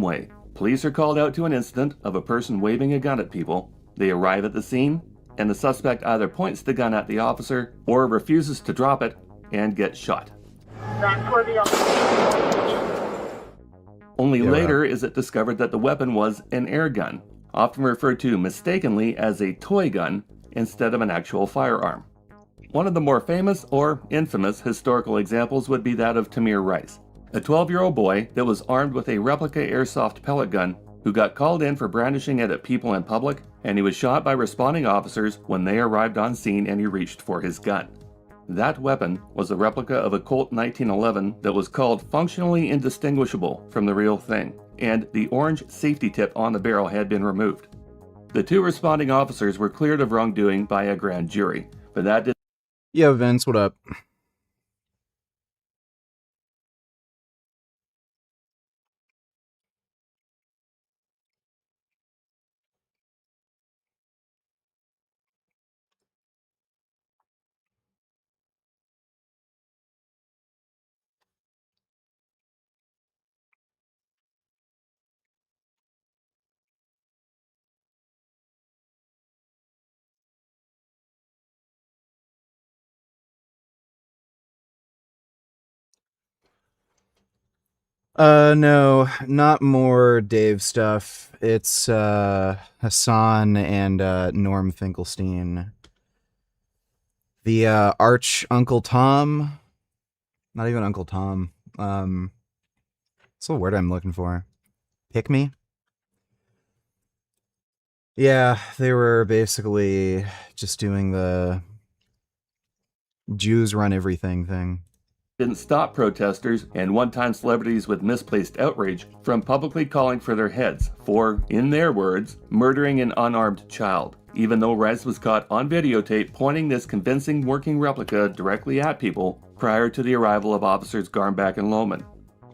same way. Police are called out to an incident of a person waving a gun at people. They arrive at the scene, and the suspect either points the gun at the officer or refuses to drop it and gets shot. Only later is it discovered that the weapon was an air gun, often referred to mistakenly as a toy gun instead of an actual firearm. One of the more famous or infamous historical examples would be that of Tamir Rice, a 12-year-old boy that was armed with a replica airsoft pellet gun who got called in for brandishing it at people in public, and he was shot by responding officers when they arrived on scene and he reached for his gun. That weapon was a replica of a Colt 1911 that was called functionally indistinguishable from the real thing, and the orange safety tip on the barrel had been removed. The two responding officers were cleared of wrongdoing by a grand jury, but that did. Yo, Vince, what up? No, not more Dave stuff. It's, Hasan and, Norm Finkelstein. The, arch Uncle Tom. Not even Uncle Tom. What's the word I'm looking for? Pick me? Yeah, they were basically just doing the Jews run everything thing. Didn't stop protesters and one-time celebrities with misplaced outrage from publicly calling for their heads for, in their words, murdering an unarmed child, even though Rice was caught on videotape pointing this convincing working replica directly at people prior to the arrival of officers Garnback and Lohman.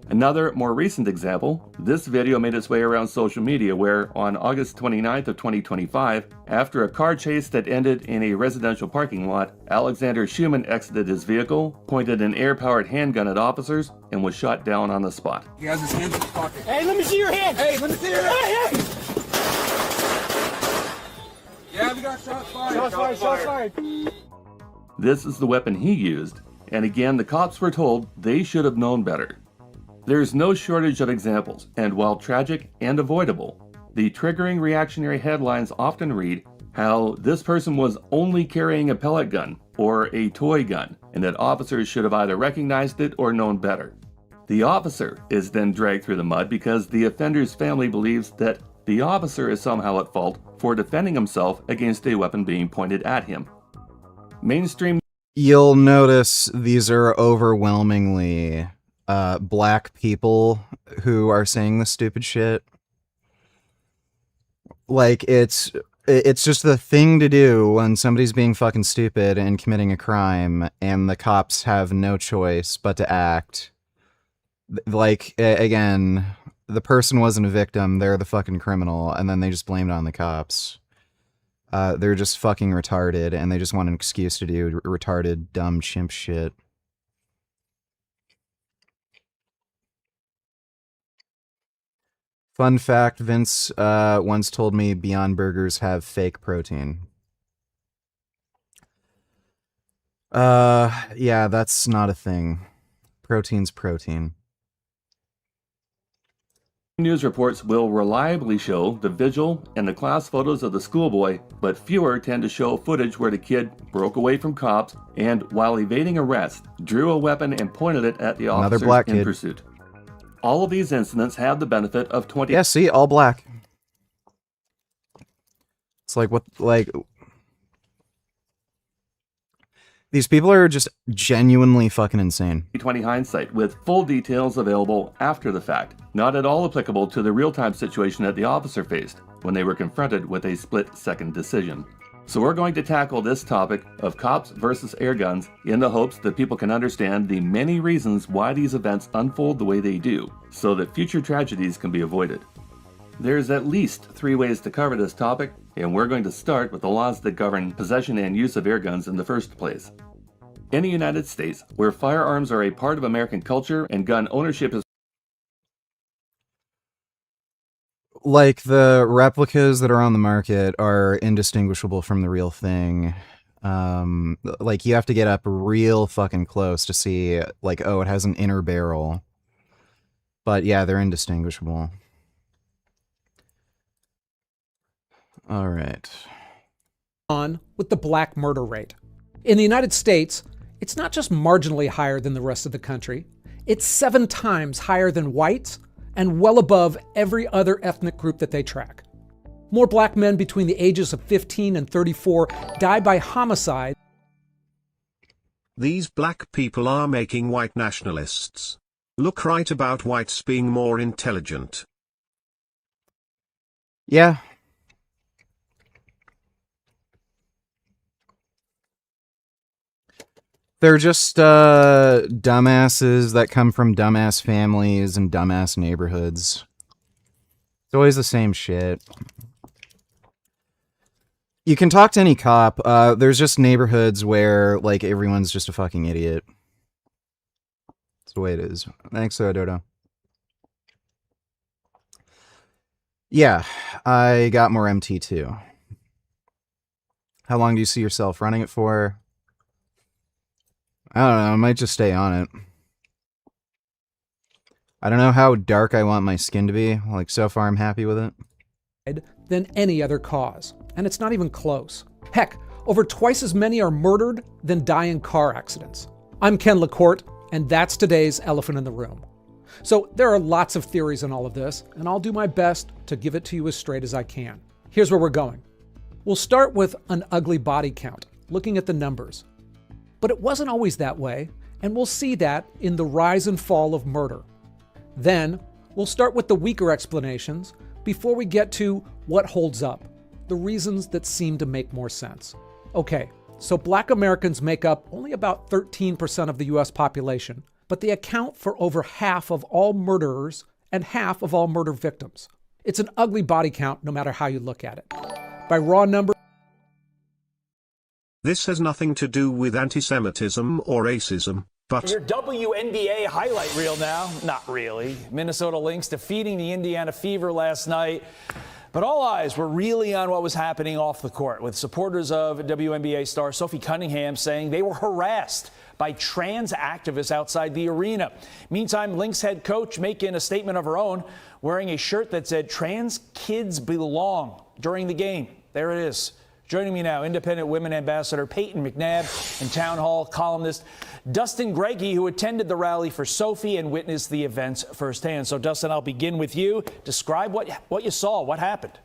Another, more recent example, this video made its way around social media where, on August 29th of 2025, after a car chase that ended in a residential parking lot, Alexander Schumann exited his vehicle, pointed an air-powered handgun at officers, and was shot down on the spot. He has his hands in his pocket. Hey, let me see your hand! Hey, let me see your hand! Hey, hey! Yeah, we got shots fired. Shots fired. This is the weapon he used, and again the cops were told they should have known better. There's no shortage of examples, and while tragic and avoidable, the triggering reactionary headlines often read how this person was only carrying a pellet gun or a toy gun, and that officers should have either recognized it or known better. The officer is then dragged through the mud because the offender's family believes that the officer is somehow at fault for defending himself against a weapon being pointed at him. Mainstream. You'll notice these are overwhelmingly black people who are saying this stupid shit. Like, it's just the thing to do when somebody's being fucking stupid and committing a crime, and the cops have no choice but to act. Like, again, the person wasn't a victim, they're the fucking criminal, and then they just blamed it on the cops. They're just fucking retarded, and they just want an excuse to do retarded, dumb chimp shit. Fun fact, Vince once told me Beyond Burgers have fake protein. Yeah, that's not a thing. Protein's protein. News reports will reliably show the vigil and the class photos of the schoolboy, but fewer tend to show footage where the kid broke away from cops and, while evading arrest, drew a weapon and pointed it at the officers in pursuit. All of these incidents have the benefit of 20. Yeah, see, all black. It's like, what, like... These people are just genuinely fucking insane. 2020 hindsight, with full details available after the fact, not at all applicable to the real-time situation that the officer faced when they were confronted with a split-second decision. So we're going to tackle this topic of cops versus air guns in the hopes that people can understand the many reasons why these events unfold the way they do, so that future tragedies can be avoided. There's at least 3 ways to cover this topic, and we're going to start with the laws that govern possession and use of air guns in the first place. In the United States, where firearms are a part of American culture and gun ownership is Like, the replicas that are on the market are indistinguishable from the real thing. Like, you have to get up real fucking close to see, like, oh, it has an inner barrel. But yeah, they're indistinguishable. All right. On with the black murder rate. In the United States, it's not just marginally higher than the rest of the country, it's 7 times higher than whites and well above every other ethnic group that they track. More black men between the ages of 15 and 34 die by homicide. These black people are making white nationalists look right about whites being more intelligent. Yeah. They're just dumbasses that come from dumbass families and dumbass neighborhoods. It's always the same shit. You can talk to any cop. There's just neighborhoods where, like, everyone's just a fucking idiot. That's the way it is. Thanks, Dodo. Yeah, I got more MT2. How long do you see yourself running it for? I don't know, I might just stay on it. I don't know how dark I want my skin to be. Like, so far I'm happy with it. Than any other cause. And it's not even close. Heck, over twice as many are murdered than die in car accidents. I'm Ken LaCourte, and that's today's elephant in the room. So there are lots of theories on all of this, and I'll do my best to give it to you as straight as I can. Here's where we're going. We'll start with an ugly body count, looking at the numbers. But it wasn't always that way, and we'll see that in the rise and fall of murder. Then, we'll start with the weaker explanations before we get to what holds up, the reasons that seem to make more sense. Okay, so black Americans make up only about 13% of the US population, but they account for over half of all murderers and half of all murder victims. It's an ugly body count no matter how you look at it. By raw numbers, This has nothing to do with antisemitism or racism, but Your WNBA highlight reel now. Not really. Minnesota Lynx defeating the Indiana Fever last night. But all eyes were really on what was happening off the court, with supporters of WNBA star Sophie Cunningham saying they were harassed by trans activists outside the arena. Meantime, Lynx head coach making a statement of her own, wearing a shirt that said "Trans kids belong" during the game. There it is. Joining me now, Independent Women Ambassador Peyton McNabb and Town Hall columnist Dustin Greggy, who attended the rally for Sophie and witnessed the events firsthand. So, Dustin, I'll begin with you. Describe what you saw. What happened?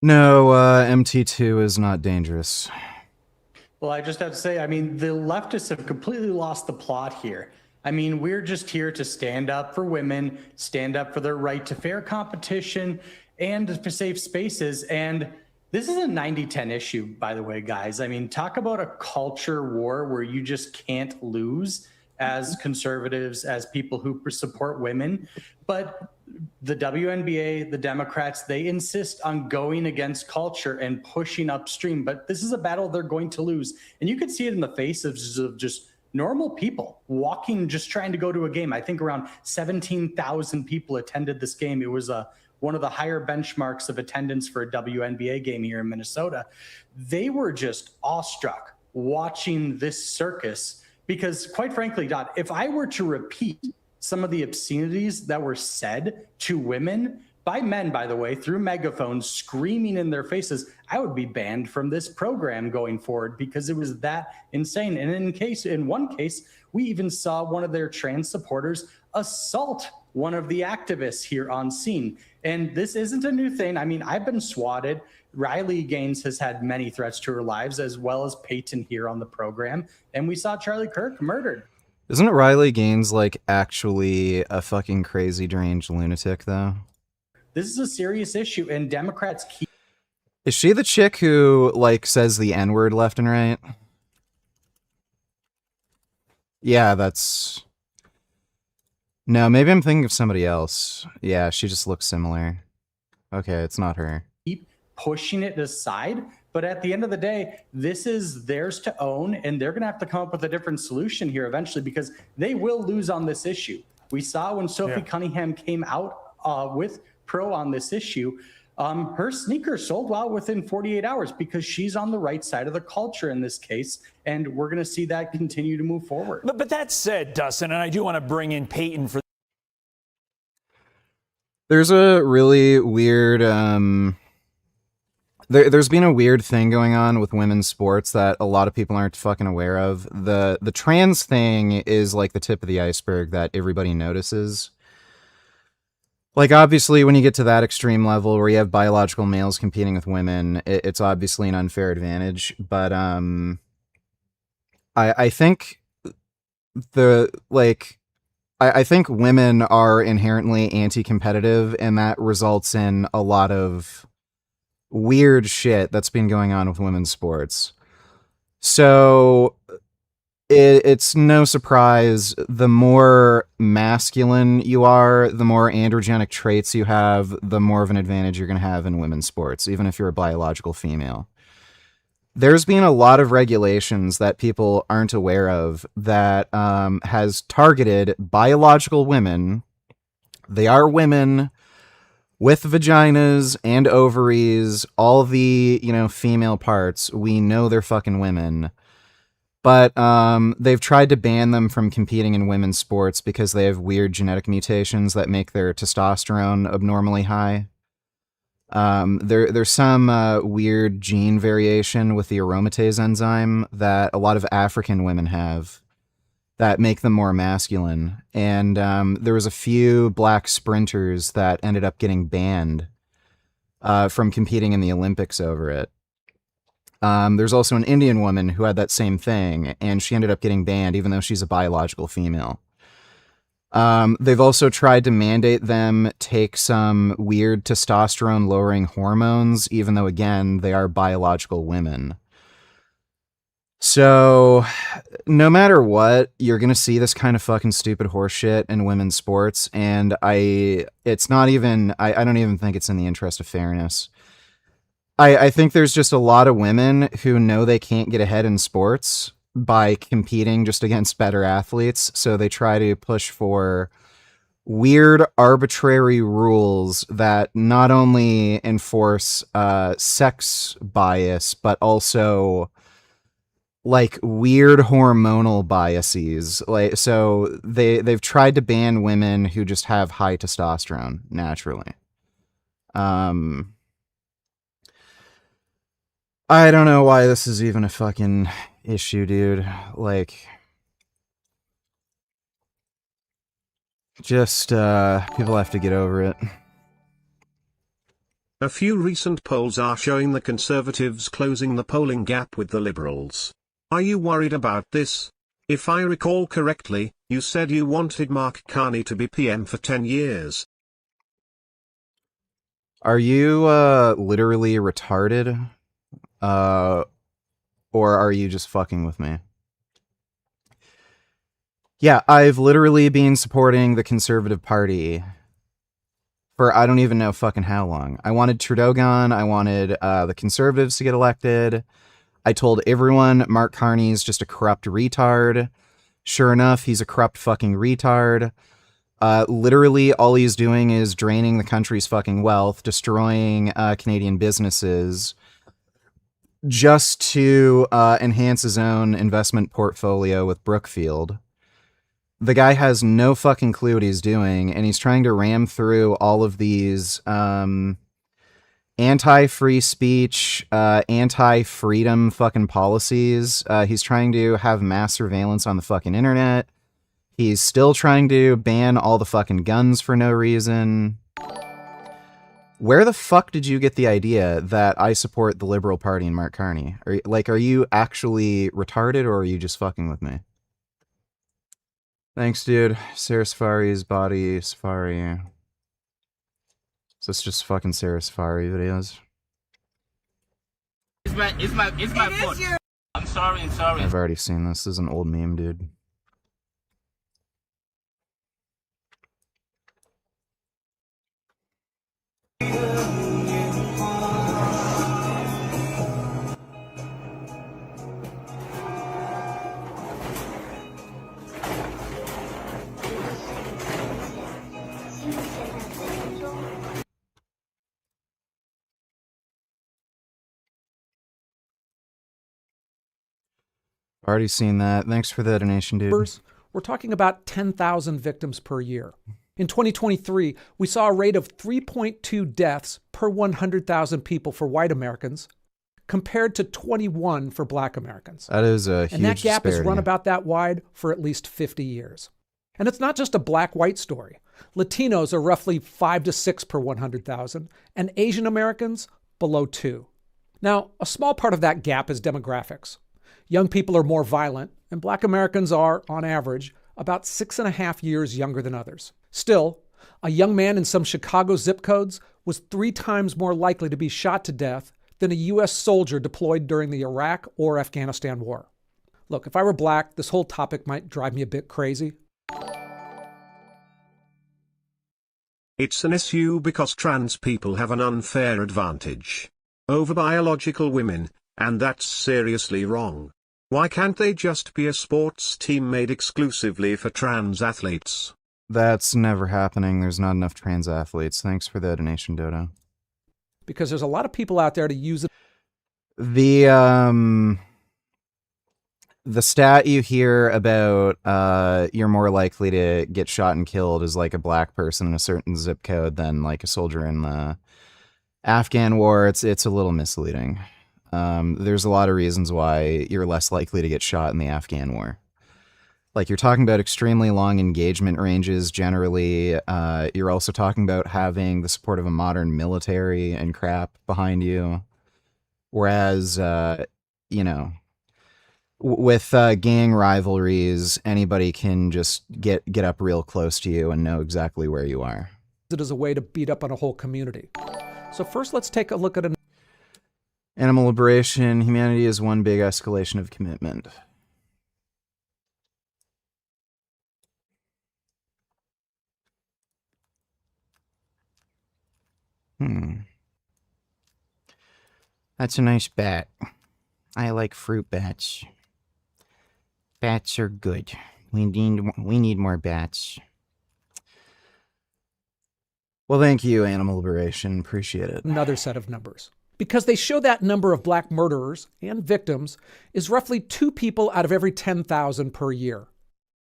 No, MT2 is not dangerous. Well, I just have to say, I mean, the leftists have completely lost the plot here. I mean, we're just here to stand up for women, stand up for their right to fair competition and for safe spaces. And this is a 90-10 issue, by the way, guys. I mean, talk about a culture war where you just can't lose as conservatives, as people who support women. But the WNBA, the Democrats, they insist on going against culture and pushing upstream. But this is a battle they're going to lose. And you could see it in the faces of just normal people walking, just trying to go to a game. I think around 17,000 people attended this game. It was one of the higher benchmarks of attendance for a WNBA game here in Minnesota. They were just awestruck watching this circus because, quite frankly, Dot, if I were to repeat some of the obscenities that were said to women by men, by the way, through megaphones screaming in their faces, I would be banned from this program going forward because it was that insane. And in one case, we even saw one of their trans supporters assault one of the activists here on scene. And this isn't a new thing. I mean, I've been swatted. Riley Gaines has had many threats to her lives, as well as Peyton here on the program. And we saw Charlie Kirk murdered. Isn't Riley Gaines, like, actually a fucking crazy, deranged lunatic, though? This is a serious issue, and Democrats keep... Is she the chick who, like, says the N-word left and right? Yeah, that's... No, maybe I'm thinking of somebody else. Yeah, she just looks similar. Okay, it's not her. Keep pushing it aside, but at the end of the day, this is theirs to own, and they're going to have to come up with a different solution here eventually because they will lose on this issue. We saw when Sophie Cunningham came out with pro on this issue, her sneakers sold out within 48 hours because she's on the right side of the culture in this case, and we're going to see that continue to move forward. But that said, Dustin, and I do want to bring in Peyton for. There's a really weird, there's been a weird thing going on with women's sports that a lot of people aren't fucking aware of. The trans thing is like the tip of the iceberg that everybody notices. Like, obviously, when you get to that extreme level where you have biological males competing with women, it's obviously an unfair advantage. But I think I think women are inherently anti-competitive, and that results in a lot of weird shit that's been going on with women's sports. So it's no surprise, the more masculine you are, the more androgenic traits you have, the more of an advantage you're going to have in women's sports, even if you're a biological female. There's been a lot of regulations that people aren't aware of that has targeted biological women. They are women with vaginas and ovaries, all the, female parts. We know they're fucking women. But they've tried to ban them from competing in women's sports because they have weird genetic mutations that make their testosterone abnormally high. There's some weird gene variation with the aromatase enzyme that a lot of African women have that make them more masculine. And there was a few black sprinters that ended up getting banned from competing in the Olympics over it. There's also an Indian woman who had that same thing, and she ended up getting banned even though she's a biological female. They've also tried to mandate them take some weird testosterone-lowering hormones, even though, again, they are biological women. So, no matter what, you're gonna see this kind of fucking stupid horseshit in women's sports, and I don't even think it's in the interest of fairness. I think there's just a lot of women who know they can't get ahead in sports by competing just against better athletes, so they try to push for weird arbitrary rules that not only enforce sex bias, but also like weird hormonal biases. Like, so they've tried to ban women who just have high testosterone naturally. I don't know why this is even a fucking issue, dude. Like, just, people have to get over it. A few recent polls are showing the Conservatives closing the polling gap with the Liberals. Are you worried about this? If I recall correctly, you said you wanted Mark Carney to be PM for 10 years. Are you, literally retarded? Or are you just fucking with me? Yeah, I've literally been supporting the Conservative Party for I don't even know fucking how long. I wanted Trudeau gone. I wanted the Conservatives to get elected. I told everyone Mark Carney's just a corrupt retard. Sure enough, he's a corrupt fucking retard. Literally, all he's doing is draining the country's fucking wealth, destroying Canadian businesses, just to enhance his own investment portfolio with Brookfield. The guy has no fucking clue what he's doing, and he's trying to ram through all of these anti-free speech, anti-freedom fucking policies. He's trying to have mass surveillance on the fucking internet. He's still trying to ban all the fucking guns for no reason. Where the fuck did you get the idea that I support the Liberal Party and Mark Carney? Are you actually retarded, or are you just fucking with me? Thanks, dude. Sarah Safari's body safari. Is this just fucking Sarah Safari videos? It's my fault. I'm sorry. I've already seen this. This is an old meme, dude. Already seen that. Thanks for the donation, dude. We're talking about 10,000 victims per year. In 2023, we saw a rate of 3.2 deaths per 100,000 people for white Americans, compared to 21 for black Americans. That is a huge And that gap disparity. has run about that wide for at least 50 years. And it's not just a black-white story. Latinos are roughly 5 to 6 per 100,000, and Asian Americans below 2. Now, a small part of that gap is demographics. Young people are more violent, and black Americans are, on average, about 6.5 years younger than others. Still, a young man in some Chicago zip codes was 3 times more likely to be shot to death than a U.S. soldier deployed during the Iraq or Afghanistan war. Look, if I were black, this whole topic might drive me a bit crazy. It's an issue because trans people have an unfair advantage over biological women, and that's seriously wrong. Why can't they just be a sports team made exclusively for trans athletes? That's never happening. There's not enough trans athletes. Thanks for the donation, Dodo. Because there's a lot of people out there to use it. The stat you hear about you're more likely to get shot and killed as like a black person in a certain zip code than like a soldier in the Afghan war. It's a little misleading. There's a lot of reasons why you're less likely to get shot in the Afghan war. Like, you're talking about extremely long engagement ranges generally. You're also talking about having the support of a modern military and crap behind you. Whereas, with gang rivalries, anybody can just get up real close to you and know exactly where you are. It as a way to beat up on a whole community. So first, let's take a look at Animal liberation. Humanity is one big escalation of commitment. That's a nice bat. I like fruit bats. Bats are good. We need more bats. Well, thank you, Animal Liberation. Appreciate it. another set of numbers. Because they show that number of black murderers and victims is roughly 2 people out of every 10,000 per year.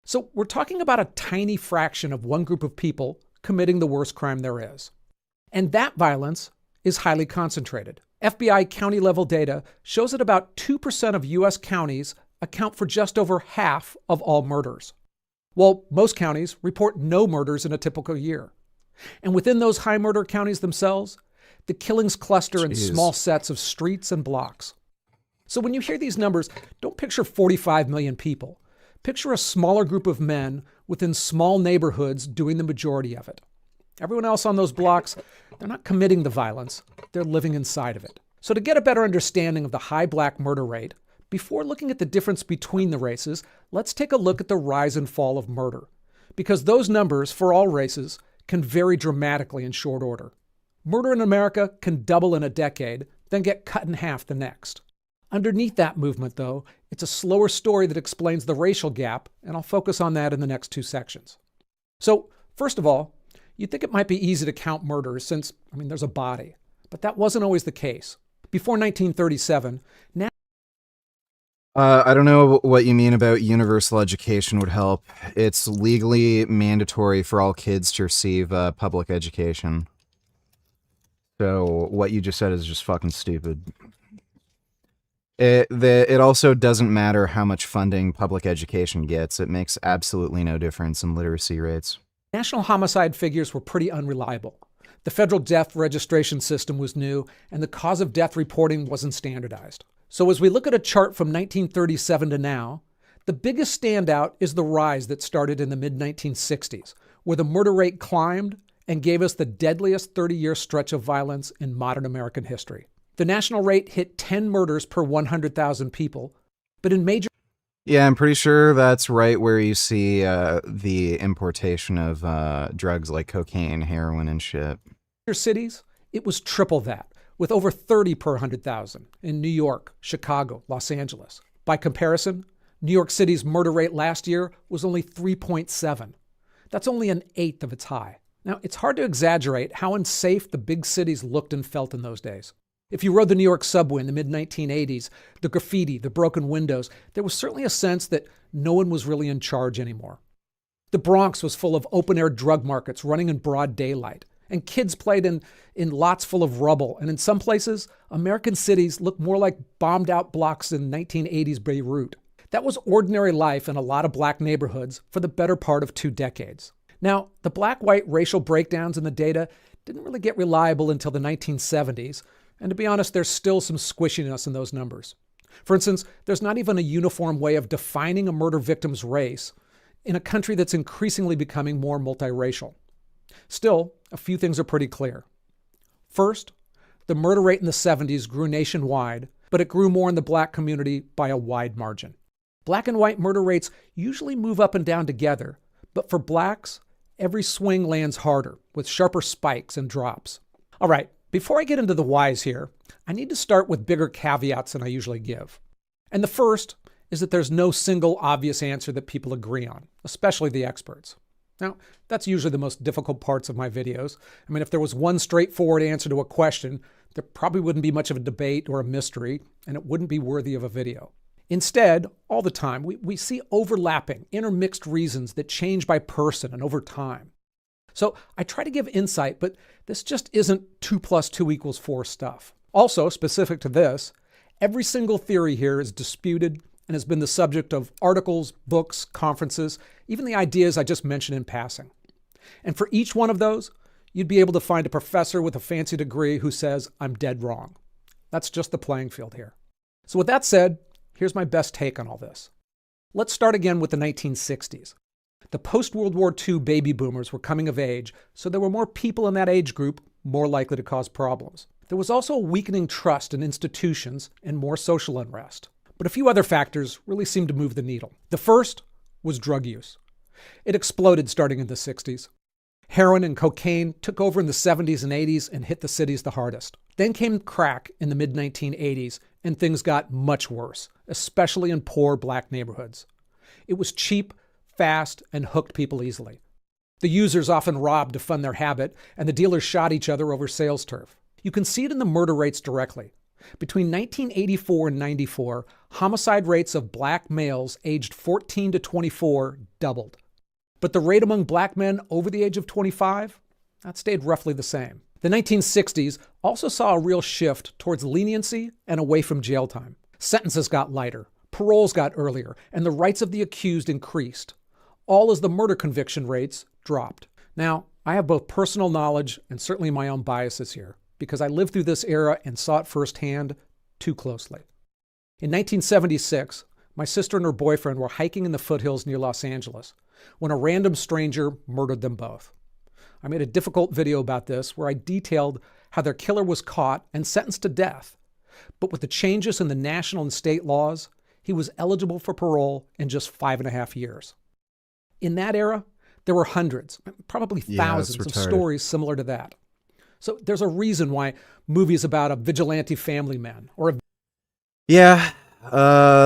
So we're talking about a tiny fraction of one group of people committing the worst crime there is. And that violence is highly concentrated. FBI county-level data shows that about 2% of U.S. counties account for just over half of all murders, while most counties report no murders in a typical year. And within those high murder counties themselves, the killings cluster in small sets of streets and blocks. So when you hear these numbers, don't picture 45 million people. Picture a smaller group of men within small neighborhoods doing the majority of it. Everyone else on those blocks, they're not committing the violence, they're living inside of it. So to get a better understanding of the high black murder rate, before looking at the difference between the races, let's take a look at the rise and fall of murder. Because those numbers, for all races, can vary dramatically in short order. Murder in America can double in a decade, then get cut in half the next. Underneath that movement, though, it's a slower story that explains the racial gap, and I'll focus on that in the next 2 sections. So, first of all, you'd think it might be easy to count murders since, there's a body. But that wasn't always the case. Before 1937, I don't know what you mean about universal education would help. It's legally mandatory for all kids to receive public education. So what you just said is just fucking stupid. It also doesn't matter how much funding public education gets. It makes absolutely no difference in literacy rates. national homicide figures were pretty unreliable. The federal death registration system was new, and the cause of death reporting wasn't standardized. So as we look at a chart from 1937 to now, the biggest standout is the rise that started in the mid-1960s, where the murder rate climbed and gave us the deadliest 30-year stretch of violence in modern American history. The national rate hit 10 murders per 100,000 people, but in major... Yeah, I'm pretty sure that's right where you see the importation of drugs like cocaine, heroin, and shit. cities, it was triple that, with over 30 per 100,000 in New York, Chicago, Los Angeles. By comparison, New York City's murder rate last year was only 3.7. That's only an eighth of its high. Now, it's hard to exaggerate how unsafe the big cities looked and felt in those days. If you rode the New York subway in the mid-1980s, the graffiti, the broken windows, there was certainly a sense that no one was really in charge anymore. The Bronx was full of open-air drug markets running in broad daylight, and kids played in lots full of rubble, and in some places, American cities looked more like bombed-out blocks in 1980s Beirut. That was ordinary life in a lot of black neighborhoods for the better part of 2 decades. Now, the black-white racial breakdowns in the data didn't really get reliable until the 1970s, and to be honest, there's still some squishiness in those numbers. For instance, there's not even a uniform way of defining a murder victim's race in a country that's increasingly becoming more multiracial. Still, a few things are pretty clear. First, the murder rate in the 70s grew nationwide, but it grew more in the black community by a wide margin. Black and white murder rates usually move up and down together, but for blacks, every swing lands harder, with sharper spikes and drops. All right, before I get into the whys here, I need to start with bigger caveats than I usually give. And the first is that there's no single obvious answer that people agree on, especially the experts. Now, that's usually the most difficult parts of my videos. I mean, if there was one straightforward answer to a question, there probably wouldn't be much of a debate or a mystery, and it wouldn't be worthy of a video. Instead, all the time, we see overlapping, intermixed reasons that change by person and over time. So I try to give insight, but this just isn't 2 + 2 = 4 stuff. Also, specific to this, every single theory here is disputed and has been the subject of articles, books, conferences, even the ideas I just mentioned in passing. And for each one of those, you'd be able to find a professor with a fancy degree who says, I'm dead wrong. That's just the playing field here. So with that said, here's my best take on all this. Let's start again with the 1960s. The post-World War II baby boomers were coming of age, so there were more people in that age group more likely to cause problems. There was also a weakening trust in institutions and more social unrest. But a few other factors really seemed to move the needle. The first was drug use. It exploded starting in the 60s. Heroin and cocaine took over in the 70s and 80s and hit the cities the hardest. Then came crack in the mid-1980s, and things got much worse, especially in poor black neighborhoods. It was cheap, fast, and hooked people easily. The users often robbed to fund their habit, and the dealers shot each other over sales turf. You can see it in the murder rates directly. Between 1984 and 94, homicide rates of black males aged 14 to 24 doubled. But the rate among black men over the age of 25, that stayed roughly the same. The 1960s also saw a real shift towards leniency and away from jail time. Sentences got lighter, paroles got earlier, and the rights of the accused increased, all as the murder conviction rates dropped. Now, I have both personal knowledge and certainly my own biases here, because I lived through this era and saw it firsthand too closely. In 1976, my sister and her boyfriend were hiking in the foothills near Los Angeles when a random stranger murdered them both. I made a difficult video about this where I detailed how their killer was caught and sentenced to death. But with the changes in the national and state laws, he was eligible for parole in just 5.5 years. In that era, there were hundreds, probably thousands of stories similar to that. So there's a reason why movies about a vigilante family man or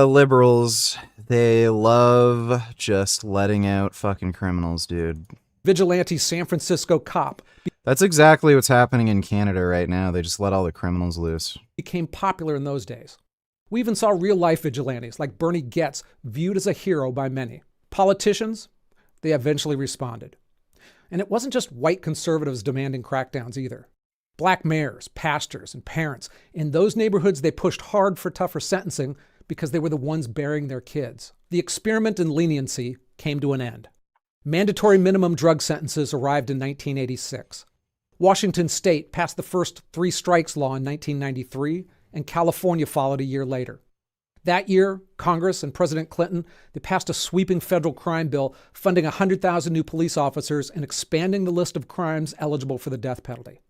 liberals, they love just letting out fucking criminals, dude. Vigilante San Francisco cop That's exactly what's happening in Canada right now. They just let all the criminals loose. became popular in those days. We even saw real-life vigilantes like Bernie Goetz viewed as a hero by many. Politicians, they eventually responded. And it wasn't just white conservatives demanding crackdowns either. Black mayors, pastors, and parents, in those neighborhoods they pushed hard for tougher sentencing because they were the ones burying their kids. The experiment in leniency came to an end. Mandatory minimum drug sentences arrived in 1986. Washington State passed the first 3 strikes law in 1993, and California followed a year later. That year, Congress and President Clinton, they passed a sweeping federal crime bill funding 100,000 new police officers and expanding the list of crimes eligible for the death penalty.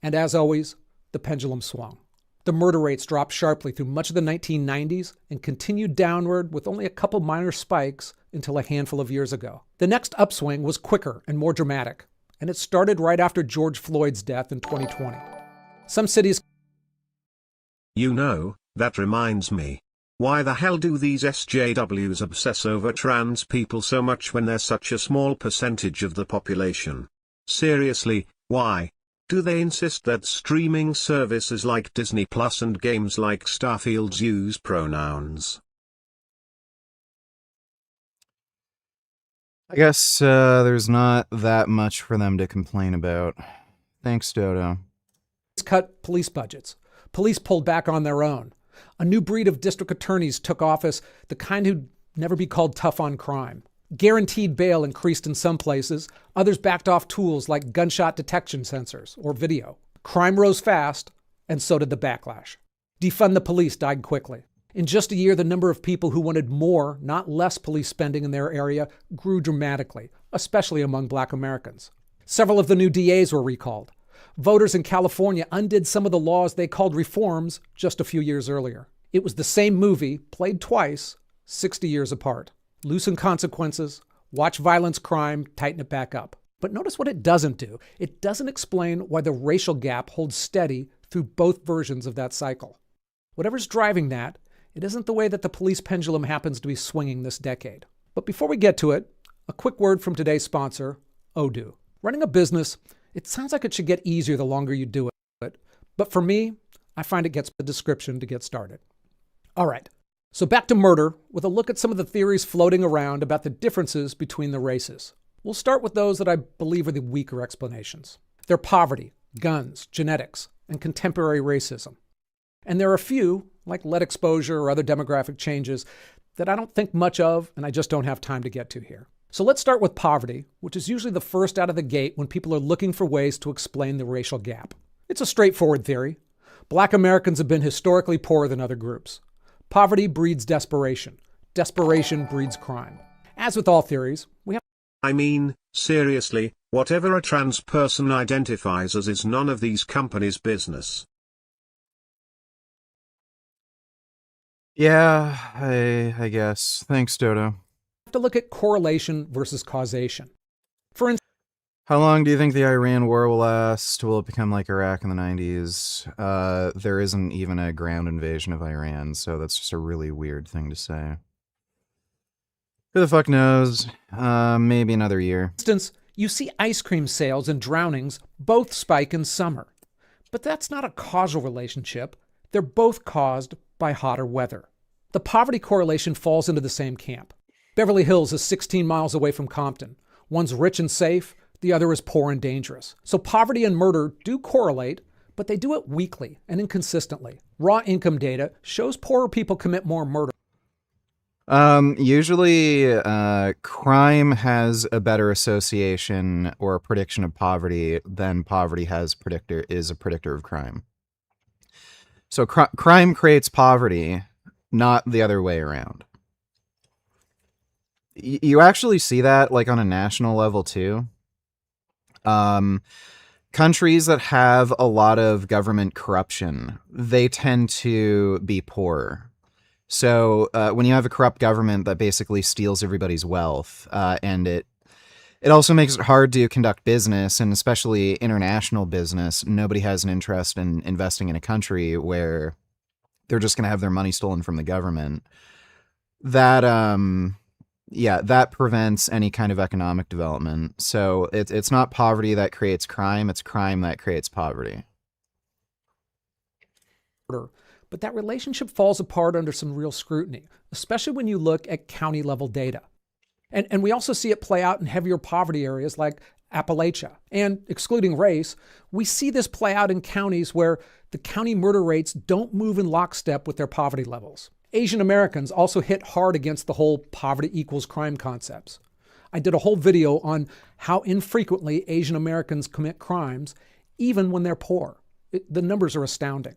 And as always, the pendulum swung. The murder rates dropped sharply through much of the 1990s and continued downward with only a couple minor spikes until a handful of years ago. The next upswing was quicker and more dramatic, and it started right after George Floyd's death in 2020. Some cities... You know, that reminds me. Why the hell do these SJWs obsess over trans people so much when they're such a small percentage of the population? Seriously, why? Do they insist that streaming services like Disney Plus and games like Starfield use pronouns? I guess there's not that much for them to complain about. Thanks, Dodo. Cut police budgets. Police pulled back on their own. A new breed of district attorneys took office, the kind who'd never be called tough on crime. Guaranteed bail increased in some places. Others backed off tools like gunshot detection sensors or video. Crime rose fast, and so did the backlash. Defund the police died quickly. In just a year, the number of people who wanted more, not less police spending in their area grew dramatically, especially among Black Americans. Several of the new DAs were recalled. Voters in California undid some of the laws they called reforms just a few years earlier. It was the same movie, played twice, 60 years apart. Loosen consequences, watch violence, crime, tighten it back up. But notice what it doesn't do. It doesn't explain why the racial gap holds steady through both versions of that cycle. Whatever's driving that, it isn't the way that the police pendulum happens to be swinging this decade. But before we get to it, a quick word from today's sponsor, Odoo. Running a business, it sounds like it should get easier the longer you do it. But for me, I find it gets the description to get started. All right, so back to murder with a look at some of the theories floating around about the differences between the races. We'll start with those that I believe are the weaker explanations. They're poverty, guns, genetics, and contemporary racism. And there are a few, like lead exposure or other demographic changes, that I don't think much of and I just don't have time to get to here. So let's start with poverty, which is usually the first out of the gate when people are looking for ways to explain the racial gap. It's a straightforward theory. Black Americans have been historically poorer than other groups. Poverty breeds desperation. Desperation breeds crime. As with all theories, we have... I mean, seriously, whatever a trans person identifies as is none of these companies' business. Yeah, I guess. Thanks, Dodo. to look at correlation versus causation. For instance, how long do you think the Iran war will last? Will it become like Iraq in the 90s? There isn't even a ground invasion of Iran, so that's just a really weird thing to say. Who the fuck knows? Maybe another year. For instance, you see ice cream sales and drownings both spike in summer. But that's not a causal relationship. They're both caused by hotter weather. The poverty correlation falls into the same camp. Beverly Hills is 16 miles away from Compton. One's rich and safe, the other is poor and dangerous. So poverty and murder do correlate, but they do it weakly and inconsistently. Raw income data shows poorer people commit more murder. Usually, crime has a better association or a prediction of poverty than poverty is a predictor of crime. So crime creates poverty, not the other way around. You actually see that like on a national level too. Countries that have a lot of government corruption, they tend to be poorer. So when you have a corrupt government that basically steals everybody's wealth, and it also makes it hard to conduct business, and especially international business. Nobody has an interest in investing in a country where they're just going to have their money stolen from the government. That that prevents any kind of economic development. So it's not poverty that creates crime, it's crime that creates poverty. But that relationship falls apart under some real scrutiny, especially when you look at county level data. And we also see it play out in heavier poverty areas like Appalachia. And excluding race, we see this play out in counties where the county murder rates don't move in lockstep with their poverty levels. Asian Americans also hit hard against the whole poverty equals crime concepts. I did a whole video on how infrequently Asian Americans commit crimes, even when they're poor. The numbers are astounding.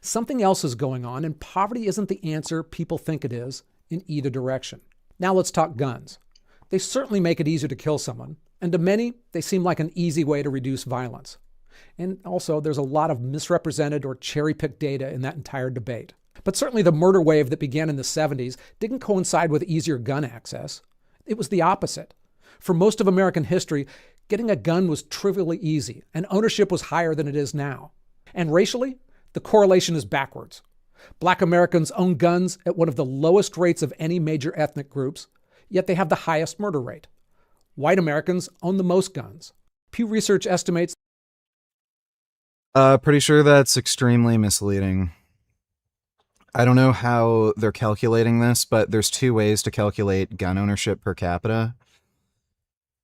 Something else is going on, and poverty isn't the answer people think it is in either direction. Now let's talk guns. They certainly make it easier to kill someone, and to many, they seem like an easy way to reduce violence. And also, there's a lot of misrepresented or cherry-picked data in that entire debate. But certainly the murder wave that began in the 70s didn't coincide with easier gun access. It was the opposite. For most of American history, getting a gun was trivially easy, and ownership was higher than it is now. And racially, the correlation is backwards. Black Americans own guns at one of the lowest rates of any major ethnic groups, yet they have the highest murder rate. White Americans own the most guns. Pew Research estimates Pretty sure that's extremely misleading. I don't know how they're calculating this, but there's two ways to calculate gun ownership per capita.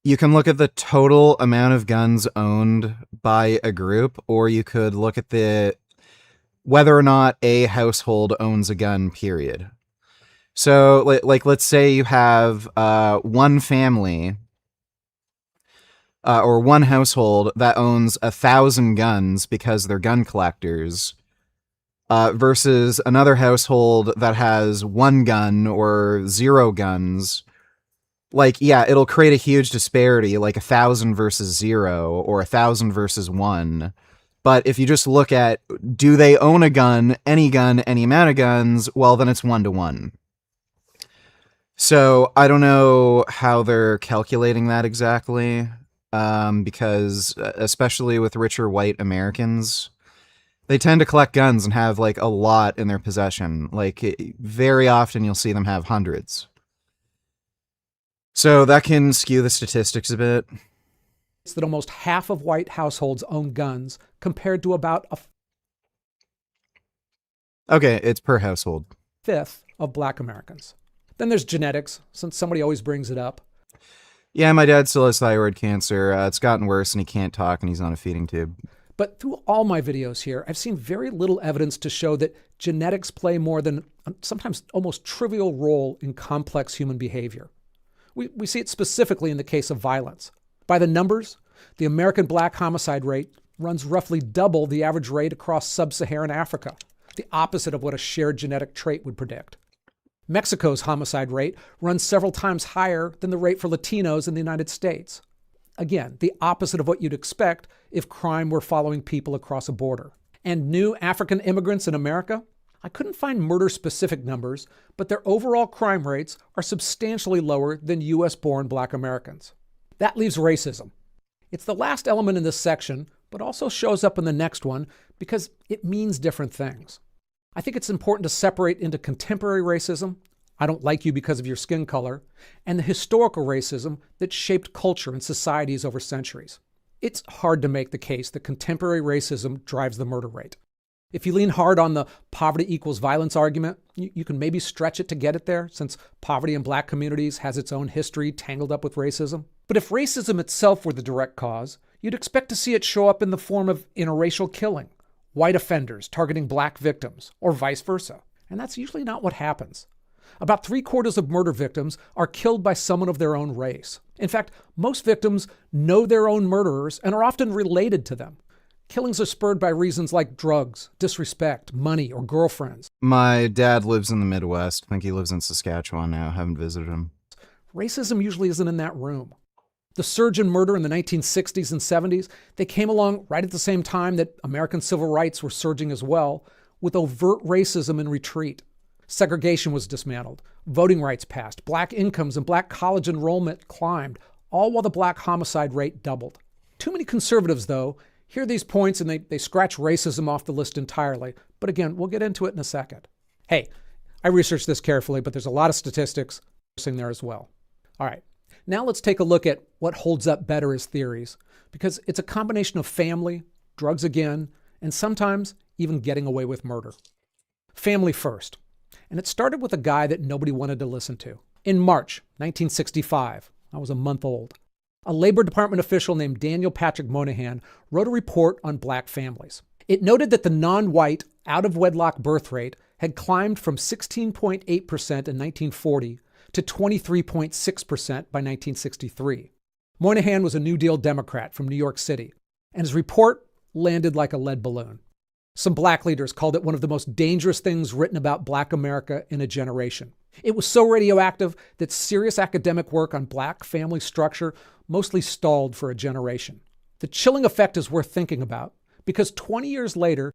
You can look at the total amount of guns owned by a group, or you could look at the whether or not a household owns a gun, period. So, like, let's say you have one family or one household that owns 1,000 guns because they're gun collectors, versus another household that has one gun or 0 guns. Like, yeah, it'll create a huge disparity, like 1,000 versus 0 or 1,000 versus 1. But if you just look at, do they own a gun, any amount of guns, well, then it's 1-to-1. So I don't know how they're calculating that exactly, because especially with richer white Americans, they tend to collect guns and have like a lot in their possession. Like very often you'll see them have hundreds. So that can skew the statistics a bit. It's that almost half of white households own guns compared to about a Okay, it's per household. fifth of black Americans. Then there's genetics, since somebody always brings it up. Yeah, my dad still has thyroid cancer. It's gotten worse and he can't talk and he's on a feeding tube. But through all my videos here, I've seen very little evidence to show that genetics play more than sometimes almost trivial role in complex human behavior. We see it specifically in the case of violence. By the numbers, the American black homicide rate runs roughly double the average rate across sub-Saharan Africa, the opposite of what a shared genetic trait would predict. Mexico's homicide rate runs several times higher than the rate for Latinos in the United States. Again, the opposite of what you'd expect if crime were following people across a border. And new African immigrants in America? I couldn't find murder-specific numbers, but their overall crime rates are substantially lower than U.S.-born black Americans. That leaves racism. It's the last element in this section, but also shows up in the next one because it means different things. I think it's important to separate into contemporary racism, I don't like you because of your skin color, and the historical racism that shaped culture and societies over centuries. It's hard to make the case that contemporary racism drives the murder rate. If you lean hard on the poverty equals violence argument, you can maybe stretch it to get it there, since poverty in black communities has its own history tangled up with racism. But if racism itself were the direct cause, you'd expect to see it show up in the form of interracial killing, white offenders targeting black victims, or vice versa. And that's usually not what happens. About 3/4 of murder victims are killed by someone of their own race. In fact, most victims know their own murderers and are often related to them. Killings are spurred by reasons like drugs, disrespect, money, or girlfriends. My dad lives in the Midwest. I think he lives in Saskatchewan now. Haven't visited him. Racism usually isn't in that room. The surge in murder in the 1960s and 70s, they came along right at the same time that American civil rights were surging as well, with overt racism in retreat. Segregation was dismantled, voting rights passed, black incomes and black college enrollment climbed, all while the black homicide rate doubled. Too many conservatives, though, hear these points and they scratch racism off the list entirely. But again, we'll get into it in a second. Hey, I researched this carefully, but there's a lot of statistics in there as well. All right, now let's take a look at what holds up better as theories, because it's a combination of family, drugs again, and sometimes even getting away with murder. Family first. And it started with a guy that nobody wanted to listen to. In March 1965, I was a month old, a Labor Department official named Daniel Patrick Moynihan wrote a report on black families. It noted that the non-white out-of-wedlock birth rate had climbed from 16.8% in 1940 to 23.6% by 1963. Moynihan was a New Deal Democrat from New York City, and his report landed like a lead balloon. Some black leaders called it one of the most dangerous things written about black America in a generation. It was so radioactive that serious academic work on black family structure mostly stalled for a generation. The chilling effect is worth thinking about, because 20 years later...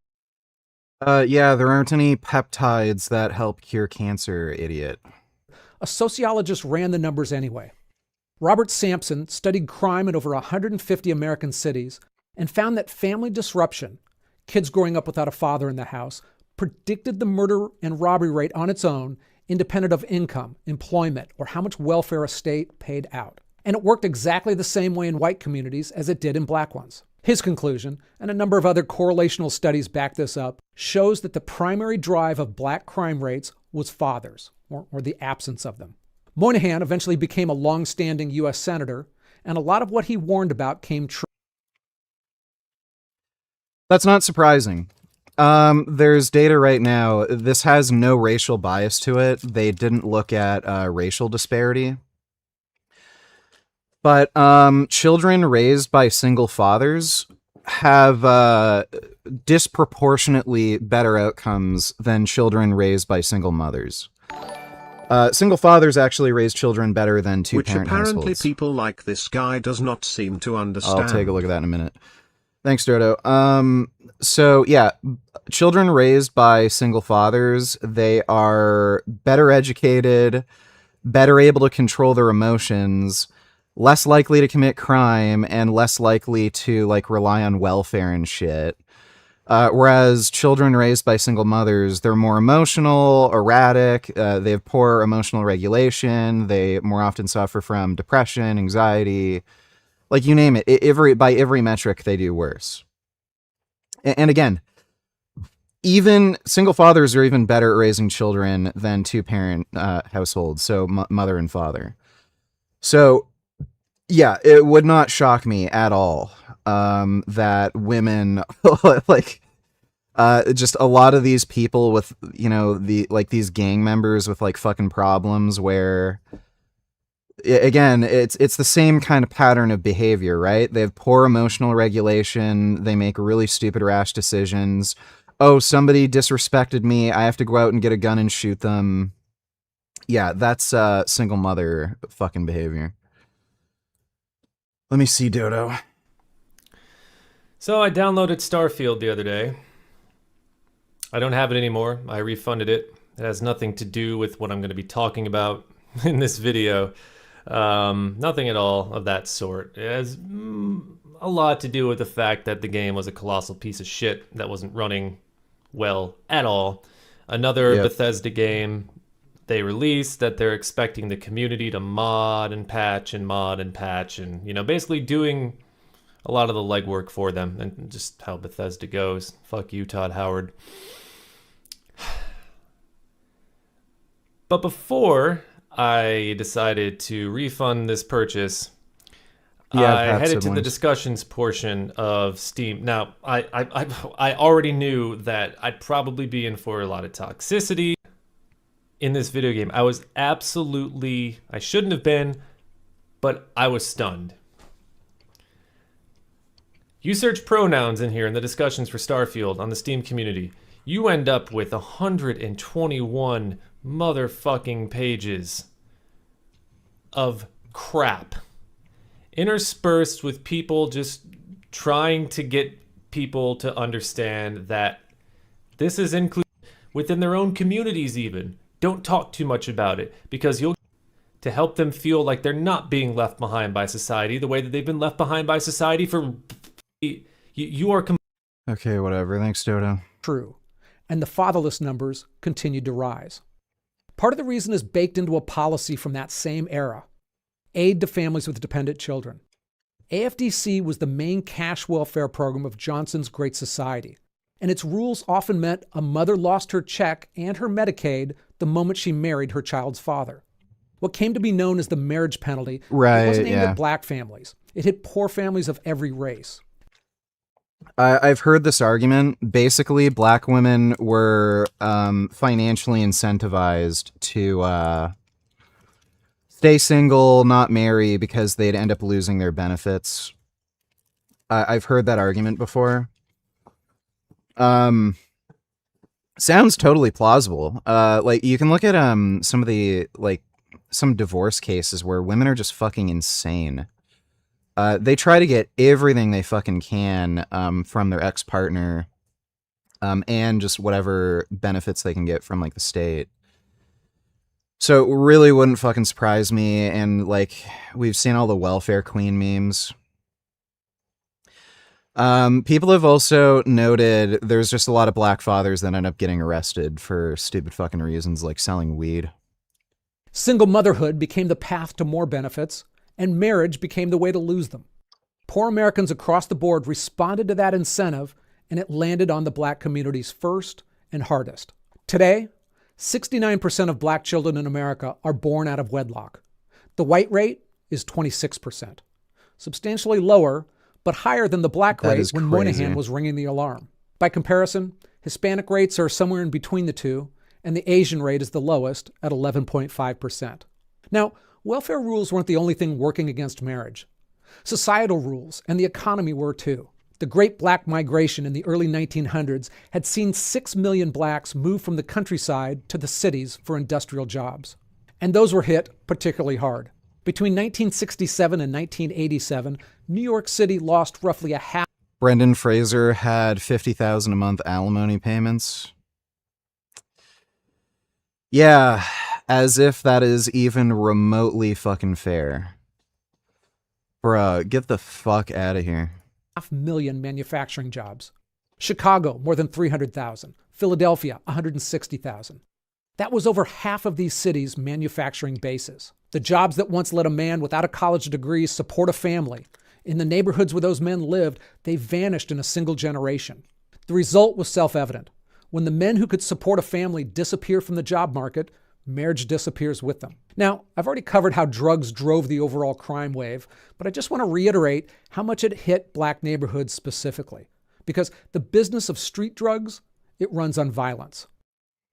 Yeah, there aren't any peptides that help cure cancer, idiot. A sociologist ran the numbers anyway. Robert Sampson studied crime in over 150 American cities and found that family disruption, kids growing up without a father in the house, predicted the murder and robbery rate on its own, independent of income, employment, or how much welfare a state paid out. And it worked exactly the same way in white communities as it did in black ones. His conclusion, and a number of other correlational studies back this up, shows that the primary drive of black crime rates was fathers, or the absence of them. Moynihan eventually became a long-standing U.S. senator, and a lot of what he warned about came true. That's not surprising. There's data right now. This has no racial bias to it. They didn't look at racial disparity. But children raised by single fathers have disproportionately better outcomes than children raised by single mothers. Single fathers actually raise children better than two-parent households. Which apparently people like this guy does not seem to understand. I'll take a look at that in a minute. Thanks, Dodo. So yeah, children raised by single fathers, they are better educated, better able to control their emotions, less likely to commit crime, and less likely to like rely on welfare and shit. Whereas children raised by single mothers, they're more emotional, erratic, they have poor emotional regulation, they more often suffer from depression, anxiety, like you name it. By every metric, they do worse. And again, even single fathers are even better at raising children than two-parent households, so mother and father. So yeah, it would not shock me at all that women like just a lot of these people with, you know, these gang members with like fucking problems where, again, it's the same kind of pattern of behavior, right? They have poor emotional regulation. They make really stupid, rash decisions. Oh, somebody disrespected me. I have to go out and get a gun and shoot them. Yeah, that's single mother fucking behavior. Let me see, Dodo. So I downloaded Starfield the other day. I don't have it anymore. I refunded it. It has nothing to do with what I'm going to be talking about in this video. Nothing at all of that sort. It has a lot to do with the fact that the game was a colossal piece of shit that wasn't running well at all. Another Bethesda game they released that they're expecting the community to mod and patch and mod and patch and, you know, basically doing a lot of the legwork for them, and just how Bethesda goes. Fuck you, Todd Howard. But before I decided to refund this purchase, I headed to the discussions portion of Steam. Now, I already knew that I'd probably be in for a lot of toxicity in this video game. I was absolutely, I shouldn't have been, but I was stunned. You search pronouns in here in the discussions for Starfield on the Steam community, you end up with 121 motherfucking pages of crap, interspersed with people just trying to get people to understand that this is included within their own communities even. Don't talk too much about it, because you'll to help them feel like they're not being left behind by society the way that they've been left behind by society for... You are... Okay, whatever. Thanks, Dodo. True. And the fatherless numbers continued to rise. Part of the reason is baked into a policy from that same era. Aid to families with dependent children. AFDC was the main cash welfare program of Johnson's Great Society, and its rules often meant a mother lost her check and her Medicaid the moment she married her child's father. What came to be known as the marriage penalty wasn't aimed at black families. It hit poor families of every race. I've heard this argument. Basically, black women were financially incentivized to stay single, not marry, because they'd end up losing their benefits. I've heard that argument before. Sounds totally plausible. Like, you can look at some of the, like, some divorce cases where women are just fucking insane. They try to get everything they fucking can from their ex-partner, and just whatever benefits they can get from, like, the state. So it really wouldn't fucking surprise me, and, like, we've seen all the welfare queen memes. People have also noted there's just a lot of black fathers that end up getting arrested for stupid fucking reasons, like selling weed. Single motherhood became the path to more benefits, and marriage became the way to lose them. Poor Americans across the board responded to that incentive, and it landed on the black communities first and hardest. Today, 69% of black children in America are born out of wedlock. The white rate is 26%. Substantially lower, but higher than the black That rate is when crazy. Moynihan was ringing the alarm. By comparison, Hispanic rates are somewhere in between the two, and the Asian rate is the lowest at 11.5%. Now, welfare rules weren't the only thing working against marriage. Societal rules and the economy were too. The Great Black Migration in the early 1900s had seen 6 million blacks move from the countryside to the cities for industrial jobs. And those were hit particularly hard. Between 1967 and 1987, New York City lost roughly a half. Brendan Fraser had $50,000 a month alimony payments. Yeah, as if that is even remotely fucking fair. Bruh, get the fuck out of here. 500,000 manufacturing jobs. Chicago, more than 300,000. Philadelphia, 160,000. That was over half of these cities' manufacturing bases. The jobs that once let a man without a college degree support a family, in the neighborhoods where those men lived, they vanished in a single generation. The result was self-evident. When the men who could support a family disappear from the job market, marriage disappears with them. Now, I've already covered how drugs drove the overall crime wave, but I just want to reiterate how much it hit black neighborhoods specifically. Because the business of street drugs, it runs on violence.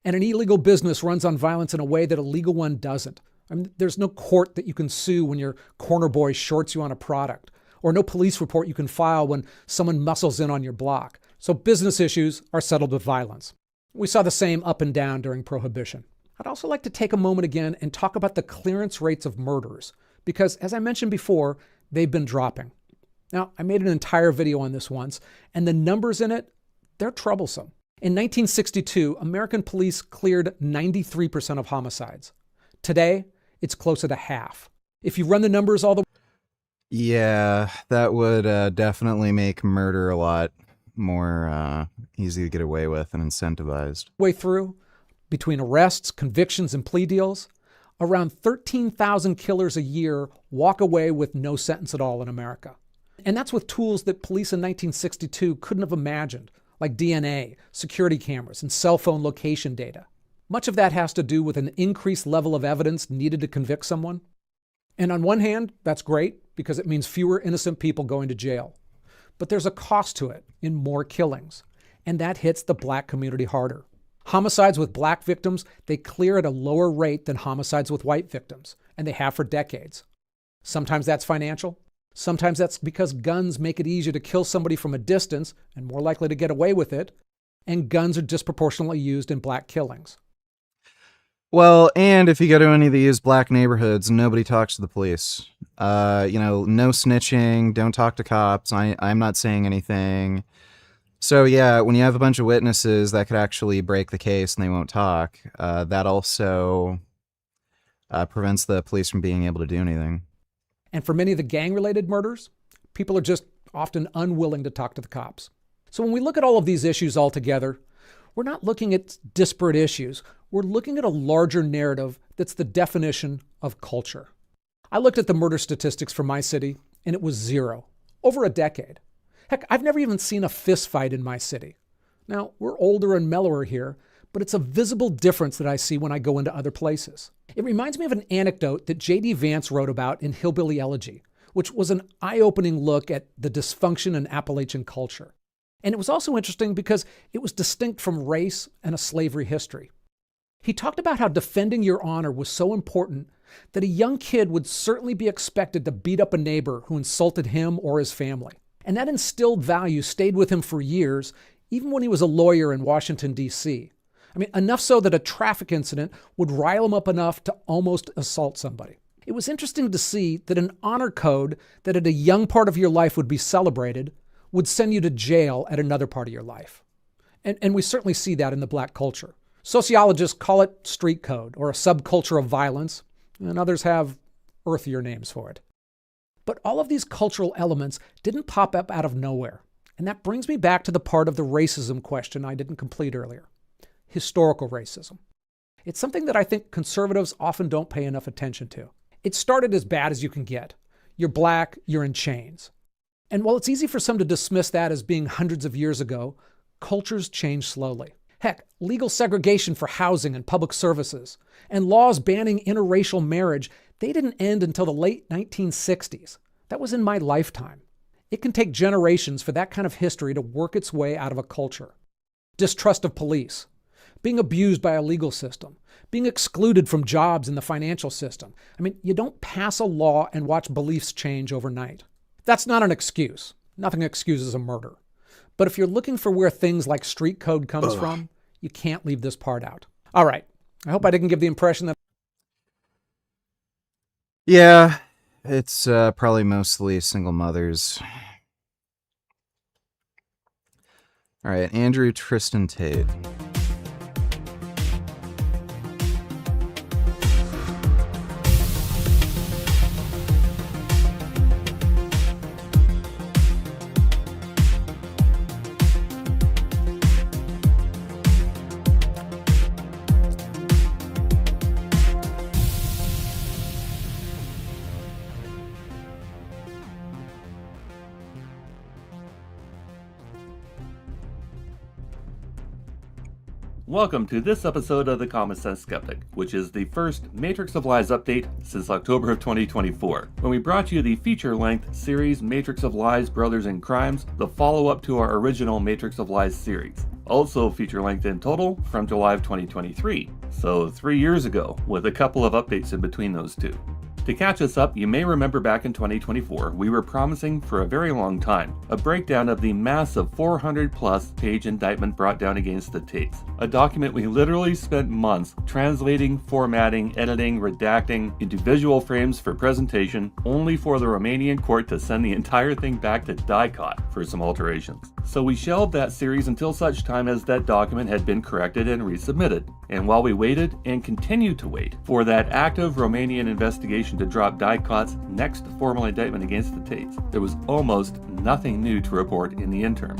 And an illegal business runs on violence in a way that a legal one doesn't. I mean, there's no court that you can sue when your corner boy shorts you on a product, or no police report you can file when someone muscles in on your block. So business issues are settled with violence. We saw the same up and down during Prohibition. I'd also like to take a moment again and talk about the clearance rates of murders, because as I mentioned before, they've been dropping. Now, I made an entire video on this once, and the numbers in it, they're troublesome. In 1962, American police cleared 93% of homicides. Today, it's closer to half. If you run the numbers all the Yeah, that would definitely make murder a lot more easy to get away with and incentivized. way through, between arrests, convictions, and plea deals, around 13,000 killers a year walk away with no sentence at all in America. And that's with tools that police in 1962 couldn't have imagined, like DNA, security cameras, and cell phone location data. Much of that has to do with an increased level of evidence needed to convict someone. And on one hand, that's great because it means fewer innocent people going to jail. But there's a cost to it in more killings, and that hits the black community harder. Homicides with black victims, they clear at a lower rate than homicides with white victims, and they have for decades. Sometimes that's financial. Sometimes that's because guns make it easier to kill somebody from a distance and more likely to get away with it, and guns are disproportionately used in black killings. Well, and if you go to any of these black neighborhoods, nobody talks to the police. No snitching, don't talk to cops. I'm not saying anything. So yeah, when you have a bunch of witnesses that could actually break the case and they won't talk, that also prevents the police from being able to do anything. And for many of the gang-related murders, people are just often unwilling to talk to the cops. So when we look at all of these issues all together, we're not looking at disparate issues. We're looking at a larger narrative that's the definition of culture. I looked at the murder statistics for my city, and it was 0, over a decade. Heck, I've never even seen a fist fight in my city. Now, we're older and mellower here, but it's a visible difference that I see when I go into other places. It reminds me of an anecdote that J.D. Vance wrote about in Hillbilly Elegy, which was an eye-opening look at the dysfunction in Appalachian culture. And it was also interesting because it was distinct from race and a slavery history. He talked about how defending your honor was so important that a young kid would certainly be expected to beat up a neighbor who insulted him or his family. And that instilled value stayed with him for years, even when he was a lawyer in Washington, D.C. I mean, enough so that a traffic incident would rile him up enough to almost assault somebody. It was interesting to see that an honor code that at a young part of your life would be celebrated would send you to jail at another part of your life. And we certainly see that in the black culture. Sociologists call it street code or a subculture of violence, and others have earthier names for it. But all of these cultural elements didn't pop up out of nowhere. And that brings me back to the part of the racism question I didn't complete earlier. Historical racism. It's something that I think conservatives often don't pay enough attention to. It started as bad as you can get. You're black, you're in chains. And while it's easy for some to dismiss that as being hundreds of years ago, cultures change slowly. Heck, legal segregation for housing and public services, and laws banning interracial marriage, they didn't end until the late 1960s. That was in my lifetime. It can take generations for that kind of history to work its way out of a culture. Distrust of police, being abused by a legal system, being excluded from jobs in the financial system. I mean, you don't pass a law and watch beliefs change overnight. That's not an excuse. Nothing excuses a murder. But if you're looking for where things like street code comes from, you can't leave this part out. All right. I hope I didn't give the impression that... Yeah, it's probably mostly single mothers. All right, Andrew Tristan Tate. Welcome to this episode of the Common Sense Skeptic, which is the first Matrix of Lies update since October of 2024, when we brought you the feature-length series Matrix of Lies, Brothers in Crimes, the follow-up to our original Matrix of Lies series. Also feature-length in total from July of 2023, so 3 years ago, with a couple of updates in between those two. To catch us up, you may remember back in 2024, we were promising for a very long time a breakdown of the massive 400-plus page indictment brought down against the Tates. A document we literally spent months translating, formatting, editing, redacting into visual frames for presentation, only for the Romanian court to send the entire thing back to DICOT for some alterations. So we shelved that series until such time as that document had been corrected and resubmitted. And while we waited, and continue to wait, for that active Romanian investigation to drop DICOT's next formal indictment against the Tates, there was almost nothing new to report in the interim.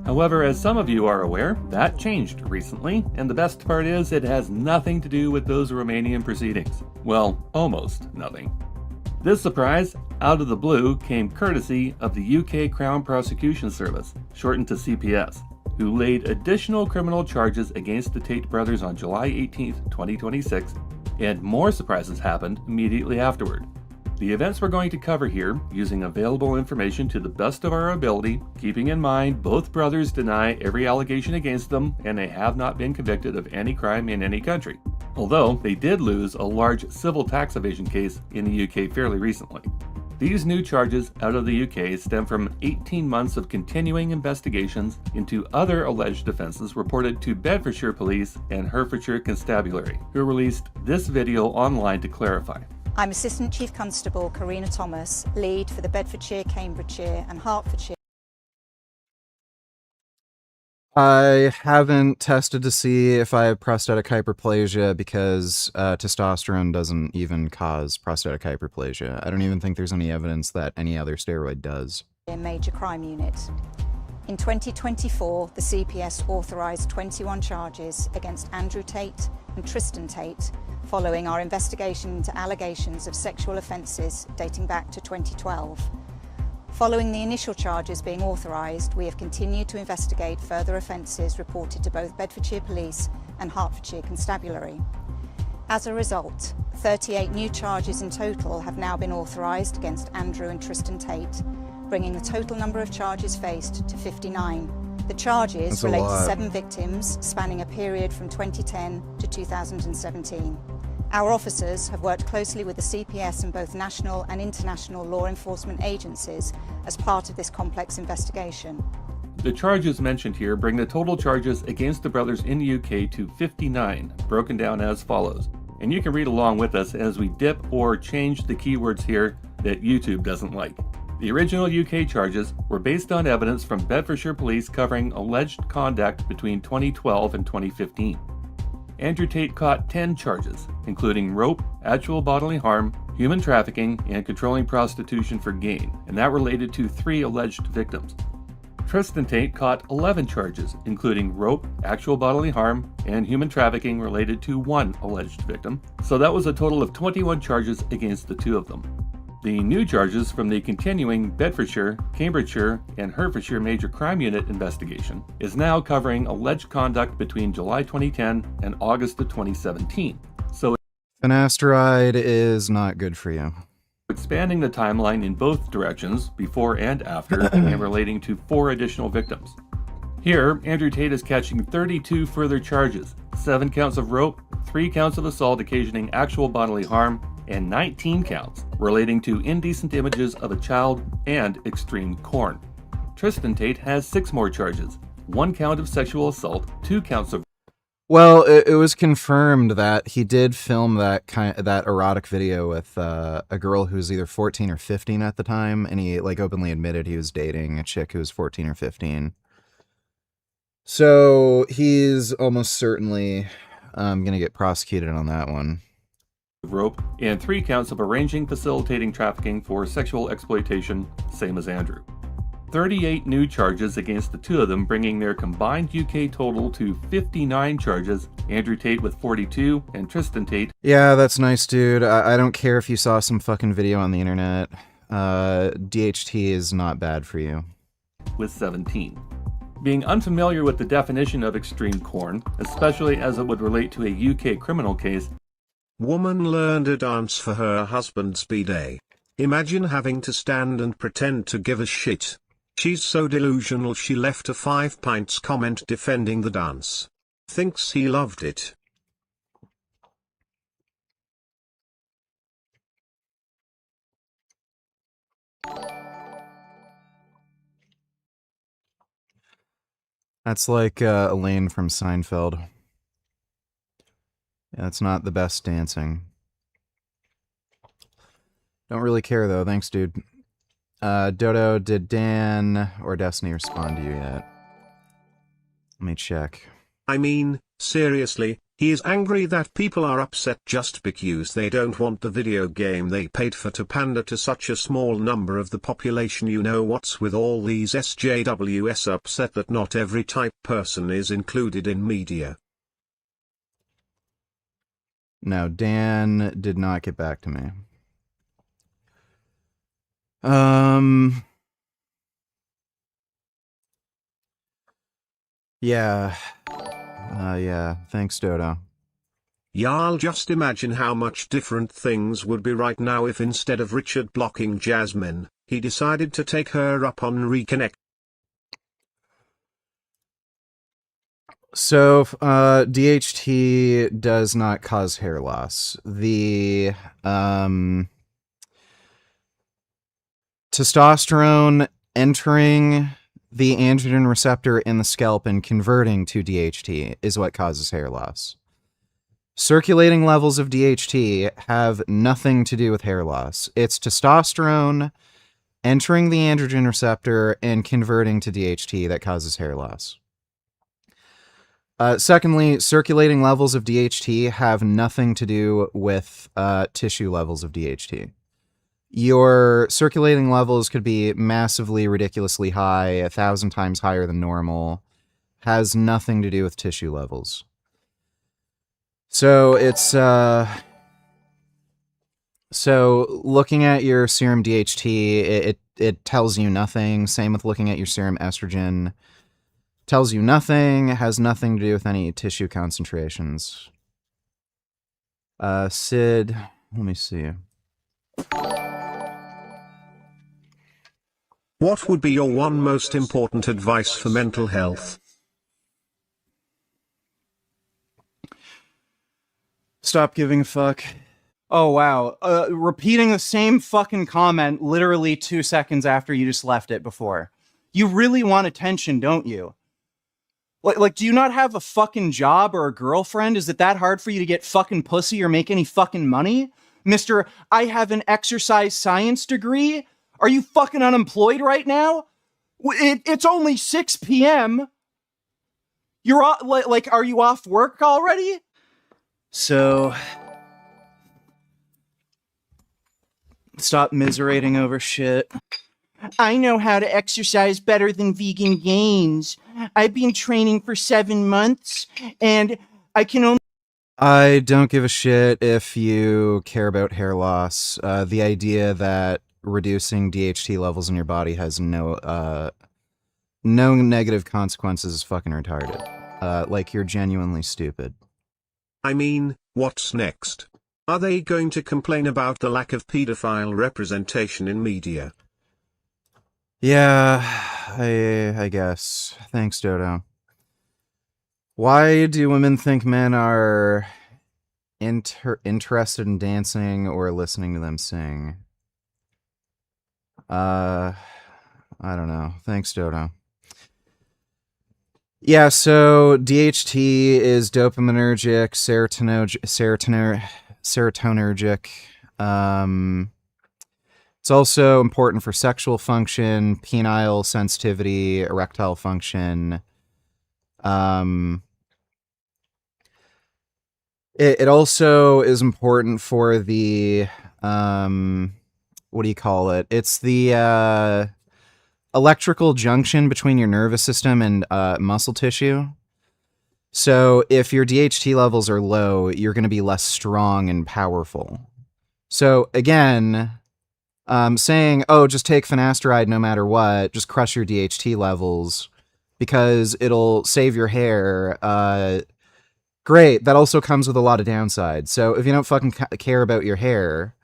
However, as some of you are aware, that changed recently, and the best part is it has nothing to do with those Romanian proceedings. Well, almost nothing. This surprise, out of the blue, came courtesy of the UK Crown Prosecution Service, shortened to CPS, who laid additional criminal charges against the Tate brothers on July 18, 2026, and more surprises happened immediately afterward. The events we're going to cover here, using available information to the best of our ability, keeping in mind both brothers deny every allegation against them, and they have not been convicted of any crime in any country. Although they did lose a large civil tax evasion case in the UK fairly recently. These new charges out of the UK stem from 18 months of continuing investigations into other alleged offences reported to Bedfordshire Police and Herefordshire Constabulary, who released this video online to clarify. I'm Assistant Chief Constable Karina Thomas, lead for the Bedfordshire, Cambridgeshire and Hertfordshire. I haven't tested to see if I have prostatic hyperplasia because testosterone doesn't even cause prostatic hyperplasia. I don't even think there's any evidence that any other steroid does. Major crime unit. In 2024, the CPS authorised 21 charges against Andrew Tate and Tristan Tate following our investigation into allegations of sexual offences dating back to 2012. Following the initial charges being authorised, we have continued to investigate further offences reported to both Bedfordshire Police and Hertfordshire Constabulary. As a result, 38 new charges in total have now been authorised against Andrew and Tristan Tate, bringing the total number of charges faced to 59. The charges relate to 7 victims spanning a period from 2010 to 2017. Our officers have worked closely with the CPS and both national and international law enforcement agencies as part of this complex investigation. The charges mentioned here bring the total charges against the brothers in the UK to 59, broken down as follows. And you can read along with us as we dip or change the keywords here that YouTube doesn't like. The original UK charges were based on evidence from Bedfordshire Police covering alleged conduct between 2012 and 2015. Andrew Tate caught 10 charges, including rope, actual bodily harm, human trafficking, and controlling prostitution for gain, and that related to 3 alleged victims. Tristan Tate caught 11 charges, including rope, actual bodily harm, and human trafficking related to 1 alleged victim, so that was a total of 21 charges against the 2 of them. The new charges from the continuing Bedfordshire, Cambridgeshire, and Hertfordshire Major Crime Unit investigation is now covering alleged conduct between July 2010 and August of 2017. So Finasteride is not good for you. expanding the timeline in both directions, before and after, and relating to 4 additional victims. Here, Andrew Tate is catching 32 further charges, 7 counts of rope, 3 counts of assault occasioning actual bodily harm, and 19 counts relating to indecent images of a child and extreme corn. Tristan Tate has 6 more charges, 1 count of sexual assault, 2 counts of... Well, it was confirmed that he did film that erotic video with a girl who was either 14 or 15 at the time, and he openly admitted he was dating a chick who was 14 or 15. So he's almost certainly gonna get prosecuted on that one. rope, and 3 counts of arranging, facilitating trafficking for sexual exploitation, same as Andrew. 38 new charges against the 2 of them, bringing their combined UK total to 59 charges, Andrew Tate with 42 and Tristan Tate. Yeah, that's nice, dude. I don't care if you saw some fucking video on the internet. DHT is not bad for you. With 17. Being unfamiliar with the definition of extreme corn, especially as it would relate to a UK criminal case, woman learned a dance for her husband's b-day. Imagine having to stand and pretend to give a shit. She's so delusional she left a 5 pints comment defending the dance. Thinks he loved it. That's like Elaine from Seinfeld. Yeah, it's not the best dancing. Don't really care though, thanks dude. Dodo, did Dan or Destiny respond to you yet? Let me check. I mean, seriously, he is angry that people are upset just because they don't want the video game they paid for to pander to such a small number of the population. You know what's with all these SJWs upset that not every type person is included in media. No, Dan did not get back to me. Yeah. Yeah, thanks, Dodo. Y'all just imagine how much different things would be right now if instead of Richard blocking Jasmine, he decided to take her up on Reconnect. So, DHT does not cause hair loss. The, testosterone entering the androgen receptor in the scalp and converting to DHT is what causes hair loss. Circulating levels of DHT have nothing to do with hair loss. It's testosterone entering the androgen receptor and converting to DHT that causes hair loss. Secondly, circulating levels of DHT have nothing to do with tissue levels of DHT. Your circulating levels could be massively, ridiculously high, 1,000 times higher than normal. Has nothing to do with tissue levels. So it's so looking at your serum DHT, it tells you nothing. Same with looking at your serum estrogen. Tells you nothing, has nothing to do with any tissue concentrations. Sid, let me see. What would be your one most important advice for mental health? Stop giving a fuck. Oh, wow. Repeating the same fucking comment literally 2 seconds after you just left it before. You really want attention, don't you? Like, do you not have a fucking job or a girlfriend? Is it that hard for you to get fucking pussy or make any fucking money? Mr. I have an exercise science degree? Are you fucking unemployed right now? It's only 6 p.m. You're like, are you off work already? So, stop miserating over shit. I know how to exercise better than vegan gains. I've been training for 7 months, and I can only... I don't give a shit if you care about hair loss. The idea that reducing DHT levels in your body has no negative consequences is fucking retarded. Like, you're genuinely stupid. I mean, what's next? Are they going to complain about the lack of pedophile representation in media? Yeah, I guess. Thanks, Dodo. Why do women think men are interested in dancing or listening to them sing? I don't know. Thanks, Dodo. Yeah, so DHT is dopaminergic, serotonergic. It's also important for sexual function, penile sensitivity, erectile function. It also is important for the, what do you call it? It's the electrical junction between your nervous system and muscle tissue. So if your DHT levels are low, you're going to be less strong and powerful. So again, saying, oh, just take finasteride no matter what, just crush your DHT levels because it'll save your hair. Great. That also comes with a lot of downsides. So if you don't fucking care about your hair,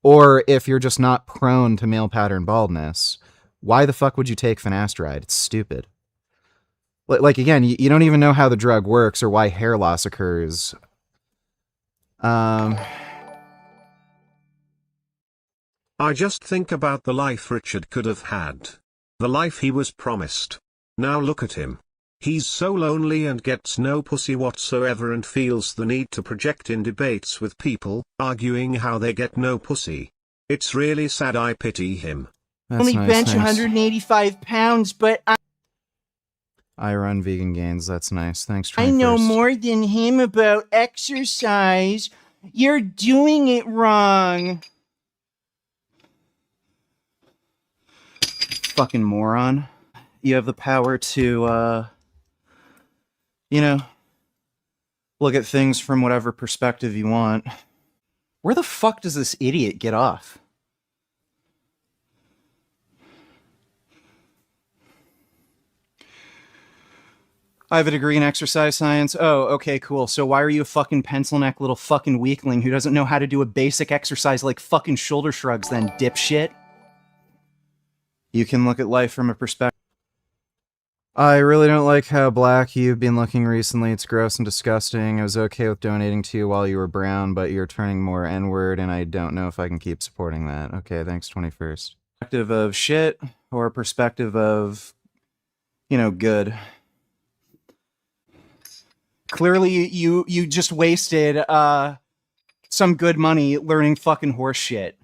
or if you're just not prone to male pattern baldness, why the fuck would you take finasteride? It's stupid. Like, again, you don't even know how the drug works or why hair loss occurs. I just think about the life Richard could have had. The life he was promised. Now look at him. He's so lonely and gets no pussy whatsoever and feels the need to project in debates with people, arguing how they get no pussy. It's really sad. I pity him. That's only nice, bench thanks. 185 pounds, but I run vegan gains. That's nice. Thanks, I 21st. know more than him about exercise. You're doing it wrong. Fucking moron. You have the power to, look at things from whatever perspective you want. Where the fuck does this idiot get off? I have a degree in exercise science. Oh, okay, cool. So why are you a fucking pencil neck little fucking weakling who doesn't know how to do a basic exercise like fucking shoulder shrugs then, dipshit? You can look at life from a perspective. I really don't like how black you've been looking recently. It's gross and disgusting. I was okay with donating to you while you were brown, but you're turning more N-word, and I don't know if I can keep supporting that. Okay, thanks, 21st. Perspective of shit, or perspective of, good. Clearly, you just wasted some good money learning fucking horse shit.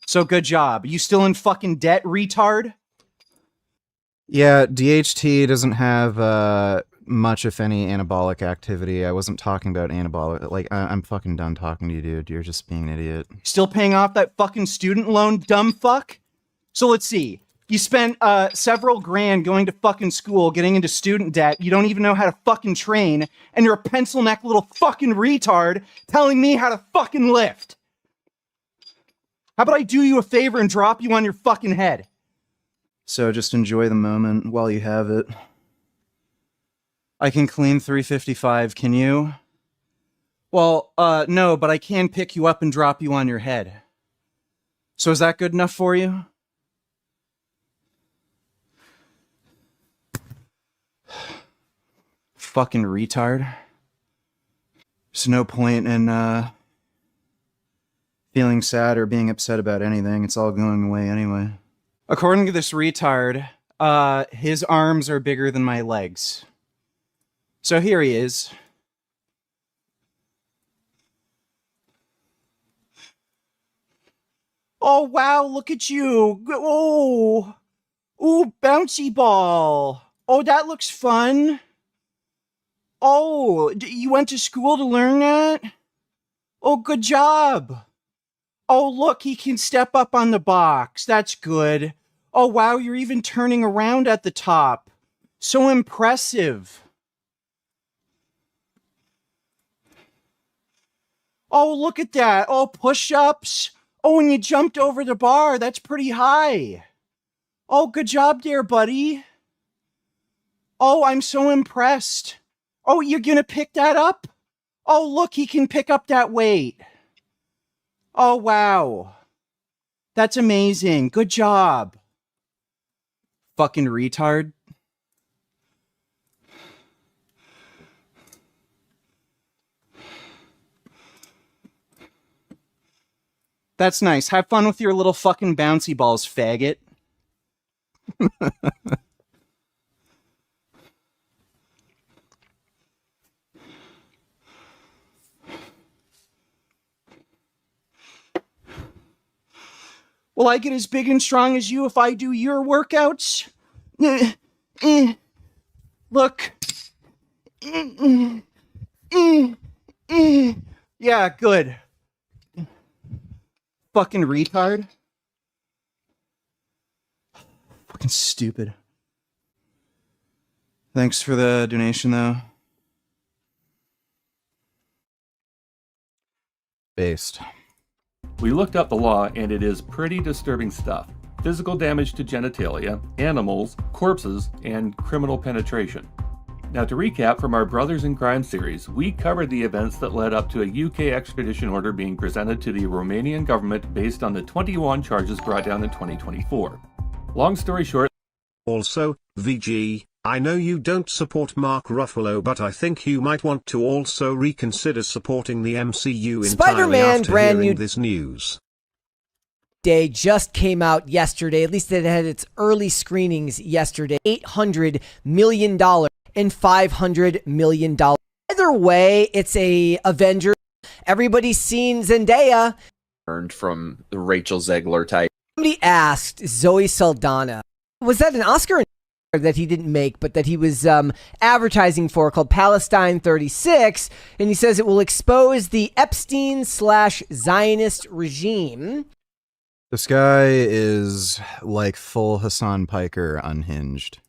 So good job. You still in fucking debt, retard? Yeah, DHT doesn't have much, if any, anabolic activity. I wasn't talking about anabolic. Like, I'm fucking done talking to you, dude. You're just being an idiot. Still paying off that fucking student loan, dumb fuck? So let's see. You spent several grand going to fucking school, getting into student debt. You don't even know how to fucking train. And you're a pencil neck little fucking retard telling me how to fucking lift. How about I do you a favor and drop you on your fucking head? So just enjoy the moment while you have it. I can clean 355, can you? Well, no, but I can pick you up and drop you on your head. So is that good enough for you? Fucking retard. There's no point in, feeling sad or being upset about anything. It's all going away anyway. According to this retard, his arms are bigger than my legs. So here he is. Oh, wow, look at you. Oh, ooh, bouncy ball. Oh, that looks fun. Oh, you went to school to learn that? Oh, good job. Oh, look, he can step up on the box. That's good. Oh, wow, you're even turning around at the top. So impressive. Oh, look at that. Oh, push-ups. Oh, and you jumped over the bar. That's pretty high. Oh, good job there, buddy. Oh, I'm so impressed. Oh, you're gonna pick that up? Oh, look, he can pick up that weight. Oh, wow. That's amazing. Good job. Fucking retard. That's nice. Have fun with your little fucking bouncy balls, faggot. Will I get as big and strong as you if I do your workouts? Look. Yeah, good. Fucking retard. Fucking stupid. Thanks for the donation, though. Based. We looked up the law and it is pretty disturbing stuff. Physical damage to genitalia, animals, corpses, and criminal penetration. Now to recap from our Brothers in Crime series, we covered the events that led up to a UK extradition order being presented to the Romanian government based on the 21 charges brought down in 2024. Long story short. Also, VG, I know you don't support Mark Ruffalo, but I think you might want to also reconsider supporting the MCU entirely Spider-Man after brand hearing new this news. Day just came out yesterday. At least it had its early screenings yesterday. $800 million and $500 million. Either way, it's a Avenger. Everybody's seen Zendaya. Earned from the Rachel Zegler type. Somebody asked Zoe Saldana, was that an Oscar that he didn't make, but that he was advertising for, called Palestine 36, and he says it will expose the Epstein/Zionist regime. This guy is like full Hasan Piker unhinged.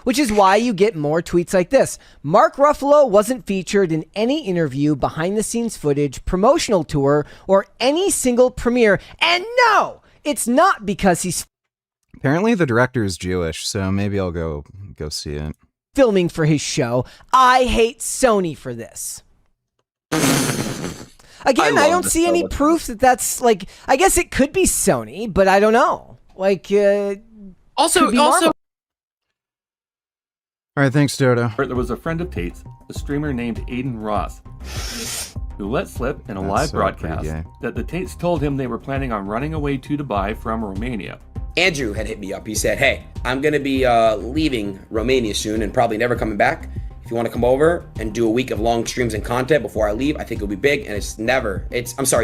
Which is why you get more tweets like this. Mark Ruffalo wasn't featured in any interview, behind-the-scenes footage, promotional tour, or any single premiere. And no, it's not because he's Apparently the director is Jewish, so maybe I'll go see it. Filming for his show. I hate Sony for this. Again, I don't see any proof that that's like. I guess it could be Sony, but I don't know. Like, also. All right, thanks, Dodo. There was a friend of Tate's, a streamer named Aiden Ross, who let slip in a live broadcast that the Tates told him they were planning on running away to Dubai from Romania. Andrew had hit me up. He said, hey, I'm going to be leaving Romania soon and probably never coming back. If you want to come over and do a week of long streams and content before I leave, I think it'll be big. And he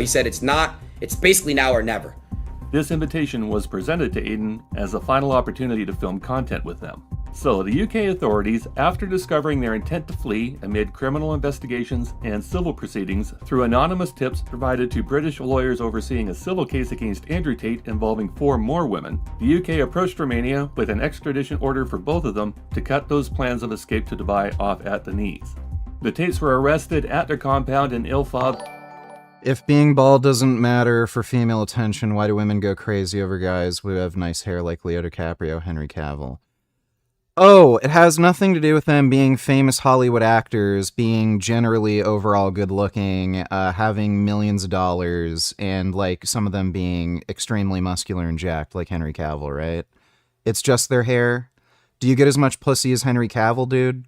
said it's basically now or never. This invitation was presented to Aiden as a final opportunity to film content with them. So the UK authorities, after discovering their intent to flee amid criminal investigations and civil proceedings through anonymous tips provided to British lawyers overseeing a civil case against Andrew Tate involving 4 more women, the UK approached Romania with an extradition order for both of them to cut those plans of escape to Dubai off at the knees. The Tates were arrested at their compound in Ilfov. If being bald doesn't matter for female attention, why do women go crazy over guys who have nice hair like Leo DiCaprio, Henry Cavill? Oh, it has nothing to do with them being famous Hollywood actors, being generally overall good looking, having millions of dollars, and like some of them being extremely muscular and jacked like Henry Cavill, right? It's just their hair. Do you get as much pussy as Henry Cavill, dude?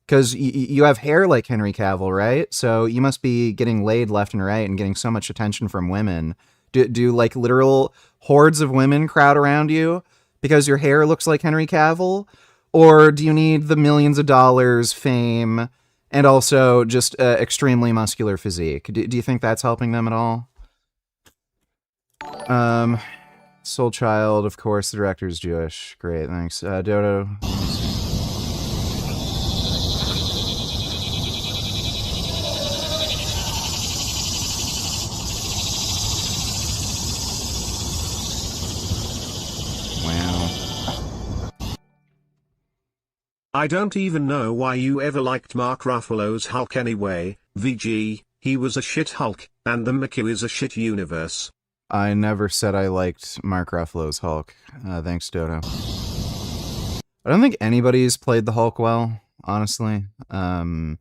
Because you have hair like Henry Cavill, right? So you must be getting laid left and right and getting so much attention from women. Do like literal hordes of women crowd around you because your hair looks like Henry Cavill? Or do you need the millions of dollars, fame, and also just extremely muscular physique? Do you think that's helping them at all? Soul Child, of course, the director's Jewish. Great, thanks. Dodo. I don't even know why you ever liked Mark Ruffalo's Hulk anyway, VG. he was a shit Hulk, and the MCU is a shit universe. I never said I liked Mark Ruffalo's Hulk. Thanks, Dodo. I don't think anybody's played the Hulk well, honestly. The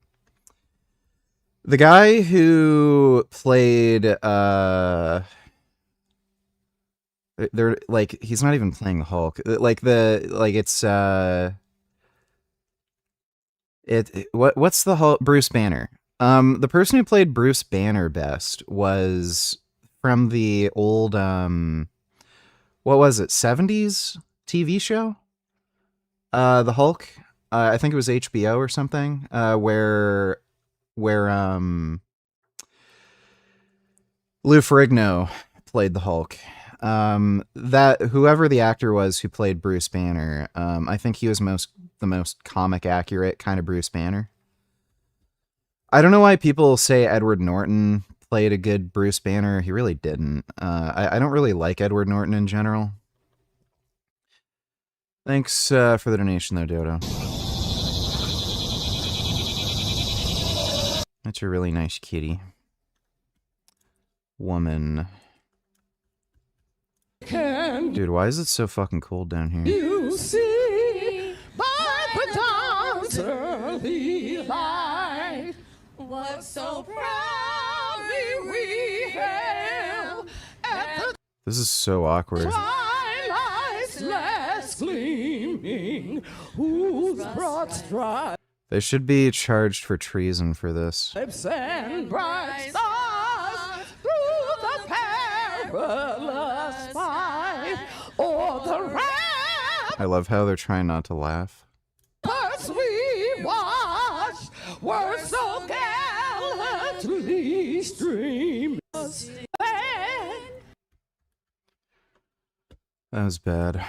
guy who played they're like, he's not even playing the Hulk. What's the Hulk? Bruce Banner. The person who played Bruce Banner best was from the old what was it, 70s TV show? The Hulk. I think it was HBO or something, where Lou Ferrigno played the Hulk. That whoever the actor was who played Bruce Banner, I think he was the most comic accurate kind of Bruce Banner. I don't know why people say Edward Norton played a good Bruce Banner. He really didn't. I don't really like Edward Norton in general. Thanks for the donation though, Dodo. That's a really nice kitty. Woman. Dude, why is it so fucking cold down here? You see, by the dawn's early light, what so proudly we hailed at the This is so awkward. twilight's last gleaming, whose broad stripes They should be charged for treason for this. and bright stars through the perilous fight, o'er the I love how they're trying not to laugh. ramparts we watched were so gallantly streamed. That was bad.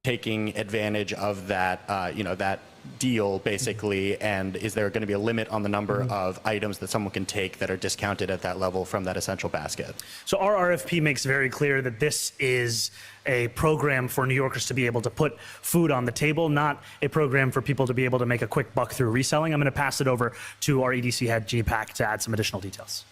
Taking advantage of that, that deal basically, and is there going to be a limit on the number of items that someone can take that are discounted at that level from that essential basket? So our RFP makes very clear that this is a program for New Yorkers to be able to put food on the table, not a program for people to be able to make a quick buck through reselling. I'm going to pass it over to our EDC head, GPAC, to add some additional details.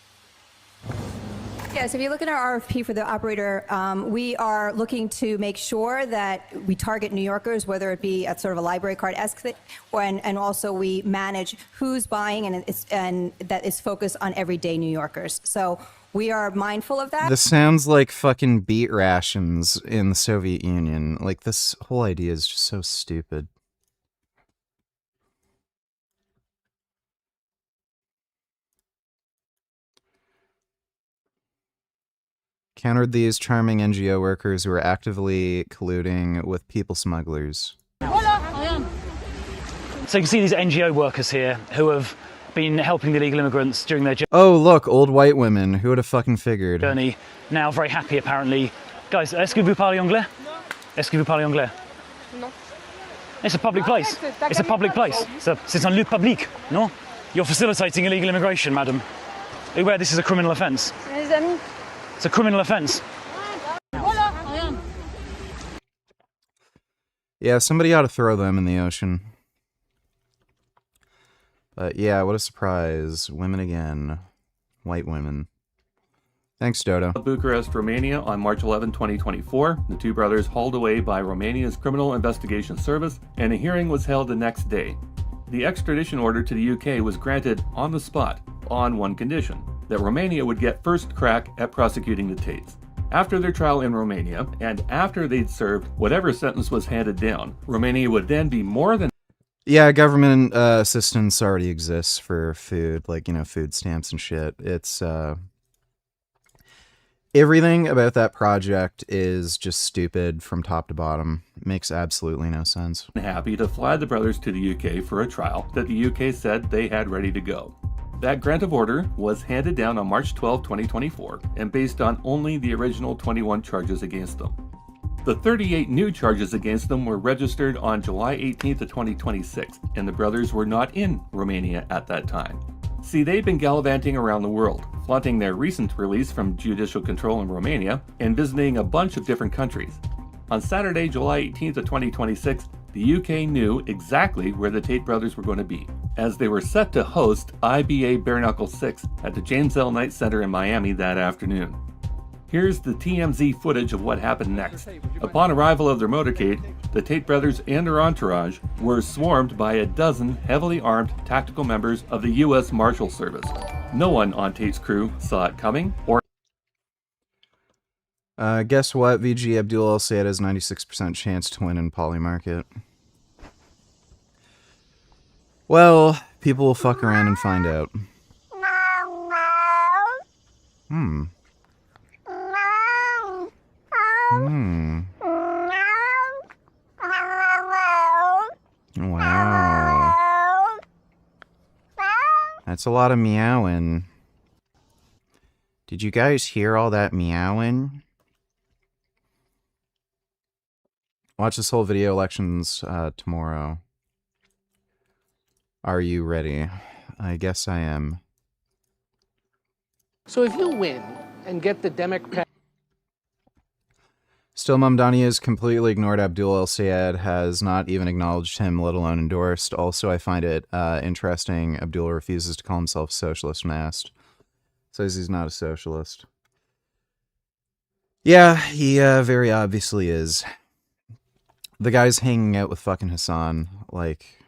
Yes, if you look at our RFP for the operator, we are looking to make sure that we target New Yorkers, whether it be at sort of a library card-esque thing, and also we manage who's buying, and that is focused on everyday New Yorkers. So we are mindful of that. This sounds like fucking beet rations in the Soviet Union. Like, this whole idea is just so stupid. Countered these charming NGO workers who are actively colluding with people smugglers. So you can see these NGO workers here who have been helping the illegal immigrants during their Oh, look, old white women. Who would have fucking figured? journey. Now very happy apparently. Guys, est-ce que vous parlez anglais? Est-ce que vous parlez anglais? No. It's a public place. It's a public place. C'est un lieu public, no? You're facilitating illegal immigration, madam. Are you aware this is a criminal offence? It's a criminal offence. Yeah, somebody ought to throw them in the ocean. But yeah, what a surprise. Women again. White women. Thanks, Dodo. Bucharest, Romania on March 11, 2024. The two brothers hauled away by Romania's Criminal Investigation Service, and a hearing was held the next day. The extradition order to the UK was granted on the spot, on one condition, that Romania would get first crack at prosecuting the Tates. After their trial in Romania, and after they'd served whatever sentence was handed down, Romania would then be more than... Yeah, government assistance already exists for food, like, food stamps and shit. It's, everything about that project is just stupid from top to bottom. It makes absolutely no sense. happy to fly the brothers to the UK for a trial that the UK said they had ready to go. That grant of order was handed down on March 12, 2024, and based on only the original 21 charges against them. The 38 new charges against them were registered on July 18th of 2026, and the brothers were not in Romania at that time. See, they've been gallivanting around the world, flaunting their recent release from judicial control in Romania, and visiting a bunch of different countries. On Saturday, July 18th of 2026, the UK knew exactly where the Tate brothers were going to be, as they were set to host IBA Bare Knuckle 6 at the James L. Knight Center in Miami that afternoon. Here's the TMZ footage of what happened next. Upon arrival of their motorcade, the Tate brothers and their entourage were swarmed by a dozen heavily armed tactical members of the U.S. Marshal Service. No one on Tate's crew saw it coming or... Guess what? VG Abdul El Sayed has 96% chance to win in Poly Market. Well, people will fuck around and find out. Hmm. Wow. That's a lot of meowing. Did you guys hear all that meowing? Watch this whole video, elections tomorrow. Are you ready? I guess I am. So if you win and get the Democrat... Still, Mamdani has completely ignored Abdul El Sayed, has not even acknowledged him, let alone endorsed. Also, I find it interesting Abdul refuses to call himself a socialist when asked. Says he's not a socialist. Yeah, he very obviously is. The guy's hanging out with fucking Hasan, like...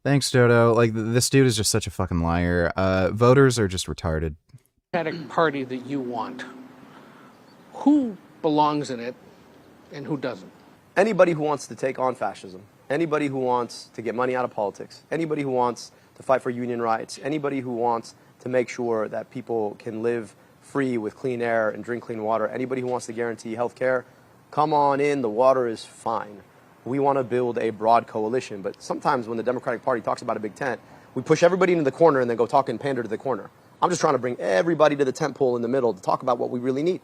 Thanks, Dodo. Like, this dude is just such a fucking liar. Voters are just retarded. Democratic Party that you want, who belongs in it and who doesn't? Anybody who wants to take on fascism, anybody who wants to get money out of politics, anybody who wants to fight for union rights, anybody who wants to make sure that people can live free with clean air and drink clean water, anybody who wants to guarantee health care, come on in, the water is fine. We want to build a broad coalition, but sometimes when the Democratic Party talks about a big tent, we push everybody into the corner and then go talk and pander to the corner. I'm just trying to bring everybody to the tent pole in the middle to talk about what we really need.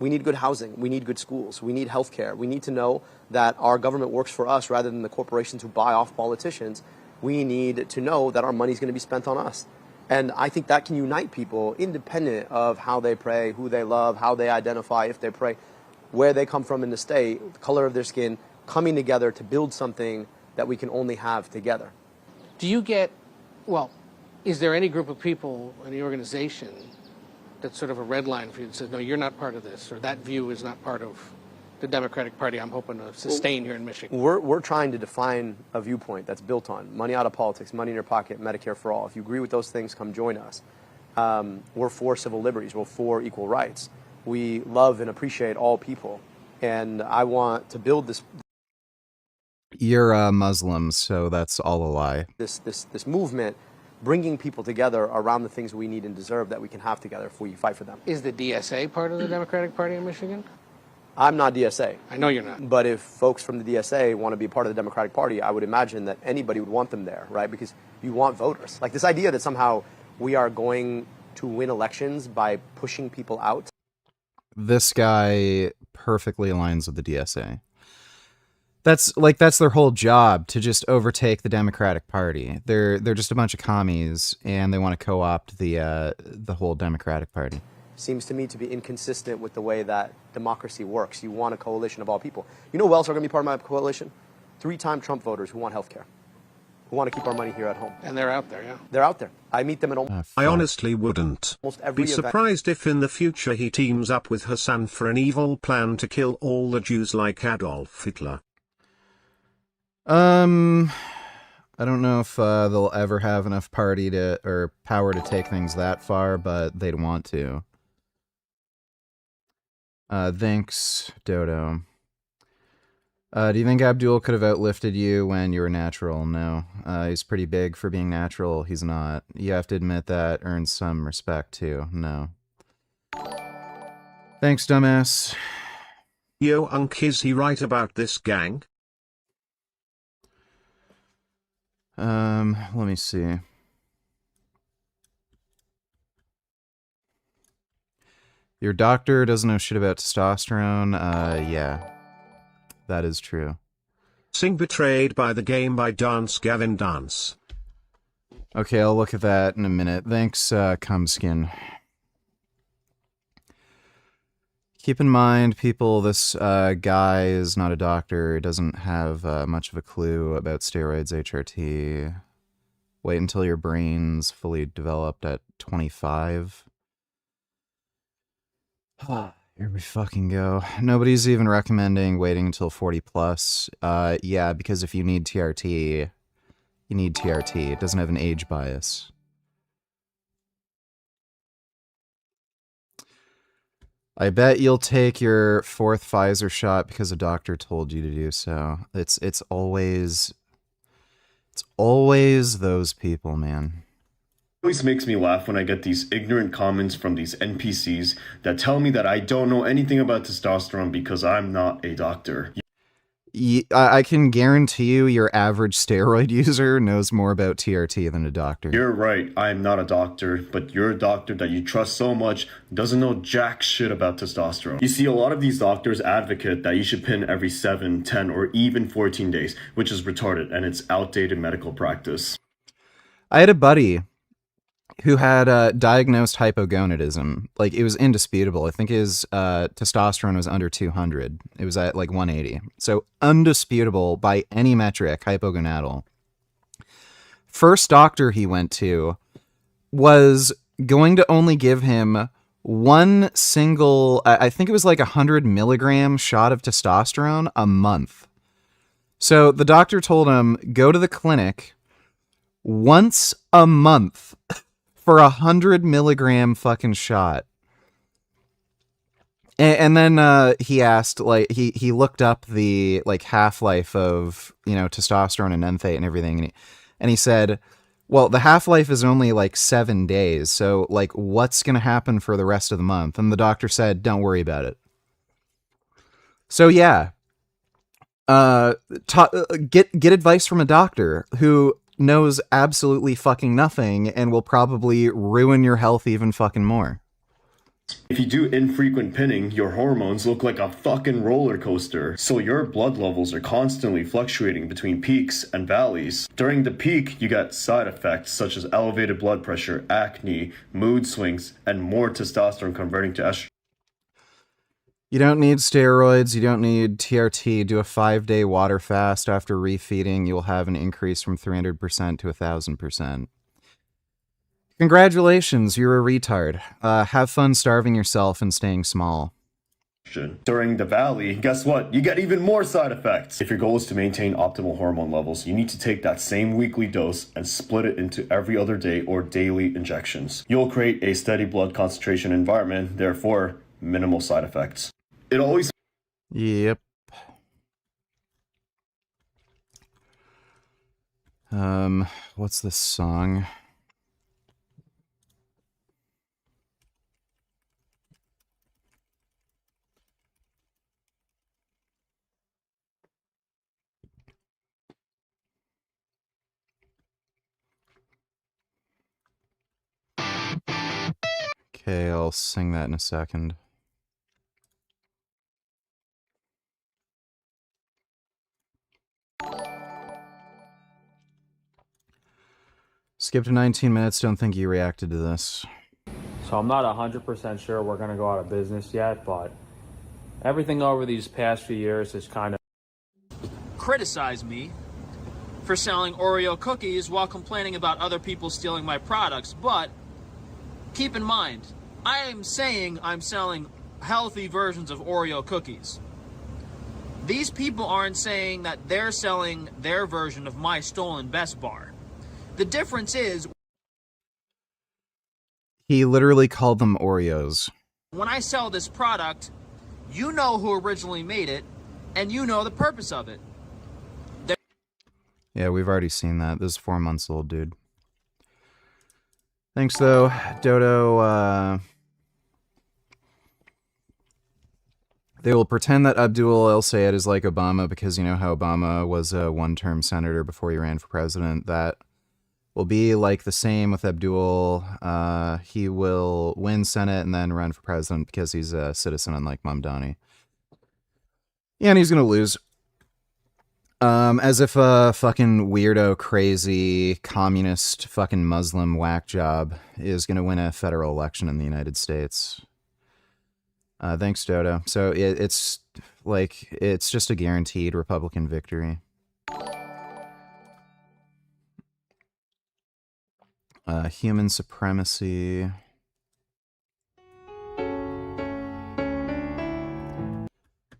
We need good housing. We need good schools. We need health care. We need to know that our government works for us rather than the corporations who buy off politicians. We need to know that our money is going to be spent on us. And I think that can unite people independent of how they pray, who they love, how they identify, if they pray, where they come from in the state, the color of their skin, coming together to build something that we can only have together. Do you get, well, is there any group of people in the organization that's sort of a red line for you that says, no, you're not part of this, or that view is not part of the Democratic Party I'm hoping to sustain here in Michigan? We're trying to define a viewpoint that's built on money out of politics, money in your pocket, Medicare for all. If you agree with those things, come join us. We're for civil liberties. We're for equal rights. We love and appreciate all people. And I want to build this... You're Muslim, so that's all a lie. This movement, bringing people together around the things we need and deserve that we can have together if we fight for them. Is the DSA part of the Democratic Party in Michigan? I'm not DSA. I know you're not. But if folks from the DSA want to be part of the Democratic Party, I would imagine that anybody would want them there, right? Because you want voters. Like this idea that somehow we are going to win elections by pushing people out. This guy perfectly aligns with the DSA. That's their whole job, to just overtake the Democratic Party. They're just a bunch of commies, and they want to co-opt the whole Democratic Party. Seems to me to be inconsistent with the way that democracy works. You want a coalition of all people. You know who else are going to be part of my coalition? 3-time Trump voters who want health care, who want to keep our money here at home. And they're out there, yeah. They're out there. I meet them at almost... I honestly wouldn't be surprised if in the future he teams up with Hasan for an evil plan to kill all the Jews like Adolf Hitler. I don't know if they'll ever have enough power to take things that far, but they'd want to. Thanks, Dodo. Do you think Abdul could have outlifted you when you were natural? No. He's pretty big for being natural. He's not. You have to admit that earns some respect, too. No. Thanks, dumbass. Yo, Unc, is he right about this gang? Let me see. Your doctor doesn't know shit about testosterone? Yeah. That is true. Sing Betrayed by the Game by Dance Gavin Dance. Okay, I'll look at that in a minute. Thanks, Cumskin. Keep in mind, people, this guy is not a doctor. He doesn't have much of a clue about steroids, HRT. Wait until your brain's fully developed at 25. Here we fucking go. Nobody's even recommending waiting until 40 plus. Yeah, because if you need TRT, you need TRT. It doesn't have an age bias. I bet you'll take your 4th Pfizer shot because a doctor told you to do so. It's always those people, man. It always makes me laugh when I get these ignorant comments from these NPCs that tell me that I don't know anything about testosterone because I'm not a doctor. I can guarantee you your average steroid user knows more about TRT than a doctor. You're right, I'm not a doctor, but your doctor that you trust so much doesn't know jack shit about testosterone. You see, a lot of these doctors advocate that you should pin every 7, 10, or even 14 days, which is retarded, and it's outdated medical practice. I had a buddy who had diagnosed hypogonadism. Like, it was indisputable. I think his testosterone was under 200. It was at like 180. So undisputable by any metric, hypogonadal. First doctor he went to was going to only give him one single, I think it was like 100 milligram shot of testosterone a month. So the doctor told him, go to the clinic once a month for 100 milligram fucking shot. And then he asked, like, he looked up the like half-life of, you know, testosterone and enthate and everything, and he said, well, the half-life is only like 7 days, so like what's gonna happen for the rest of the month? And the doctor said, don't worry about it. So yeah, get advice from a doctor who knows absolutely fucking nothing and will probably ruin your health even fucking more. If you do infrequent pinning, your hormones look like a fucking roller coaster, so your blood levels are constantly fluctuating between peaks and valleys. During the peak, you get side effects such as elevated blood pressure, acne, mood swings, and more testosterone converting to estrogen. You don't need steroids, you don't need TRT. Do a 5-day water fast after refeeding. You'll have an increase from 300% to 1,000%. Congratulations, you're a retard. Have fun starving yourself and staying small. During the valley, guess what? You get even more side effects. If your goal is to maintain optimal hormone levels, you need to take that same weekly dose and split it into every other day or daily injections. You'll create a steady blood concentration environment, therefore minimal side effects. It always... Yep. What's this song? Okay, I'll sing that in a second. Skip to 19 minutes, don't think you reacted to this. So I'm not 100% sure we're going to go out of business yet, but everything over these past few years has kind of... Criticize me for selling Oreo cookies while complaining about other people stealing my products, but keep in mind, I am saying I'm selling healthy versions of Oreo cookies. These people aren't saying that they're selling their version of my stolen Best Bar. The difference is... He literally called them Oreos. When I sell this product, you know who originally made it, and you know the purpose of it. Yeah, we've already seen that. This is 4 months old, dude. Thanks, though. Dodo, they will pretend that Abdul El-Sayed is like Obama because you know how Obama was a one-term senator before he ran for president. That will be like the same with Abdul. He will win Senate and then run for president because he's a citizen unlike Mamdani. Yeah, and he's going to lose. As if a fucking weirdo, crazy, communist, fucking Muslim whack job is going to win a federal election in the United States. Thanks, Dodo. So it's just a guaranteed Republican victory. Human supremacy.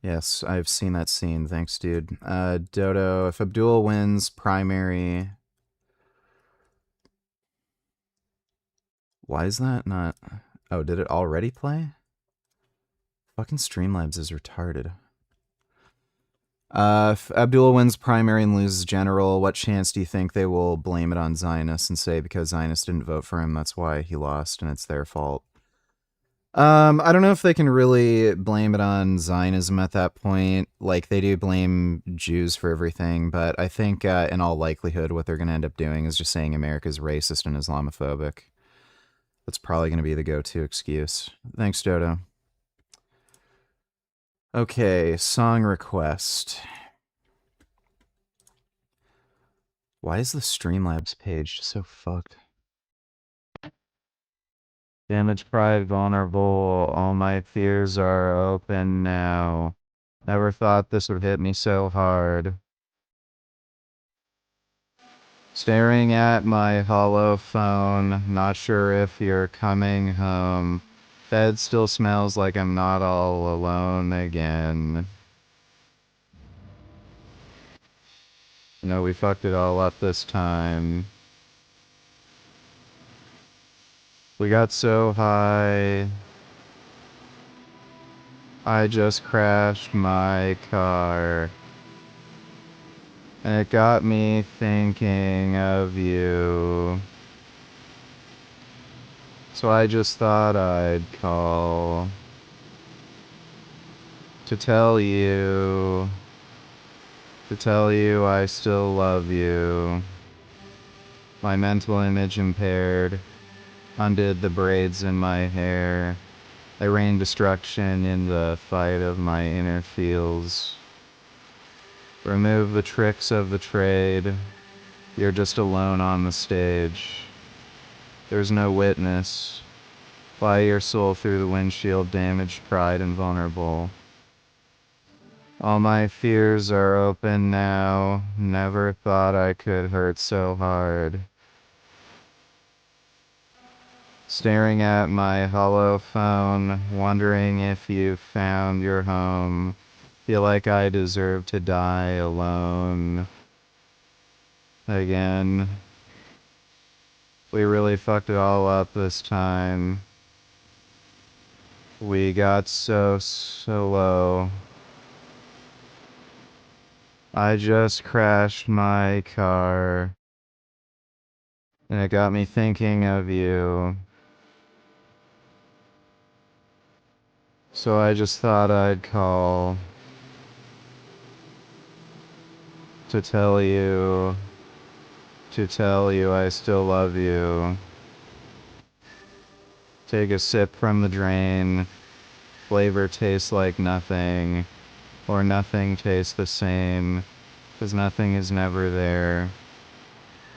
Yes, I've seen that scene. Thanks, dude. Dodo, if Abdul wins primary... Why is that not... Oh, did it already play? Fucking Streamlabs is retarded. If Abdul wins primary and loses general, what chance do you think they will blame it on Zionists and say because Zionists didn't vote for him, that's why he lost and it's their fault? I don't know if they can really blame it on Zionism at that point. Like, they do blame Jews for everything, but I think in all likelihood what they're going to end up doing is just saying America's racist and Islamophobic. That's probably going to be the go-to excuse. Thanks, Dodo. Okay, song request. Why is the Streamlabs page just so fucked? Damaged pride, vulnerable, all my fears are open now. Never thought this would hit me so hard. Staring at my hollow phone, not sure if you're coming home. Bed still smells like I'm not all alone again. No, we fucked it all up this time. We got so high. I just crashed my car. And it got me thinking of you. So I just thought I'd call to tell you I still love you. My mental image impaired, undid the braids in my hair. I rained destruction in the fight of my inner feels. Remove the tricks of the trade. You're just alone on the stage. There's no witness. Fly your soul through the windshield, damaged pride and vulnerable. All my fears are open now. Never thought I could hurt so hard. Staring at my hollow phone, wondering if you found your home. Feel like I deserve to die alone. Again. We really fucked it all up this time. We got so low. I just crashed my car. And it got me thinking of you. So I just thought I'd call to tell you I still love you. Take a sip from the drain. Flavor tastes like nothing, or nothing tastes the same, 'cause nothing is never there.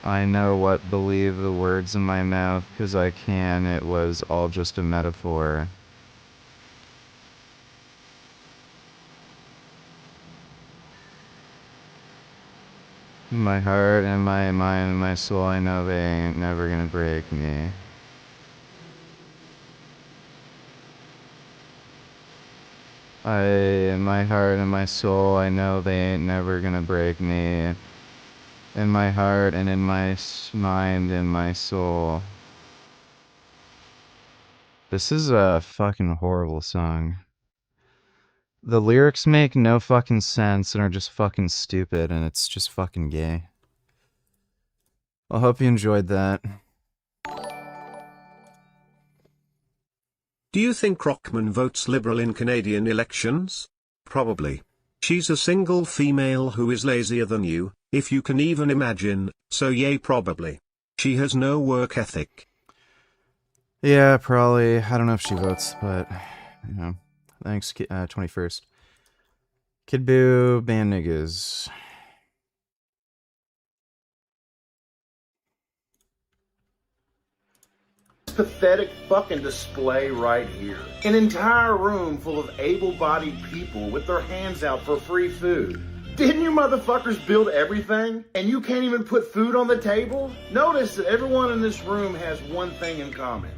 I know what believe the words in my mouth, 'cause I can, it was all just a metaphor. My heart and my mind and my soul, I know they ain't never gonna break me. In my heart and my soul, I know they ain't never gonna break me. In my heart and in my mind and my soul. This is a fucking horrible song. The lyrics make no fucking sense and are just fucking stupid, and it's just fucking gay. I hope you enjoyed that. Do you think Rockman votes Liberal in Canadian elections? Probably. She's a single female who is lazier than you, if you can even imagine, so yay probably. She has no work ethic. Yeah, probably. I don't know if she votes, but, you know. Thanks, 21st. Kid Boo, band niggas. Pathetic fucking display right here. An entire room full of able-bodied people with their hands out for free food. Didn't you motherfuckers build everything? And you can't even put food on the table? Notice that everyone in this room has one thing in common.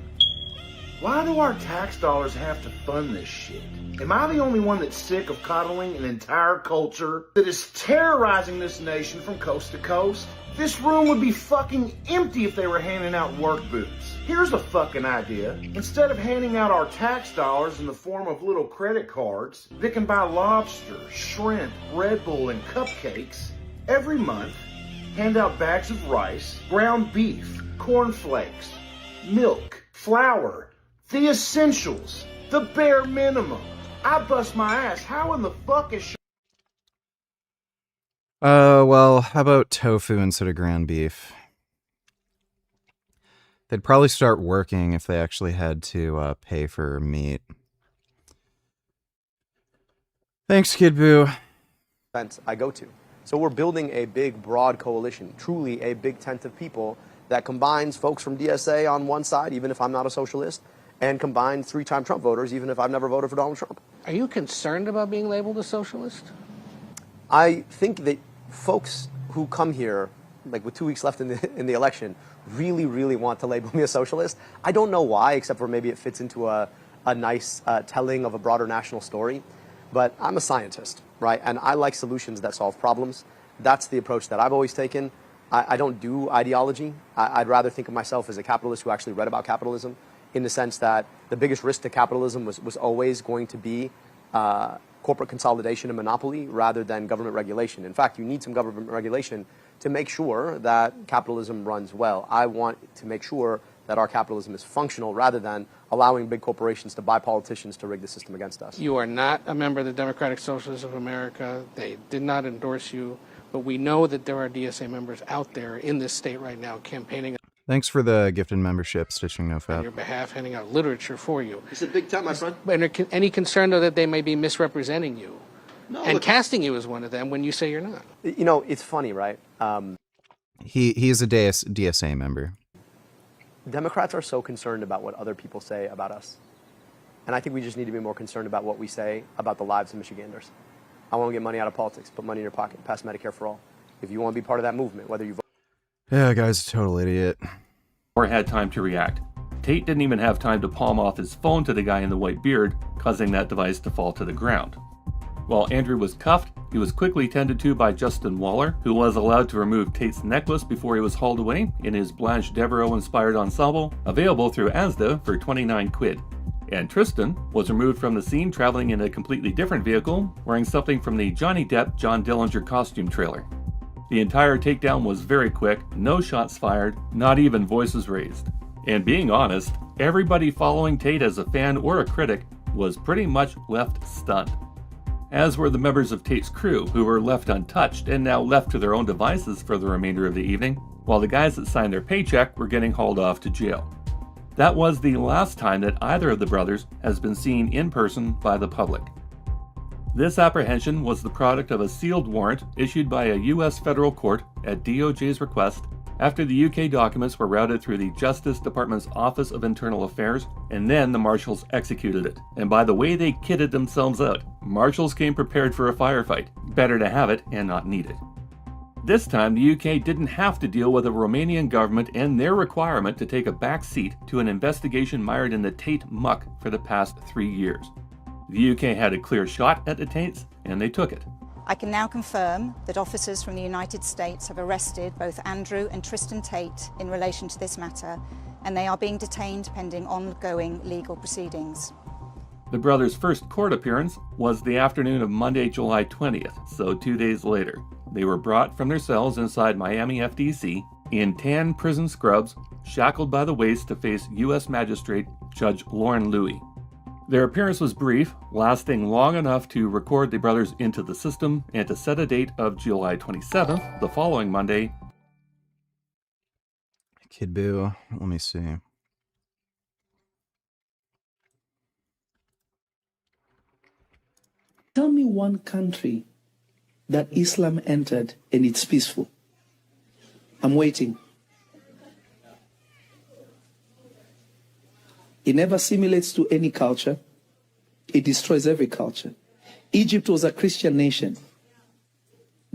Why do our tax dollars have to fund this shit? Am I the only one that's sick of coddling an entire culture that is terrorizing this nation from coast to coast? This room would be fucking empty if they were handing out work boots. Here's a fucking idea. Instead of handing out our tax dollars in the form of little credit cards that can buy lobster, shrimp, Red Bull, and cupcakes, every month, hand out bags of rice, ground beef, cornflakes, milk, flour, the essentials, the bare minimum. I bust my ass. How in the fuck is Well, how about tofu instead of ground beef? They'd probably start working if they actually had to pay for meat. Thanks, Kid Boo. I go to. So we're building a big, broad coalition, truly a big tent of people that combines folks from DSA on one side, even if I'm not a socialist, and combines 3-time Trump voters, even if I've never voted for Donald Trump. Are you concerned about being labeled a socialist? I think that folks who come here, like with 2 weeks left in the election, really, really want to label me a socialist. I don't know why, except for maybe it fits into a nice telling of a broader national story. But I'm a scientist, right? And I like solutions that solve problems. That's the approach that I've always taken. I don't do ideology. I'd rather think of myself as a capitalist who actually read about capitalism, in the sense that the biggest risk to capitalism was always going to be corporate consolidation and monopoly rather than government regulation. In fact, you need some government regulation to make sure that capitalism runs well. I want to make sure that our capitalism is functional rather than allowing big corporations to buy politicians to rig the system against us. You are not a member of the Democratic Socialists of America. They did not endorse you, but we know that there are DSA members out there in this state right now campaigning Thanks for the gifted membership, Stitching No on Fap. your behalf, handing out literature for you. It's a big time, my friend. And any concern, though, that they may be misrepresenting you and look, casting you as one of them when you say you're not? You know, it's funny, right? He is a DSA member. Democrats are so concerned about what other people say about us. And I think we just need to be more concerned about what we say about the lives of Michiganders. I want to get money out of politics, put money in your pocket, pass Medicare for all. If you want to be part of that movement, whether you vote. Yeah, guy's a total idiot. Or had time to react. Tate didn't even have time to palm off his phone to the guy in the white beard, causing that device to fall to the ground. While Andrew was cuffed, he was quickly tended to by Justin Waller, who was allowed to remove Tate's necklace before he was hauled away in his Blanche Devereaux-inspired ensemble, available through Asda for 29 quid. And Tristan was removed from the scene traveling in a completely different vehicle, wearing something from the Johnny Depp John Dillinger costume trailer. The entire takedown was very quick, no shots fired, not even voices raised. And being honest, everybody following Tate as a fan or a critic was pretty much left stunned. As were the members of Tate's crew, who were left untouched and now left to their own devices for the remainder of the evening, while the guys that signed their paycheck were getting hauled off to jail. That was the last time that either of the brothers has been seen in person by the public. This apprehension was the product of a sealed warrant issued by a U.S. federal court at DOJ's request after the UK documents were routed through the Justice Department's Office of Internal Affairs, and then the marshals executed it. And by the way they kitted themselves out, marshals came prepared for a firefight. Better to have it and not need it. This time, the UK didn't have to deal with the Romanian government and their requirement to take a back seat to an investigation mired in the Tate muck for the past 3 years. The UK had a clear shot at the Tates, and they took it. I can now confirm that officers from the United States have arrested both Andrew and Tristan Tate in relation to this matter, and they are being detained pending ongoing legal proceedings. The brothers' first court appearance was the afternoon of Monday, July 20th, so 2 days later. They were brought from their cells inside Miami FDC in tan prison scrubs, shackled by the waist to face U.S. Magistrate Judge Lauren Louie. Their appearance was brief, lasting long enough to record the brothers into the system and to set a date of July 27th, the following Monday. Kid Boo, let me see. Tell me one country that Islam entered and it's peaceful. I'm waiting. It never assimilates to any culture. It destroys every culture. Egypt was a Christian nation.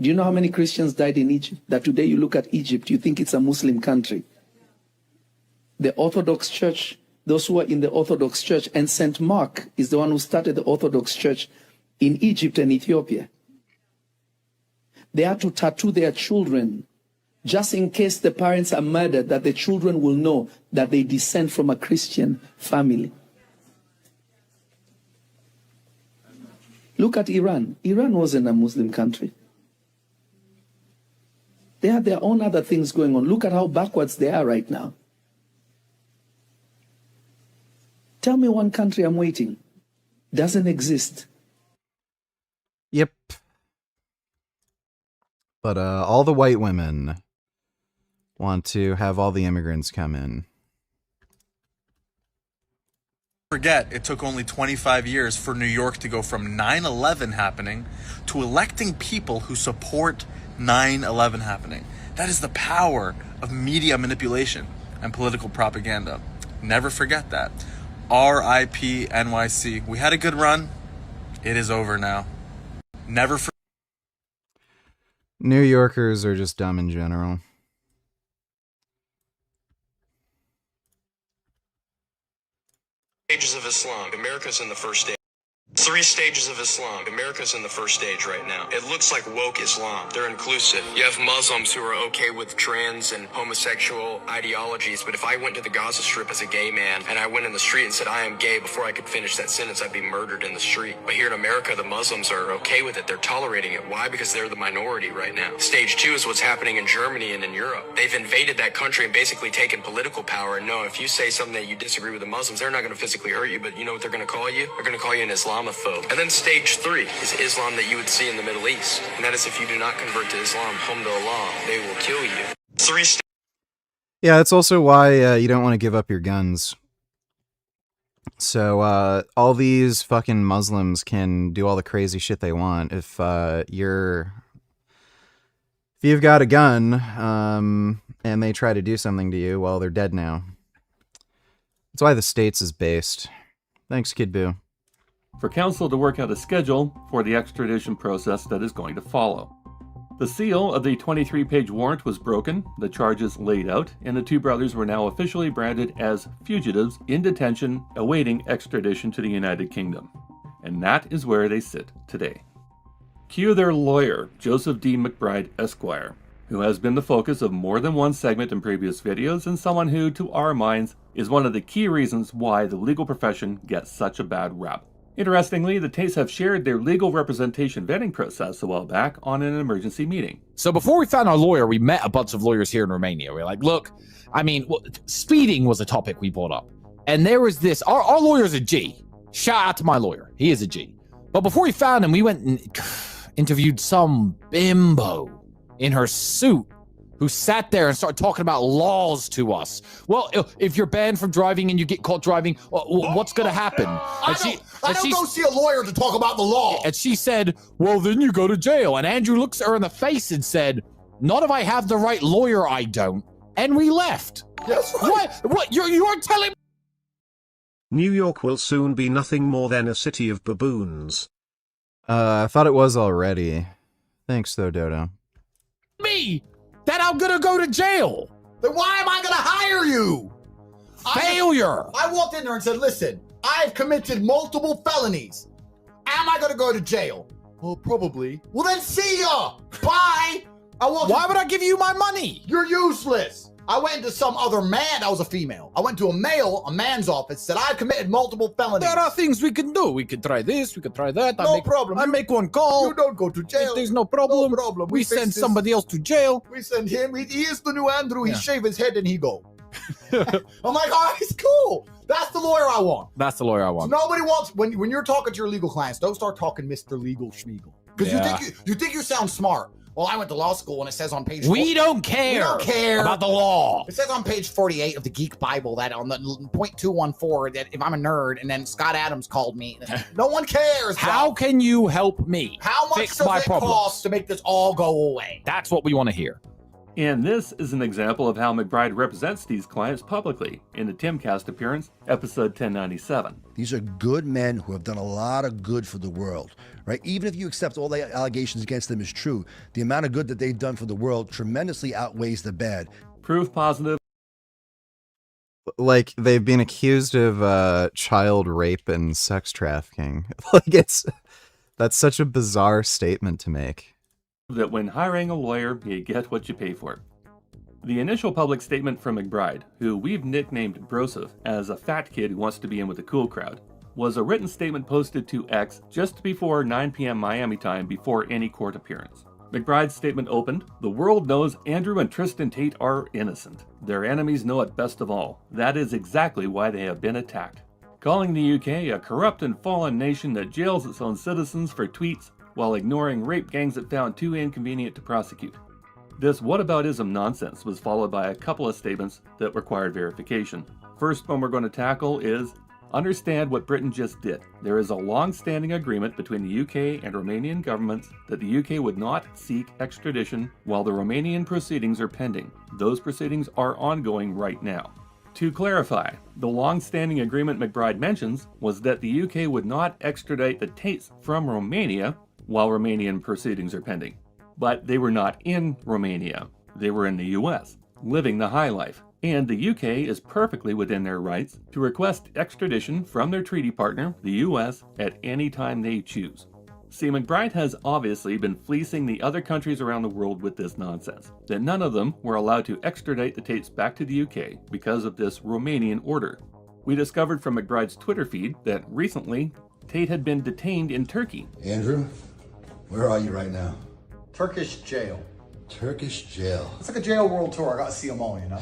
Do you know how many Christians died in Egypt? That today you look at Egypt, you think it's a Muslim country. The Orthodox Church, those who are in the Orthodox Church, and St. Mark is the one who started the Orthodox Church in Egypt and Ethiopia. They had to tattoo their children just in case the parents are murdered, that the children will know that they descend from a Christian family. Look at Iran. Iran wasn't a Muslim country. They had their own other things going on. Look at how backwards they are right now. Tell me one country I'm waiting. Doesn't exist. Yep. But all the white women want to have all the immigrants come in. Forget it took only 25 years for New York to go from 9/11 happening to electing people who support 9/11 happening. That is the power of media manipulation and political propaganda. Never forget that. R.I.P. NYC. We had a good run. It is over now. Never forget. New Yorkers are just dumb in general. Stages of Islam. America's in the first stage. 3 stages of Islam. America's in the first stage right now. It looks like woke Islam. They're inclusive. You have Muslims who are okay with trans and homosexual ideologies, but if I went to the Gaza Strip as a gay man and I went in the street and said I am gay, before I could finish that sentence, I'd be murdered in the street. But here in America, the Muslims are okay with it. They're tolerating it. Why? Because they're the minority right now. Stage 2 is what's happening in Germany and in Europe. They've invaded that country and basically taken political power. And no, if you say something that you disagree with the Muslims, they're not going to physically hurt you, but you know what they're going to call you? They're going to call you an Islamophobe. And then stage 3 is Islam that you would see in the Middle East. And that is if you do not convert to Islam, hum to Allah, they will kill you. Yeah, that's also why you don't want to give up your guns. So all these fucking Muslims can do all the crazy shit they want. If you've got a gun and they try to do something to you, well, they're dead now. That's why the States is based. Thanks, Kid Boo. For counsel to work out a schedule for the extradition process that is going to follow. The seal of the 23-page warrant was broken, the charges laid out, and the two brothers were now officially branded as fugitives in detention awaiting extradition to the United Kingdom. And that is where they sit today. Cue their lawyer, Joseph D. McBride, Esquire, who has been the focus of more than one segment in previous videos and someone who, to our minds, is one of the key reasons why the legal profession gets such a bad rap. Interestingly, the Tates have shared their legal representation vetting process a while back on an emergency meeting. So before we found our lawyer, we met a bunch of lawyers here in Romania. We were like, look, I mean, speeding was a topic we brought up. And there was this, our lawyer's a G. Shout out to my lawyer. He is a G. But before we found him, we went and interviewed some bimbo in her suit who sat there and started talking about laws to us. Well, if you're banned from driving and you get caught driving, what's going to happen? I don't go see a lawyer to talk about the law. And she said, well, then you go to jail. And Andrew looks at her in the face and said, not if I have the right lawyer, I don't. And we left. That's right. What? You're telling me? New York will soon be nothing more than a city of baboons. I thought it was already. Thanks, though, Dodo. Me? That I'm gonna go to jail. Then why am I gonna hire you? Failure. I walked in there and said, listen, I've committed multiple felonies. Am I gonna go to jail? Well, probably. Well, then see ya. Bye. Why would I give you my money? You're useless. I went into some other man. That was a female. I went to a man's office, said I've committed multiple felonies. There are things we can do. We can try this. We can try that. No problem. I make one call. You don't go to jail. There's no problem. No problem. We send somebody else to jail. We send him. He is the new Andrew. He shave his head and he go. I'm like, all right, it's cool. That's the lawyer I want. That's the lawyer I want. So nobody wants, when you're talking to your legal clients, don't start talking Mr. Legal Schmiegel. Because you think you sound smart. Well, I went to law school and it says on page... We don't care. We don't care about the law. It says on page 48 of the Geek Bible that on the .214 that if I'm a nerd, and then Scott Adams called me. No one cares. How can you help me? How much fix does my it problems? cost to make this all go away? That's what we want to hear. And this is an example of how McBride represents these clients publicly in the Timcast appearance, episode 1097. These are good men who have done a lot of good for the world, right? Even if you accept all the allegations against them is true, the amount of good that they've done for the world tremendously outweighs the bad. Proof positive. Like, they've been accused of child rape and sex trafficking. Like, that's such a bizarre statement to make. That when hiring a lawyer, you get what you pay for. The initial public statement from McBride, who we've nicknamed Broseph as a fat kid who wants to be in with the cool crowd, was a written statement posted to X just before 9 p.m. Miami time before any court appearance. McBride's statement opened, "The world knows Andrew and Tristan Tate are innocent. Their enemies know it best of all. That is exactly why they have been attacked." Calling the UK a corrupt and fallen nation that jails its own citizens for tweets while ignoring rape gangs it found too inconvenient to prosecute. This whataboutism nonsense was followed by a couple of statements that required verification. First one we're going to tackle is, understand what Britain just did. There is a long-standing agreement between the UK and Romanian governments that the UK would not seek extradition while the Romanian proceedings are pending. Those proceedings are ongoing right now. To clarify, the long-standing agreement McBride mentions was that the UK would not extradite the Tates from Romania while Romanian proceedings are pending. But they were not in Romania. They were in the US, living the high life. And the UK is perfectly within their rights to request extradition from their treaty partner, the US, at any time they choose. See, McBride has obviously been fleecing the other countries around the world with this nonsense, that none of them were allowed to extradite the Tates back to the UK because of this Romanian order. We discovered from McBride's Twitter feed that recently, Tate had been detained in Turkey. Andrew, where are you right now? Turkish jail. Turkish jail. It's like a jail world tour. I got to see them all, you know?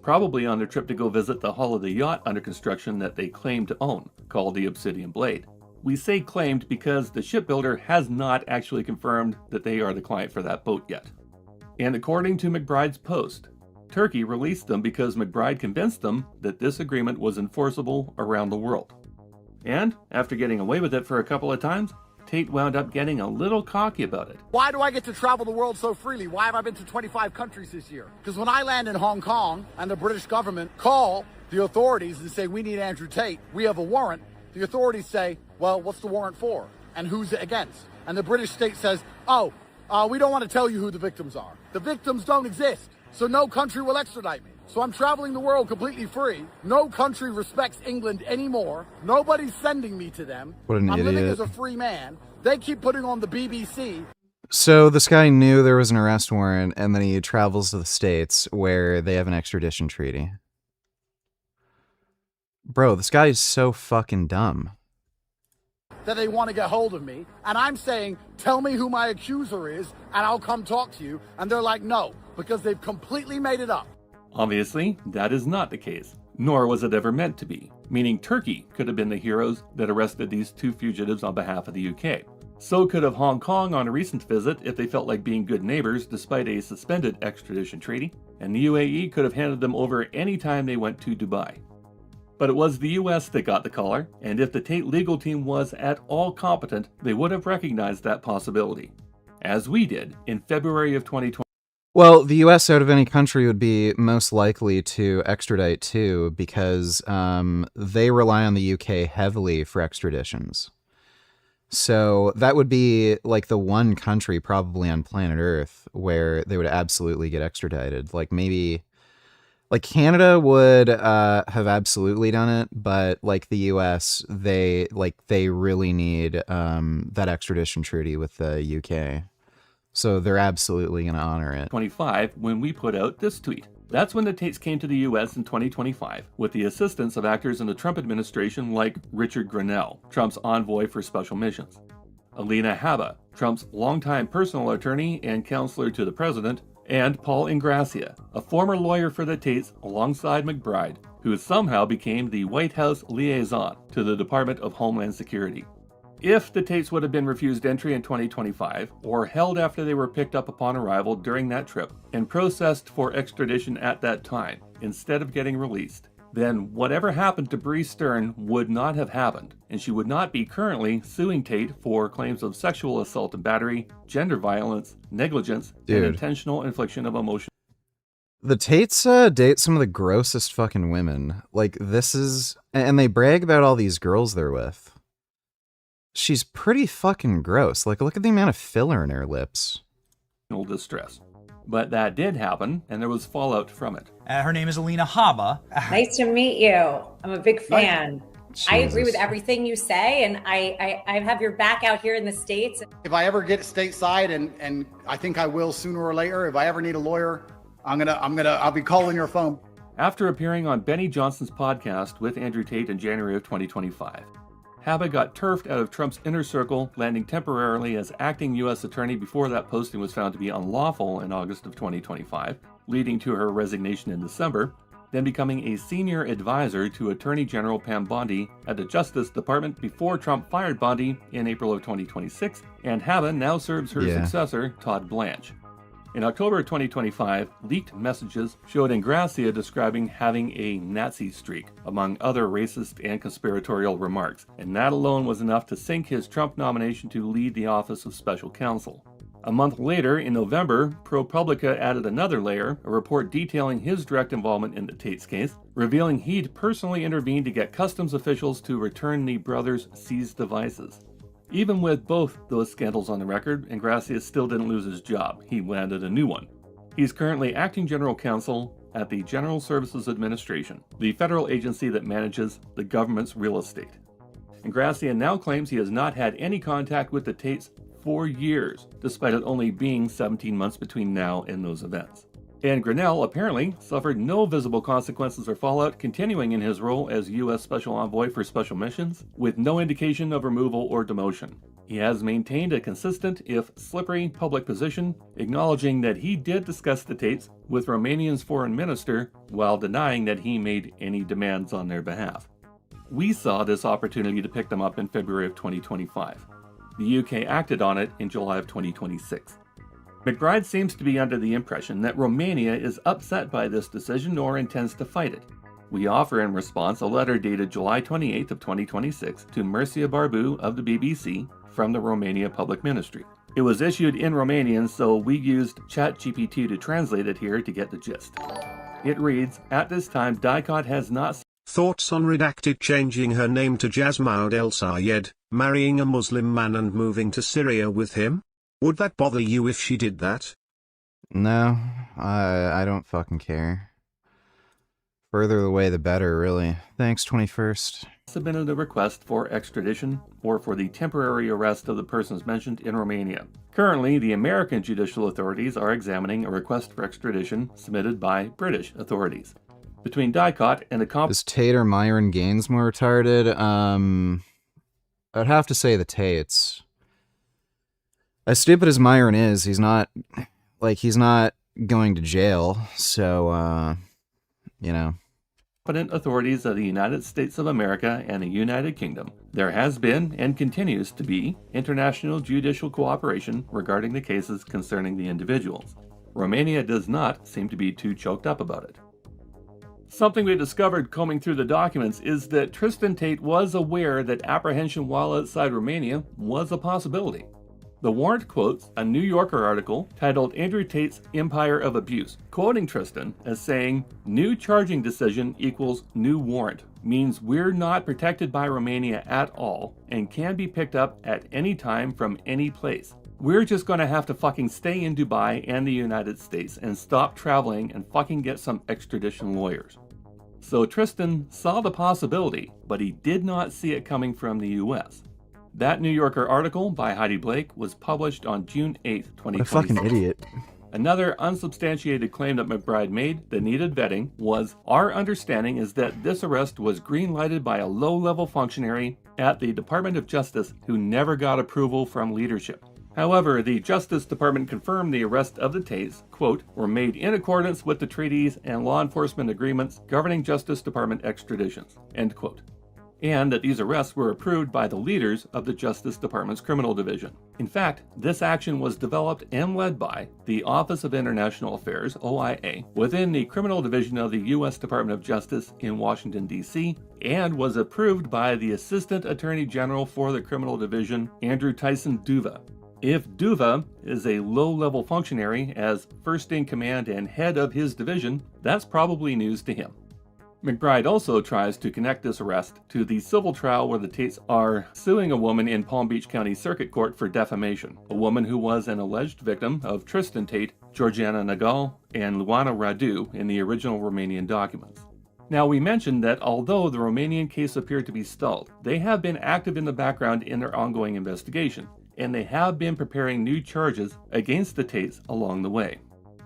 Probably on their trip to go visit the hull of the yacht under construction that they claim to own, called the Obsidian Blade. We say claimed because the shipbuilder has not actually confirmed that they are the client for that boat yet. And according to McBride's post, Turkey released them because McBride convinced them that this agreement was enforceable around the world. And after getting away with it for a couple of times, Tate wound up getting a little cocky about it. Why do I get to travel the world so freely? Why have I been to 25 countries this year? Because when I land in Hong Kong and the British government call the authorities and say, we need Andrew Tate, we have a warrant, the authorities say, well, what's the warrant for? And who's it against? And the British state says, we don't want to tell you who the victims are. The victims don't exist, so no country will extradite me. So I'm traveling the world completely free. No country respects England anymore. Nobody's sending me to them. What an I'm idiot. living as a free man. They keep putting on the BBC. So this guy knew there was an arrest warrant, and then he travels to the States where they have an extradition treaty. Bro, this guy is so fucking dumb. That they want to get hold of me. And I'm saying, tell me who my accuser is, and I'll come talk to you. And they're like, no, because they've completely made it up. Obviously, that is not the case, nor was it ever meant to be, meaning Turkey could have been the heroes that arrested these two fugitives on behalf of the UK. So could have Hong Kong on a recent visit if they felt like being good neighbors despite a suspended extradition treaty, and the UAE could have handed them over any time they went to Dubai. But it was the US that got the collar, and if the Tate legal team was at all competent, they would have recognized that possibility, as we did in February of 2020. Well, the U.S. out of any country would be most likely to extradite too, because they rely on the U.K. heavily for extraditions. So that would be like the one country probably on planet Earth where they would absolutely get extradited. Like maybe, like Canada would have absolutely done it, but like the U.S., they really need that extradition treaty with the U.K. So they're absolutely going to honor it. 25 when we put out this tweet. That's when the Tates came to the US in 2025 with the assistance of actors in the Trump administration like Richard Grenell, Trump's envoy for special missions, Alina Habba, Trump's longtime personal attorney and counselor to the president, and Paul Ingrassia, a former lawyer for the Tates alongside McBride, who somehow became the White House liaison to the Department of Homeland Security. If the Tates would have been refused entry in 2025, or held after they were picked up upon arrival during that trip, and processed for extradition at that time, instead of getting released, then whatever happened to Bree Stern would not have happened, and she would not be currently suing Tate for claims of sexual assault and battery, gender violence, negligence, and intentional infliction of emotion. The Tates date some of the grossest fucking women. Like, this is... And they brag about all these girls they're with. She's pretty fucking gross. Like, look at the amount of filler in her lips. Distress. But that did happen, and there was fallout from it. Her name is Alina Haba. Nice to meet you. I'm a big fan. I agree with Jesus. everything you say, and I have your back out here in the States. If I ever get stateside, and I think I will sooner or later, if I ever need a lawyer, I'll be calling your phone. After appearing on Benny Johnson's podcast with Andrew Tate in January of 2025, Haba got turfed out of Trump's inner circle, landing temporarily as acting U.S. attorney before that posting was found to be unlawful in August of 2025, leading to her resignation in December, then becoming a senior advisor to Attorney General Pam Bondi at the Justice Department before Trump fired Bondi in April of 2026, and Haba now serves her successor, Todd Blanche. In October 2025, leaked messages showed Ingrassia describing having a Nazi streak, among other racist and conspiratorial remarks, and that alone was enough to sink his Trump nomination to lead the Office of Special Counsel. A month later, in November, ProPublica added another layer, a report detailing his direct involvement in the Tate's case, revealing he'd personally intervened to get customs officials to return the brothers' seized devices. Even with both those scandals on the record, Ingrassia still didn't lose his job. He landed a new one. He's currently acting general counsel at the General Services Administration, the federal agency that manages the government's real estate. Ingrassia now claims he has not had any contact with the Tates for years, despite it only being 17 months between now and those events. And Grinnell apparently suffered no visible consequences or fallout, continuing in his role as U.S. Special Envoy for Special Missions, with no indication of removal or demotion. He has maintained a consistent, if slippery, public position, acknowledging that he did discuss the Tates with Romania's foreign minister, while denying that he made any demands on their behalf. We saw this opportunity to pick them up in February of 2025. The UK acted on it in July of 2026. McBride seems to be under the impression that Romania is upset by this decision or intends to fight it. We offer in response a letter dated July 28th of 2026 to Mircea Barbu of the BBC from the Romania Public Ministry. It was issued in Romanian, so we used ChatGPT to translate it here to get the gist. It reads, "At this time, Dicot has not..." Thoughts on redacted changing her name to Jasmaud El Sayed, marrying a Muslim man and moving to Syria with him? Would that bother you if she did that? No, I don't fucking care. Further away the better, really. Thanks, 21st. Submitted a request for extradition or for the temporary arrest of the persons mentioned in Romania. Currently, the American judicial authorities are examining a request for extradition submitted by British authorities. Between Dicot and the Is Tate or Myron Gaines more retarded? I'd have to say the Tates. As stupid as Myron is, he's not going to jail, so, you know. Competent authorities of the United States of America and the United Kingdom, there has been and continues to be international judicial cooperation regarding the cases concerning the individuals. Romania does not seem to be too choked up about it. Something we discovered combing through the documents is that Tristan Tate was aware that apprehension while outside Romania was a possibility. The warrant quotes a New Yorker article titled Andrew Tate's Empire of Abuse, quoting Tristan as saying, "New charging decision equals new warrant, means we're not protected by Romania at all and can be picked up at any time from any place. We're just gonna have to fucking stay in Dubai and the United States and stop traveling and fucking get some extradition lawyers." So Tristan saw the possibility, but he did not see it coming from the US. That New Yorker article by Heidi Blake was published on June 8th, 2026. What a fucking idiot. Another unsubstantiated claim that McBride made that needed vetting was, "Our understanding is that this arrest was green-lighted by a low-level functionary at the Department of Justice who never got approval from leadership." However, the Justice Department confirmed the arrest of the Tates, quote, "were made in accordance with the treaties and law enforcement agreements governing Justice Department extraditions," end quote. and that these arrests were approved by the leaders of the Justice Department's Criminal Division. In fact, this action was developed and led by the Office of International Affairs, OIA, within the Criminal Division of the U.S. Department of Justice in Washington, D.C., and was approved by the Assistant Attorney General for the Criminal Division, Andrew Tyson Duva. If Duva is a low-level functionary as first-in-command and head of his division, that's probably news to him. McBride also tries to connect this arrest to the civil trial where the Tates are suing a woman in Palm Beach County Circuit Court for defamation, a woman who was an alleged victim of Tristan Tate, Georgiana Nagal, and Luana Radu in the original Romanian documents. Now, we mentioned that although the Romanian case appeared to be stalled, they have been active in the background in their ongoing investigation, and they have been preparing new charges against the Tates along the way.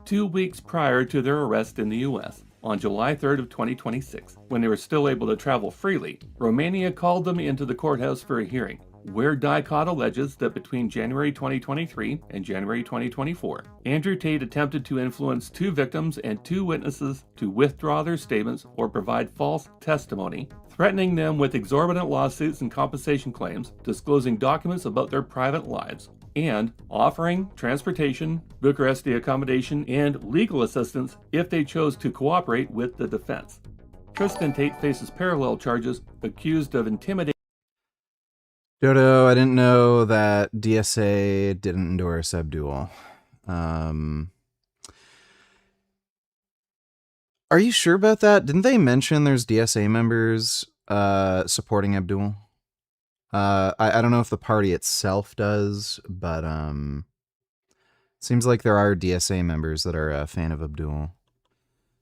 2 weeks prior to their arrest in the U.S., on July 3rd of 2026, when they were still able to travel freely, Romania called them into the courthouse for a hearing, where Tate alleges that between January 2023 and January 2024, Andrew Tate attempted to influence 2 victims and 2 witnesses to withdraw their statements or provide false testimony, threatening them with exorbitant lawsuits and compensation claims, disclosing documents about their private lives, and offering transportation, Bucharesti accommodation, and legal assistance if they chose to cooperate with the defense. Tristan Tate faces parallel charges, accused of intimidating. Dodo, I didn't know that DSA didn't endorse Abdul. Are you sure about that? Didn't they mention there's DSA members supporting Abdul? I don't know if the party itself does, but seems like there are DSA members that are a fan of Abdul.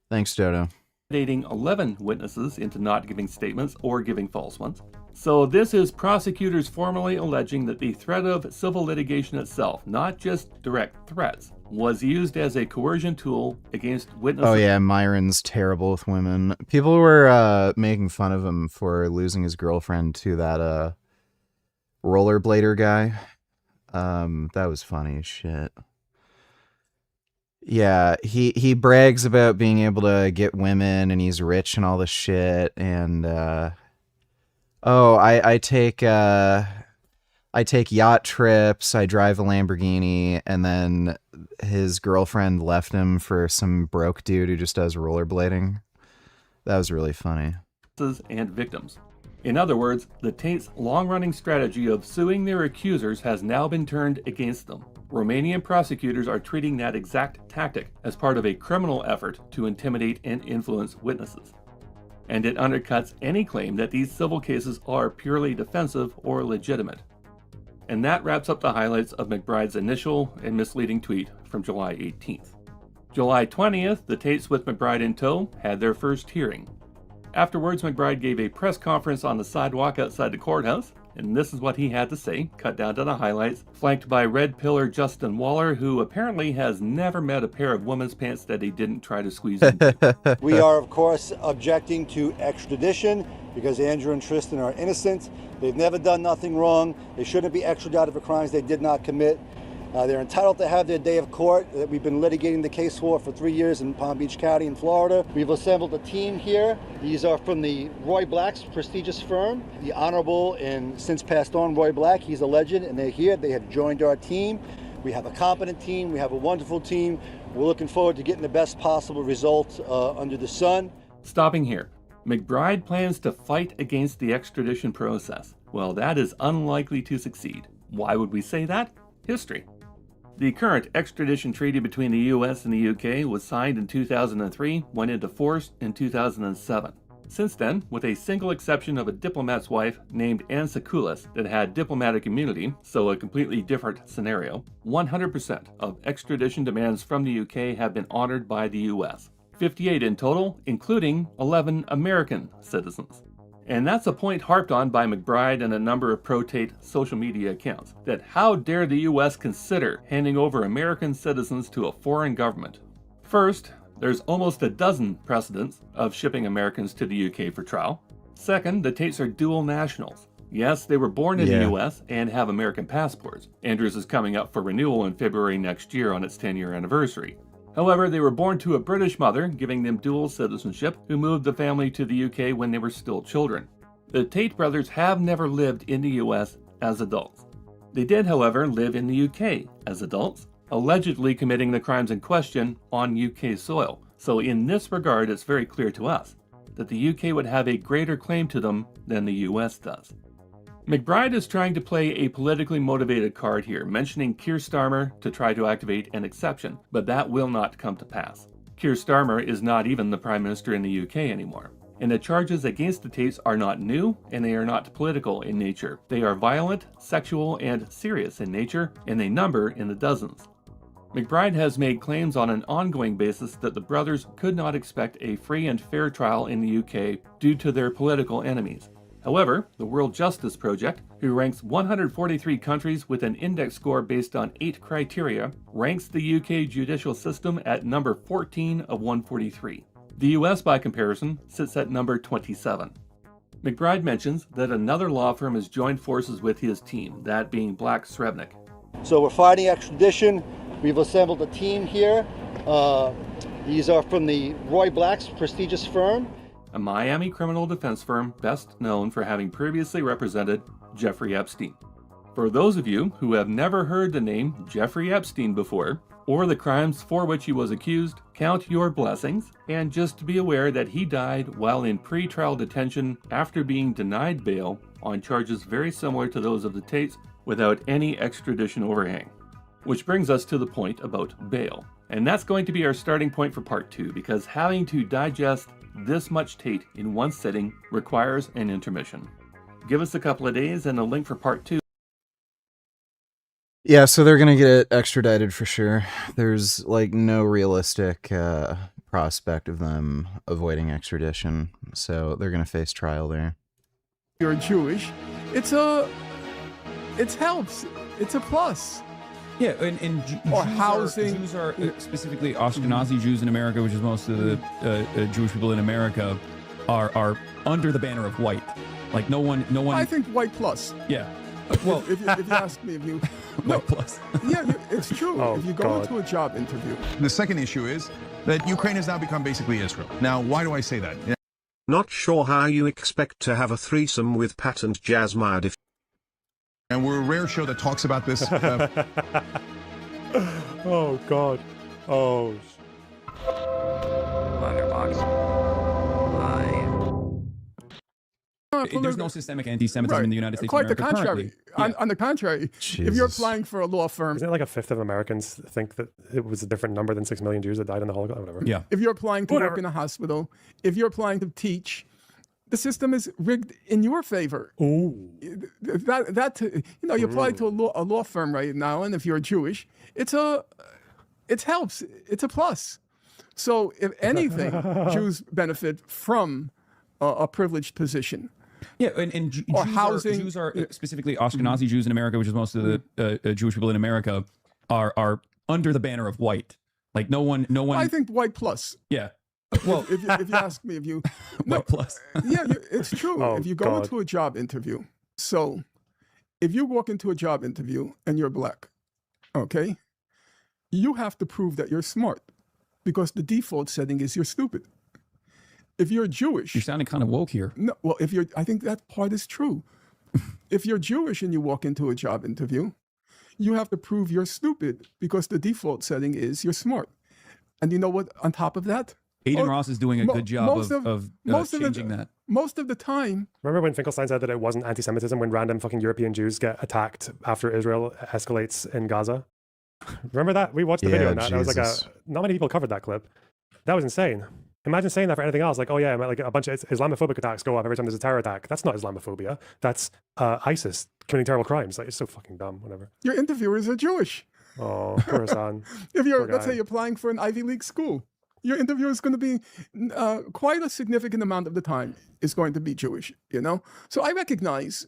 Thanks, Dodo. 11 witnesses into not giving statements or giving false ones. So this is prosecutors formally alleging that the threat of civil litigation itself, not just direct threats, was used as a coercion tool against witnesses. Oh yeah, Myron's terrible with women. People were making fun of him for losing his girlfriend to that rollerblader guy. That was funny as shit. Yeah, he brags about being able to get women and he's rich and all this shit, and I take yacht trips, I drive a Lamborghini, and then his girlfriend left him for some broke dude who just does rollerblading. That was really funny. And victims. In other words, the Tate's long-running strategy of suing their accusers has now been turned against them. Romanian prosecutors are treating that exact tactic as part of a criminal effort to intimidate and influence witnesses. And it undercuts any claim that these civil cases are purely defensive or legitimate. And that wraps up the highlights of McBride's initial and misleading tweet from July 18th. July 20th, the Tates with McBride in tow had their first hearing. Afterwards, McBride gave a press conference on the sidewalk outside the courthouse, and this is what he had to say, cut down to the highlights, flanked by Red Pillar Justin Waller, who apparently has never met a pair of women's pants that he didn't try to squeeze into. We are, of course, objecting to extradition because Andrew and Tristan are innocent. They've never done nothing wrong. They shouldn't be extradited for crimes they did not commit. They're entitled to have their day of court that we've been litigating the case for 3 years in Palm Beach County in Florida. We've assembled a team here. These are from the Roy Black's prestigious firm, the Honorable and since passed on Roy Black. He's a legend, and they're here. They have joined our team. We have a competent team. We have a wonderful team. We're looking forward to getting the best possible result under the sun. Stopping here, McBride plans to fight against the extradition process. Well, that is unlikely to succeed. Why would we say that? History. The current extradition treaty between the US and the UK was signed in 2003, went into force in 2007. Since then, with a single exception of a diplomat's wife named Anne Sakoulas that had diplomatic immunity, so a completely different scenario, 100% of extradition demands from the UK have been honored by the US. 58 in total, including 11 American citizens. And that's a point harped on by McBride and a number of pro-Tate social media accounts, that how dare the US consider handing over American citizens to a foreign government. First, there's almost a dozen precedents of shipping Americans to the UK for trial. Second, the Tates are dual nationals. Yes, they were born in the US and have American passports. Andrews is coming up for renewal in February next year on its 10-year anniversary. However, they were born to a British mother, giving them dual citizenship, who moved the family to the UK when they were still children. The Tate brothers have never lived in the US as adults. They did, however, live in the UK as adults, allegedly committing the crimes in question on UK soil. So in this regard, it's very clear to us that the UK would have a greater claim to them than the US does. McBride is trying to play a politically motivated card here, mentioning Keir Starmer to try to activate an exception, but that will not come to pass. Keir Starmer is not even the Prime Minister in the UK anymore. And the charges against the Tates are not new, and they are not political in nature. They are violent, sexual, and serious in nature, and they number in the dozens. McBride has made claims on an ongoing basis that the brothers could not expect a free and fair trial in the UK due to their political enemies. However, the World Justice Project, who ranks 143 countries with an index score based on 8 criteria, ranks the UK judicial system at number 14 of 143. The US, by comparison, sits at number 27. McBride mentions that another law firm has joined forces with his team, that being Black Srebnick. So we're fighting extradition. We've assembled a team here. These are from the Roy Black's prestigious firm. A Miami criminal defense firm best known for having previously represented Jeffrey Epstein. For those of you who have never heard the name Jeffrey Epstein before, or the crimes for which he was accused, count your blessings, and just be aware that he died while in pre-trial detention after being denied bail on charges very similar to those of the Tates without any extradition overhang. Which brings us to the point about bail. And that's going to be our starting point for part 2, because having to digest this much Tate in one sitting requires an intermission. Give us a couple of days and a link for part 2. Yeah, so they're gonna get extradited for sure. There's like no realistic prospect of them avoiding extradition, so they're gonna face trial there. You're Jewish. It helps. It's a plus. Yeah, and Jews are specifically Ashkenazi Jews in America, which is most of the Jewish people in America, are under the banner of white. Like no one. I think white plus. Yeah. Well, if you ask me, white plus. Yeah, it's true. Oh, if you go into a job interview. The second issue is that Ukraine has now become basically Israel. Now, why do I say that? Not sure how you expect to have a threesome with Pat and Jasmine. And we're a rare show that talks about this. Oh, God. Oh. There's no systemic anti-Semitism in the United States. Quite of America the contrary. Yeah. On the contrary, if you're applying for a law firm, Isn't it like a fifth of Americans think that it was a different number than 6 million Jews that died in the Holocaust? Whatever. Yeah. If you're applying to work in a hospital, if you're applying to teach, the system is rigged in your favor. Ooh. You apply to a law firm right now, and if you're Jewish, it helps. It's a plus. So if anything, Jews benefit from a privileged position. Yeah, and Jews are specifically Ashkenazi Jews in America, which is most of the Jewish people in America, are under the banner of white. Like no one. I think white plus. Yeah. Well, if you ask me, white plus. Yeah, it's true. Oh, if you go God. into a job interview, so if you walk into a job interview and you're black, okay, you have to prove that you're smart, because the default setting is you're stupid. If you're Jewish, You're sounding kind of woke here. no, well, I think that part is true. If you're Jewish and you walk into a job interview, you have to prove you're stupid, because the default setting is you're smart. And you know what? On top of that, Aiden Ross is doing a good job of changing that. Most of the time. Remember when Finkelstein said that it wasn't anti-Semitism when random fucking European Jews get attacked after Israel escalates in Gaza? Remember that? We watched the video on that. And I was like, not many people covered that clip. That was insane. Imagine saying that for anything else. Like, oh yeah, like a bunch of Islamophobic attacks go up every time there's a terror attack. That's not Islamophobia. That's ISIS committing terrible crimes. Like, it's so fucking dumb. Whatever. Your interviewers are Jewish. Oh, poor Hasan. If let's say you're applying for an Ivy League school, your interviewer is going to be quite a significant amount of the time is going to be Jewish. So I recognize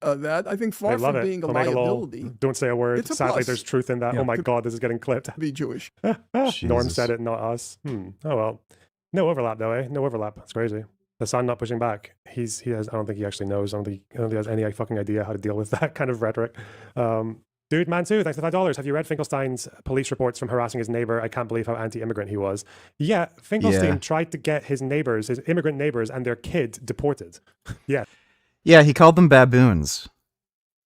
that. I think far from being a liability. Don't say a word. It's a Sadly, plus. there's truth in that. Yeah. Oh my God, this is getting clipped. Be Jewish. Norm said it, not us. Oh well. No overlap though, eh? No overlap. That's crazy. Hasan not pushing back. He has. I don't think he actually knows. I don't think he has any fucking idea how to deal with that kind of rhetoric. Dude, Mansu, thanks for $5. Have you read Finkelstein's police reports from harassing his neighbor? I can't believe how anti-immigrant he was. Yeah, Finkelstein tried to get his immigrant neighbors and their kid deported. Yeah. Yeah, he called them baboons.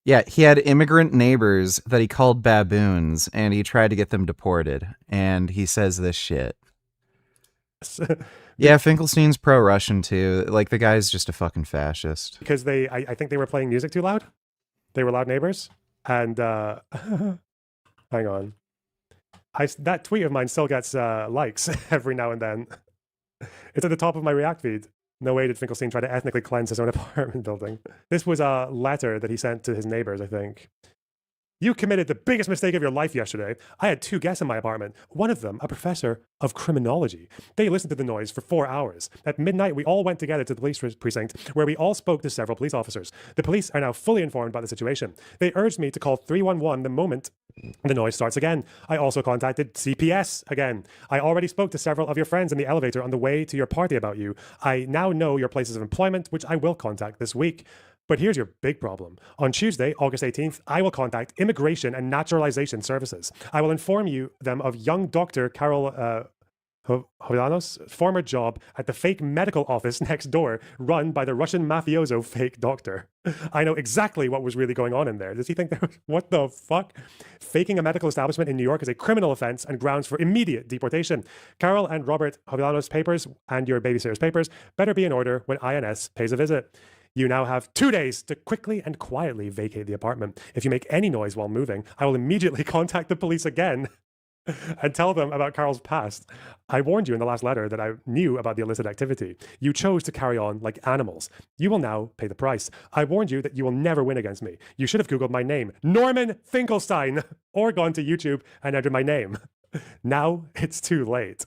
Yeah, he had immigrant neighbors that he called baboons, and he tried to get them deported. And he says this shit. Yeah, Finkelstein's pro-Russian too. Like, the guy's just a fucking fascist. Because I think they were playing music too loud. They were loud neighbors. And hang on. That tweet of mine still gets likes every now and then. It's at the top of my React feed. No way did Finkelstein try to ethnically cleanse his own apartment building. This was a letter that he sent to his neighbors, I think. You committed the biggest mistake of your life yesterday. I had 2 guests in my apartment. One of them, a professor of criminology. They listened to the noise for 4 hours. At midnight, we all went together to the police precinct, where we all spoke to several police officers. The police are now fully informed about the situation. They urged me to call 311 the moment the noise starts again. I also contacted CPS again. I already spoke to several of your friends in the elevator on the way to your party about you. I now know your places of employment, which I will contact this week. But here's your big problem. On Tuesday, August 18th, I will contact Immigration and Naturalization Services. I will inform them of young Dr. Carol Hovyanos' former job at the fake medical office next door, run by the Russian mafioso fake doctor. I know exactly what was really going on in there. Does he think there was, what the fuck? Faking a medical establishment in New York is a criminal offense and grounds for immediate deportation. Carol and Robert Hovyanos' papers and your babysitter's papers better be in order when INS pays a visit. You now have 2 days to quickly and quietly vacate the apartment. If you make any noise while moving, I will immediately contact the police again and tell them about Carl's past. I warned you in the last letter that I knew about the illicit activity. You chose to carry on like animals. You will now pay the price. I warned you that you will never win against me. You should have Googled my name, Norman Finkelstein, or gone to YouTube and entered my name. Now it's too late.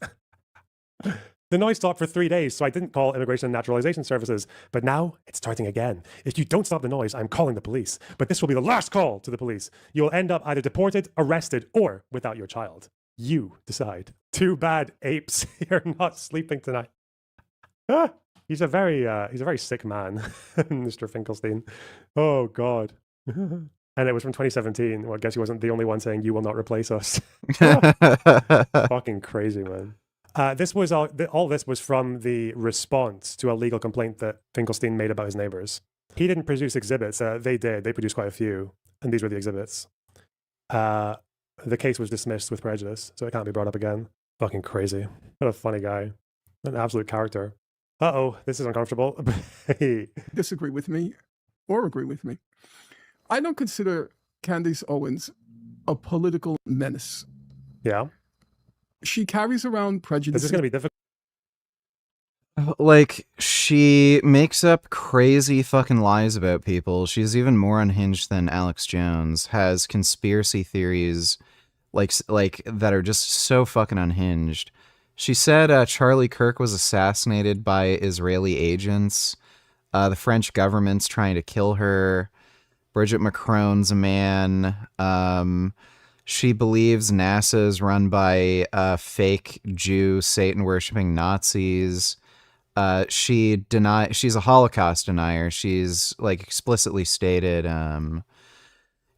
The noise stopped for 3 days, so I didn't call Immigration and Naturalization Services. But now it's starting again. If you don't stop the noise, I'm calling the police. But this will be the last call to the police. You will end up either deported, arrested, or without your child. You decide. Too bad, apes. You're not sleeping tonight. He's a very sick man, Mr. Finkelstein. Oh, God. And it was from 2017. Well, I guess he wasn't the only one saying, "You will not replace us." Fucking crazy, man. This was all this was from the response to a legal complaint that Finkelstein made about his neighbors. He didn't produce exhibits. They did. They produced quite a few. And these were the exhibits. The case was dismissed with prejudice, so it can't be brought up again. Fucking crazy. What a funny guy. An absolute character. Uh-oh, this is uncomfortable. Disagree with me or agree with me. I don't consider Candace Owens a political menace. Yeah. She carries around prejudice. This is going to be difficult. Like, she makes up crazy fucking lies about people. She's even more unhinged than Alex Jones. Has conspiracy theories like that are just so fucking unhinged. She said Charlie Kirk was assassinated by Israeli agents. The French government's trying to kill her. Bridget Macron's a man. She believes NASA is run by fake Jew, Satan-worshipping Nazis. She's a Holocaust denier. She's like explicitly stated,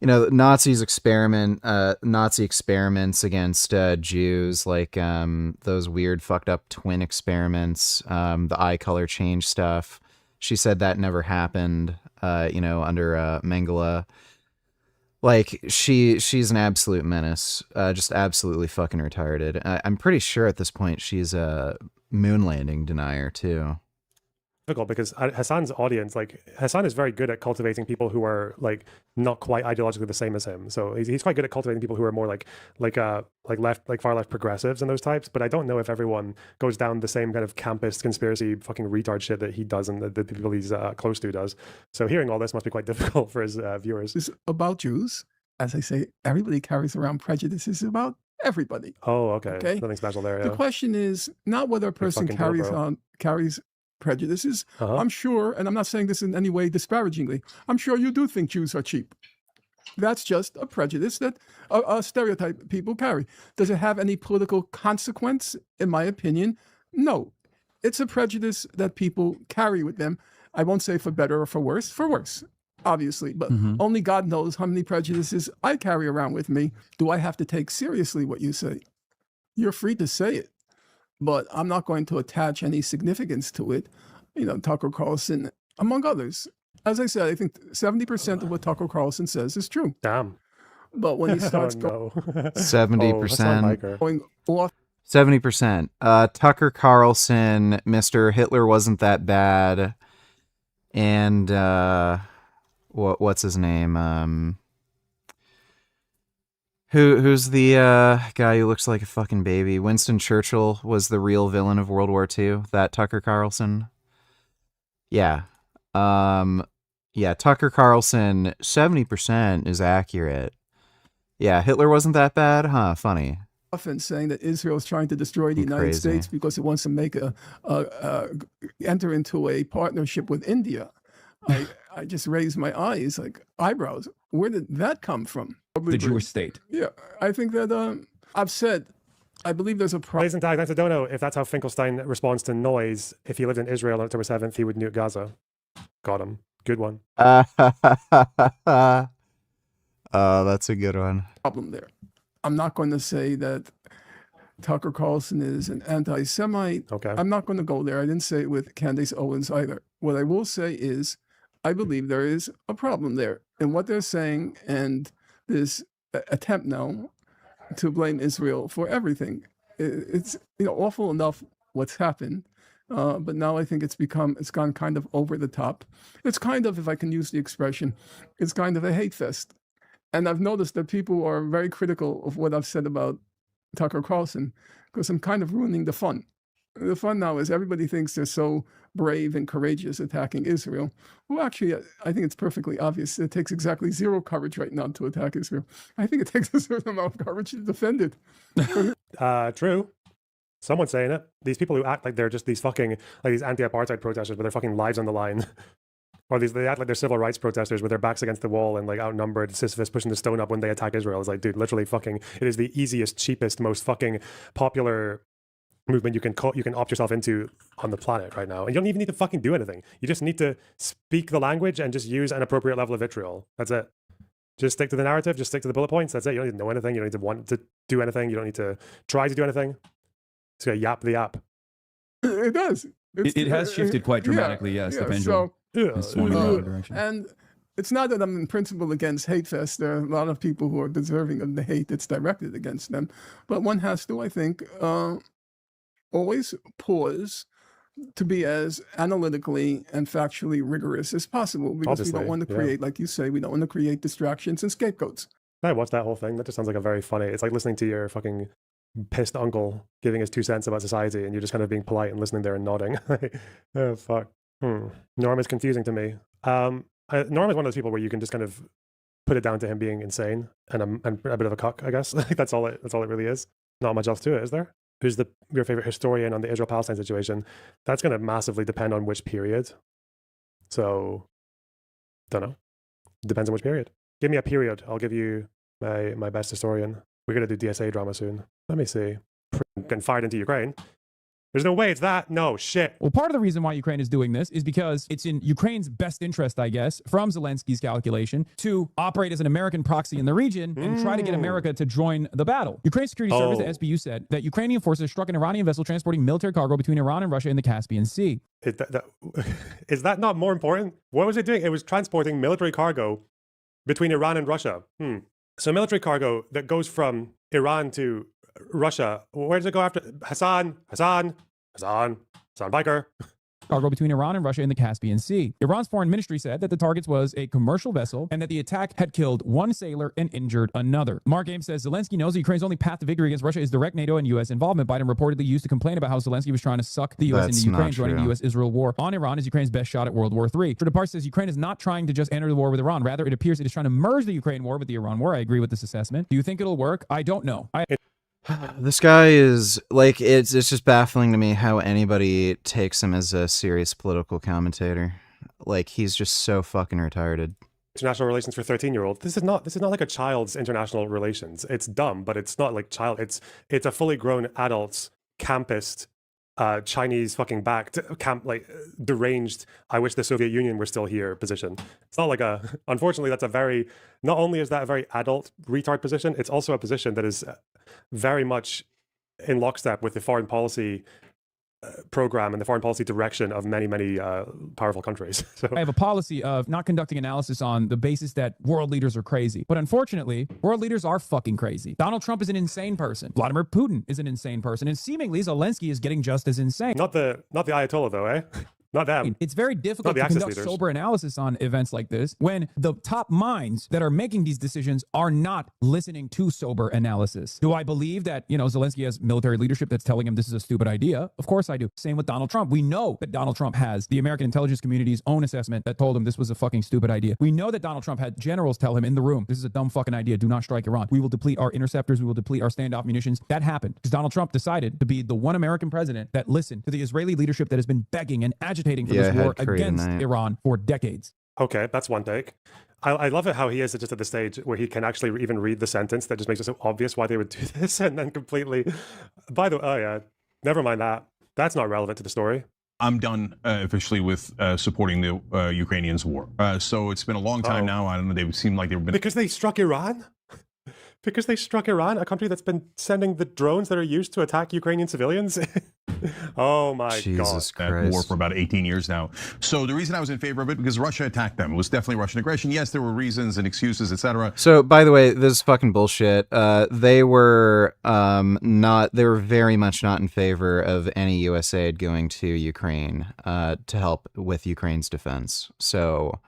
Nazi experiments against Jews, like those weird fucked up twin experiments, the eye color change stuff. She said that never happened, under Mengele. Like, she's an absolute menace, just absolutely fucking retarded. I'm pretty sure at this point she's a moon landing denier, too. Difficult because Hasan's audience, Hasan is very good at cultivating people who are not quite ideologically the same as him. So he's quite good at cultivating people who are more far left progressives and those types. But I don't know if everyone goes down the same kind of campus conspiracy fucking retard shit that he does and the people he's close to does. So hearing all this must be quite difficult for his viewers. It's about Jews. As I say, everybody carries around prejudices about everybody. Oh, okay. Nothing special there. Yeah. The question is not whether a person carries prejudices. I'm sure, and I'm not saying this in any way disparagingly, I'm sure you do think Jews are cheap. That's just a prejudice that a stereotype people carry. Does it have any political consequence? In my opinion, no. It's a prejudice that people carry with them. I won't say for better or for worse, obviously, but only God knows how many prejudices I carry around with me. Do I have to take seriously what you say? You're free to say it, but I'm not going to attach any significance to it. Tucker Carlson, among others, As I said, I think 70% of what Tucker Carlson says is true. Damn. But when he starts no. 70%. going off 70%. Tucker Carlson, Mr. Hitler wasn't that bad. And what's his name? Who's the guy who looks like a fucking baby? Winston Churchill was the real villain of World War II. That Tucker Carlson. Yeah. Yeah, Tucker Carlson, 70% is accurate. Yeah, Hitler wasn't that bad? Huh, funny. often saying that Israel is trying to destroy the United Crazy. States because it wants to make enter into a partnership with India. I just raised my eyes, like eyebrows. Where did that come from? The Jewish state. Yeah, I think that I've said, I believe there's a problem. Ladies and gentlemen, I don't know if that's how Finkelstein responds to noise. If he lived in Israel on October 7th, he would nuke Gaza. Got him. Good one. That's a good one. Problem there. I'm not going to say that Tucker Carlson is an anti-Semite. Okay. I'm not going to go there. I didn't say it with Candace Owens either. What I will say is, I believe there is a problem there in what they're saying and this attempt now to blame Israel for everything. It's awful enough what's happened, but now I think it's gone kind of over the top. It's kind of, if I can use the expression, it's kind of a hate fest. And I've noticed that people are very critical of what I've said about Tucker Carlson because I'm kind of ruining the fun. The fun now is everybody thinks they're so brave and courageous attacking Israel. Well, actually, I think it's perfectly obvious. It takes exactly zero courage right now to attack Israel. I think it takes a certain amount of courage to defend it. True. Someone's saying it. These people who act like they're just these fucking, like these anti-apartheid protesters with their fucking lives on the line. Or they act like they're civil rights protesters with their backs against the wall and like outnumbered, Sisyphus pushing the stone up when they attack Israel. It's like, dude, literally fucking, it is the easiest, cheapest, most fucking popular movement you can opt yourself into on the planet right now. And you don't even need to fucking do anything. You just need to speak the language and just use an appropriate level of vitriol. That's it. Just stick to the narrative, just stick to the bullet points. That's it. You don't need to know anything. You don't need to want to do anything. You don't need to try to do anything. Just gotta yap the yap. It does. It has shifted quite dramatically, yes, the pendulum. It's swung in the other direction. And it's not that I'm in principle against hate fest. There are a lot of people who are deserving of the hate that's directed against them. But one has to, I think, always pause to be as analytically and factually rigorous as possible because we don't want to create, like you say, we don't want to create distractions and scapegoats. I watched that whole thing. That just sounds like a very funny, it's like listening to your fucking pissed uncle giving his 2 cents about society and you're just kind of being polite and listening there and nodding. Oh, fuck. Norm is confusing to me. Norm is one of those people where you can just kind of put it down to him being insane and a bit of a cuck, I guess. Like that's all it really is. Not much else to it, is there? Who's your favorite historian on the Israel-Palestine situation? That's going to massively depend on which period. So, don't know. Depends on which period. Give me a period. I'll give you my best historian. We're going to do DSA drama soon. Let me see. Getting fired into Ukraine. There's no way it's that. No, shit. Well, part of the reason why Ukraine is doing this is because it's in Ukraine's best interest, I guess, from Zelensky's calculation, to operate as an American proxy in the region and try to get America to join the battle. Ukraine's security service, the SBU, said that Ukrainian forces struck an Iranian vessel transporting military cargo between Iran and Russia in the Caspian Sea. Is that not more important? What was it doing? It was transporting military cargo between Iran and Russia. So military cargo that goes from Iran to Russia. Where does it go after? Hasan Biker. Cargo between Iran and Russia in the Caspian Sea. Iran's foreign ministry said that the target was a commercial vessel and that the attack had killed one sailor and injured another. Mark Ames says Zelensky knows that Ukraine's only path to victory against Russia is direct NATO and U.S. involvement. Biden reportedly used to complain about how Zelensky was trying to suck the U.S. into Ukraine, joining the U.S.-Israel war on Iran as Ukraine's best shot at World War III. Depart says Ukraine is not trying to just enter the war with Iran. Rather, it appears it is trying to merge the Ukraine war with the Iran war. I agree with this assessment. Do you think it'll work? I don't know. This guy is like, it's just baffling to me how anybody takes him as a serious political commentator. Like, he's just so fucking retarded. International relations for 13-year-olds. This is not like a child's international relations. It's dumb, but it's not like child. It's a fully grown adult's campist, Chinese fucking backed deranged. I wish the Soviet Union were still here position. It's not like unfortunately that's not only is that a very adult retard position, it's also a position that is very much in lockstep with the foreign policy program and the foreign policy direction of many, many powerful countries. So I have a policy of not conducting analysis on the basis that world leaders are crazy. But unfortunately, world leaders are fucking crazy. Donald Trump is an insane person. Vladimir Putin is an insane person. And seemingly Zelensky is getting just as insane. not the Ayatollah though, eh? Not them. It's very difficult to Axis conduct leaders. sober analysis on events like this when the top minds that are making these decisions are not listening to sober analysis. Do I believe that, Zelensky has military leadership that's telling him this is a stupid idea? Of course I do. Same with Donald Trump. We know that Donald Trump has the American intelligence community's own assessment that told him this was a fucking stupid idea. We know that Donald Trump had generals tell him in the room, this is a dumb fucking idea. Do not strike Iran. We will deplete our interceptors. We will deplete our standoff munitions. That happened because Donald Trump decided to be the one American president that listened to the Israeli leadership that has been begging and agitating for this war against Iran for decades. Okay, that's one take. I love it how he is just at the stage where he can actually even read the sentence that just makes it so obvious why they would do this, and then completely, oh yeah, never mind that. That's not relevant to the story. I'm done officially with supporting the Ukrainians' war. So it's been a long time now. I don't know. They seem like they've been because they struck Iran. Because they struck Iran, a country that's been sending the drones that are used to attack Ukrainian civilians. Oh my Jesus God. That war for about 18 years now. So the reason I was in favor of it, because Russia attacked them. It was definitely Russian aggression. Yes, there were reasons and excuses, etc. So, by the way, this is fucking bullshit. They were they were very much not in favor of any U.S. aid going to Ukraine to help with Ukraine's defense. So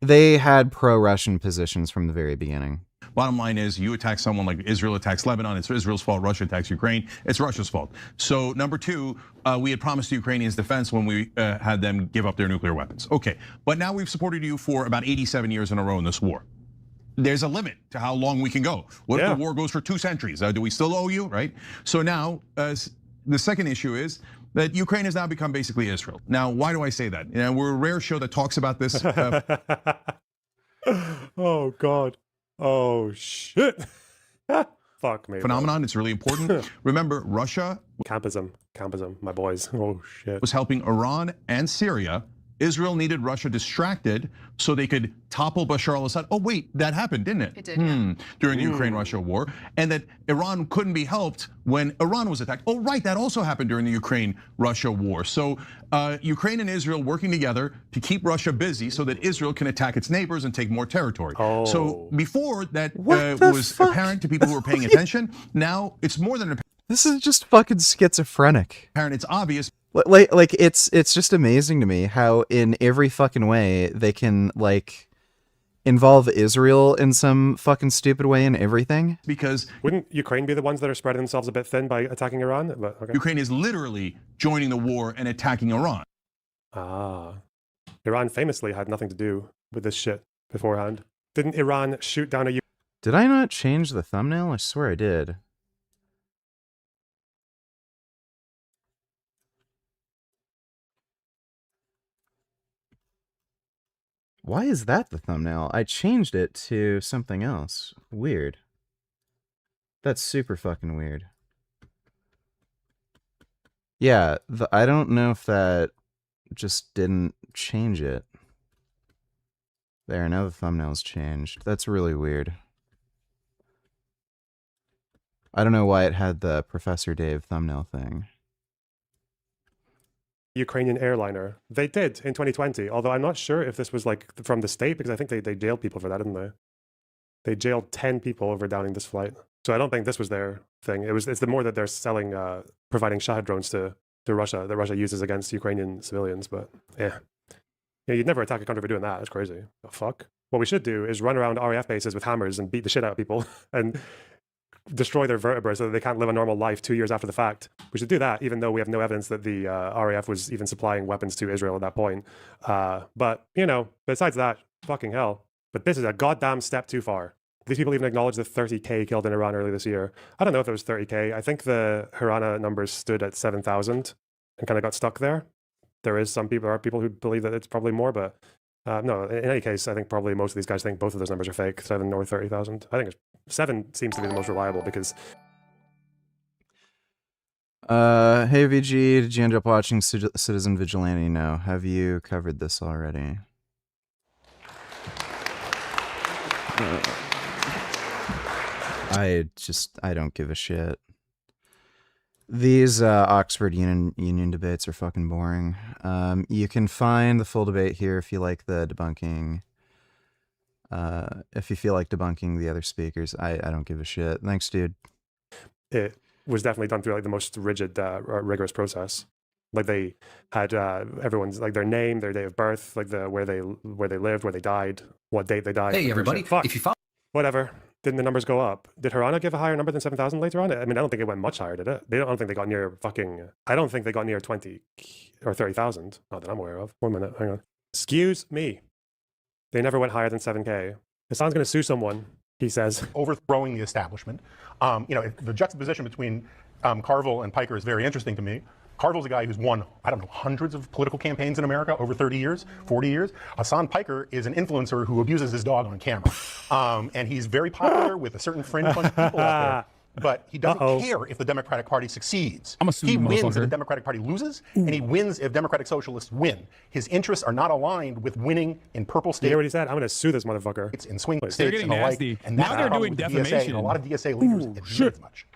they had pro-Russian positions from the very beginning. Bottom line is, you attack someone like Israel attacks Lebanon, it's Israel's fault. Russia attacks Ukraine, it's Russia's fault. So number two, we had promised the Ukrainians defense when we had them give up their nuclear weapons. Okay, but now we've supported you for about 87 years in a row in this war. There's a limit to how long we can go. What if the war goes for 2 centuries? Do we still owe you, right? So now, the second issue is that Ukraine has now become basically Israel. Now, why do I say that? We're a rare show that talks about this. Oh God. Oh shit. Fuck me. Phenomenon. It's really important. Remember, Russia. Campism, my boys. Oh shit. Was helping Iran and Syria. Israel needed Russia distracted so they could topple Bashar al-Assad. Oh wait, that happened, didn't it? It did, yeah. During the Ukraine-Russia war. And that Iran couldn't be helped when Iran was attacked. Oh right, that also happened during the Ukraine-Russia war. So Ukraine and Israel working together to keep Russia busy so that Israel can attack its neighbors and take more territory. So before that was apparent to people who were paying attention, now it's more than apparent. This is just fucking schizophrenic. It's obvious. Like it's just amazing to me how in every fucking way they can involve Israel in some fucking stupid way in everything. Because wouldn't Ukraine be the ones that are spreading themselves a bit thin by attacking Iran? But, okay. Ukraine is literally joining the war and attacking Iran. Iran famously had nothing to do with this shit beforehand. Didn't Iran shoot down a... Did I not change the thumbnail? I swear I did. Why is that the thumbnail? I changed it to something else. Weird. That's super fucking weird. Yeah, I don't know if that just didn't change it. There, now the thumbnail's changed. That's really weird. I don't know why it had the Professor Dave thumbnail thing. Ukrainian airliner. They did in 2020, although I'm not sure if this was from the state, because I think they jailed people for that, didn't they? They jailed 10 people over downing this flight. So I don't think this was their thing. It's the more that they're selling, providing Shahid drones to Russia, that Russia uses against Ukrainian civilians, but yeah. You'd never attack a country for doing that. That's crazy. The fuck? What we should do is run around RAF bases with hammers and beat the shit out of people and destroy their vertebrae so that they can't live a normal life 2 years after the fact. We should do that, even though we have no evidence that the RAF was even supplying weapons to Israel at that point. But, besides that, fucking hell. But this is a goddamn step too far. These people even acknowledge the 30K killed in Iran earlier this year. I don't know if it was 30K. I think the Harana numbers stood at 7,000 and kind of got stuck there. There are people who believe that it's probably more, but no, in any case, I think probably most of these guys think both of those numbers are fake, 7 or 30,000. I think 7 seems to be the most reliable because... Hey VG, did you end up watching Citizen Vigilante? No. Have you covered this already? I don't give a shit. These Oxford Union debates are fucking boring. You can find the full debate here if you like the debunking. If you feel like debunking the other speakers, I don't give a shit. Thanks, dude. It was definitely done through like the most rigid, rigorous process. Like they had everyone's like their name, their day of birth, like where they lived, where they died, what date they died. Hey everybody, if you follow. Whatever. Didn't the numbers go up? Did Hirana give a higher number than 7,000 later on? I mean, I don't think it went much higher, did it? I don't think they got near fucking. I don't think they got near 20 or 30,000. Not that I'm aware of. 1 minute, hang on. Excuse me. They never went higher than 7K. Hasan's going to sue someone. He says overthrowing the establishment. The juxtaposition between Carville and Piker is very interesting to me. Carville's a guy who's won, I don't know, hundreds of political campaigns in America over 30 years, 40 years. Hasan Piker is an influencer who abuses his dog on camera. And he's very popular with a certain fringe bunch of people out there. But he doesn't care if the Democratic Party succeeds. He wins if the Democratic Party loses, and he wins if Democratic Socialists win. His interests are not aligned with winning in purple states. You hear what he said? I'm going to sue this motherfucker. It's in swing states They're getting and the nasty. like. And that's Now they're the doing problem with the DSA, defamation. and a lot of DSA leaders admit as much.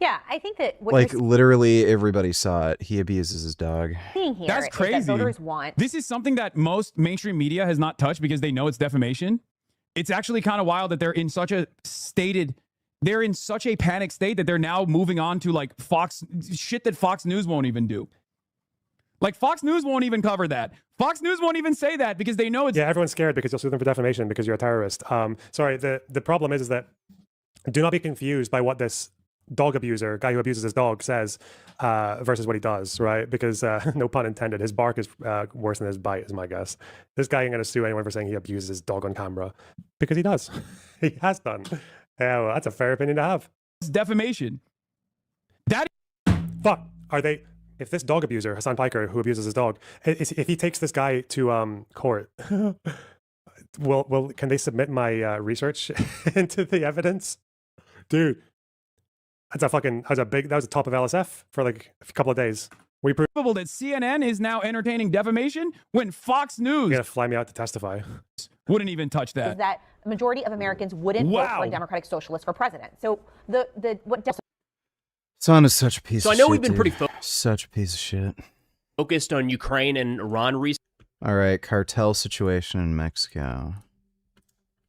Yeah, I think that what Like you're literally everybody saw it. He abuses his dog. seeing here That's is crazy. that voters want. This is something that most mainstream media has not touched because they know it's defamation. It's actually kind of wild that they're in such a panic state that they're now moving on to like shit that Fox News won't even do. Like Fox News won't even cover that. Fox News won't even say that because they know it's. Yeah, everyone's scared because you'll sue them for defamation because you're a terrorist. Sorry, the problem is that do not be confused by what this dog abuser, guy who abuses his dog, says versus what he does, right? Because no pun intended, his bark is worse than his bite, is my guess. This guy ain't going to sue anyone for saying he abuses his dog on camera because he does. He has done. Yeah, well, that's a fair opinion to have. It's defamation. Fuck. Are they? If this dog abuser, Hasan Piker, who abuses his dog, if he takes this guy to court, can they submit my research into the evidence? Dude, that was a top of LSF for like a couple of days. We provable that CNN is now entertaining defamation when Fox News. You're gonna fly me out to testify. Wouldn't even touch that. Is that a majority of Americans wouldn't vote for a Democratic Socialist for president. So Son is such a piece So of I know shit. we've been dude. pretty Such a piece of shit. focused on Ukraine and Iran recently, All right, cartel situation in Mexico.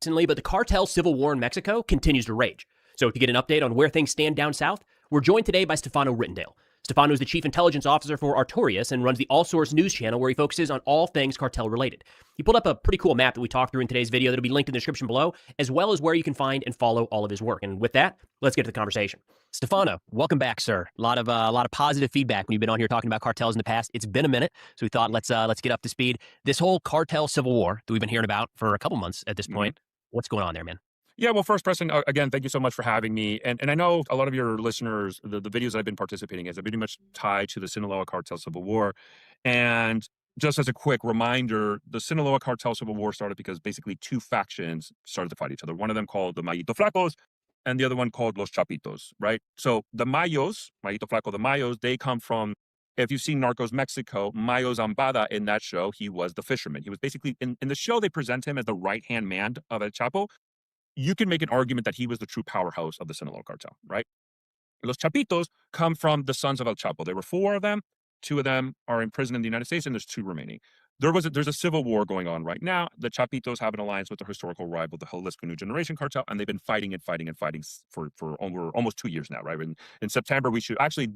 but the cartel civil war in Mexico continues to rage. So to get an update on where things stand down south, we're joined today by Stefano Rittendale. Stefano is the chief intelligence officer for Artorias and runs the All Source news channel where he focuses on all things cartel related. He pulled up a pretty cool map that we talked through in today's video that'll be linked in the description below, as well as where you can find and follow all of his work. And with that, let's get to the conversation. Stefano, welcome back, sir. A lot of positive feedback when you've been on here talking about cartels in the past. It's been a minute, so we thought let's get up to speed. This whole cartel civil war that we've been hearing about for a couple months at this point. What's going on there, man? Yeah, well, first, Preston, again, thank you so much for having me. And I know a lot of your listeners, the videos that I've been participating in, are pretty much tied to the Sinaloa cartel civil war. And just as a quick reminder, the Sinaloa cartel civil war started because basically two factions started to fight each other. One of them called the Mayito Flacos and the other one called Los Chapitos, right? So the Mayos, Mayito Flaco, the Mayos, they come from, if you've seen Narcos Mexico, Mayo Zambada in that show, he was the fisherman. He was basically, in the show, they present him as the right-hand man of El Chapo. You can make an argument that he was the true powerhouse of the Sinaloa cartel, right? Los Chapitos come from the sons of El Chapo. There were 4 of them. 2 of them are in prison in the United States, and there's 2 remaining. There's a civil war going on right now. The Chapitos have an alliance with their historical rival, the Jalisco New Generation cartel, and they've been fighting for over almost 2 years now, right? In September, we should actually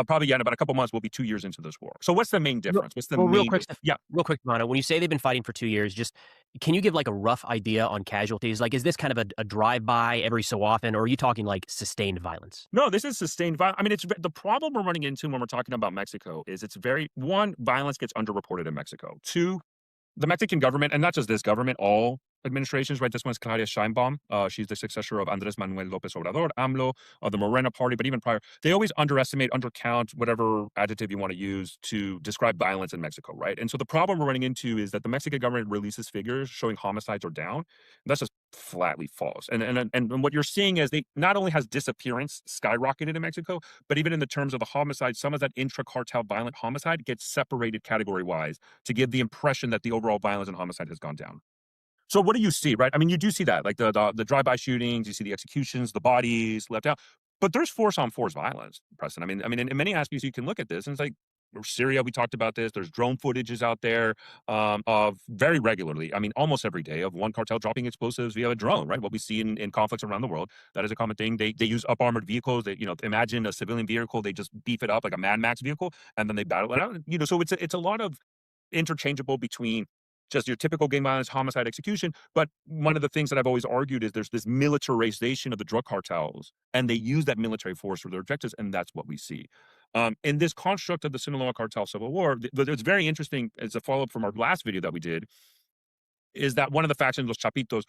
probably in about a couple months, we'll be 2 years into this war. So what's the main difference? What's the main? Real quick, Stefano, when you say they've been fighting for 2 years, just can you give like a rough idea on casualties? Like, is this kind of a drive-by every so often, or are you talking like sustained violence? No, this is sustained violence. I mean, it's the problem we're running into when we're talking about Mexico is violence gets underreported in Mexico. 2, the Mexican government, and not just this government, all administrations, right? This one's Claudia Sheinbaum. She's the successor of Andrés Manuel López Obrador, AMLO, of the Morena party, but even prior, they always underestimate, undercount, whatever adjective you want to use to describe violence in Mexico, right? And so the problem we're running into is that the Mexican government releases figures showing homicides are down. That's just flatly false. And what you're seeing is they not only has disappearance skyrocketed in Mexico, but even in the terms of the homicide, some of that intra-cartel violent homicide gets separated category-wise to give the impression that the overall violence and homicide has gone down. So what do you see, right? I mean, you do see that, like the drive-by shootings, you see the executions, the bodies left out. But there's force on force violence, Preston. I mean, in many aspects, you can look at this, and it's like Syria. We talked about this. There's drone footages out there of very regularly. I mean, almost every day of one cartel dropping explosives via a drone. Right, what we see in conflicts around the world. That is a common thing. They use up armored vehicles. They, imagine a civilian vehicle. They just beef it up like a Mad Max vehicle, and then they battle it out. So it's a lot of interchangeable between just your typical gang violence, homicide, execution. But one of the things that I've always argued is there's this militarization of the drug cartels, and they use that military force for their objectives, and that's what we see. In this construct of the Sinaloa cartel civil war, it's very interesting, as a follow-up from our last video that we did, is that one of the factions, Los Chapitos,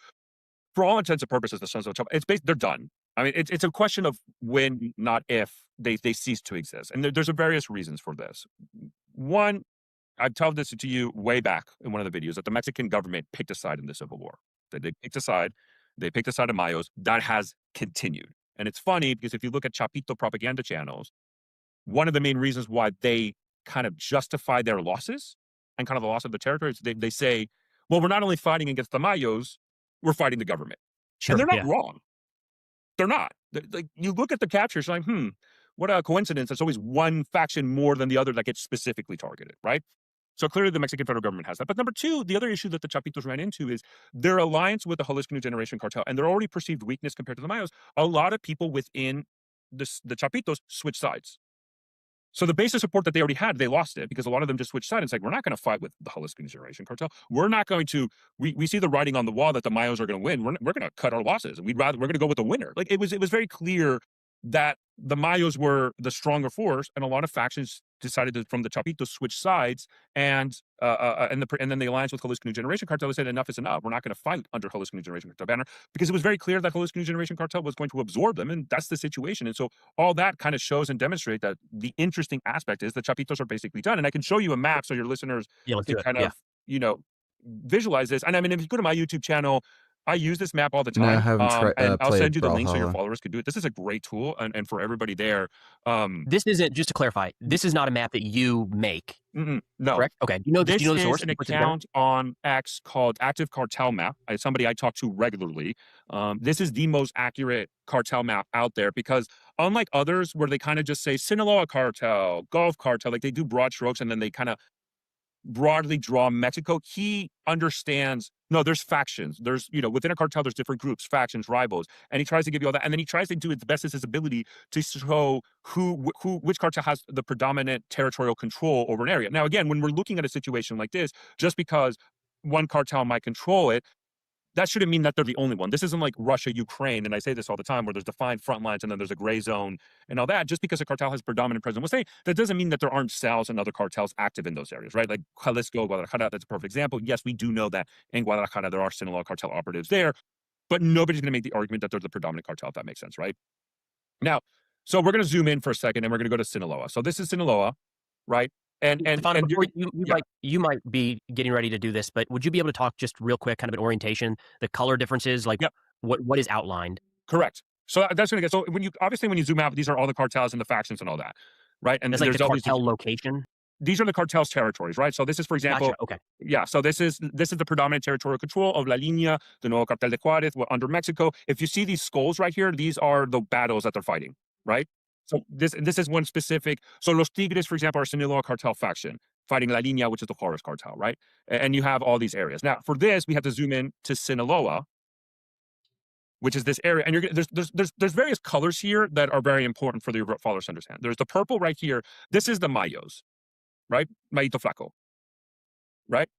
for all intents and purposes, the Sons of Chapitos, they're done. I mean, it's a question of when, not if, they cease to exist. And there's various reasons for this. One, I've told this to you way back in one of the videos, that the Mexican government picked a side in the Civil War. They picked a side. They picked a side of Mayos. That has continued. And it's funny because if you look at Chapito propaganda channels, one of the main reasons why they kind of justify their losses and kind of the loss of the territories, they say, well, we're not only fighting against the Mayos, we're fighting the government. Sure, and they're not wrong. They're not. Like, you look at the captures, like, what a coincidence. It's always one faction more than the other that gets specifically targeted, right? So clearly the Mexican federal government has that. But number two, the other issue that the Chapitos ran into is their alliance with the Jalisco New Generation cartel and their already perceived weakness compared to the Mayos. A lot of people within the Chapitos switched sides. So the base of support that they already had, they lost it because a lot of them just switched sides. It's like, we're not going to fight with the Jalisco New Generation cartel. We're not going to, we see the writing on the wall that the Mayos are going to win. We're going to cut our losses. We're going to go with the winner. Like, it was very clear that the Mayos were the stronger force, and a lot of factions decided to, from the Chapitos, switch sides, and then the alliance with Jalisco New Generation cartel said enough is enough. We're not going to fight under Jalisco New Generation cartel banner, because it was very clear that Jalisco New Generation cartel was going to absorb them, and that's the situation. And so all that kind of shows and demonstrate that the interesting aspect is the Chapitos are basically done. And I can show you a map so your listeners can kind of visualize this. And I mean, if you go to my YouTube channel, I use this map all the time, and I'll send you the link so your followers can do it. This is a great tool, and for everybody there. This isn't, just to clarify, this is not a map that you make. No. Correct? Okay. Do you know the source? This is an account on X called Active Cartel Map. It's somebody I talk to regularly. This is the most accurate cartel map out there, because unlike others where they kind of just say Sinaloa cartel, Gulf cartel, like they do broad strokes and then they kind of broadly draw Mexico, he understands, no, there's factions. There's, within a cartel, there's different groups, factions, rivals. And he tries to give you all that. And then he tries to do it the best of his ability to show which cartel has the predominant territorial control over an area. Now, again, when we're looking at a situation like this, just because one cartel might control it, that shouldn't mean that they're the only one. This isn't like Russia, Ukraine, and I say this all the time, where there's defined front lines and then there's a gray zone and all that. Just because a cartel has predominant presence, we'll say, that doesn't mean that there aren't cells and other cartels active in those areas, right? Like Jalisco, Guadalajara, that's a perfect example. Yes, we do know that in Guadalajara there are Sinaloa cartel operatives there, but nobody's going to make the argument that they're the predominant cartel, if that makes sense, right? Now, so we're going to zoom in for a second and we're going to go to Sinaloa. So this is Sinaloa, right? Stefano, before you might be getting ready to do this, but would you be able to talk just real quick, kind of an orientation, the color differences, like what is outlined? Correct. So that's going to get, so when you zoom out, these are all the cartels and the factions and all that, right? And there's like the cartel location. These are the cartel's territories, right? So this is, for example, so this is the predominant territorial control of La Línea, the Nuevo Cartel de Juárez, under Mexico. If you see these skulls right here, these are the battles that they're fighting, right? So this is one specific. So Los Tigres, for example, are Sinaloa cartel faction fighting La Línea, which is the Juárez cartel, right? And you have all these areas. Now, for this, we have to zoom in to Sinaloa, which is this area. And there's various colors here that are very important for the followers to understand. There's the purple right here. This is the Mayos, right? Mayito Flaco, right?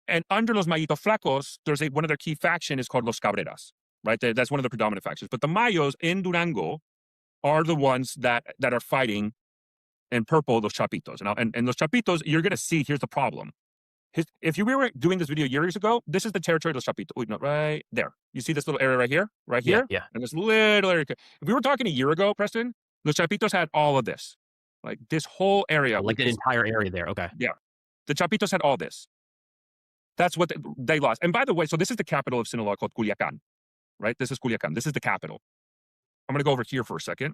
And under los Mayito Flacos, there's one of their key faction is called Los Cabreras, right? That's one of the predominant factions. But the Mayos in Durango are the ones that are fighting in purple, Los Chapitos. And Los Chapitos, you're going to see, here's the problem. If you were doing this video years ago, this is the territory of Los Chapitos. Wait, no, right there. You see this little area right here? Right here? Yeah. And this little area. If we were talking a year ago, Preston, Los Chapitos had all of this. Like this whole area. Like the entire area there, okay. Yeah. The Chapitos had all this. That's what they lost. And by the way, so this is the capital of Sinaloa called Culiacan, right? This is Culiacan. This is the capital. I'm going to go over here for a second.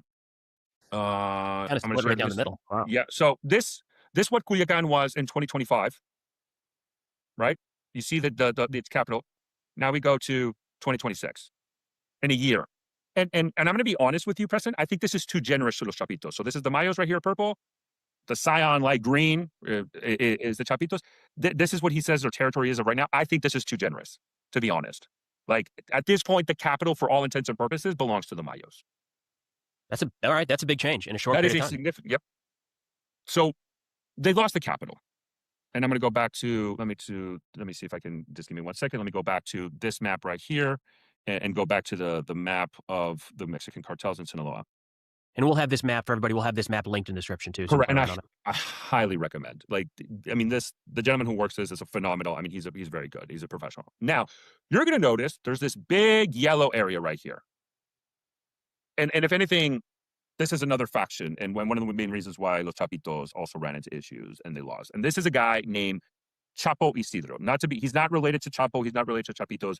Kind of split right down the middle. Wow. Yeah. So this what Culiacan was in 2025, right? You see its capital. Now we go to 2026 in a year. And I'm going to be honest with you, Preston. I think this is too generous to los Chapitos. So this is the Mayos right here, purple. The Scion light green is the Chapitos. This is what he says their territory is right now. I think this is too generous, to be honest. Like, at this point, the capital, for all intents and purposes, belongs to the Mayos. All right. That's a big change in a short That period is of a time. significant. Yep. So they lost the capital, and I'm going to go back to let me see if I can just give me 1 second. Let me go back to this map right here, and go back to the map of the Mexican cartels in Sinaloa. And we'll have this map for everybody. We'll have this map linked in the description too. So Correct, and I highly recommend. Like, I mean, the gentleman who works this is a phenomenal. I mean, he's very good. He's a professional. Now, you're going to notice there's this big yellow area right here, and if anything, this is another faction, and one of the main reasons why Los Chapitos also ran into issues and they lost. And this is a guy named Chapo Isidro. He's not related to Chapo. He's not related to Chapitos.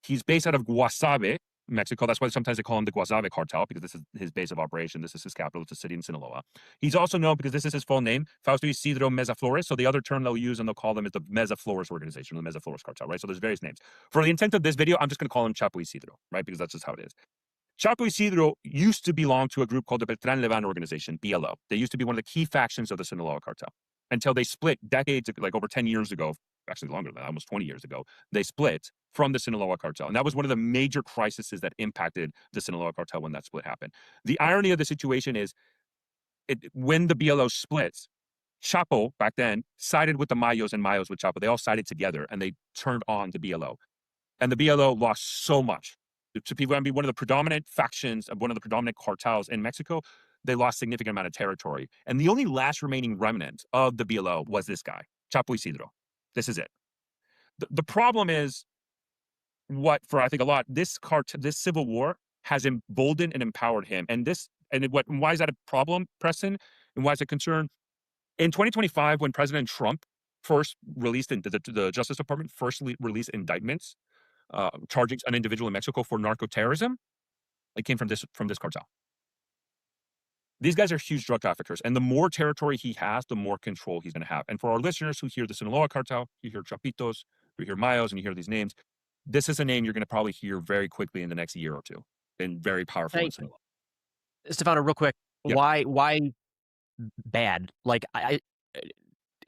He's based out of Guasave, Mexico. That's why sometimes they call him the Guasave cartel, because this is his base of operation. This is his capital. It's a city in Sinaloa. He's also known, because this is his full name, Fausto Isidro Meza Flores. So the other term they'll use and they'll call them is the Meza Flores organization, the Meza Flores cartel, right? So there's various names. For the intent of this video, I'm just going to call him Chapo Isidro, right? Because that's just how it is. Chapo Isidro used to belong to a group called the Beltran-Levan organization, BLO. They used to be one of the key factions of the Sinaloa cartel until they split decades, like over 10 years ago, actually longer than that, almost 20 years ago, they split from the Sinaloa cartel. And that was one of the major crises that impacted the Sinaloa cartel when that split happened. The irony of the situation is, when the BLO splits, Chapo, back then, sided with the Mayos and Mayos with Chapo. They all sided together and they turned on the BLO. And the BLO lost so much. To people, I mean, one of the predominant factions of one of the predominant cartels in Mexico, they lost significant amount of territory. And the only last remaining remnant of the BLO was this guy, Chapo Isidro. This is it. The problem is, I think a lot, this civil war has emboldened and empowered him. And why is that a problem, Preston? And why is it a concern? In 2025, when President Trump first released, the Justice Department first released indictments charging an individual in Mexico for narco-terrorism, it came from this cartel. These guys are huge drug traffickers, and the more territory he has, the more control he's going to have. And for our listeners who hear the Sinaloa cartel, you hear Chapitos, you hear Mayos, and you hear these names, this is a name you're going to probably hear very quickly in the next year or two, and very powerful. Stefano, real quick, yeah. Why bad? Like,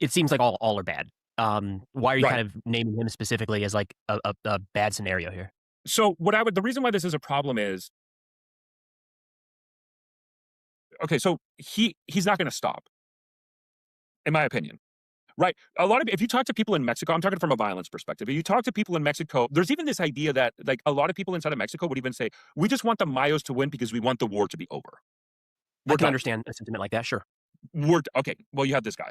it seems like all are bad. Why are you kind of naming him specifically as like a bad scenario here? So the reason why this is a problem is, okay, so he's not going to stop, in my opinion, right? If you talk to people in Mexico, I'm talking from a violence perspective. If you talk to people in Mexico, there's even this idea that, like, a lot of people inside of Mexico would even say, we just want the Mayos to win because we want the war to be over. I can understand a sentiment like that, sure. Okay, well, you have this guy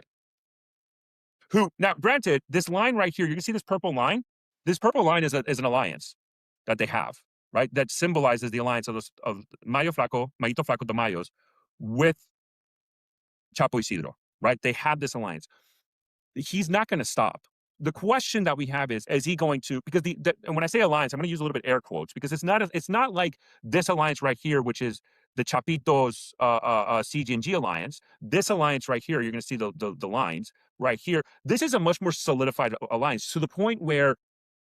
who, now granted, this line right here, you can see this purple line. This purple line is an alliance that they have, right? That symbolizes the alliance of Mayito Flaco, the Mayos, with Chapo Isidro, right? They have this alliance. He's not going to stop. The question that we have is he going to, because and when I say alliance, I'm going to use a little bit air quotes, because it's not like this alliance right here, which is the Chapitos CG&G alliance. This alliance right here, you're going to see the lines right here. This is a much more solidified alliance, to the point where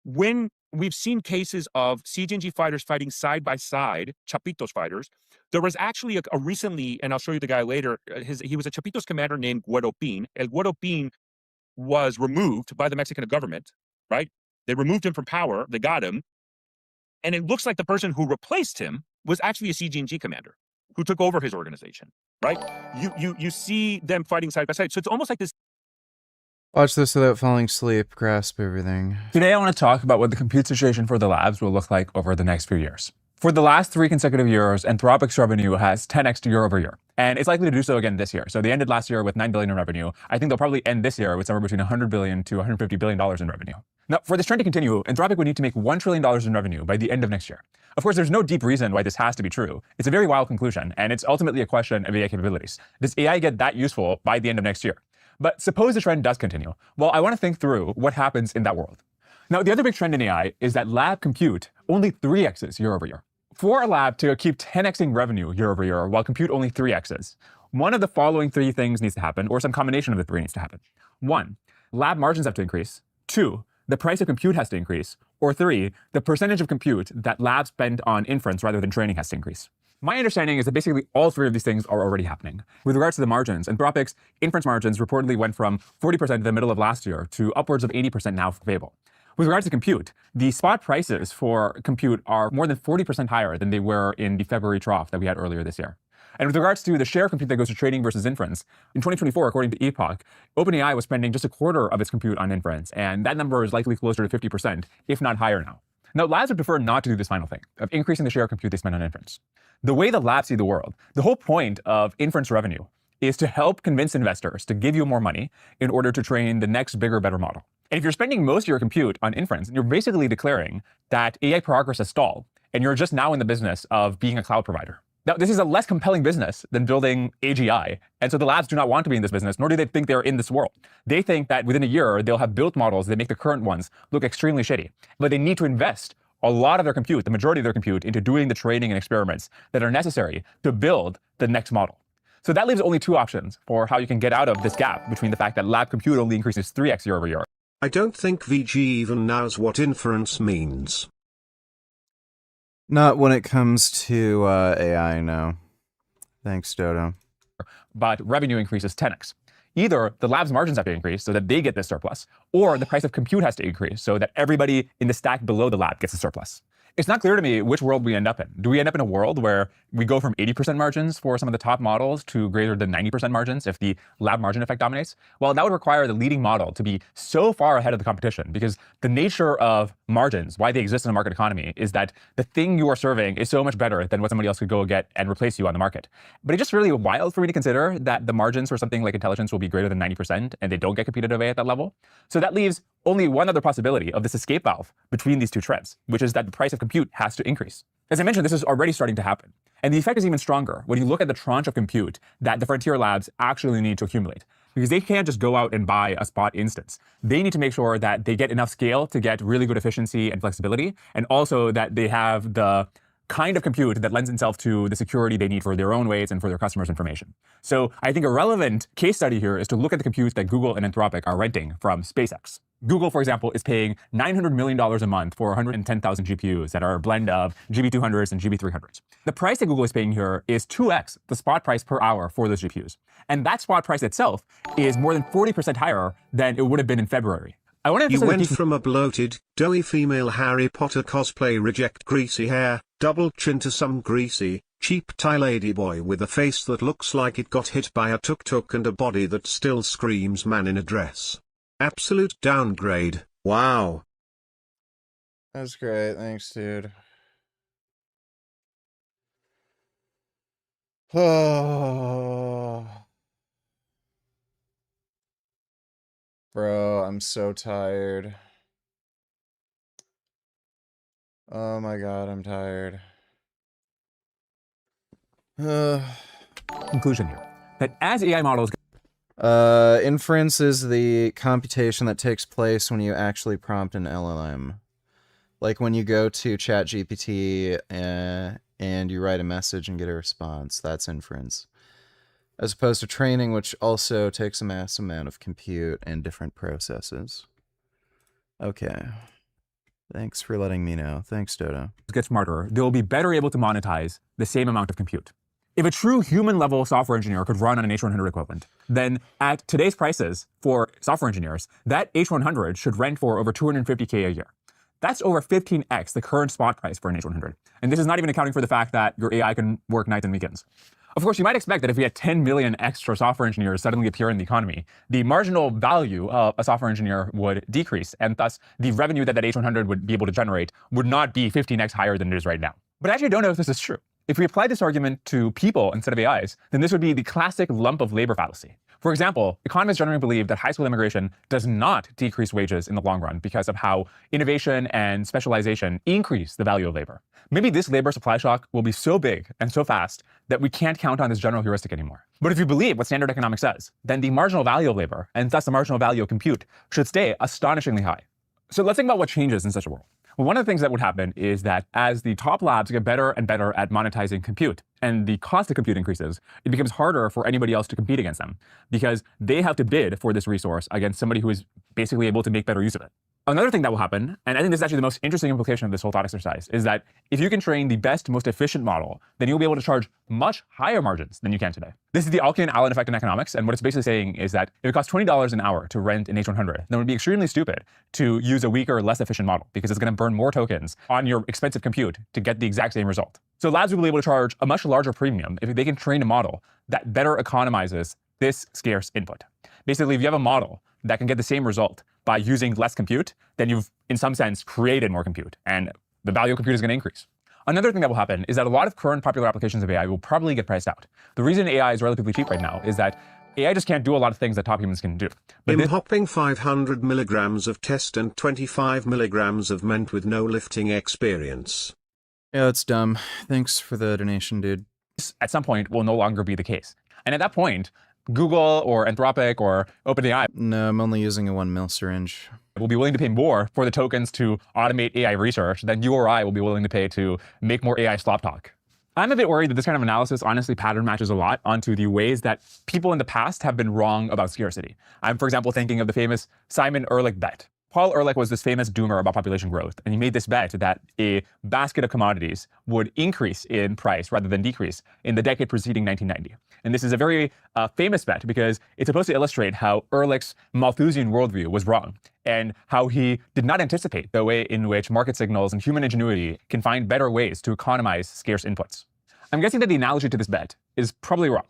when we've seen cases of CG&G fighters fighting side by side, Chapitos fighters, there was actually a recently, and I'll show you the guy later, he was a Chapitos commander named Güero Pin. El Güero Pin was removed by the Mexican government, right? They removed him from power, they got him, and it looks like the person who replaced him was actually a CG&G commander who took over his organization, right? You see them fighting side by side. So it's almost like this. Watch this without falling asleep, grasp everything. Today I want to talk about what the compute situation for the labs will look like over the next few years. For the last 3 consecutive years, Anthropic's revenue has 10x'd year over year, and it's likely to do so again this year. So they ended last year with $9 billion in revenue. I think they'll probably end this year with somewhere between $100 billion to $150 billion in revenue. Now, for this trend to continue, Anthropic would need to make $1 trillion in revenue by the end of next year. Of course, there's no deep reason why this has to be true. It's a very wild conclusion, and it's ultimately a question of AI capabilities. Does AI get that useful by the end of next year? But suppose the trend does continue. Well, I want to think through what happens in that world. Now, the other big trend in AI is that lab compute only 3x's year over year. For a lab to keep 10xing revenue year over year while compute only 3x's, one of the following 3 things needs to happen, or some combination of the 3 needs to happen. 1, lab margins have to increase. 2, the price of compute has to increase. Or 3, the percentage of compute that labs spend on inference rather than training has to increase. My understanding is that basically all 3 of these things are already happening. With regards to the margins, Anthropic's inference margins reportedly went from 40% in the middle of last year to upwards of 80% now for Fable. With regards to compute, the spot prices for compute are more than 40% higher than they were in the February trough that we had earlier this year. And with regards to the share of compute that goes to trading versus inference, in 2024, according to Epoch, OpenAI was spending just a quarter of its compute on inference, and that number is likely closer to 50%, if not higher now. Now, labs would prefer not to do this final thing, of increasing the share of compute they spend on inference. The way the labs see the world, the whole point of inference revenue is to help convince investors to give you more money in order to train the next bigger, better model. And if you're spending most of your compute on inference, you're basically declaring that AI progress has stalled, and you're just now in the business of being a cloud provider. Now, this is a less compelling business than building AGI, and so the labs do not want to be in this business, nor do they think they're in this world. They think that within a year, they'll have built models that make the current ones look extremely shitty, but they need to invest a lot of their compute, the majority of their compute, into doing the training and experiments that are necessary to build the next model. So that leaves only 2 options for how you can get out of this gap between the fact that lab compute only increases 3x year over year. I don't think VG even knows what inference means. Not when it comes to AI, no. Thanks, Dodo. But revenue increases 10x. Either the lab's margins have to increase so that they get this surplus, or the price of compute has to increase so that everybody in the stack below the lab gets a surplus. It's not clear to me which world we end up in. Do we end up in a world where we go from 80% margins for some of the top models to greater than 90% margins if the lab margin effect dominates? Well, that would require the leading model to be so far ahead of the competition, because the nature of margins, why they exist in a market economy, is that the thing you are serving is so much better than what somebody else could go get and replace you on the market. But it's just really wild for me to consider that the margins for something like intelligence will be greater than 90% and they don't get competed away at that level. So that leaves only one other possibility of this escape valve between these 2 trends, which is that the price of compute has to increase. As I mentioned, this is already starting to happen. And the effect is even stronger when you look at the tranche of compute that the frontier labs actually need to accumulate. Because they can't just go out and buy a spot instance. They need to make sure that they get enough scale to get really good efficiency and flexibility, and also that they have the kind of compute that lends itself to the security they need for their own ways and for their customers' information. So I think a relevant case study here is to look at the compute that Google and Anthropic are renting from SpaceX. Google, for example, is paying $900 million a month for 110,000 GPUs that are a blend of GB200s and GB300s. The price that Google is paying here is 2x the spot price per hour for those GPUs. And that spot price itself is more than 40% higher than it would have been in February. I want to You emphasize went from a bloated, doughy female Harry Potter cosplay reject greasy hair, double chin to some greasy, cheap Thai ladyboy with a face that looks like it got hit by a tuk-tuk and a body that still screams man in a dress. Absolute downgrade. Wow. That's great. Thanks, dude. Oh. Bro, I'm so tired. Oh my god, I'm tired. Conclusion here, that as AI models inference is the computation that takes place when you actually prompt an LLM. Like when you go to ChatGPT and you write a message and get a response, that's inference. As opposed to training, which also takes a massive amount of compute and different processes. Okay. Thanks for letting me know. Thanks, Dodo. Get smarter, they'll be better able to monetize the same amount of compute. If a true human-level software engineer could run on an H100 equivalent, then at today's prices for software engineers, that H100 should rent for over $250K a year. That's over 15x the current spot price for an H100. And this is not even accounting for the fact that your AI can work nights and weekends. Of course, you might expect that if we had 10 million extra software engineers suddenly appear in the economy, the marginal value of a software engineer would decrease, and thus the revenue that H100 would be able to generate would not be 15x higher than it is right now. But I actually don't know if this is true. If we apply this argument to people instead of AIs, then this would be the classic lump of labor fallacy. For example, economists generally believe that high school immigration does not decrease wages in the long run because of how innovation and specialization increase the value of labor. Maybe this labor supply shock will be so big and so fast that we can't count on this general heuristic anymore. But if you believe what standard economics says, then the marginal value of labor, and thus the marginal value of compute, should stay astonishingly high. So let's think about what changes in such a world. Well, one of the things that would happen is that as the top labs get better and better at monetizing compute, and the cost of compute increases, it becomes harder for anybody else to compete against them because they have to bid for this resource against somebody who is basically able to make better use of it. Another thing that will happen, and I think this is actually the most interesting implication of this whole thought exercise, is that if you can train the best, most efficient model, then you'll be able to charge much higher margins than you can today. This is the Alkin-Allen effect in economics, and what it's basically saying is that if it costs $20 an hour to rent an H100, then it would be extremely stupid to use a weaker, less efficient model, because it's going to burn more tokens on your expensive compute to get the exact same result. So labs will be able to charge a much larger premium if they can train a model that better economizes this scarce input. Basically, if you have a model that can get the same result by using less compute, then you've, in some sense, created more compute, and the value of compute is going to increase. Another thing that will happen is that a lot of current popular applications of AI will probably get priced out. The reason AI is relatively cheap right now is that AI just can't do a lot of things that top humans can do. But Hopping 500 milligrams of test and 25 milligrams of ment with no lifting experience. Yeah, that's dumb. Thanks for the donation, dude. At some point will no longer be the case. And at that point, Google or Anthropic or OpenAI. No, I'm only using a 1 ml syringe. Will be willing to pay more for the tokens to automate AI research than you or I will be willing to pay to make more AI slop talk. I'm a bit worried that this kind of analysis honestly pattern matches a lot onto the ways that people in the past have been wrong about scarcity. I'm, for example, thinking of the famous Simon Ehrlich bet. Paul Ehrlich was this famous doomer about population growth, and he made this bet that a basket of commodities would increase in price rather than decrease in the decade preceding 1990. And this is a very famous bet because it's supposed to illustrate how Ehrlich's Malthusian worldview was wrong, and how he did not anticipate the way in which market signals and human ingenuity can find better ways to economize scarce inputs. I'm guessing that the analogy to this bet is probably wrong.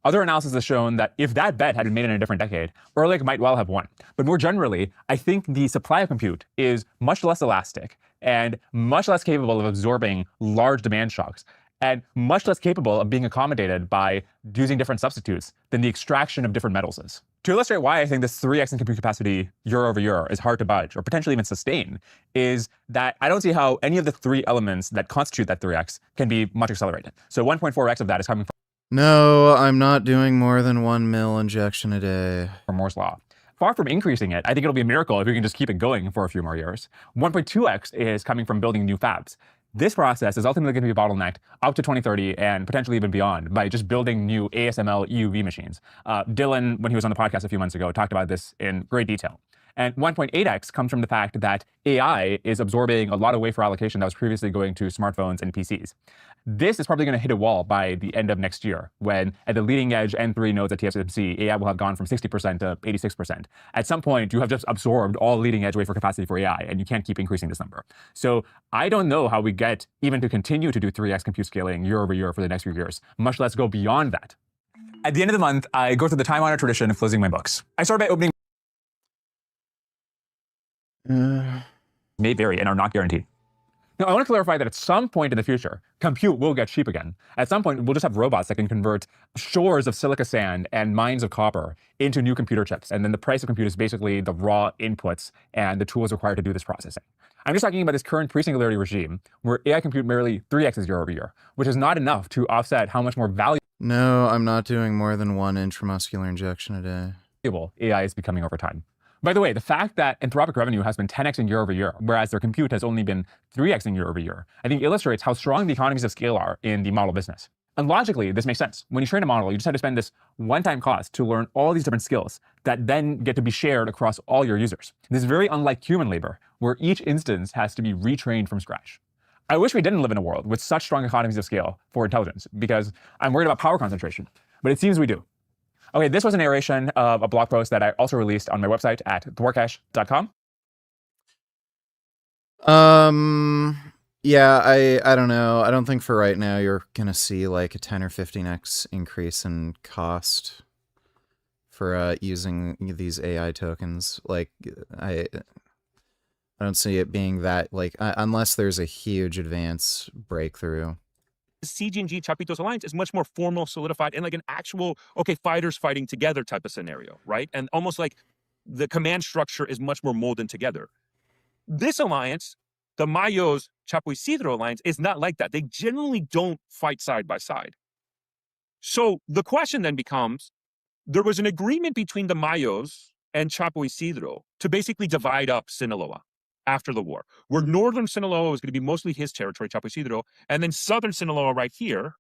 Other analysis has shown that if that bet had been made in a different decade, Ehrlich might well have won. But more generally, I think the supply of compute is much less elastic and much less capable of absorbing large demand shocks, and much less capable of being accommodated by using different substitutes than the extraction of different metals is. To illustrate why I think this 3x in compute capacity year over year is hard to budge, or potentially even sustain, is that I don't see how any of the three elements that constitute that 3x can be much accelerated. So 1.4x of that is coming from No, I'm not doing more than 1 ml injection a day. Moore's law. Far from increasing it, I think it'll be a miracle if we can just keep it going for a few more years. 1.2x is coming from building new fabs. This process is ultimately going to be bottlenecked up to 2030 and potentially even beyond by just building new ASML EUV machines. Dylan, when he was on the podcast a few months ago, talked about this in great detail. And 1.8x comes from the fact that AI is absorbing a lot of wafer allocation that was previously going to smartphones and PCs. This is probably going to hit a wall by the end of next year, when at the leading edge N3 nodes at TSMC, AI will have gone from 60% to 86%. At some point, you have just absorbed all leading edge wafer capacity for AI, and you can't keep increasing this number. So I don't know how we get even to continue to do 3x compute scaling year over year for the next few years, much less go beyond that. At the end of the month, I go through the time-honored tradition of closing my books. I start by opening may vary and are not guaranteed. Now, I want to clarify that at some point in the future, compute will get cheap again. At some point, we'll just have robots that can convert shores of silica sand and mines of copper into new computer chips. And then the price of compute is basically the raw inputs and the tools required to do this processing. I'm just talking about this current pre-singularity regime where AI compute merely 3x's year over year, which is not enough to offset how much more valuable No, I'm not doing more than 1 intramuscular injection a day. AI is becoming over time. By the way, the fact that Anthropic revenue has been 10x in year over year, whereas their compute has only been 3x in year over year, I think illustrates how strong the economies of scale are in the model business. And logically, this makes sense. When you train a model, you just have to spend this one-time cost to learn all these different skills that then get to be shared across all your users. This is very unlike human labor, where each instance has to be retrained from scratch. I wish we didn't live in a world with such strong economies of scale for intelligence, because I'm worried about power concentration, but it seems we do. Okay, this was a narration of a blog post that I also released on my website at dwarkesh.com. Yeah, I don't know. I don't think for right now you're gonna see like a 10 or 15x increase in cost for using these AI tokens. Like I don't see it being that, like, unless there's a huge advance breakthrough. CG&G Chapitos Alliance is much more formal, solidified, and like an actual, okay, fighters fighting together type of scenario, right? And almost like the command structure is much more molded together. This alliance, the Mayos Chapo Isidro Alliance, is not like that. They generally don't fight side by side. So the question then becomes, there was an agreement between the Mayos and Chapo Isidro to basically divide up Sinaloa after the war, where northern Sinaloa was going to be mostly his territory, Chapo Isidro, and then southern Sinaloa right here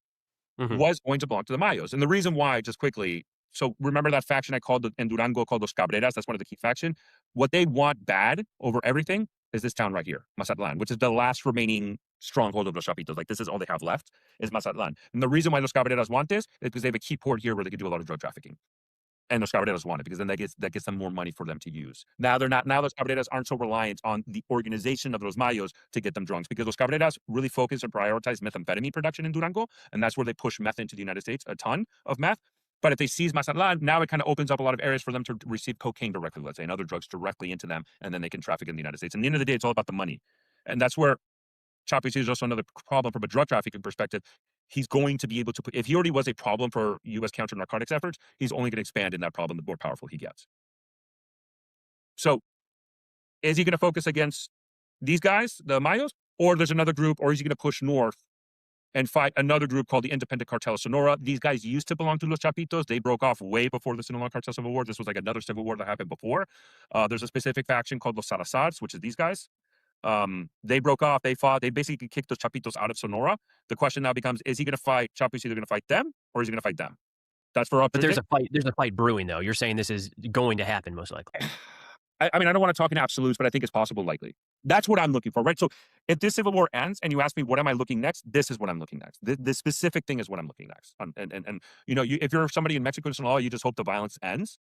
was going to belong to the Mayos. And the reason why, just quickly, So remember that faction I called in Durango called Los Cabreras? That's one of the key faction. What they want bad over everything is this town right here, Mazatlan, which is the last remaining stronghold of Los Chapitos. Like, this is all they have left is Mazatlan. And the reason why Los Cabreras want this is because they have a key port here where they can do a lot of drug trafficking. And Los Cabreras want it because then that gets them more money for them to use. Now Los Cabreras aren't so reliant on the organization of Los Mayos to get them drunks, because Los Cabreras really focus and prioritize methamphetamine production in Durango, and that's where they push meth into the United States, a ton of meth. But if they seize Mazatlan, now it kind of opens up a lot of areas for them to receive cocaine directly, let's say, and other drugs directly into them, and then they can traffic in the United States. And at the end of the day, it's all about the money. And that's where Chapo sees also another problem from a drug trafficking perspective. He's going to be able to put, if he already was a problem for U.S. counter narcotics efforts, he's only going to expand in that problem the more powerful he gets. So is he going to focus against these guys, the Mayos, or there's another group, or is he going to push north and fight another group called the Independent Cartel of Sonora? These guys used to belong to Los Chapitos. They broke off way before the Sinaloa Cartel Civil War. This was like another civil war that happened before. There's a specific faction called Los Salazars, which is these guys. They broke off, they fought, they basically kicked those Chapitos out of Sonora. The question now becomes, is he going to fight Chapo? Either going to fight them, or is he going to fight them? That's for up. But there's a fight brewing, though. You're saying this is going to happen, most likely. I mean, I don't want to talk in absolutes, but I think it's possible, likely. That's what I'm looking for, right? So if this civil war ends and you ask me, what am I looking next? This is what I'm looking next. This specific thing is what I'm looking next. And you know, if you're somebody in Mexico and Sinaloa, you just hope the violence ends.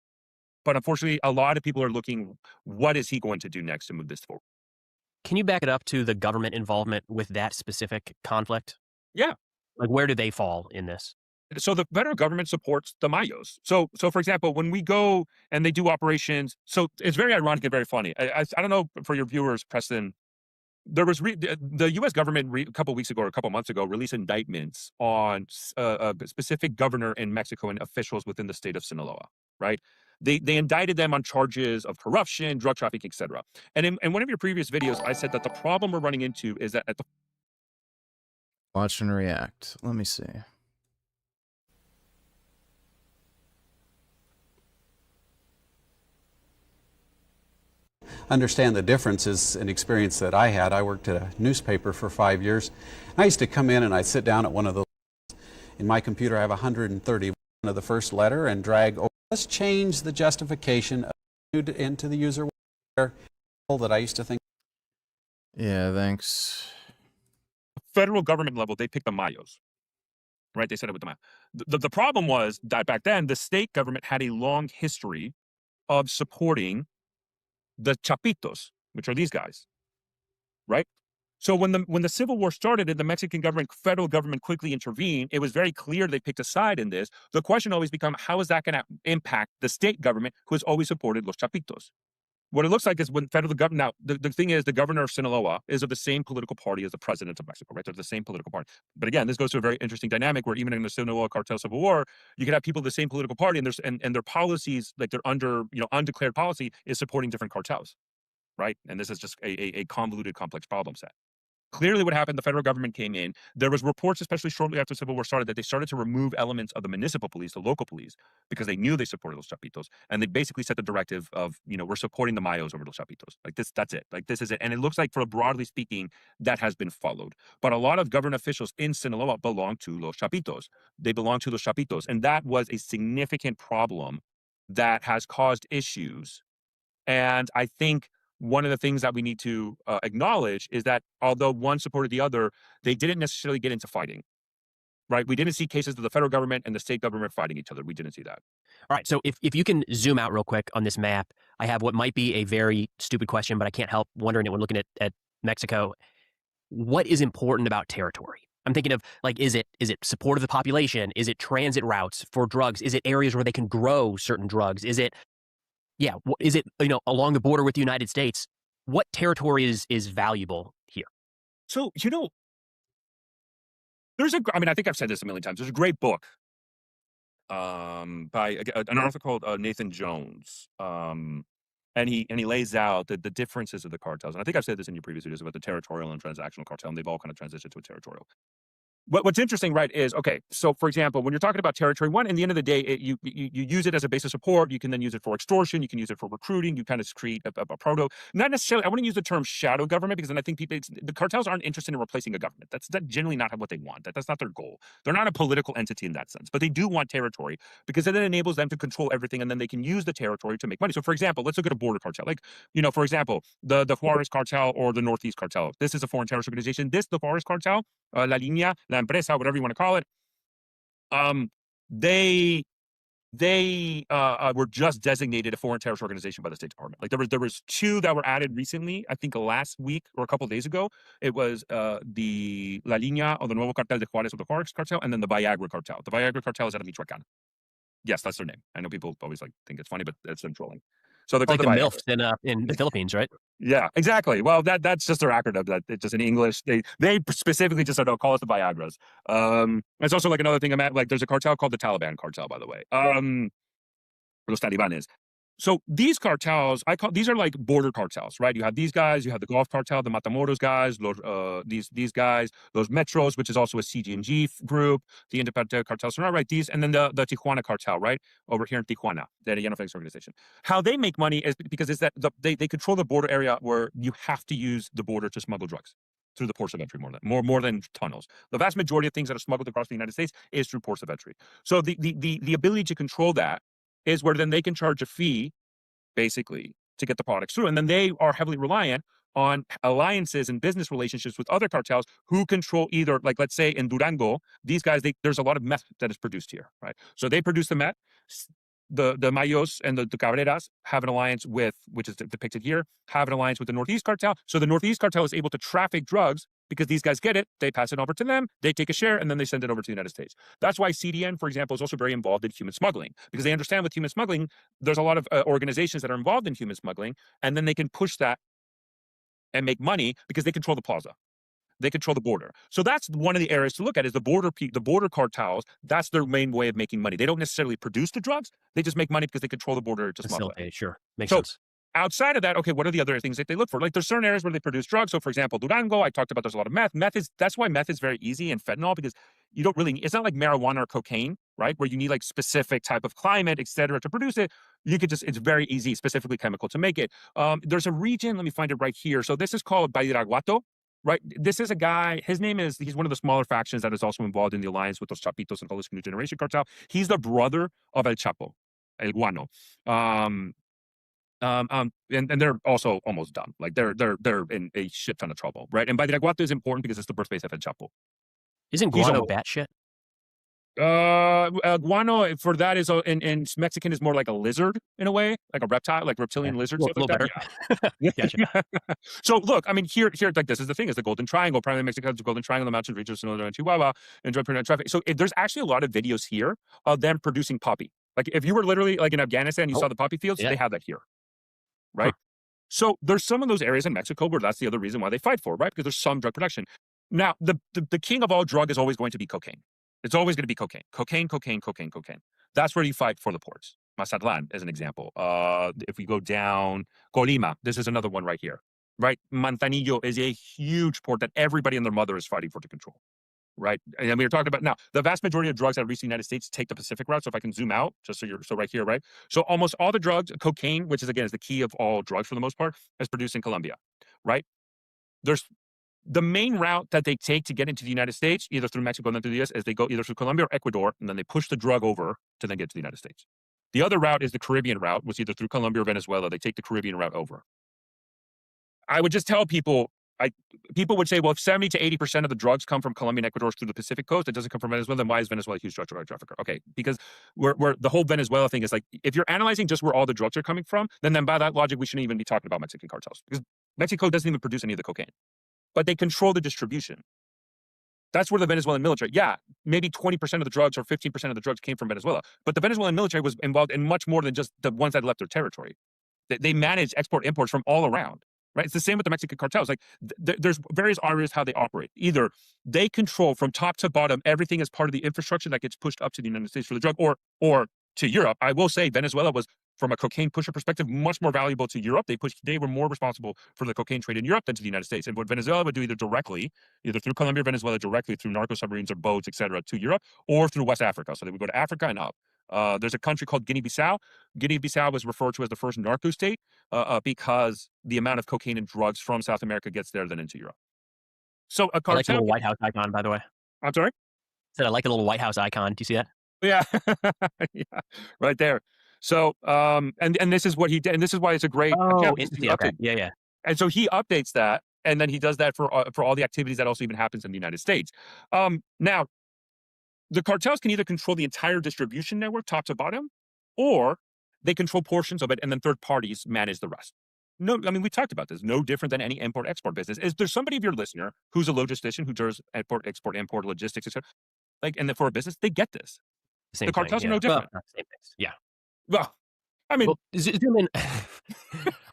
But unfortunately, a lot of people are looking, what is he going to do next to move this forward? Can you back it up to the government involvement with that specific conflict? Yeah. Like, where do they fall in this? So the federal government supports the Mayos. So for example, when we go and they do operations, so it's very ironic and very funny. I don't know for your viewers, Preston, there was the U.S. government a couple weeks ago or a couple months ago released indictments on a specific governor in Mexico and officials within the state of Sinaloa, right? They indicted them on charges of corruption, drug trafficking, etc. And in one of your previous videos, I said that the problem we're running into is that at the Watch and react. Let me see. Understand the difference is an experience that I had. I worked at a newspaper for 5 years. I used to come in and I'd sit down at one of those. In my computer, I have 130 of the first letter and drag over. Let's change the justification into the user that I used to think. Yeah, thanks. Federal government level, they picked the Mayos, right? They said it with the Mayos. The problem was that back then, the state government had a long history of supporting the Chapitos, which are these guys, right? So when the Civil War started and the Mexican government, federal government quickly intervened, it was very clear they picked a side in this. The question always becomes, how is that going to impact the state government who has always supported Los Chapitos? What it looks like is when federal government, now the thing is the governor of Sinaloa is of the same political party as the president of Mexico, right? They're the same political party. But again, this goes to a very interesting dynamic where even in the Sinaloa Cartel Civil War, you could have people of the same political party and their policies, like their undeclared policy is supporting different cartels, right? And this is just a convoluted, complex problem set. Clearly what happened, the federal government came in. There was reports, especially shortly after the Civil War started, that they started to remove elements of the municipal police, the local police, because they knew they supported Los Chapitos. And they basically set the directive of, we're supporting the Mayos over Los Chapitos. Like this, that's it. Like this is it. And it looks like, for broadly speaking, that has been followed. But a lot of government officials in Sinaloa belong to Los Chapitos. They belong to Los Chapitos. And that was a significant problem that has caused issues. And I think one of the things that we need to acknowledge is that although one supported the other, they didn't necessarily get into fighting, right? We didn't see cases of the federal government and the state government fighting each other. We didn't see that. All right, so if you can zoom out real quick on this map, I have what might be a very stupid question, but I can't help wondering it when looking at Mexico. What is important about territory? I'm thinking of, like, is it support of the population? Is it transit routes for drugs? Is it areas where they can grow certain drugs? Is it along the border with the United States? What territory is valuable here? So, I think I've said this a million times. There's a great book by an author called Nathan Jones. And he lays out the differences of the cartels. And I think I've said this in your previous videos about the territorial and transactional cartel, and they've all kind of transitioned to a territorial. What's interesting, right, is, okay, so for example, when you're talking about territory, one, in the end of the day, you use it as a base of support. You can then use it for extortion. You can use it for recruiting. You kind of create a proto, not necessarily, I wouldn't use the term shadow government, because then I think the cartels aren't interested in replacing a government. That's generally not what they want. That's not their goal. They're not a political entity in that sense, but they do want territory, because then it enables them to control everything, and then they can use the territory to make money. So for example, let's look at a border cartel. Like, for example, the Juarez cartel or the Northeast cartel. This is a foreign terrorist organization. The Juarez cartel, La Línea, La Empresa, whatever you want to call it, they were just designated a foreign terrorist organization by the State Department. Like there was 2 that were added recently, I think last week or a couple of days ago. It was the La Línea, or the Nuevo Cartel de Juárez, or the Juárez cartel, and then the Viagra cartel. The Viagra cartel is out of Michoacán. Yes, that's their name. I know people always think it's funny, but it's them trolling. So they're like the Viagra. MILFs in the Philippines, right? Yeah, exactly. Well, that's just their acronym. That it's just in English. They specifically just said, "Oh, call us the Viagras." It's also like another thing. Like there's a cartel called the Taliban cartel, by the way. Los Talibanes. So these cartels, these are like border cartels, right? You have these guys. You have the Gulf cartel, the Matamoros guys. These guys, those Metros, which is also a CG&G group. The Independent Cartel Sonora, right? These, and then the Tijuana cartel, right? Over here in Tijuana, the Arellano Felix organization. How they make money is because it's that they control the border area where you have to use the border to smuggle drugs through the ports of entry more than tunnels. The vast majority of things that are smuggled across the United States is through ports of entry. So the ability to control that is where then they can charge a fee, basically, to get the products through. And then they are heavily reliant on alliances and business relationships with other cartels who control either, like, let's say in Durango, these guys, there's a lot of meth that is produced here, right? So they produce the meth. The Mayos and the Cabreras have an alliance with, which is depicted here, have an alliance with the Northeast cartel. So the Northeast cartel is able to traffic drugs because these guys get it, they pass it over to them, they take a share, and then they send it over to the United States. That's why CDN, for example, is also very involved in human smuggling, because they understand with human smuggling, there's a lot of organizations that are involved in human smuggling, and then they can push that and make money because they control the plaza. They control the border. So that's one of the areas to look at, is the border cartels. That's their main way of making money. They don't necessarily produce the drugs. They just make money because they control the border to smuggle it. Sure. Makes sense. Outside of that, okay, what are the other things that they look for? Like there's certain areas where they produce drugs. So for example, Durango, I talked about, there's a lot of meth. That's why meth is very easy, and fentanyl, because you don't really, it's not like marijuana or cocaine, right? Where you need like specific type of climate, et cetera, to produce it. You could just, it's very easy, specifically chemical, to make it. There's a region, let me find it right here. So this is called Badiraguato, right? This is a guy, he's one of the smaller factions that is also involved in the alliance with those Chapitos and Jalisco New Generation cartel. He's the brother of El Chapo, El Guano. And they're also almost done. Like they're in a shit ton of trouble, right? And Badiraguato is important because it's the birthplace of El Chapo. Isn't guano batshit? Guano for that is in Mexican is more like a lizard in a way, like a reptile, like reptilian lizard. A little better. Yeah. Gotcha. So look, I mean, here, like this is the thing: is the Golden Triangle, primarily Mexico, the Golden Triangle, the mountains regions, northern Chihuahua, and drug traffic. So there's actually a lot of videos here of them producing poppy. Like if you were literally like in Afghanistan, you saw the poppy fields. They have that here, right? Huh. So there's some of those areas in Mexico where that's the other reason why they fight for, right? Because there's some drug production. Now, the king of all drug is always going to be cocaine. It's always going to be cocaine. Cocaine. That's where you fight for the ports. Mazatlan, as an example. If we go down, Colima, this is another one right here, right? Manzanillo is a huge port that everybody and their mother is fighting for to control, right? And we were talking about, now, the vast majority of drugs that reach the United States take the Pacific route. So if I can zoom out, just so right here, right? So almost all the drugs, cocaine, which is, again, is the key of all drugs for the most part, is produced in Colombia, right? There's the main route that they take to get into the United States, either through Mexico and then through the US, is they go either through Colombia or Ecuador, and then they push the drug over to then get to the United States. The other route is the Caribbean route, which is either through Colombia or Venezuela. They take the Caribbean route over. I would just tell people, people would say, well, if 70 to 80% of the drugs come from Colombia and Ecuador through the Pacific coast, it doesn't come from Venezuela, then why is Venezuela a huge drug trafficker? Okay, because we're the whole Venezuela thing is like, if you're analyzing just where all the drugs are coming from, then by that logic, we shouldn't even be talking about Mexican cartels, because Mexico doesn't even produce any of the cocaine. But they control the distribution. That's where the Venezuelan military, maybe 20% of the drugs or 15% of the drugs came from Venezuela. But the Venezuelan military was involved in much more than just the ones that left their territory. They manage export-imports from all around, right? It's the same with the Mexican cartels. Like there's various areas how they operate. Either they control from top to bottom everything as part of the infrastructure that gets pushed up to the United States for the drug, or to Europe. I will say Venezuela was from a cocaine pusher perspective, much more valuable to Europe. They were more responsible for the cocaine trade in Europe than to the United States. And what Venezuela would do either directly, either through Colombia or Venezuela directly through narco submarines or boats, etc., to Europe, or through West Africa. So they would go to Africa and up. There's a country called Guinea-Bissau. Guinea-Bissau was referred to as the first narco state because the amount of cocaine and drugs from South America gets there than into Europe. So a cartel. I like the little White House icon, by the way. I'm sorry? Said I like the little White House icon. Do you see that? Yeah, yeah, right there. So, and this is what he did, and this is why it's a great. Okay. Yeah. And so he updates that, and then he does that for all the activities that also even happens in the United States. Now, the cartels can either control the entire distribution network, top to bottom, or they control portions of it, and then third parties manage the rest. No, I mean, we talked about this. No different than any import-export business. Is there somebody of your listener who's a logistician who does import, logistics, etc.? Like, and for a business, they get this. Same the cartels thing, are no different. Well, not same things. Yeah. Well, I mean, zoom in.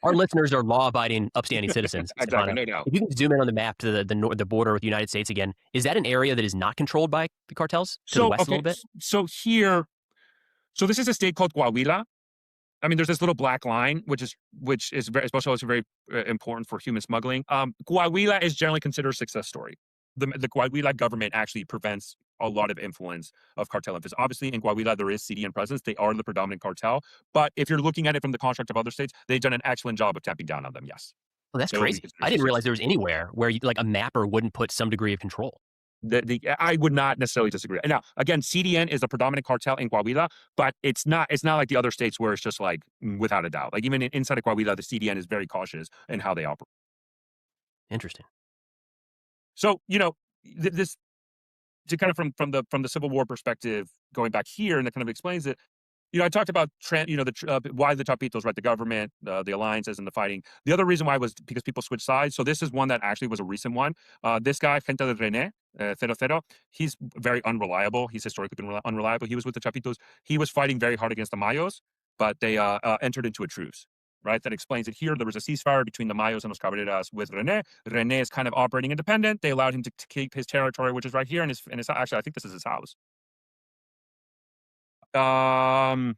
Our listeners are law-abiding, upstanding citizens. Exactly. No. If you can zoom in on the map to the border with the United States again, is that an area that is not controlled by the cartels to the west a little bit? So this is a state called Coahuila. I mean, there's this little black line, which is very, especially also very important for human smuggling. Coahuila is generally considered a success story. The Coahuila government actually prevents a lot of influence of cartel influence. Obviously, in Coahuila, there is CDN presence. They are the predominant cartel. But if you're looking at it from the construct of other states, they've done an excellent job of tamping down on them, yes. Well, that's crazy. I didn't realize there was anywhere where like a mapper wouldn't put some degree of control. I would not necessarily disagree. Now, again, CDN is the predominant cartel in Coahuila, but it's not like the other states where it's just like without a doubt. Like even inside of Coahuila, the CDN is very cautious in how they operate. Interesting. So, this to kind of from the Civil War perspective, going back here, and that kind of explains it. I talked about why the Chapitos, right? The government, the alliances, and the fighting. The other reason why was because people switched sides. So this is one that actually was a recent one. This guy, Gente de René, Cero, he's very unreliable. He's historically been unreliable. He was with the Chapitos. He was fighting very hard against the Mayos, but they entered into a truce. Right, that explains it here. There was a ceasefire between the Mayos and los Cabreras with René. René is kind of operating independent. They allowed him to keep his territory, which is right here in his actually, I think this is his house. Oh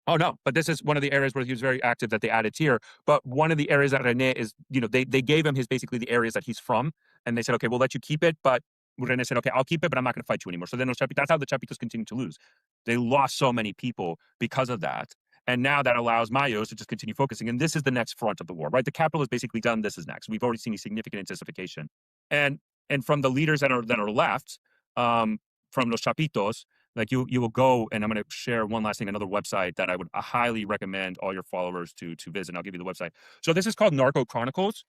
no, but this is one of the areas where he was very active that they added here. But one of the areas that René is, they gave him basically the areas that he's from, and they said, okay, we'll let you keep it, but René said, okay, I'll keep it, but I'm not going to fight you anymore. So then that's how the Chapitos continue to lose. They lost so many people because of that. And now that allows Mayos to just continue focusing. And this is the next front of the war, right? The capital is basically done. This is next. We've already seen a significant intensification. And from the leaders that are left, from los Chapitos, like you will go, and I'm going to share one last thing, another website that I would highly recommend all your followers to visit. And I'll give you the website. So this is called Narco Chronicles.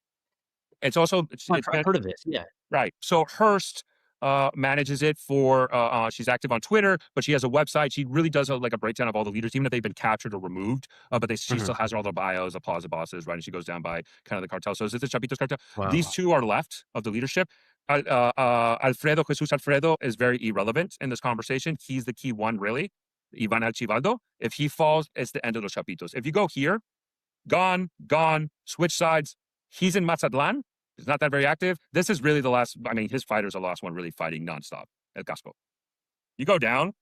It's also I've heard of this, yeah. Right. So Hearst manages it for, she's active on Twitter, but she has a website. She really does a breakdown of all the leaders, even if they've been captured or removed, but she still has all their bios, applause the bosses, right? And she goes down by kind of the cartel. So is this the Chapitos cartel? Wow. These two are left of the leadership. Jesus Alfredo is very irrelevant in this conversation. He's the key one, really. Ivan Archibaldo. If he falls, it's the end of the Chapitos. If you go here, gone, switch sides. He's in Mazatlan. He's not that very active. This is really the last. I mean, his fighters are the last one really fighting nonstop at Casco. You go down,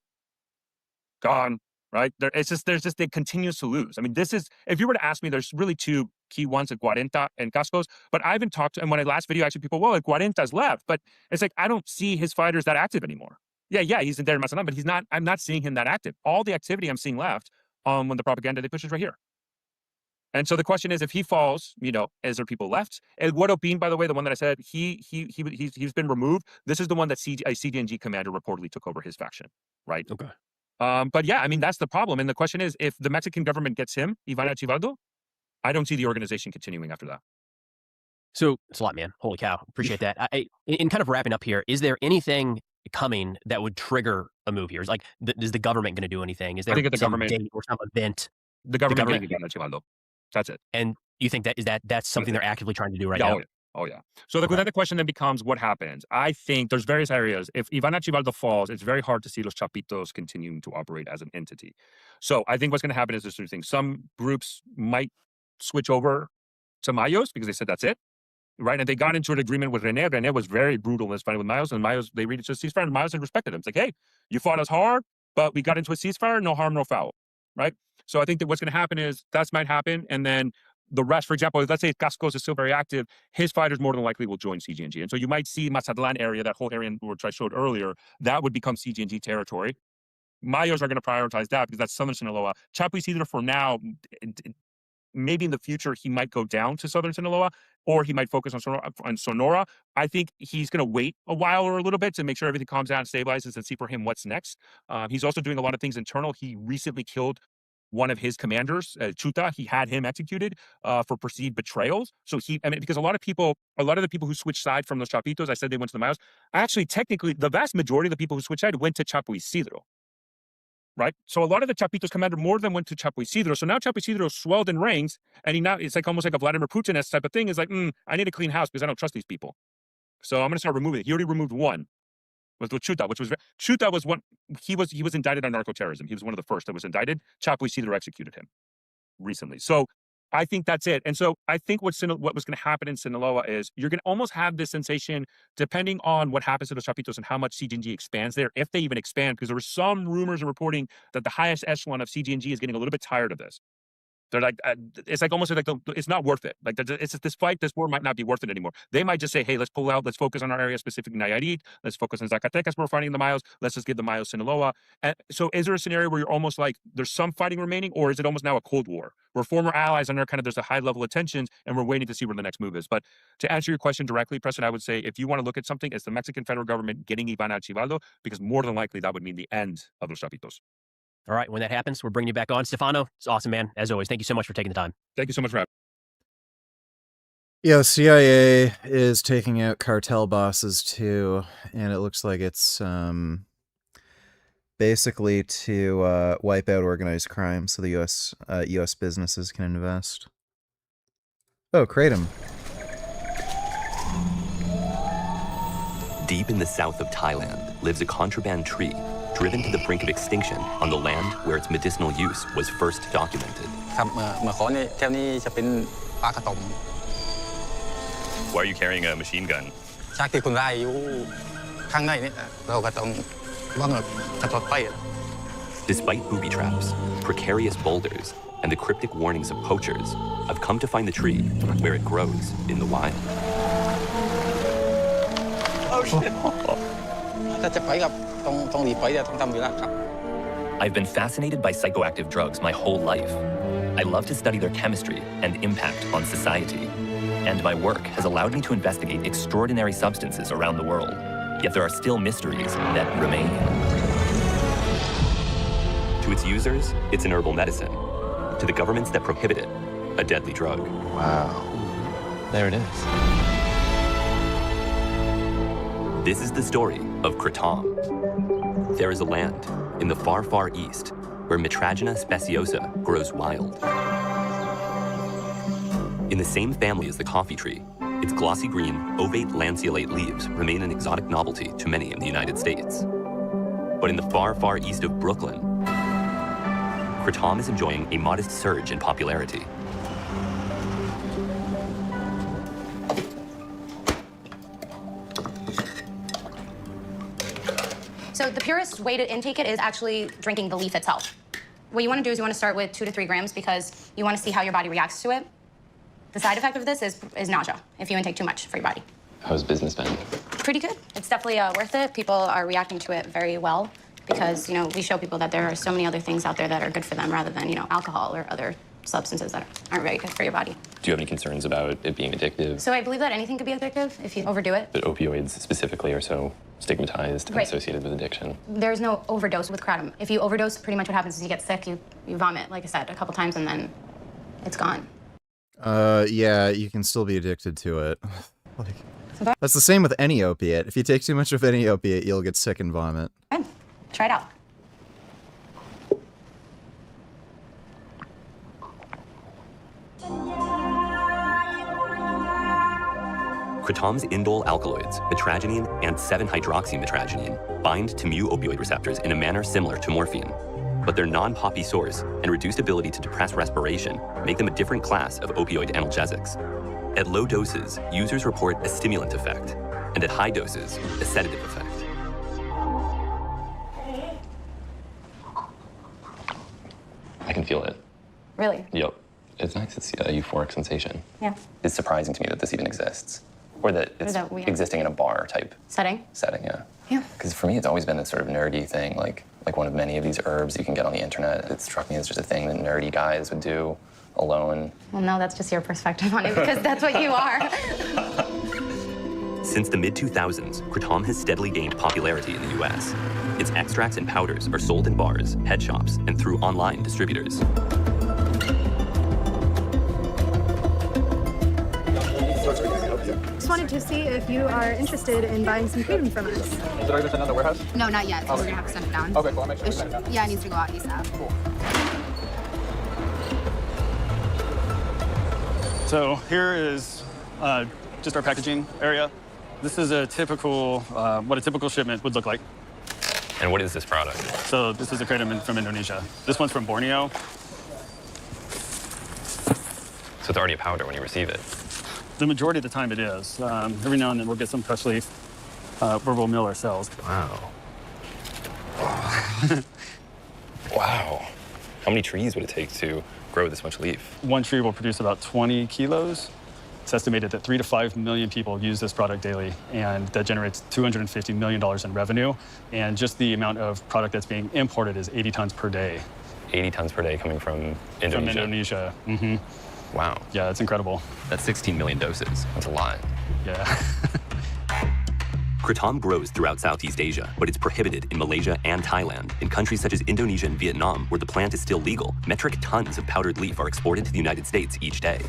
gone, right? There's just they continue to lose. I mean, this is, if you were to ask me, there's really two key ones at Cuarenta and Cascos, but I haven't talked to, and when I last video, actually people, well, Cuarenta's left, but it's like, I don't see his fighters that active anymore. Yeah, he's in there in Mazatlan, but I'm not seeing him that active. All the activity I'm seeing left when the propaganda they push is right here. And so the question is, if he falls, is there people left? Eduardo Pin, by the way, the one that I said, he's been removed. This is the one that a CDNG commander reportedly took over his faction, right? Okay. But yeah, I mean, that's the problem. And the question is, if the Mexican government gets him, Ivan Archibaldo, I don't see the organization continuing after that. So it's a lot, man. Holy cow. Appreciate that. In kind of wrapping up here, is there anything coming that would trigger a move here? Is like, is the government going to do anything? Is there some date or some event? The government getting Ivan Archibaldo. That's it. And you think that's something they're actively trying to do right now? Oh yeah. So the question then becomes, what happens? I think there's various areas. If Ivan Archibaldo falls, it's very hard to see los Chapitos continuing to operate as an entity. So I think what's going to happen is this sort of thing. Some groups might switch over to Mayos because they said that's it, right? And they got into an agreement with René. René was very brutal in his fighting with Mayos, and Mayos, they reached a ceasefire, and Mayos had respected him. It's like, hey, you fought us hard, but we got into a ceasefire, no harm, no foul, right? So I think that what's going to happen is that might happen. And then the rest, for example, let's say Cascos is still very active, his fighters more than likely will join CGNG. And so you might see Mazatlan area, that whole area which I showed earlier, that would become CGNG territory. Mayos are going to prioritize that because that's southern Sinaloa. Chapo Isidro, for now, maybe in the future, he might go down to southern Sinaloa, or he might focus on Sonora. I think he's going to wait a while or a little bit to make sure everything calms down, stabilizes, and see for him what's next. He's also doing a lot of things internal. He recently killed one of his commanders, Chuta. He had him executed for perceived betrayals. So because a lot of the people who switched side from those Chapitos, I said they went to the Mayos. Actually, technically, the vast majority of the people who switched side went to Chapo Isidro. Right? So a lot of the Chapitos commander more than went to Chapo Isidro. So now Chapo Isidro swelled in ranks, and it's like almost like a Vladimir Putin-esque type of thing. Is like, I need a clean house because I don't trust these people. So I'm going to start removing it. He already removed one. With Chuta, Chuta was one. He was indicted on narco-terrorism. He was one of the first that was indicted. Chapo Isidro executed him recently. So I think that's it. And so I think what was going to happen in Sinaloa is you're going to almost have this sensation, depending on what happens to the Chapitos and how much CGNG expands there, if they even expand, because there were some rumors and reporting that the highest echelon of CGNG is getting a little bit tired of this. They're like, it's like almost like it's not worth it. Like it's this war might not be worth it anymore. They might just say, hey, let's pull out, let's focus on our area, specifically Nayarit, let's focus on Zacatecas, we're fighting the Mayos, let's just give the Mayos Sinaloa. And so is there a scenario where you're almost like, there's some fighting remaining, or is it almost now a Cold War? We're former allies and there's a high level of tensions, and we're waiting to see where the next move is. But to answer your question directly, Preston, I would say if you want to look at something, it's the Mexican federal government getting Iván Archibaldo, because more than likely that would mean the end of los Chapitos. All right, when that happens, we're bringing you back on. Stefano, it's awesome, man. As always, thank you so much for taking the time. Thank you so much for having me. Yeah, CIA is taking out cartel bosses too, and it looks like it's basically to wipe out organized crime so the U.S. businesses can invest. Oh, Kratom. Deep in the south of Thailand lives a contraband tree driven to the brink of extinction on the land where its medicinal use was first documented. Why are you carrying a machine gun? Despite booby traps, precarious boulders, and the cryptic warnings of poachers, I've come to find the tree where it grows in the wild. Oh shit! I've been fascinated by psychoactive drugs my whole life. I love to study their chemistry and impact on society. And my work has allowed me to investigate extraordinary substances around the world. Yet there are still mysteries that remain. To its users, it's an herbal medicine. To the governments that prohibit it, a deadly drug. Wow. There it is. This is the story of Kratom. There is a land in the far, far east where Mitragina speciosa grows wild. In the same family as the coffee tree, its glossy green, ovate lanceolate leaves remain an exotic novelty to many in the United States. But in the far, far east of Brooklyn, Kratom is enjoying a modest surge in popularity. So the purest way to intake it is actually drinking the leaf itself. What you want to do is you want to start with 2 to 3 grams because you want to see how your body reacts to it. The side effect of this is nausea if you intake too much for your body. How's business been? Pretty good. It's definitely worth it. People are reacting to it very well because, we show people that there are so many other things out there that are good for them rather than, alcohol or other substances that aren't very good for your body. Do you have any concerns about it being addictive? So I believe that anything could be addictive if you overdo it. But opioids specifically are so stigmatized and Right. associated with addiction. There's no overdose with kratom. If you overdose, pretty much what happens is you get sick, you vomit, like I said, a couple times, and then it's gone. Yeah, you can still be addicted to it. That's the same with any opiate. If you take too much of any opiate, you'll get sick and vomit. Good. Try it out. Kratom's indole alkaloids, mitragynine and 7-hydroxymitragynine, bind to mu-opioid receptors in a manner similar to morphine. But their non-poppy source and reduced ability to depress respiration make them a different class of opioid analgesics. At low doses, users report a stimulant effect, and at high doses, a sedative effect. I can can feel it. Really? Yep. It's nice. It's a euphoric sensation. Yeah. It's surprising to me that this even exists. Or that it's that we- existing in a bar type Setting? setting, yeah. Yeah. Because for me, it's always been this sort of nerdy thing, like one of many of these herbs you can get on the internet. It struck me as just a thing that nerdy guys would do alone. Well, no, that's just your perspective on it because that's what you are. Since the mid-2000s, Kratom has steadily gained popularity in the US. Its extracts and powders are sold in bars, head shops, and through online distributors. Just wanted to see if you are interested in buying some kratom from us. Is it already sent out the warehouse? No, not yet. So we're gonna have to send it down. Okay, cool. I'll make sure to send it down. Yeah, it needs to go out ASAP. Cool. So here is just our packaging area. This is a typical, what a typical shipment would look like. And what is this product? So this is a kratom from Indonesia. This one's from Borneo. So it's already a powder when you receive it. The majority of the time it is. Every now and then we'll get some fresh leaf where we'll mill ourselves. Wow. Wow. How many trees would it take to grow this much leaf? One tree will produce about 20 kilos. It's estimated that 3 to 5 million people use this product daily, and that generates $250 million in revenue. And just the amount of product that's being imported is 80 tons per day. 80 tons per day coming from Indonesia? From Indonesia. Mm-hmm. Wow. Yeah, it's incredible. That's 16 million doses. That's a lot. Yeah. Kratom grows throughout Southeast Asia, but it's prohibited in Malaysia and Thailand. In countries such as Indonesia and Vietnam, where the plant is still legal, metric tons of powdered leaf are exported to the United States each day.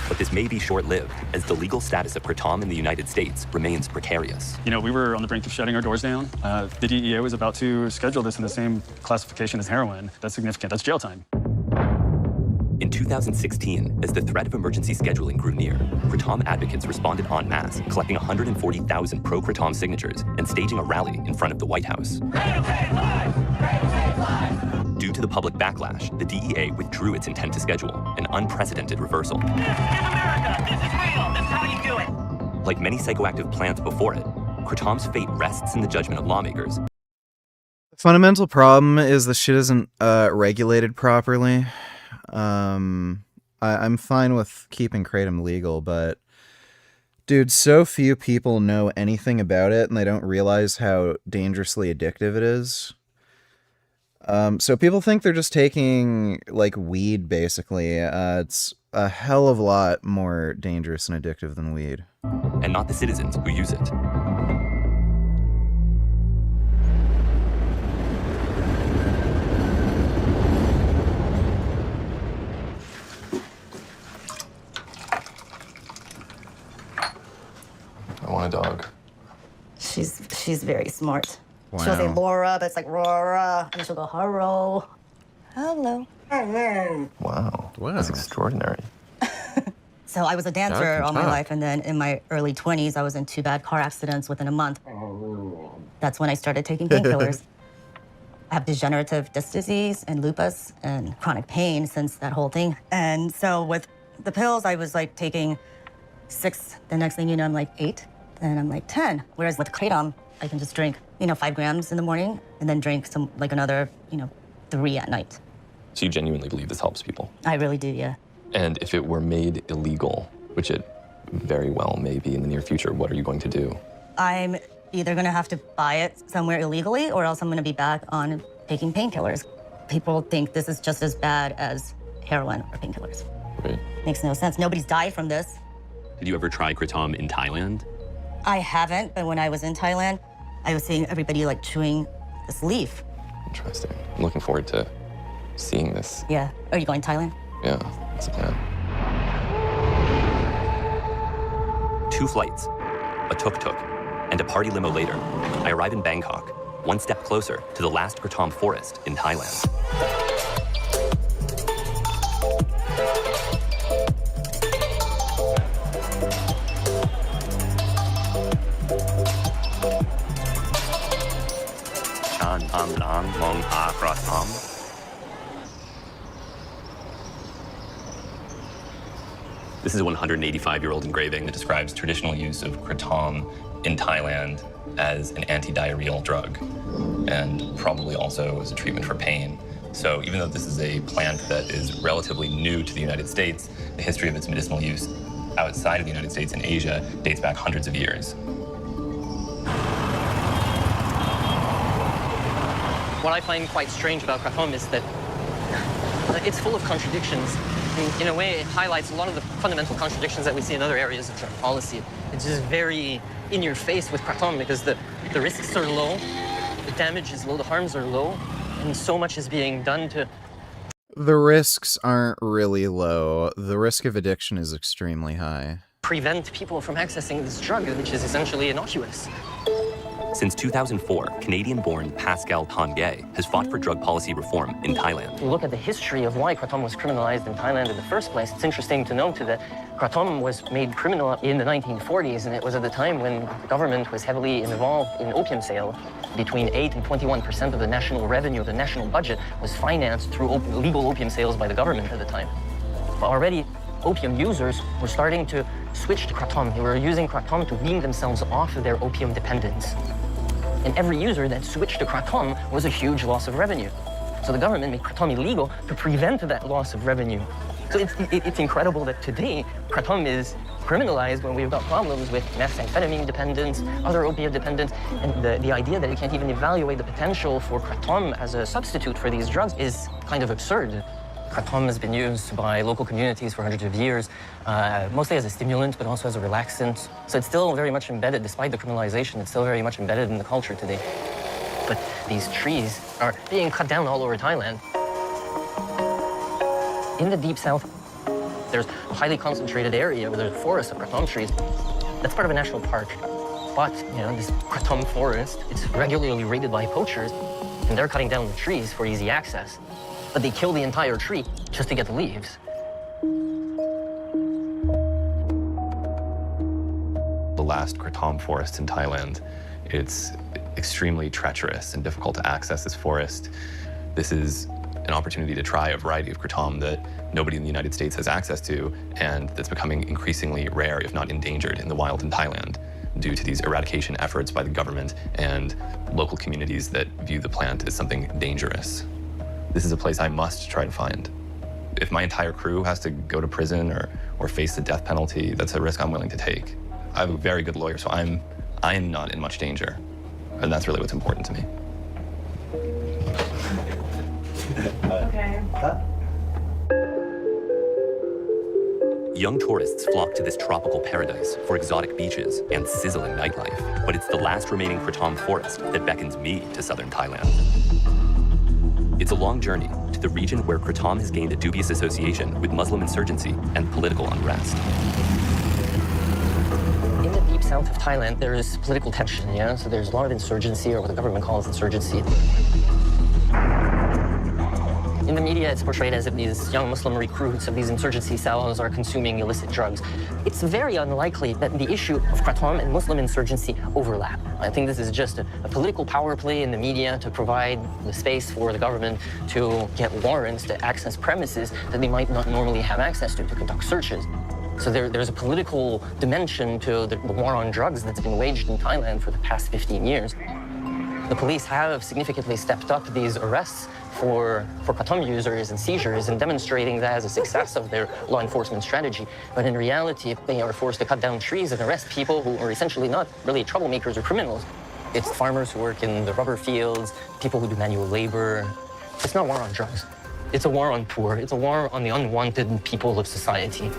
But this may be short-lived, as the legal status of Kratom in the United States remains precarious. You know, we were on the brink of shutting our doors down. The DEA was about to schedule this in the same classification as heroin. That's significant. That's jail time. In 2016, as the threat of emergency scheduling grew near, Kratom advocates responded en masse, collecting 140,000 pro-Kratom signatures and staging a rally in front of the White House. Due to the public backlash, the DEA withdrew its intent to schedule, an unprecedented reversal. This is America. This is real. This is how you do it. Like many psychoactive plants before it, Kratom's fate rests in the judgment of lawmakers. The fundamental problem is the shit isn't regulated properly. I'm fine with keeping kratom legal, but dude, so few people know anything about it and they don't realize how dangerously addictive it is. So people think they're just taking like weed basically. It's a hell of a lot more dangerous and addictive than weed. And not the citizens who use it. I want a dog. She's very smart. Wow. She'll say Laura, but it's like Rora, and she'll go hello. Hello. Wow. That's extraordinary. So I was a dancer Dog can all my talk. life, and then in my early 20s, I was in 2 bad car accidents within a month. That's when I started taking painkillers. I have degenerative disc disease and lupus and chronic pain since that whole thing. And so with the pills, I was like taking 6. The next thing you know, I'm like 8. Then I'm like 10. Whereas with kratom, I can just drink, 5 grams in the morning and then drink some like another, 3 at night. So you genuinely believe this helps people? I really do, yeah. And if it were made illegal, which it very well may be in the near future, what are you going to do? I'm either gonna have to buy it somewhere illegally or else I'm gonna be back on taking painkillers. People think this is just as bad as heroin or painkillers. Right. Makes no sense. Nobody's died from this. Did you ever try Kratom in Thailand? I haven't, but when I was in Thailand, I was seeing everybody like chewing this leaf. Interesting. I'm looking forward to seeing this. Yeah. Are you going to Thailand? Yeah, that's the plan. 2 flights, a tuk-tuk, and a party limo later, I arrive in Bangkok, one step closer to the last Kratom forest in Thailand. Chan Am Lang Mong A Kratom. This is a 185-year-old engraving that describes traditional use of kratom in Thailand as an anti-diarrheal drug and probably also as a treatment for pain. So even though this is a plant that is relatively new to the United States, the history of its medicinal use outside of the United States and Asia dates back hundreds of years. What I find quite strange about kratom is that it's full of contradictions. In a way, it highlights a lot of the fundamental contradictions that we see in other areas of drug policy. It's just very in your face with kratom because the risks are low, the damage is low, the harms are low, and so much is being done to... The risks aren't really low. The risk of addiction is extremely high. prevent people from accessing this drug, which is essentially innocuous. Since 2004, Canadian-born Pascal Tangay has fought for drug policy reform in Thailand. If you look at the history of why kratom was criminalized in Thailand in the first place, it's interesting to note that kratom was made criminal in the 1940s, and it was at the time when the government was heavily involved in opium sale. Between 8 and 21% of the national revenue of the national budget was financed through legal opium sales by the government at the time. But already, opium users were starting to switch to kratom. They were using kratom to wean themselves off of their opium dependence. And every user that switched to kratom was a huge loss of revenue. So the government made kratom illegal to prevent that loss of revenue. So it's incredible that today kratom is criminalized when we've got problems with methamphetamine dependence, other opiate dependence, and the idea that we can't even evaluate the potential for kratom as a substitute for these drugs is kind of absurd. Kratom has been used by local communities for hundreds of years, mostly as a stimulant, but also as a relaxant. So it's still very much embedded, despite the criminalization, it's still very much embedded in the culture today. But these trees are being cut down all over Thailand. In the deep south, there's a highly concentrated area where there's a forest of kratom trees. That's part of a national park. But, you know, this kratom forest, it's regularly raided by poachers, and they're cutting down the trees for easy access. But they kill the entire tree just to get the leaves. The last kratom forest in Thailand, it's extremely treacherous and difficult to access this forest. This is an opportunity to try a variety of kratom that nobody in the United States has access to, and that's becoming increasingly rare, if not endangered, in the wild in Thailand due to these eradication efforts by the government and local communities that view the plant as something dangerous. This is a place I must try to find. If my entire crew has to go to prison or face the death penalty, that's a risk I'm willing to take. I have a very good lawyer, so I'm not in much danger, and that's really what's important to me. Okay. Young tourists flock to this tropical paradise for exotic beaches and sizzling nightlife, but it's the last remaining kratom forest that beckons me to southern Thailand. It's a long journey to the region where kratom has gained a dubious association with Muslim insurgency and political unrest. In the deep south of Thailand, there is political tension, yeah? So there's a lot of insurgency, or what the government calls insurgency. In the media, it's portrayed as if these young Muslim recruits of these insurgency cells are consuming illicit drugs. It's very unlikely that the issue of kratom and Muslim insurgency overlap. I think this is just a political power play in the media to provide the space for the government to get warrants to access premises that they might not normally have access to conduct searches. So there's a political dimension to the war on drugs that's been waged in Thailand for the past 15 years. The police have significantly stepped up these arrests for kratom users and seizures and demonstrating that as a success of their law enforcement strategy. But in reality, they are forced to cut down trees and arrest people who are essentially not really troublemakers or criminals. It's farmers who work in the rubber fields, people who do manual labor. It's not a war on drugs. It's a war on poor. It's a war on the unwanted people of society.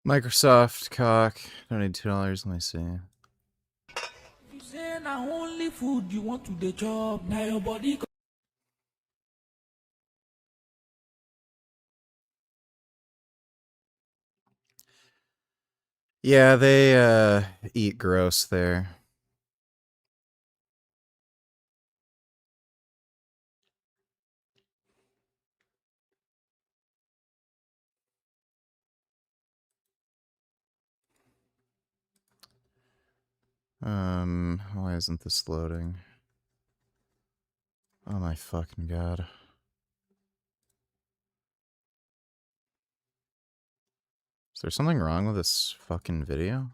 Microsoft cock. Donate $2. Let me see. Say na only food you want to the job, now your body. Yeah, they eat gross there. Why isn't this loading? Oh my fucking god. Is there something wrong with this fucking video?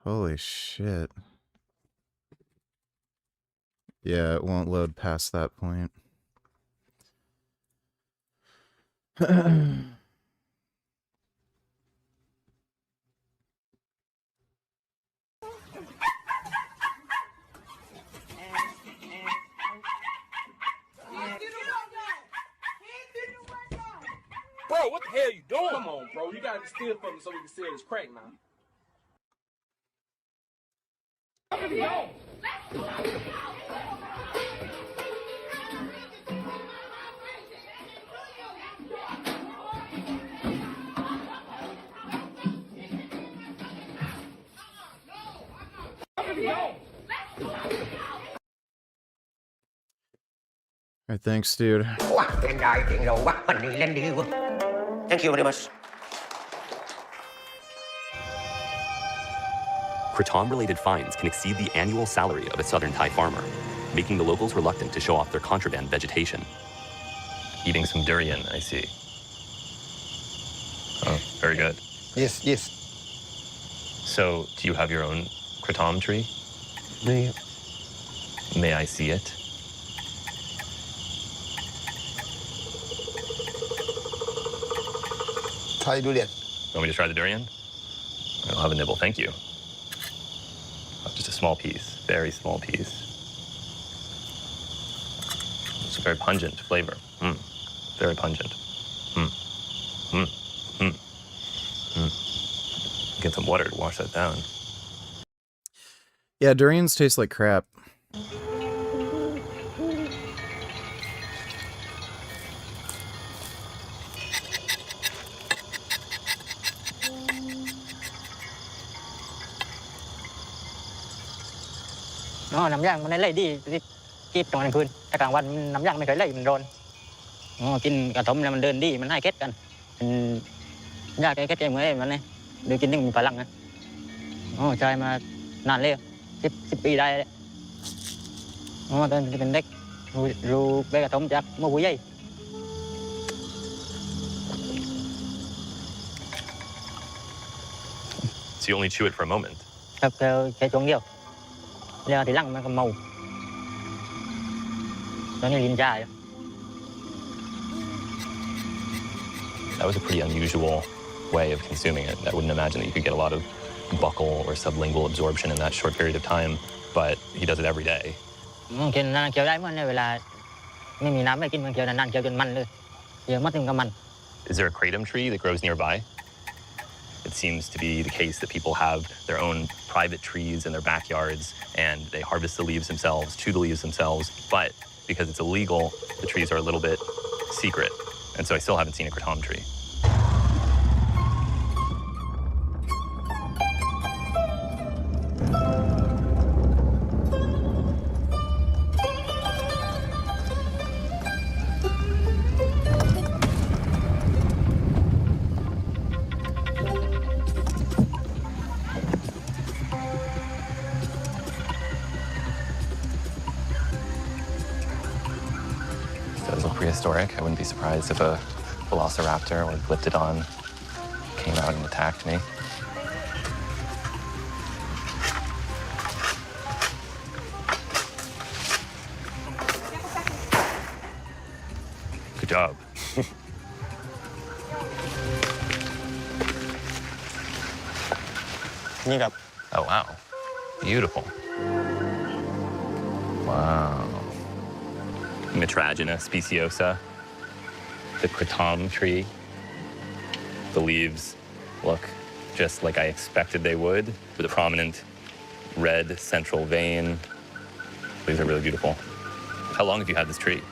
Holy shit. Yeah, it won't load past that point. Bro, what the hell you doing? Come on, bro. You gotta be still for me so we can see this crack now. Alright, thanks, dude. Thank you very much. Kratom-related fines can exceed the annual salary of a southern Thai farmer, making the locals reluctant to show off their contraband vegetation. Eating some durian, I see. Oh, very good. Yes, yes. So, do you have your own kratom tree? May I see it? Try durian. Want me to try the durian? I'll have a nibble, thank you. Just a small piece, very small piece. It's a very pungent flavor. Very pungent. Get some water to wash that down. Yeah, durians taste like crap. Nó nằm giangมันเลยดีกินตรงนั้นคืนแต่กลางวันมันนำย่างไม่เคยเลยมันร้อนกินกระถมแล้วมันเดินดีมันให้เก็ดกันยากเก็ดเองเหมือนมันเลยดูกินนี่มีพลังนะใช้มานานเลย10 ปีได้เลยตอนเป็นเด็กรู้ใบกระถมจากเมื่อผู้ใหญ่ So you only chew it for a moment? ครับแค่ช่วงเดียวแล้วทีหลังมันก็เมาตอนนี้ลิ้นจ่าย That was a pretty unusual way of consuming it. I wouldn't imagine that you could get a lot of buccal or sublingual absorption in that short period of time, but he does it every day. กินนานเคี้ยวได้เมื่อในเวลาไม่มีน้ำไม่กินมันเคี้ยวนานๆเคี้ยวจนมันเลยเคี้ยวมัดถึงกับมัน Is there a kratom tree that grows nearby? It seems to be the case that people have their own private trees in their backyards and they harvest the leaves themselves, chew the leaves themselves, but because it's illegal, the trees are a little bit secret. And so I still haven't seen a kratom tree. Prehistoric. I wouldn't be surprised if a velociraptor or glyptodon came out and attacked me. Good job. Oh, wow. Beautiful. Wow. Metragina speciosa, the kratom tree. The leaves look just like I expected they would, with a prominent red central vein. These are really beautiful. How long have you had this tree?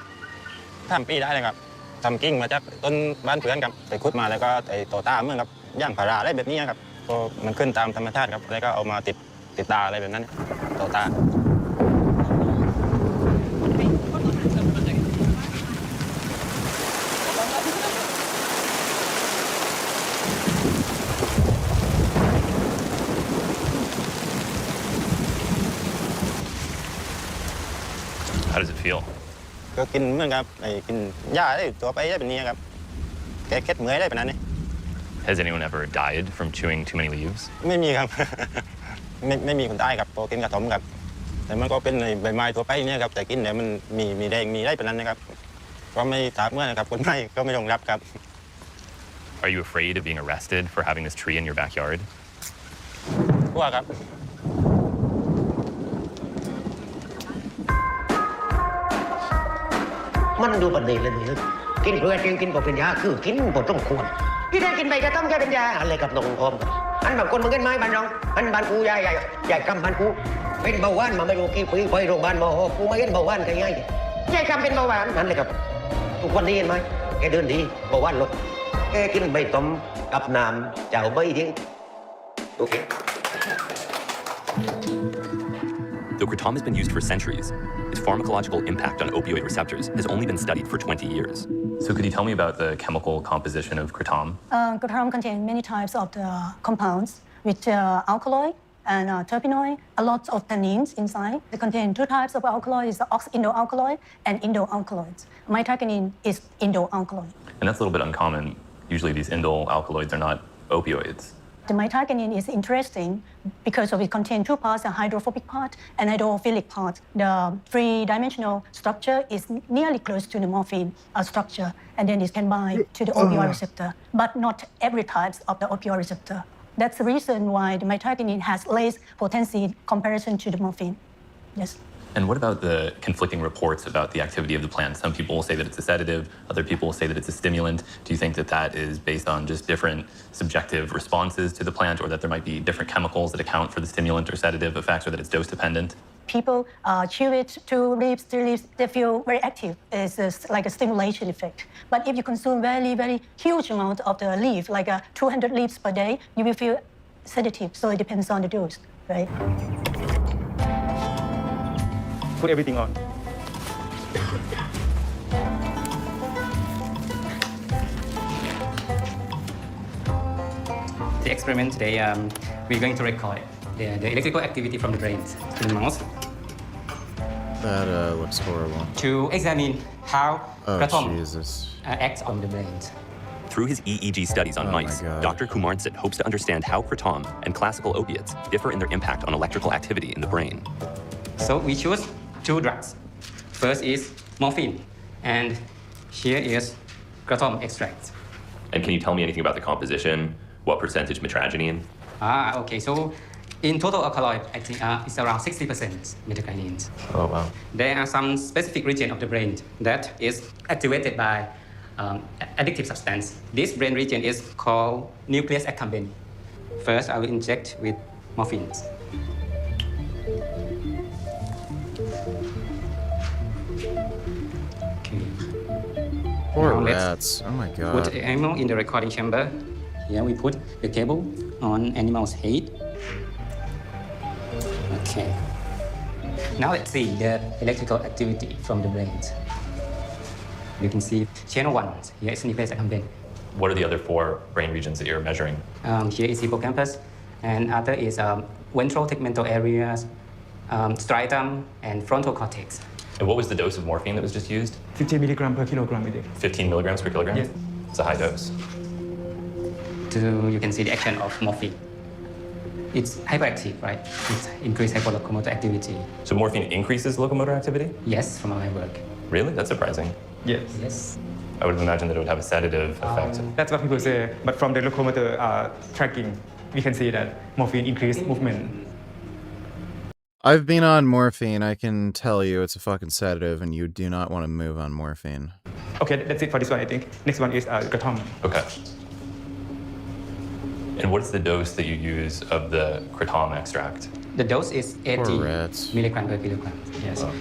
3 ปีได้เลยครับทำกิ่งมาจากต้นบ้านเพื่อนครับไปขุดมาแล้วก็ไอ้ต่อตาเหมือนกับย่างผาราอะไรแบบนี้ครับพอมันขึ้นตามธรรมชาติครับแล้วก็เอามาติดตาอะไรแบบนั้นต่อตา I feel? ก็กินเหมือนกับไอ้กินหญ้าได้ตัวไปได้แบบนี้ครับแก้เคล็ดเมื่อยได้แบบนั้นนี่ Has anyone ever died from chewing too many leaves? ไม่มีครับ ไม่มีคนตายครับพอกินกระท่อมครับแต่มันก็เป็นใบไม้ตัวไปเนี่ยครับแต่กินเนี่ยมันมีแดงมีได้แบบนั้นนะครับก็ไม่ถามเมื่อนะครับคนไม่ก็ไม่ต้องรับครับ Are you afraid of being arrested for having this tree in your backyard? กลัวครับ มันดูประเด็นเลยนี่กินเพื่อกินก็เป็นยาคือกินบ่ต้องควรที่ได้กินไปจะต้องแค่เป็นยาอะไรกับน้องออมอันบางคนมึงกันไหมบ้านน้องอันบ้านกูใหญ่กำบ้านกูเป็นเบาหวานมาไม่รู้กี่ปีไปโรงพยาบาลหมอกูไม่เห็นเบาหวานใครง่ายใหญ่กำเป็นเบาหวานนั่นเลยครับทุกวันนี้เห็นไหมแกเดินดีเบาหวานลดแกกินใบต้มกับน้ำเจ้าใบที่โอเค Though kratom has been used for centuries, its pharmacological impact on opioid receptors has only been studied for 20 years. So could you tell me about the chemical composition of kratom? Kratom contains many types of the compounds, which alkaloid and terpenoid, a lot of tannins inside. They contain two types of alkaloid, is the ox-indo-alkaloid and indo-alkaloids. Mitacinin is indo-alkaloid. And that's a little bit uncommon. Usually these indole alkaloids are not opioids. The mitacinin is interesting because it contains two parts, a hydrophobic part and hydrophilic part. The three-dimensional structure is nearly close to the morphine structure, and then it can bind to the opioid receptor, but not every type of the opioid receptor. That's the reason why the mitacinin has less potency in comparison to the morphine. Yes. And what about the conflicting reports about the activity of the plant? Some people will say that it's a sedative, other people will say that it's a stimulant. Do you think that that is based on just different subjective responses to the plant, or that there might be different chemicals that account for the stimulant or sedative effects, or that it's dose dependent? People chew it 2 leaves, 3 leaves, they feel very active. It's like a stimulation effect. But if you consume very, very huge amount of the leaf, like 200 leaves per day, you will feel sedative. So it depends on the dose, right? Put everything on. The experiment today, we're going to record the electrical activity from the brains to the mouse. That looks horrible. To examine how kratom Jesus. Acts on the brains. Through his EEG studies on mice, Dr. Kumarnsit hopes to understand how kratom and classical opiates differ in their impact on electrical activity in the brain. So we choose 2 drugs. First is morphine, and here is kratom extract. And can you tell me anything about the composition? What percentage mitragynine? Okay. So in total alkaloid, I think it's around 60% mitragynine. Oh, wow. There are some specific region of the brain that is activated by addictive substance. This brain region is called nucleus accumbens. First, I will inject with morphine. Poor rats. Oh my god. Put the animal in the recording chamber. Here we put the cable on animal's head. Okay. Now let's see the electrical activity from the brains. You can see channel 1. Here is nucleus accumbens. What are the other 4 brain regions that you're measuring? Here is hippocampus, and other is ventral tegmental areas, striatum, and frontal cortex. And what was the dose of morphine that was just used? 15 milligram per kilogram a day. 15 milligrams per kilogram? Yes. It's a high dose. You can see the action of morphine. It's hyperactive, right? It's increased hyperlocomotor activity. So morphine increases locomotor activity? Yes, from my work. Really? That's surprising. Yes. Yes. I would have imagined that it would have a sedative effect. That's what people say. But from the locomotor tracking, we can see that morphine increased movement. I've been on morphine. I can tell you it's a fucking sedative, and you do not want to move on morphine. Okay, that's it for this one, I think. Next one is kratom. Okay. And what is the dose that you use of the kratom extract? The dose is 80 milligram per kilogram. Yes. Oh.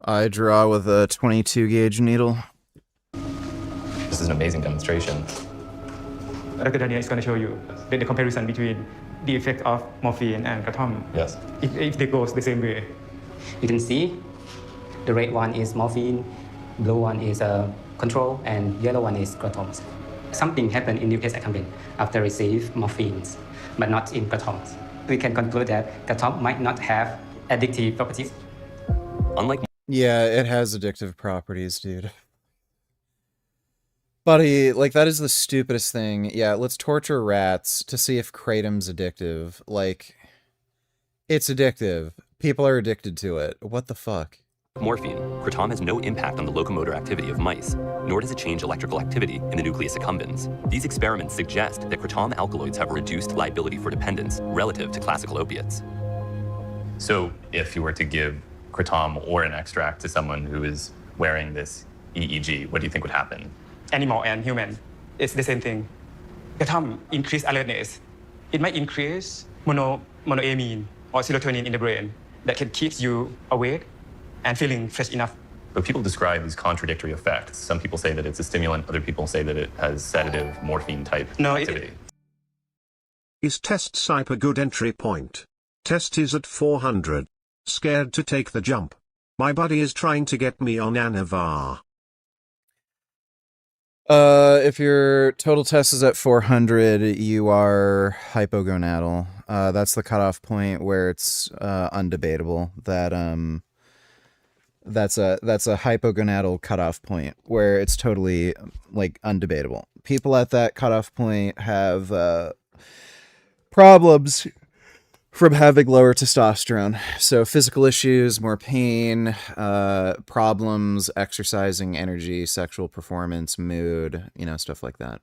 I draw with a 22 gauge needle. This is an amazing demonstration. Dr. Daniel is going to show you the comparison between the effect of morphine and kratom. Yes. If they go the same way. You can see the red one is morphine, blue one is control, and yellow one is kratom. Something happened in nucleus accumbens after receive morphine, but not in kratom. we can conclude that kratom might not have addictive properties. Unlike Yeah, it has addictive properties, dude. Buddy, like, that is the stupidest thing. Yeah, let's torture rats to see if kratom's addictive. Like, it's addictive. People are addicted to it. What the fuck? morphine, kratom has no impact on the locomotor activity of mice, nor does it change electrical activity in the nucleus accumbens. These experiments suggest that kratom alkaloids have a reduced liability for dependence relative to classical opiates. So if you were to give kratom or an extract to someone who is wearing this EEG, what do you think would happen? Animal and human, it's the same thing. Kratom increase alertness. It might increase monoamine or serotonin in the brain that can keep you awake and feeling fresh enough. But people describe these contradictory effects. Some people say that it's a stimulant, other people say that it has sedative, morphine-type activity. Is test SIPE a good entry point? Test is at 400. Scared to take the jump. My buddy is trying to get me on Anavar. If your total test is at 400, you are hypogonadal. That's the cutoff point where it's undebatable that that's a hypogonadal cutoff point where it's totally like undebatable. People at that cutoff point have problems from having lower testosterone. So physical issues, more pain, problems, exercising, energy, sexual performance, mood, stuff like that.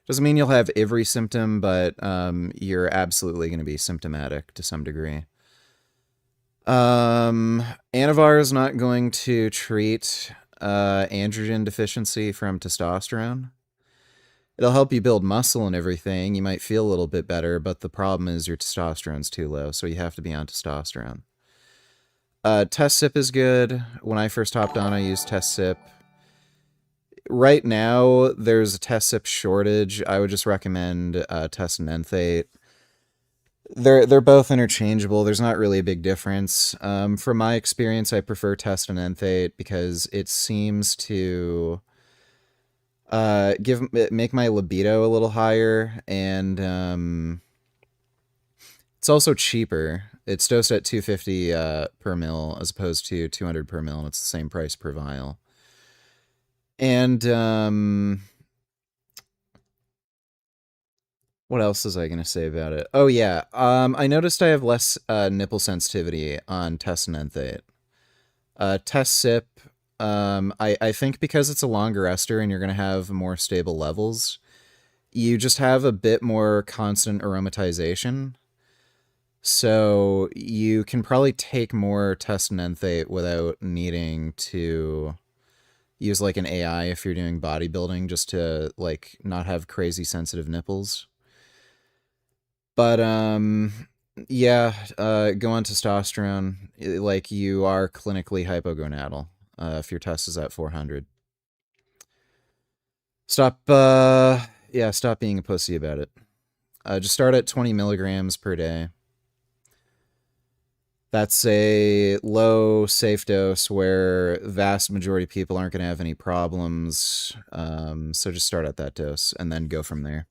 Doesn't mean you'll have every symptom, but you're absolutely going to be symptomatic to some degree. Anavar is not going to treat androgen deficiency from testosterone. It'll help you build muscle and everything. You might feel a little bit better, but the problem is your testosterone's too low, so you have to be on testosterone. Test SIP is good. When I first hopped on, I used Test SIP. Right now, there's a Test SIP shortage. I would just recommend Test and Enthate. They're both interchangeable. There's not really a big difference. From my experience, I prefer Test and Enthate because it seems to make my libido a little higher, and it's also cheaper. It's dosed at 250 per mil as opposed to 200 per mil, and it's the same price per vial. And what else was I going to say about it? Oh yeah, I noticed I have less nipple sensitivity on Test and Enthate. Test SIP, I think because it's a longer ester and you're going to have more stable levels, you just have a bit more constant aromatization. So you can probably take more Test and Enthate without needing to use like an AI if you're doing bodybuilding, just to like not have crazy sensitive nipples. But yeah, go on testosterone. Like, you are clinically hypogonadal if your test is at 400. Stop being a pussy about it. Just start at 20 milligrams per day. That's a low, safe dose where vast majority of people aren't going to have any problems. So just start at that dose and then go from there.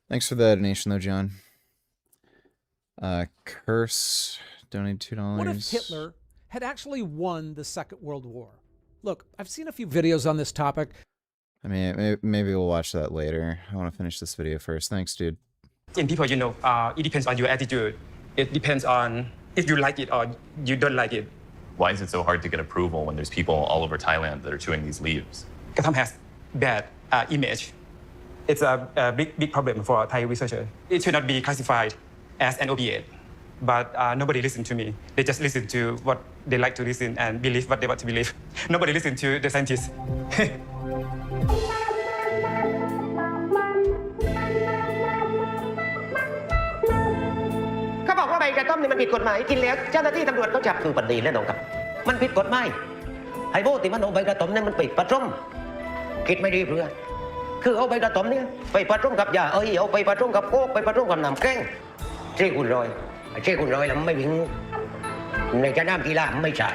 Thanks for the donation, though, John. Curse donated $2. What if Hitler had actually won the Second World War? Look, I've seen a few videos on this topic. I mean, maybe we'll watch that later. I want to finish this video first. Thanks, dude. In people, it depends on your attitude. It depends on if you like it or you don't like it. Why is it so hard to get approval when there's people all over Thailand that are chewing these leaves? Kratom has bad image. It's a big problem for Thai researchers. It should not be classified as an opiate. But nobody listens to me. They just listen to what they like to listen and believe what they want to believe. Nobody listens to the scientists. เขาบอกว่าใบกระท่อมนี่มันผิดกฎหมายกินแล้วเจ้าหน้าที่ตำรวจเขาจับคือปันดีแล้วน้องครับมันผิดกฎหมายไอ้โบติมันเอาใบกระท่อมนี่มันไปผสมคิดไม่ดีเพื่อคือเอาใบกระท่อมเนี่ยไปผสมกับยาเอาไปผสมกับโคกไปผสมกับน้ำแกงเจ้คุณรอยแล้วไม่วิ่งในสนามกีฬาไม่ใช่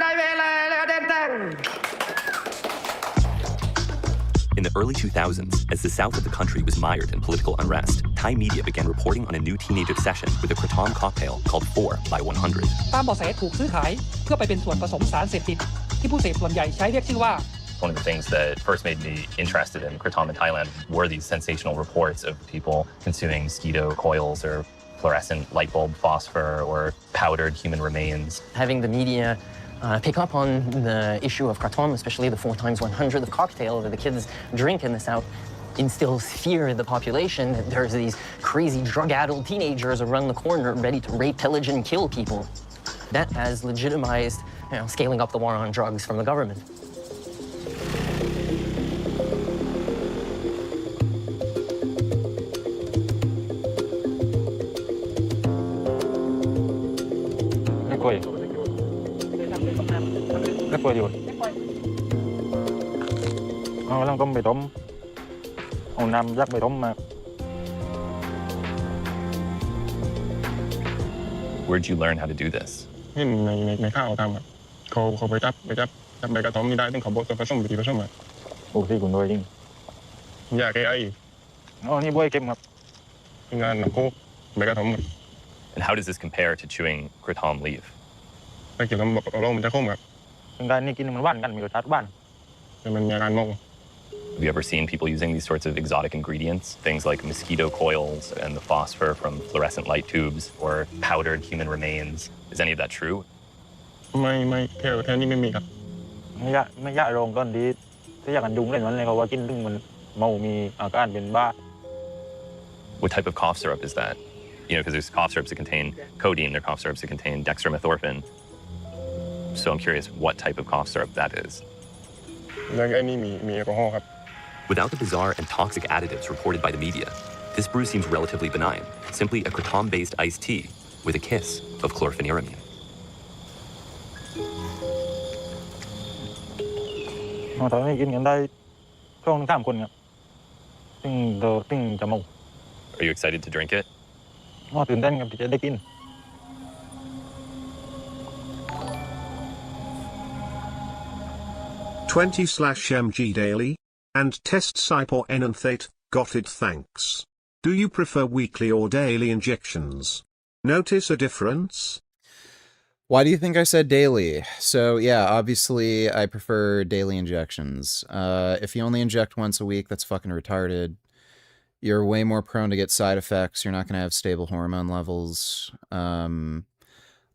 ได้เวลาแล้วเดินทาง In the early 2000s, as the south of the country was mired in political unrest, Thai media began reporting on a new teenage obsession with a kratom cocktail called 4x100. ตามเบาะแสถูกซื้อขายเพื่อไปเป็นส่วนผสมสารเสพติดที่ผู้เสพส่วนใหญ่ใช้เรียกชื่อว่า One of the things that first made me interested in kratom in Thailand were these sensational reports of people consuming mosquito coils or fluorescent light bulb phosphor or powdered human remains. Having the media pick up on the issue of kratom, especially the 4x100, the cocktail that the kids drink in the South, instills fear in the population that there's these crazy drug-addled teenagers around the corner ready to rape, pillage, and kill people. That has legitimized, scaling up the war on drugs from the government. Where'd you learn how to do this? ในข้าวทำครับเขาไปจับใบกระท่อมนี่ได้ต้องเขาบอกผสมวิธีผสมอ่ะโอ้ที่คุณด้วยจริงอยากไอ้นี่บ่อยเก็บครับงานหนักโคกใบกระท่อม And how does this compare to chewing kratom leaf? ไปเกี่ยวกับเรามันจะคมครับการนี่กินมันหวานกันมีรสชาติหวานแต่มันมีอาการเมา Have you ever seen people using these sorts of exotic ingredients? Things like mosquito coils and the phosphor from fluorescent light tubes or powdered human remains. Is any of that true? ไม่แค่นี้ไม่มีครับไม่ยากลงตอนดีที่อยากกันดุงเล่นวันเลยเขาว่ากินดึงมันเมามีอาการเป็นบ้า What type of cough syrup is that? Because there's cough syrups that contain codeine, there are cough syrups that contain dextromethorphan. So I'm curious what type of cough syrup that is. แล้วไอ้นี่มีแอลกอฮอล์ครับ Without the bizarre and toxic additives reported by the media, this brew seems relatively benign, simply a kratom-based iced tea with a kiss of chlorpheniramine. ตอนนี้กินกันได้2-3 คนครับซึ่งจะเมา Are you excited to drink it? ตื่นเต้นครับที่จะได้กิน 20/mg daily, and test Cypor N and Tate, got it thanks. Do you prefer weekly or daily injections? Notice a difference? Why do you think I said daily? So yeah, obviously I prefer daily injections. If you only inject once a week, that's fucking retarded. You're way more prone to get side effects. You're not going to have stable hormone levels.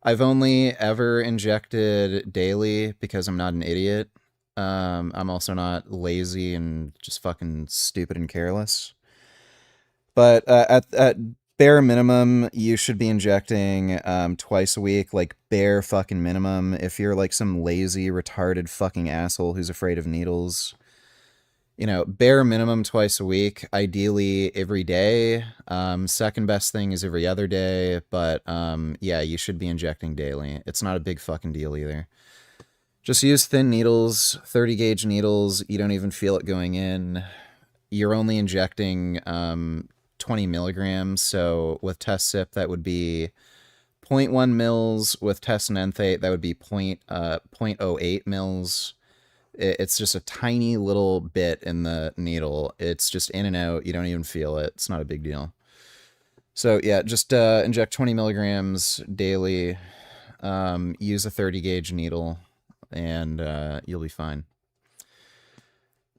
I've only ever injected daily because I'm not an idiot. I'm also not lazy and just fucking stupid and careless. But at bare minimum, you should be injecting twice a week, like bare fucking minimum. If you're like some lazy, retarded fucking asshole who's afraid of needles, bare minimum twice a week, ideally every day. Second best thing is every other day, but yeah, you should be injecting daily. It's not a big fucking deal either. Just use thin needles, 30 gauge needles. You don't even feel it going in. You're only injecting 20 milligrams. So with test sip, that would be 0.1 mils. With test Nenthate, that would be 0.08 mils. It's just a tiny little bit in the needle. It's just in and out. You don't even feel it. It's not a big deal. So yeah, just inject 20 milligrams daily. Use a 30 gauge needle. And you'll be fine.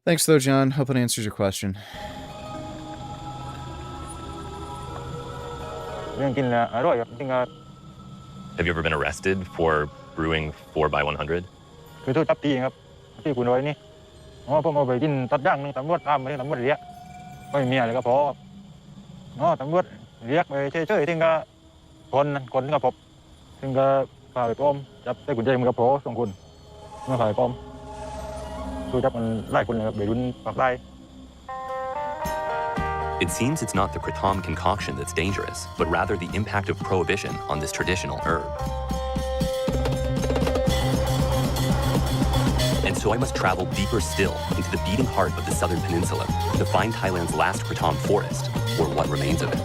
Thanks, though, John. Hope it answers your question. Have you ever been arrested for brewing 4x100? คือถูกจับตีครับที่คุณน้อยนี่ผมเอาไปกินตัดย่างนึงตำรวจตามไปตำรวจเรียกไม่มีอะไรก็พอตำรวจเรียกไปเฉยๆถึงก็คนก็พบถึงก็พาไปป้อมจับได้กุญแจมือก็พอ2 คนมาขายป้อมดูจับมันไล่คนเลยครับไปรุ่นปรับไล่ It seems it's not the kratom concoction that's dangerous, but rather the impact of prohibition on this traditional herb. And so I must travel deeper still into the beating heart of the southern peninsula to find Thailand's last kratom forest, or what remains of it.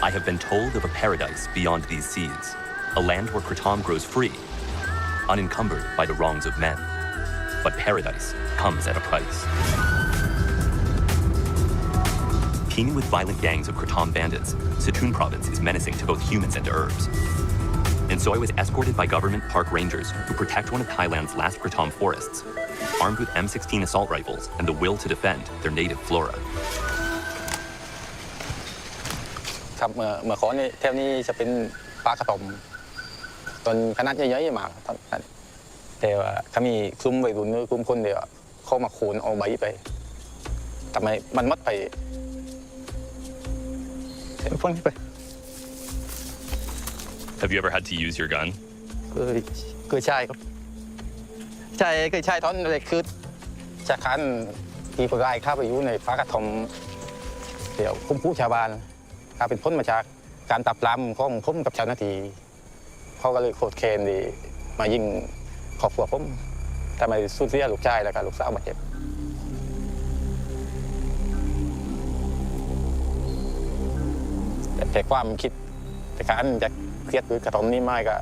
I have been told of a paradise beyond these seas, a land where kratom grows free, unencumbered by the wrongs of men. But paradise comes at a price. Teeming with violent gangs of kratom bandits, Satoon province is menacing to both humans and to herbs. And so I was escorted by government park rangers who protect one of Thailand's last kratom forests, armed with M16 assault rifles and the will to defend their native flora. ครับเมื่อก่อนนี่แถวนี้จะเป็นป่ากระท่อมต้นขนาดใหญ่ๆมากแต่ว่าเขามีกลุ่มวัยรุ่นหรือกลุ่มคนเดียวเข้ามาโค่นเอาใบไปทำไมมันมัดไปพวกนี้ไป Have you ever had to use your gun? เคยใช่ครับเคยใช่ตอนเด็กคือจากการที่ปลายเข้าไปอยู่ในป่ากระท่อมเดี๋ยวคุ้มผู้ชาวบ้านเป็นพ้นมาจากการตับล้ำของผมกับชาวนาทีเขาก็เลยโคตรเคนดีมายิงครอบครัวผมทำไมสูญเสียลูกชายแล้วก็ลูกสาวบาดเจ็บแต่ความคิดแต่การจะเครียดหรือกระทำนี่ไม่ก็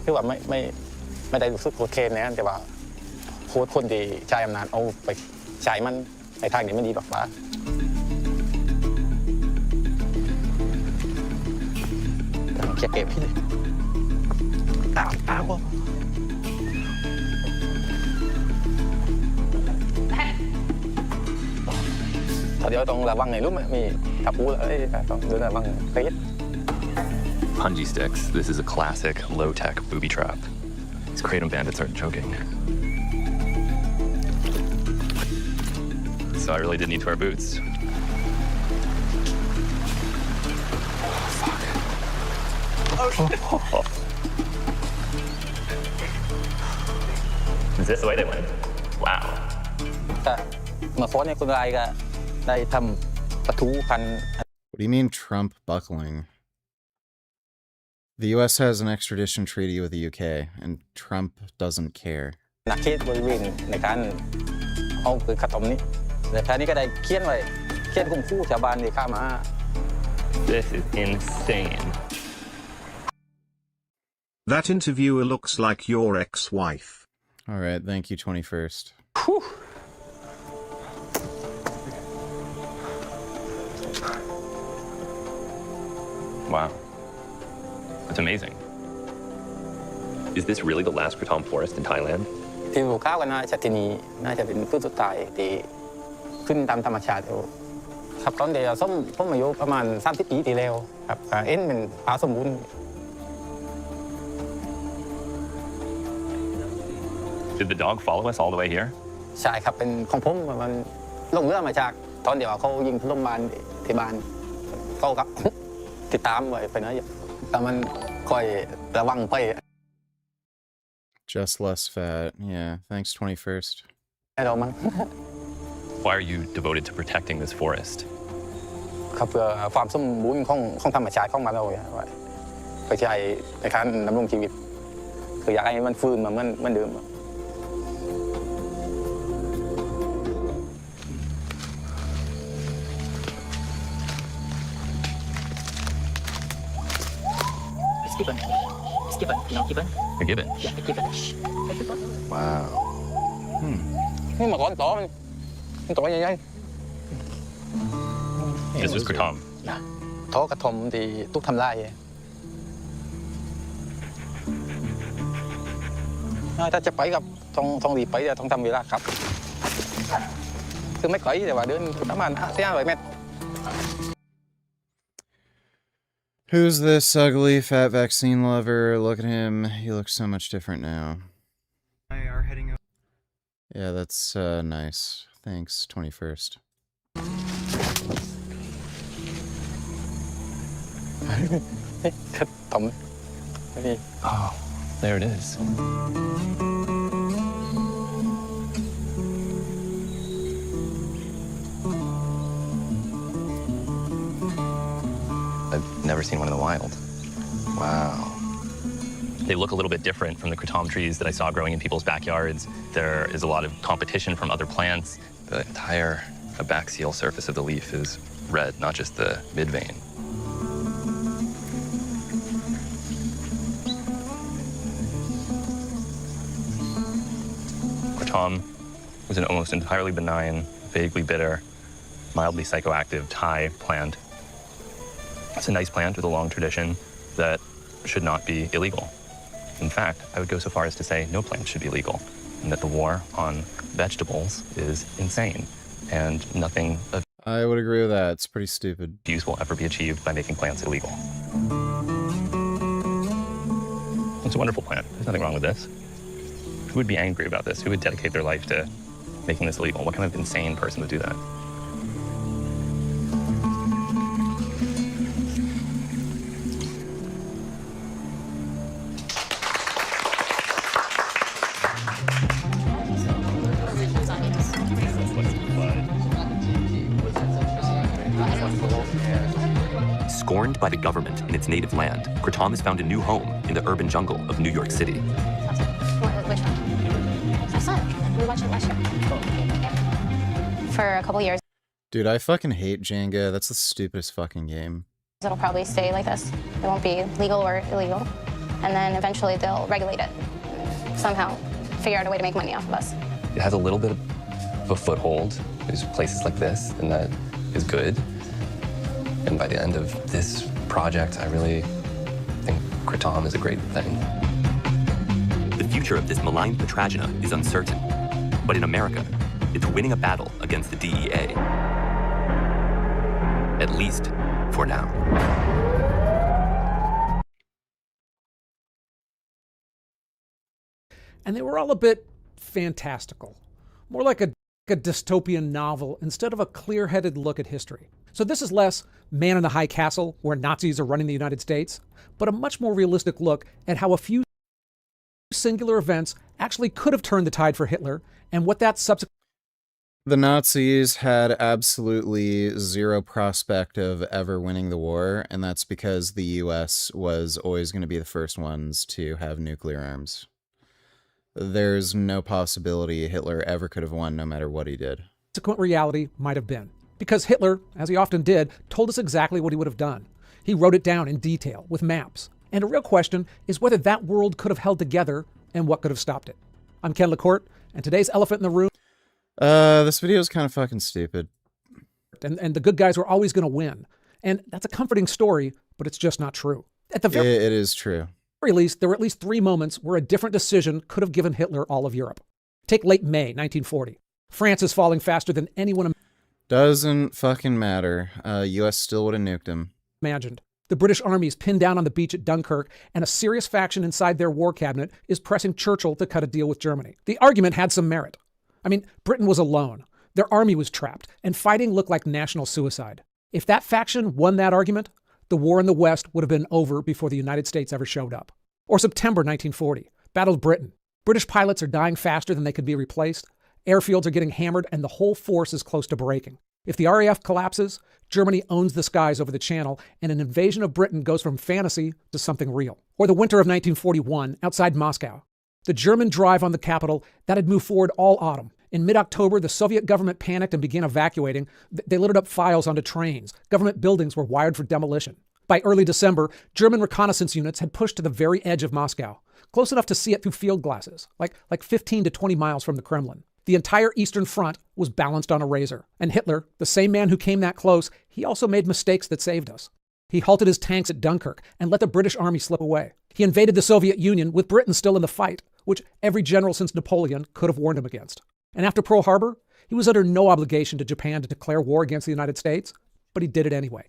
คือว่าไม่ได้รู้สึกโคตรเคนนะแต่ว่าโคตรคนดีใช้อำนาจเอาไปใช้มันในทางนี้ไม่ดีหรอกป้าเก็บพี่เลยตามว่าเดี๋ยวต้องระวังในรูปมีทับปูอะไรต้องดูระวังเครียด Punji sticks. This is a classic low-tech booby trap. These kratom bandits aren't joking. So I really did need to wear boots. Oh, Is this the way they went? Wow. เมื่อก่อนเนี่ยคนร้ายก็ได้ทำประตูพัน What do you mean Trump buckling? The U.S. has an extradition treaty with the UK, and Trump doesn't care. นักเขตบริเวณในการเอาปืนขัดตมนี้แต่แค่นี้ก็ได้เขียนไว้เขียนคุ้มคู่ชาวบ้านที่ข้ามา This is insane. That interviewer looks like your ex-wife. All right, thank you, 21st. Whew. Wow. That's amazing. Is this really the last kratom forest in Thailand? ที่ปลูกข้าวกันน่าจะที่นี่น่าจะเป็นพืชสุดท้ายที่ขึ้นตามธรรมชาติครับตอนเดียวส้มผมอายุประมาณ30 ปีที่แล้วครับเอ็นเป็นป่าสมบูรณ์ Did the dog follow us all the way here? ใช่ครับเป็นของผมมันลงเรือมาจากตอนเดียวเขายิงพลมบานที่บ้านเขาก็ติดตามไว้ไปนะแต่มันคอยระวังไป Just less fat. Yeah, thanks, 21st. I don't know. Why are you devoted to protecting this forest? ครับเพื่อความสมบูรณ์ของธรรมชาติของมันเราไปใช้ในการดำรงชีวิตคืออยากให้มันฟื้นมาเหมือนเดิม Gibbon, you know gibbon? A gibbon? Yeah, a gibbon. Wow. นี่มาก่อนต่อมันต่อใหญ่ This is kratom. ๆท้อกระทมที่ตุกทำลายถ้าจะไปกับต้องรีบไปต้องทำเวลาครับคือไม่ไกลแต่ว่าเดินประมาณ500 เมตร Who's this ugly fat vaccine lover? Look at him. He looks so much different now. Yeah, that's nice. Thanks, 21st. Oh, there it is. I've never seen one in the wild. Wow. They look a little bit different from the kratom trees that I saw growing in people's backyards. There is a lot of competition from other plants. The entire abaxial surface of the leaf is red, not just the mid vein. Kratom was an almost entirely benign, vaguely bitter, mildly psychoactive Thai plant. It's a nice plant with a long tradition that should not be illegal. In fact, I would go so far as to say no plant should be legal, and that the war on vegetables is insane, and nothing of I would agree with that. It's pretty stupid. use will ever be achieved by making plants illegal. It's a wonderful plant. There's nothing wrong with this. Who would be angry about this? Who would dedicate their life to making this illegal? What kind of insane person would do that? Scorned by the government in its native land, Kratom has found a new home in the urban jungle of New York City. Which one? Hasan. We watched it last year. For a couple years. Dude, I fucking hate Jenga. That's the stupidest fucking game. It'll probably stay like this. It won't be legal or illegal. And then eventually they'll regulate it. Somehow figure out a way to make money off of us. It has a little bit of a foothold. There's places like this, and that is good. And by the end of this project, I really think Kratom is a great thing. The future of this maligned Petragina is uncertain. But in America, it's winning a battle against the DEA. At least for now. And they were all a bit fantastical. More like a dystopian novel instead of a clear-headed look at history. So this is less Man in the High Castle, where Nazis are running the United States, but a much more realistic look at how a few singular events actually could have turned the tide for Hitler, and what that subsequent... The Nazis had absolutely zero prospect of ever winning the war, and that's because the US was always going to be the first ones to have nuclear arms. There's no possibility Hitler ever could have won, no matter what he did. Subsequent reality might have been. Because Hitler, as he often did, told us exactly what he would have done. He wrote it down in detail, with maps. And a real question is whether that world could have held together and what could have stopped it. I'm Ken LaCourte, and today's elephant in the room... This video is kind of fucking stupid. And the good guys were always going to win. And that's a comforting story, but it's just not true. At the very It is true. very least, there were at least 3 moments where a different decision could have given Hitler all of Europe. Take late May 1940. France is falling faster than anyone Doesn't fucking matter. US still would have nuked him. imagined. The British army is pinned down on the beach at Dunkirk, and a serious faction inside their war cabinet is pressing Churchill to cut a deal with Germany. The argument had some merit. I mean, Britain was alone. Their army was trapped, and fighting looked like national suicide. If that faction won that argument, the war in the West would have been over before the United States ever showed up. Or September 1940, Battle of Britain. British pilots are dying faster than they could be replaced. Airfields are getting hammered, and the whole force is close to breaking. If the RAF collapses, Germany owns the skies over the Channel, and an invasion of Britain goes from fantasy to something real. Or the winter of 1941, outside Moscow. The German drive on the capital, that had moved forward all autumn. In mid-October, the Soviet government panicked and began evacuating. They loaded up files onto trains. Government buildings were wired for demolition. By early December, German reconnaissance units had pushed to the very edge of Moscow, close enough to see it through field glasses, like 15 to 20 miles from the Kremlin. The entire Eastern Front was balanced on a razor. And Hitler, the same man who came that close, he also made mistakes that saved us. He halted his tanks at Dunkirk and let the British army slip away. He invaded the Soviet Union with Britain still in the fight, which every general since Napoleon could have warned him against. And after Pearl Harbor, he was under no obligation to Japan to declare war against the United States, but he did it anyway.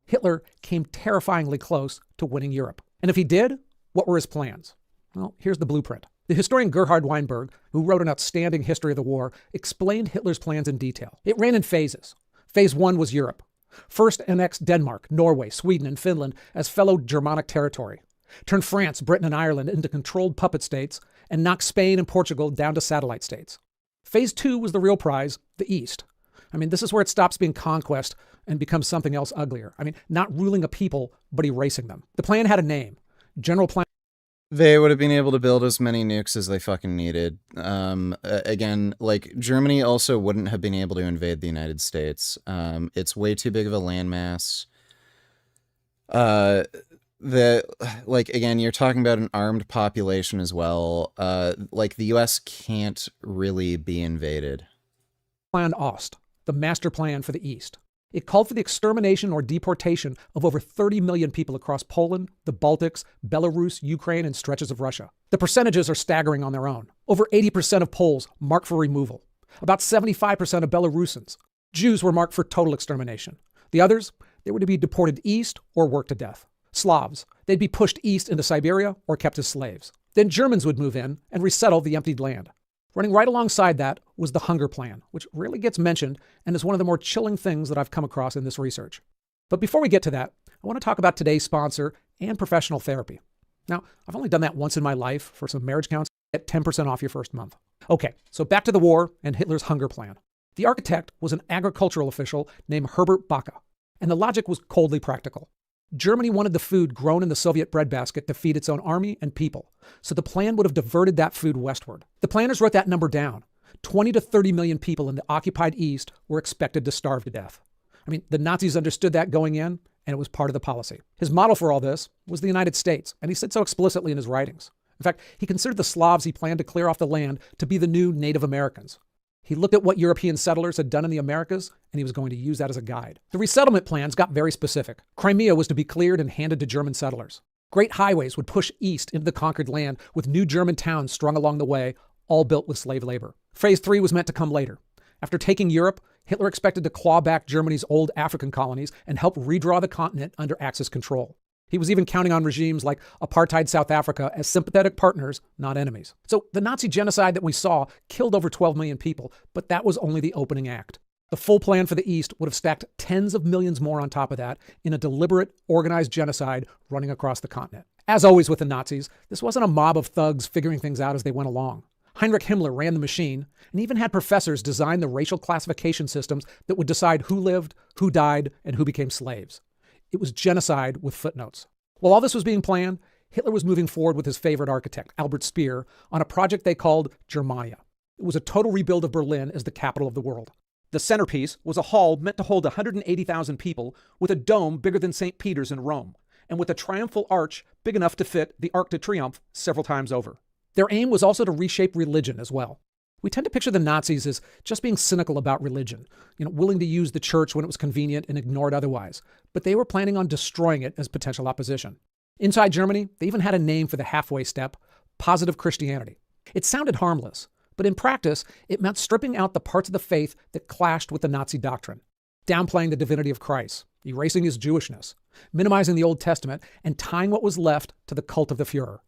Hitler came terrifyingly close to winning Europe. And if he did, what were his plans? Well, here's the blueprint. The historian Gerhard Weinberg, who wrote an outstanding history of the war, explained Hitler's plans in detail. It ran in phases. Phase 1 was Europe. First annexed Denmark, Norway, Sweden, and Finland as fellow Germanic territory. Turned France, Britain, and Ireland into controlled puppet states, and knocked Spain and Portugal down to satellite states. Phase 2 was the real prize, the East. I mean, this is where it stops being conquest and becomes something else uglier. I mean, not ruling a people, but erasing them. The plan had a name. General Plan. They would have been able to build as many nukes as they fucking needed. Again, like, Germany also wouldn't have been able to invade the United States. It's way too big of a landmass. Again, you're talking about an armed population as well. The U.S. can't really be invaded. Plan Ost, the master plan for the East. It called for the extermination or deportation of over 30 million people across Poland, the Baltics, Belarus, Ukraine, and stretches of Russia. The percentages are staggering on their own. Over 80% of Poles marked for removal. About 75% of Belarusians. Jews were marked for total extermination. The others, they were to be deported east or worked to death. Slavs, they'd be pushed east into Siberia or kept as slaves. Then Germans would move in and resettle the emptied land. Running right alongside that was the Hunger Plan, which rarely gets mentioned and is one of the more chilling things that I've come across in this research. But before we get to that, I want to talk about today's sponsor and professional therapy. Now, I've only done that once in my life for some marriage counseling. Get 10% off your first month. Okay, so back to the war and Hitler's Hunger Plan. The architect was an agricultural official named Herbert Backe, and the logic was coldly practical. Germany wanted the food grown in the Soviet breadbasket to feed its own army and people, so the plan would have diverted that food westward. The planners wrote that number down. 20 to 30 million people in the occupied East were expected to starve to death. I mean, the Nazis understood that going in, and it was part of the policy. His model for all this was the United States, and he said so explicitly in his writings. In fact, he considered the Slavs he planned to clear off the land to be the new Native Americans. He looked at what European settlers had done in the Americas, and he was going to use that as a guide. The resettlement plans got very specific. Crimea was to be cleared and handed to German settlers. Great highways would push east into the conquered land with new German towns strung along the way, all built with slave labor. Phase 3 was meant to come later. After taking Europe, Hitler expected to claw back Germany's old African colonies and help redraw the continent under Axis control. He was even counting on regimes like apartheid South Africa as sympathetic partners, not enemies. So the Nazi genocide that we saw killed over 12 million people, but that was only the opening act. The full plan for the East would have stacked tens of millions more on top of that in a deliberate, organized genocide running across the continent. As always with the Nazis, this wasn't a mob of thugs figuring things out as they went along. Heinrich Himmler ran the machine and even had professors design the racial classification systems that would decide who lived, who died, and who became slaves. It was genocide with footnotes. While all this was being planned, Hitler was moving forward with his favorite architect, Albert Speer, on a project they called Germania. It was a total rebuild of Berlin as the capital of the world. The centerpiece was a hall meant to hold 180,000 people with a dome bigger than St. Peter's in Rome, and with a triumphal arch big enough to fit the Arc de Triomphe several times over. Their aim was also to reshape religion as well. We tend to picture the Nazis as just being cynical about religion, willing to use the church when it was convenient and ignore it otherwise. But they were planning on destroying it as potential opposition. Inside Germany, they even had a name for the halfway step, positive Christianity. It sounded harmless, but in practice, it meant stripping out the parts of the faith that clashed with the Nazi doctrine, downplaying the divinity of Christ, erasing his Jewishness, minimizing the Old Testament, and tying what was left to the cult of the Fuhrer.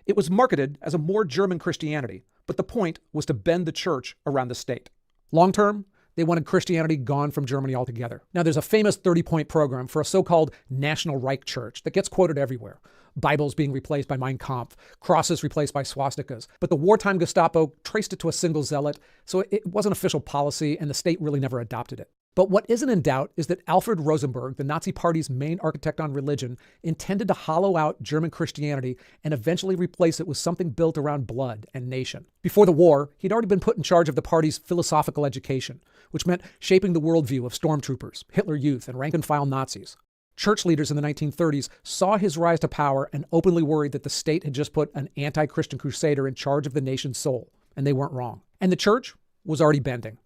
It was marketed as a more German Christianity, but the point was to bend the church around the state. Long term, they wanted Christianity gone from Germany altogether. Now, there's a famous 30-point program for a so-called National Reich Church that gets quoted everywhere. Bibles being replaced by Mein Kampf, crosses replaced by swastikas. But the wartime Gestapo traced it to a single zealot, so it wasn't official policy, and the state really never adopted it. But what isn't in doubt is that Alfred Rosenberg, the Nazi Party's main architect on religion, intended to hollow out German Christianity and eventually replace it with something built around blood and nation. Before the war, he'd already been put in charge of the party's philosophical education, which meant shaping the worldview of stormtroopers, Hitler Youth, and rank-and-file Nazis. Church leaders in the 1930s saw his rise to power and openly worried that the state had just put an anti-Christian crusader in charge of the nation's soul, and they weren't wrong. And the church was already bending.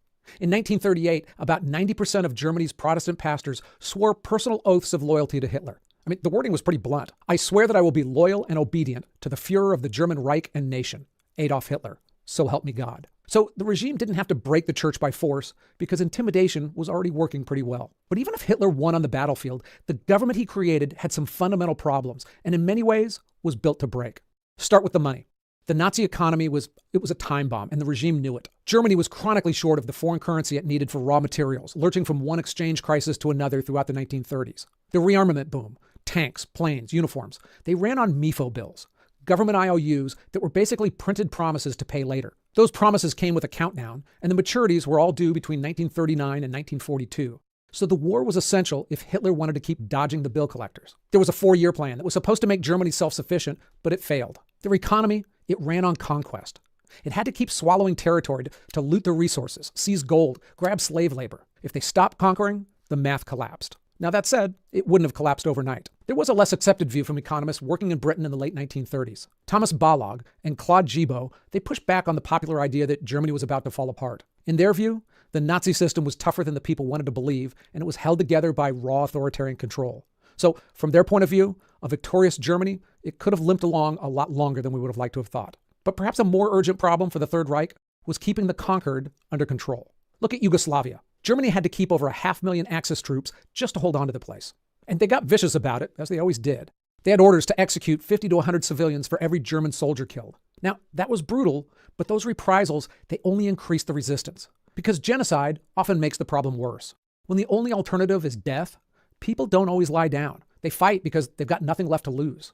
In 1938, about 90% of Germany's Protestant pastors swore personal oaths of loyalty to Hitler. I mean, the wording was pretty blunt. I swear that I will be loyal and obedient to the Führer of the German Reich and nation, Adolf Hitler. So help me God. So the regime didn't have to break the church by force because intimidation was already working pretty well. But even if Hitler won on the battlefield, the government he created had some fundamental problems and in many ways was built to break. Start with the money. The Nazi economy was a time bomb, and the regime knew it. Germany was chronically short of the foreign currency it needed for raw materials, lurching from one exchange crisis to another throughout the 1930s. The rearmament boom, tanks, planes, uniforms, they ran on MIFO bills, government IOUs that were basically printed promises to pay later. Those promises came with a countdown, and the maturities were all due between 1939 and 1942. So the war was essential if Hitler wanted to keep dodging the bill collectors. There was a 4-year plan that was supposed to make Germany self-sufficient, but it failed. Their economy, it ran on conquest. It had to keep swallowing territory to loot the resources, seize gold, grab slave labor. If they stopped conquering, the math collapsed. Now, that said, it wouldn't have collapsed overnight. There was a less accepted view from economists working in Britain in the late 1930s. Thomas Balog and Claude Gibault, they pushed back on the popular idea that Germany was about to fall apart. In their view, the Nazi system was tougher than the people wanted to believe, and it was held together by raw authoritarian control. So, from their point of view, a victorious Germany, it could have limped along a lot longer than we would have liked to have thought. But perhaps a more urgent problem for the Third Reich was keeping the conquered under control. Look at Yugoslavia. Germany had to keep over 500,000 Axis troops just to hold on to the place. And they got vicious about it, as they always did. They had orders to execute 50 to 100 civilians for every German soldier killed. Now, that was brutal, but those reprisals, they only increased the resistance. Because genocide often makes the problem worse. When the only alternative is death, people don't always lie down. They fight because they've got nothing left to lose.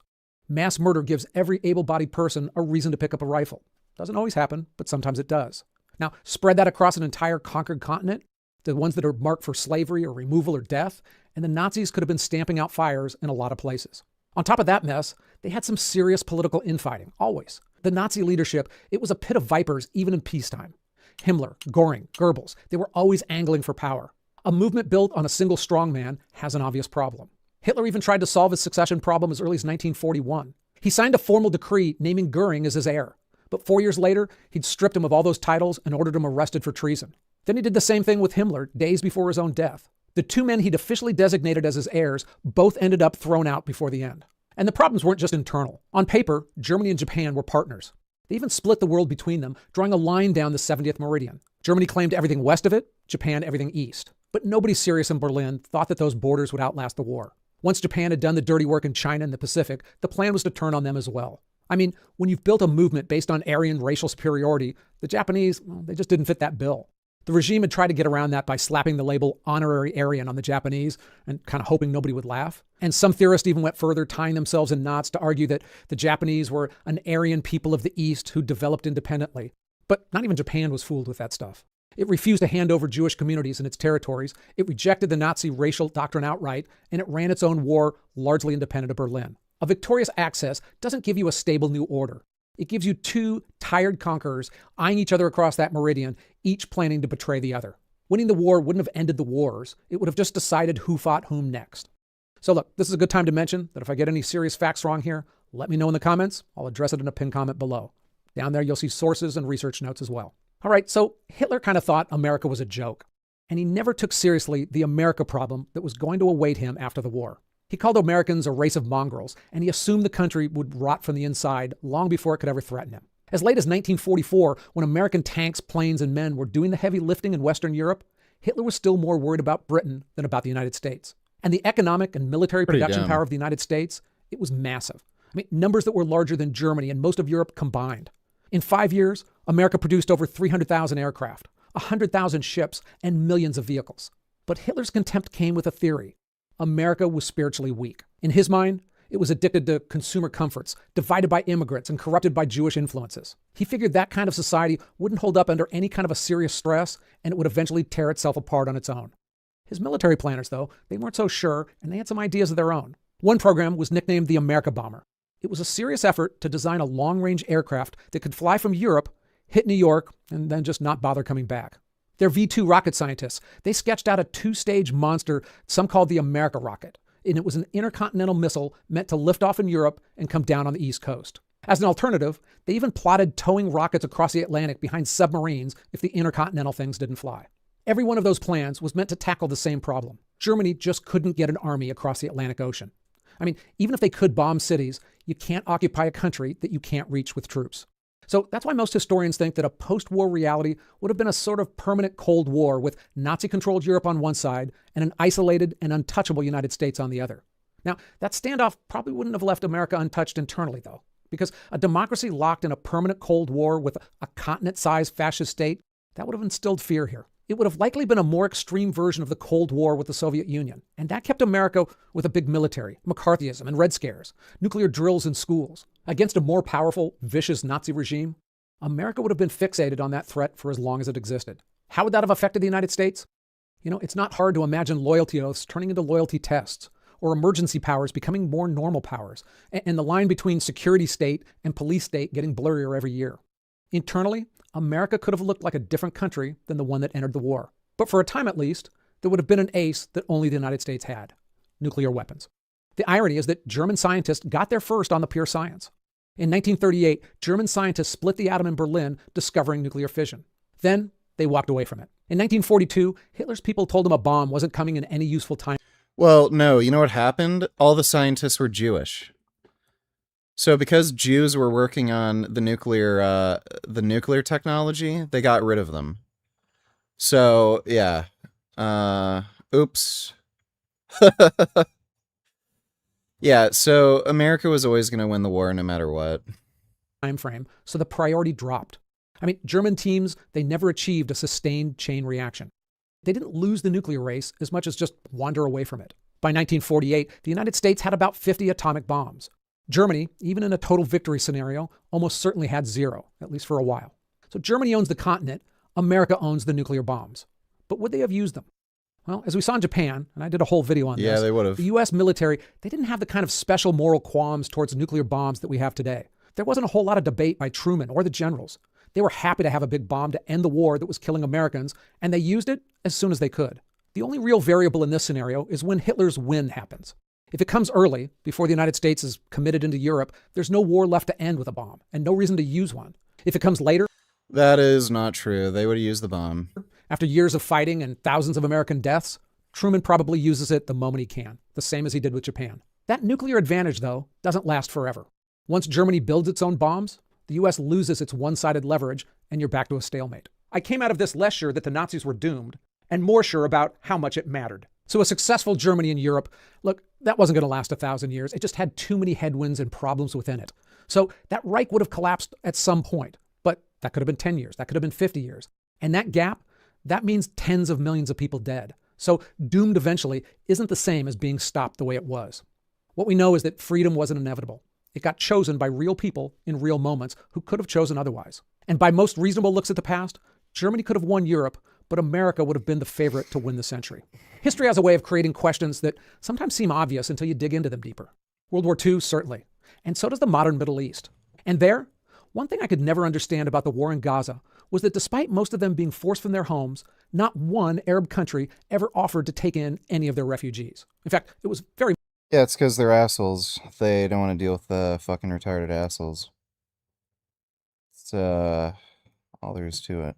Mass murder gives every able-bodied person a reason to pick up a rifle. Doesn't always happen, but sometimes it does. Now, spread that across an entire conquered continent, the ones that are marked for slavery or removal or death, and the Nazis could have been stamping out fires in a lot of places. On top of that mess, they had some serious political infighting, always. The Nazi leadership, it was a pit of vipers even in peacetime. Himmler, Göring, Goebbels, they were always angling for power. A movement built on a single strongman has an obvious problem. Hitler even tried to solve his succession problem as early as 1941. He signed a formal decree naming Göring as his heir. But 4 years later, he'd stripped him of all those titles and ordered him arrested for treason. Then he did the same thing with Himmler days before his own death. The two men he'd officially designated as his heirs both ended up thrown out before the end. And the problems weren't just internal. On paper, Germany and Japan were partners. They even split the world between them, drawing a line down the 70th meridian. Germany claimed everything west of it, Japan everything east. But nobody serious in Berlin thought that those borders would outlast the war. Once Japan had done the dirty work in China and the Pacific, the plan was to turn on them as well. I mean, when you've built a movement based on Aryan racial superiority, the Japanese, well, they just didn't fit that bill. The regime had tried to get around that by slapping the label honorary Aryan on the Japanese and kind of hoping nobody would laugh. And some theorists even went further, tying themselves in knots to argue that the Japanese were an Aryan people of the East who developed independently. But not even Japan was fooled with that stuff. It refused to hand over Jewish communities in its territories. It rejected the Nazi racial doctrine outright, and it ran its own war largely independent of Berlin. A victorious Axis doesn't give you a stable new order. It gives you two tired conquerors eyeing each other across that meridian, each planning to betray the other. Winning the war wouldn't have ended the wars. It would have just decided who fought whom next. So look, this is a good time to mention that if I get any serious facts wrong here, let me know in the comments. I'll address it in a pinned comment below. Down there, you'll see sources and research notes as well. All right, so Hitler kind of thought America was a joke, and he never took seriously the America problem that was going to await him after the war. He called Americans a race of mongrels, and he assumed the country would rot from the inside long before it could ever threaten him. As late as 1944, when American tanks, planes, and men were doing the heavy lifting in Western Europe, Hitler was still more worried about Britain than about the United States. And the economic and military production power of the United States, it was massive. I mean, numbers that were larger than Germany and most of Europe combined. In 5 years, America produced over 300,000 aircraft, 100,000 ships, and millions of vehicles. But Hitler's contempt came with a theory. America was spiritually weak. In his mind, it was addicted to consumer comforts, divided by immigrants, and corrupted by Jewish influences. He figured that kind of society wouldn't hold up under any kind of a serious stress, and it would eventually tear itself apart on its own. His military planners, though, they weren't so sure, and they had some ideas of their own. One program was nicknamed the America Bomber. It was a serious effort to design a long-range aircraft that could fly from Europe, hit New York, and then just not bother coming back. Their V-2 rocket scientists, they sketched out a two-stage monster some called the America rocket, and it was an intercontinental missile meant to lift off in Europe and come down on the East Coast. As an alternative, they even plotted towing rockets across the Atlantic behind submarines if the intercontinental things didn't fly. Every one of those plans was meant to tackle the same problem. Germany just couldn't get an army across the Atlantic Ocean. I mean, even if they could bomb cities, you can't occupy a country that you can't reach with troops. So that's why most historians think that a post-war reality would have been a sort of permanent Cold War with Nazi-controlled Europe on one side and an isolated and untouchable United States on the other. Now, that standoff probably wouldn't have left America untouched internally, though, because a democracy locked in a permanent Cold War with a continent-sized fascist state, that would have instilled fear here. It would have likely been a more extreme version of the Cold War with the Soviet Union, and that kept America with a big military, McCarthyism and Red Scares, nuclear drills in schools. Against a more powerful, vicious Nazi regime, America would have been fixated on that threat for as long as it existed. How would that have affected the United States? You know, it's not hard to imagine loyalty oaths turning into loyalty tests, or emergency powers becoming more normal powers, and the line between security state and police state getting blurrier every year. Internally, America could have looked like a different country than the one that entered the war. But for a time at least, that would have been an ace that only the United States had: nuclear weapons. The irony is that German scientists got there first on the pure science. In 1938, German scientists split the atom in Berlin, discovering nuclear fission. Then they walked away from it. In 1942, Hitler's people told him a bomb wasn't coming in any useful time. Well, no, you know what happened? All the scientists were Jewish. So because Jews were working on the nuclear technology, they got rid of them. So, yeah. Oops. Yeah, so America was always going to win the war no matter what. Time frame, so the priority dropped. I mean, German teams, they never achieved a sustained chain reaction. They didn't lose the nuclear race as much as just wander away from it. By 1948, the United States had about 50 atomic bombs. Germany, even in a total victory scenario, almost certainly had 0, at least for a while. So Germany owns the continent, America owns the nuclear bombs. But would they have used them? Well, as we saw in Japan, and I did a whole video on this. Yeah, they would have. The U.S. military, they didn't have the kind of special moral qualms towards nuclear bombs that we have today. There wasn't a whole lot of debate by Truman or the generals. They were happy to have a big bomb to end the war that was killing Americans, and they used it as soon as they could. The only real variable in this scenario is when Hitler's win happens. If it comes early, before the United States is committed into Europe, there's no war left to end with a bomb, and no reason to use one. If it comes later... That is not true. They would have used the bomb. After years of fighting and thousands of American deaths, Truman probably uses it the moment he can, the same as he did with Japan. That nuclear advantage, though, doesn't last forever. Once Germany builds its own bombs, the U.S. loses its one-sided leverage, and you're back to a stalemate. I came out of this less sure that the Nazis were doomed, and more sure about how much it mattered. So a successful Germany in Europe, look, that wasn't going to last 1,000 years. It just had too many headwinds and problems within it. So that Reich would have collapsed at some point, but that could have been 10 years. That could have been 50 years. And that gap, that means tens of millions of people dead. So doomed eventually isn't the same as being stopped the way it was. What we know is that freedom wasn't inevitable. It got chosen by real people in real moments who could have chosen otherwise. And by most reasonable looks at the past, Germany could have won Europe, but America would have been the favorite to win the century. History has a way of creating questions that sometimes seem obvious until you dig into them deeper. World War II, certainly. And so does the modern Middle East. And there, one thing I could never understand about the war in Gaza was that despite most of them being forced from their homes, not one Arab country ever offered to take in any of their refugees. In fact, it was very... Yeah, it's because they're assholes. They don't want to deal with the fucking retarded assholes. It's, all there is to it.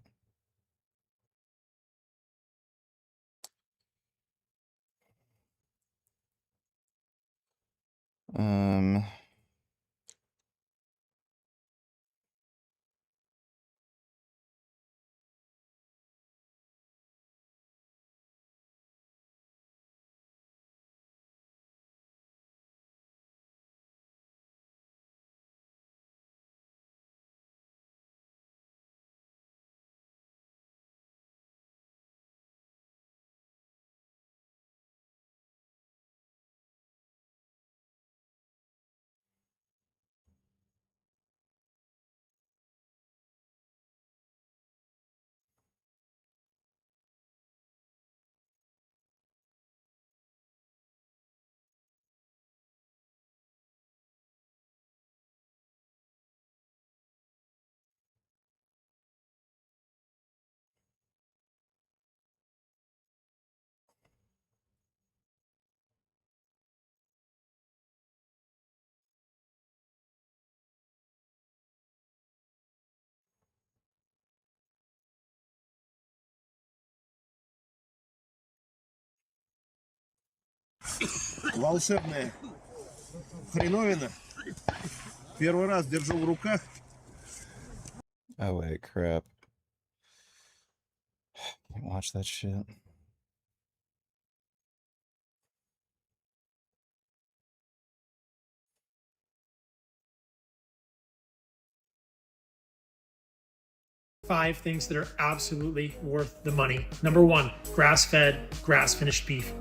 Волшебная хреновина. Первый раз держу в руках. Oh wait, crap. Can't watch that shit. Five things that are absolutely worth the money. Number 1, grass-fed, grass-finished beef.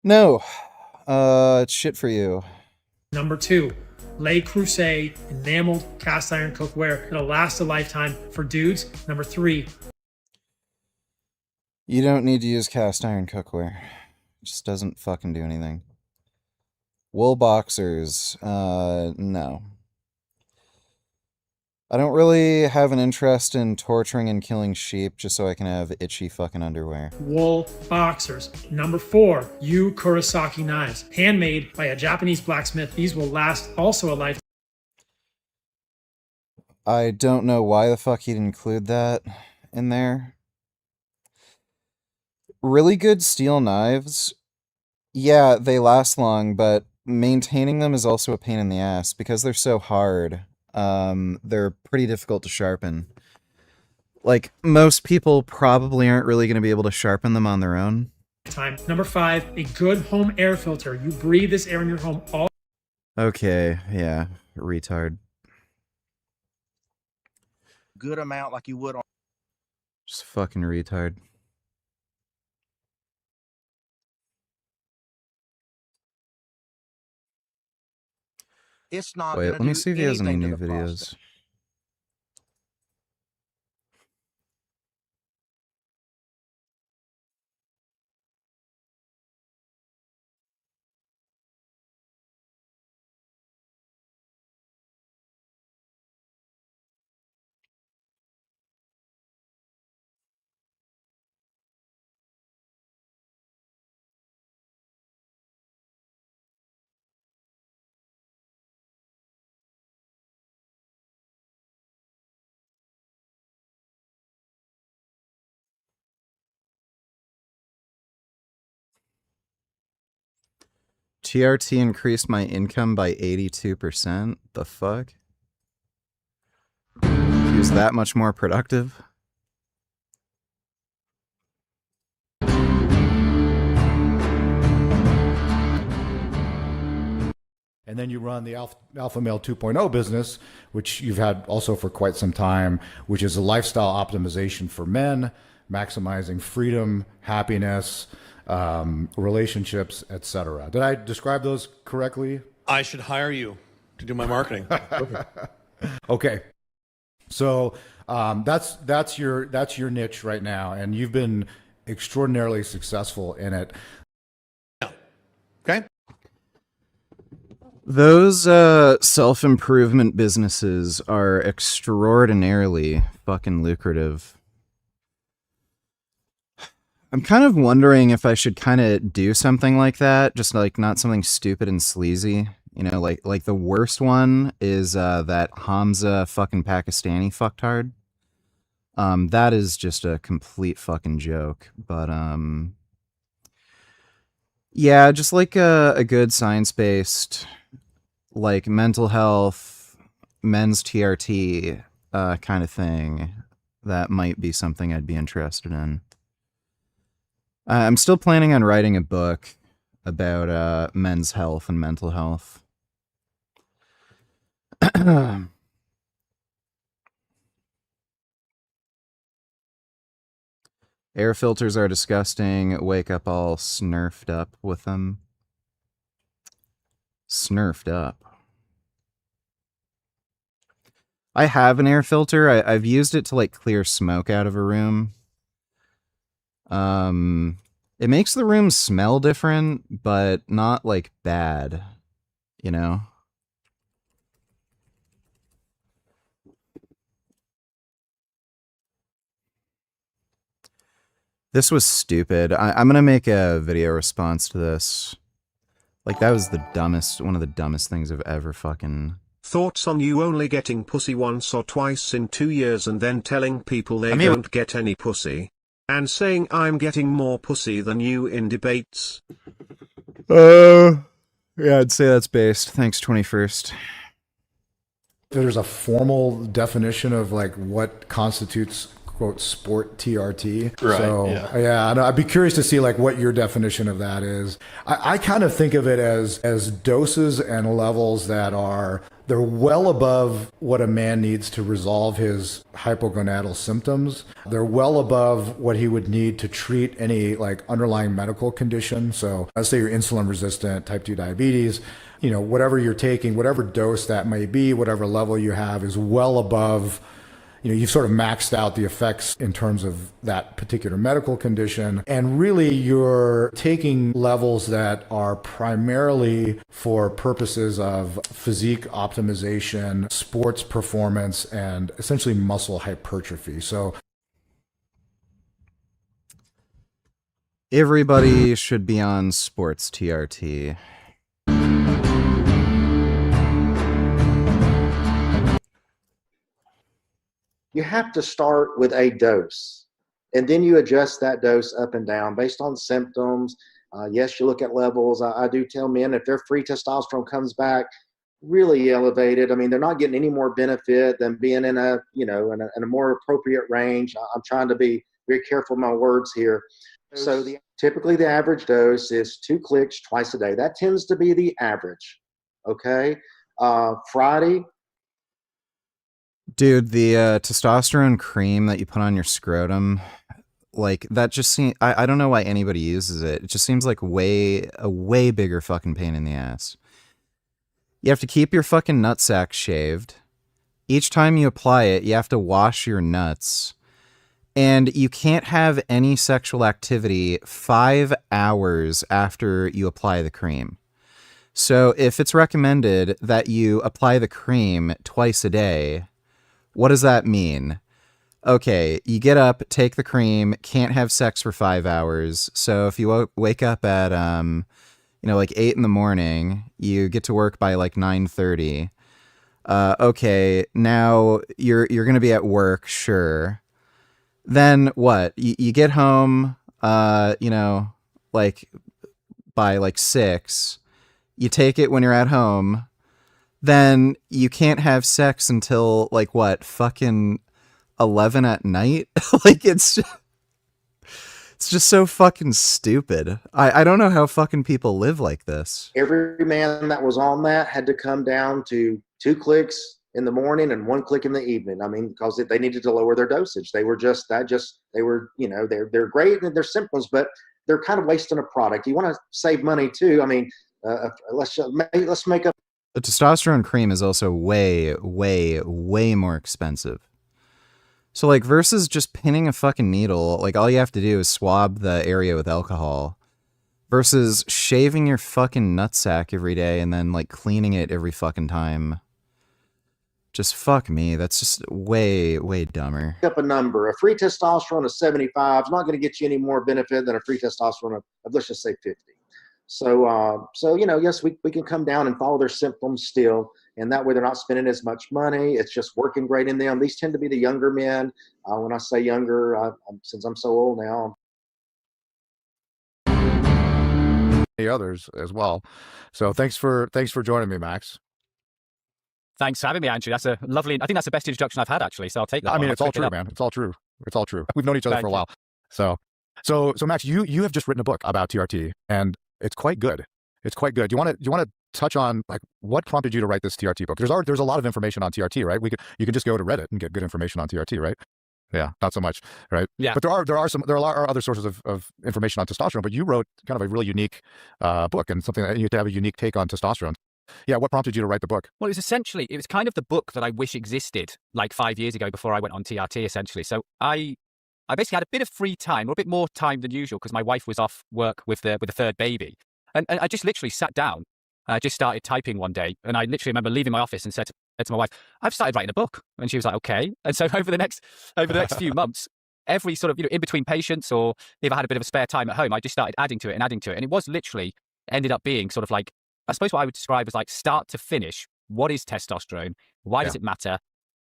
No, it's shit for you. Number 2, Le Creuset enameled cast iron cookware that'll last a lifetime for dudes. Number 3, You don't need to use cast iron cookware. It just doesn't fucking do anything. Wool boxers, no. I don't really have an interest in torturing and killing sheep just so I can have itchy fucking underwear. Wool boxers. Number 4, Yu Kurosaki knives. Handmade by a Japanese blacksmith. These will last also a lifetime. I don't know why the fuck he'd include that in there. Really good steel knives. Yeah, they last long, but maintaining them is also a pain in the ass because they're so hard. They're pretty difficult to sharpen. Like, most people probably aren't really going to be able to sharpen them on their own. Number 5, a good home air filter. You breathe this air in your home all. Okay, yeah, retard. Good amount like you would on. Just fucking retard. It's not. Wait, let me see if he has any anything to new the videos. prostate. TRT increased my income by 82%? The fuck? He was that much more productive? And then you run the Alpha Male 2.0 business, which you've had also for quite some time, which is a lifestyle optimization for men, maximizing freedom, happiness, relationships, etc. Did I describe those correctly? I should hire you to do my marketing. Okay. So that's your niche right now, and you've been extraordinarily successful in it. Okay. Those self-improvement businesses are extraordinarily fucking lucrative. I'm kind of wondering if I should kind of do something like that, just like not something stupid and sleazy. You know, like the worst one is that Hamza fucking Pakistani fucktard. That is just a complete fucking joke. But yeah, just like a good science-based, like mental health, men's TRT kind of thing. That might be something I'd be interested in. I'm still planning on writing a book about men's health and mental health. Air filters are disgusting. Wake up all snurfed up with them. Snurfed up. I have an air filter. I've used it to like clear smoke out of a room. It makes the room smell different, but not like bad, you know? This was stupid. I'm gonna make a video response to this. Like, that was the dumbest, one of the dumbest things I've ever fucking... Thoughts on you only getting pussy once or twice in 2 years and then telling people they don't get any pussy? And saying I'm getting more pussy than you in debates? Yeah, I'd say that's based. Thanks, 21st. There's a formal definition of like what constitutes quote sport TRT. Right, So yeah. I'd be curious to see like what your definition of that is. I kind of think of it as doses and levels that are, they're well above what a man needs to resolve his hypogonadal symptoms. They're well above what he would need to treat any like underlying medical condition. So let's say you're insulin resistant, type 2 diabetes, you know, whatever you're taking, whatever dose that may be, whatever level you have is well above, you've sort of maxed out the effects in terms of that particular medical condition. And really you're taking levels that are primarily for purposes of physique optimization, sports performance, and essentially muscle hypertrophy. So everybody should be on sports TRT. You have to start with a dose, and then you adjust that dose up and down based on symptoms. Yes, you look at levels. I do tell men if their free testosterone comes back really elevated, I mean, they're not getting any more benefit than being in a, in a more appropriate range. I'm trying to be very careful with my words here. So typically the average dose is 2 clicks twice a day. That tends to be the average. Okay. Friday. Dude, the testosterone cream that you put on your scrotum, like, that just seems, I don't know why anybody uses it. It just seems like a way bigger fucking pain in the ass. You have to keep your fucking nutsack shaved. Each time you apply it, you have to wash your nuts. And you can't have any sexual activity 5 hours after you apply the cream. So if it's recommended that you apply the cream twice a day, what does that mean? Okay, you get up, take the cream, can't have sex for 5 hours. So if you wake up at, like 8 in the morning, you get to work by like 9:30. Okay, now you're going to be at work, sure. Then what? You get home, like by like 6. You take it when you're at home. Then you can't have sex until like what? Fucking 11 at night? Like it's just so fucking stupid. I don't know how fucking people live like this. Every man that was on that had to come down to 2 clicks in the morning and 1 click in the evening. I mean, because they needed to lower their dosage. They were they're great in their symptoms, but they're kind of wasting a product. You want to save money too. I mean, let's make up. The testosterone cream is also way more expensive. So like versus just pinning a fucking needle, like all you have to do is swab the area with alcohol versus shaving your fucking nutsack every day and then like cleaning it every fucking time. Just fuck me. That's just way dumber. Up a number. A free testosterone of 75 is not going to get you any more benefit than a free testosterone of let's just say 50. So yes, we can come down and follow their symptoms still, and that way they're not spending as much money. It's just working great in them. These tend to be the younger men. When I say younger, since I'm so old now. The others as well. So thanks for joining me, Max. Thanks for having me, Andrew. That's a lovely. I think that's the best introduction I've had actually. So I'll take that. I mean, it's all true, man. It's all true. It's all true. We've known each other for a while. So Max, you have just written a book about TRT, and it's quite good. It's quite good. Do you want to touch on like what prompted you to write this TRT book? There's a lot of information on TRT, right? You can just go to Reddit and get good information on TRT, right? Yeah, not so much, right? Yeah. But there are other sources of information on testosterone. But you wrote kind of a really unique book and something that you have a unique take on testosterone. Yeah, what prompted you to write the book? Well, it was kind of the book that I wish existed like 5 years ago before I went on TRT, essentially. So I basically had a bit of free time, or a bit more time than usual, because my wife was off work with the third baby. And I just literally sat down. I just started typing one day, and I literally remember leaving my office and said to my wife, "I've started writing a book." And she was like, "Okay." And so over the next few months, every sort of in between patients, or if I had a bit of a spare time at home, I just started adding to it. And it was literally ended up being sort of like, I suppose what I would describe as like start to finish. What is testosterone? Why does it matter?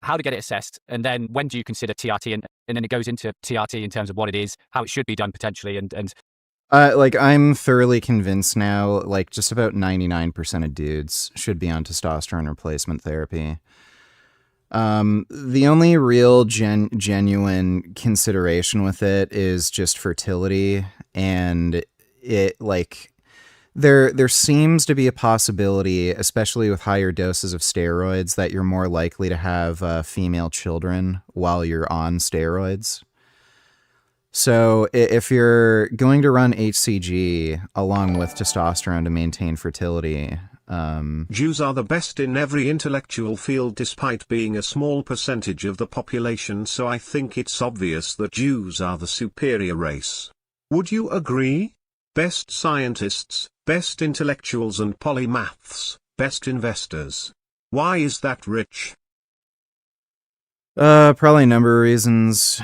How to get it assessed? And then when do you consider TRT? And then it goes into TRT in terms of what it is, how it should be done potentially. And I'm thoroughly convinced now, like just about 99% of dudes should be on testosterone replacement therapy. The only real genuine consideration with it is just fertility, and it like there seems to be a possibility, especially with higher doses of steroids, that you're more likely to have female children while you're on steroids. So if you're going to run HCG along with testosterone to maintain fertility, Jews are the best in every intellectual field despite being a small percentage of the population, so I think it's obvious that Jews are the superior race. Would you agree? Best scientists, best intellectuals and polymaths, best investors. Why is that, Rich? Probably a number of reasons.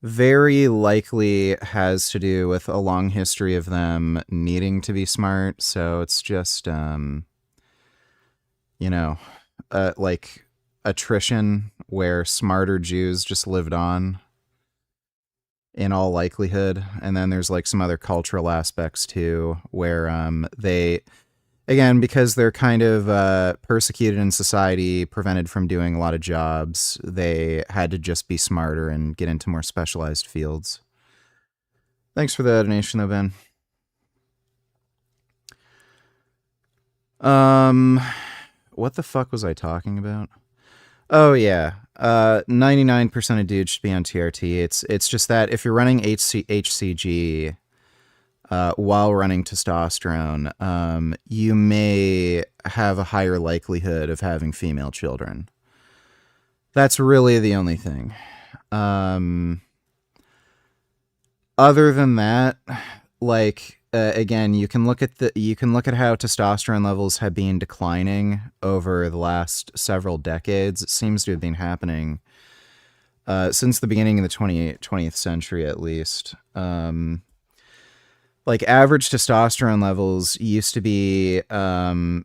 Very likely has to do with a long history of them needing to be smart. So it's just, like attrition where smarter Jews just lived on in all likelihood. And then there's like some other cultural aspects too, where they, again, because they're kind of persecuted in society, prevented from doing a lot of jobs, they had to just be smarter and get into more specialized fields. Thanks for the donation, though, Ben. What the fuck was I talking about? Oh, yeah. 99% of dudes should be on TRT. It's just that if you're running HCG... while running testosterone, you may have a higher likelihood of having female children. That's really the only thing. Other than that, like again, you can look at how testosterone levels have been declining over the last several decades. It seems to have been happening since the beginning of the 20th century, at least. Like average testosterone levels used to be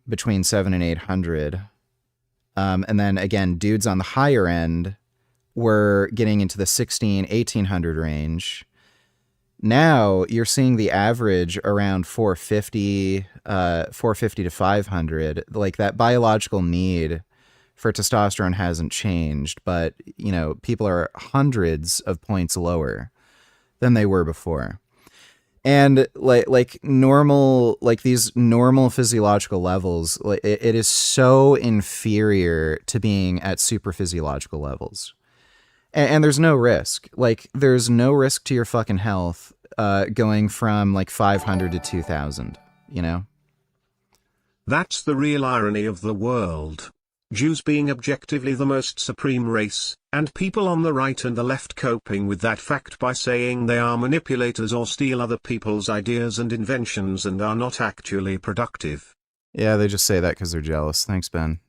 between 700 and 800. And then again, dudes on the higher end were getting into the 1800 range. Now you're seeing the average around 450 to 500. Like that biological need for testosterone hasn't changed, but people are hundreds of points lower than they were before. And like normal, like these normal physiological levels, like it is so inferior to being at super physiological levels. And there's no risk. Like there's no risk to your fucking health going from like 500 to 2000, That's the real irony of the world. Jews being objectively the most supreme race, and people on the right and the left coping with that fact by saying they are manipulators or steal other people's ideas and inventions and are not actually productive. Yeah, they just say that because they're jealous. Thanks, Ben.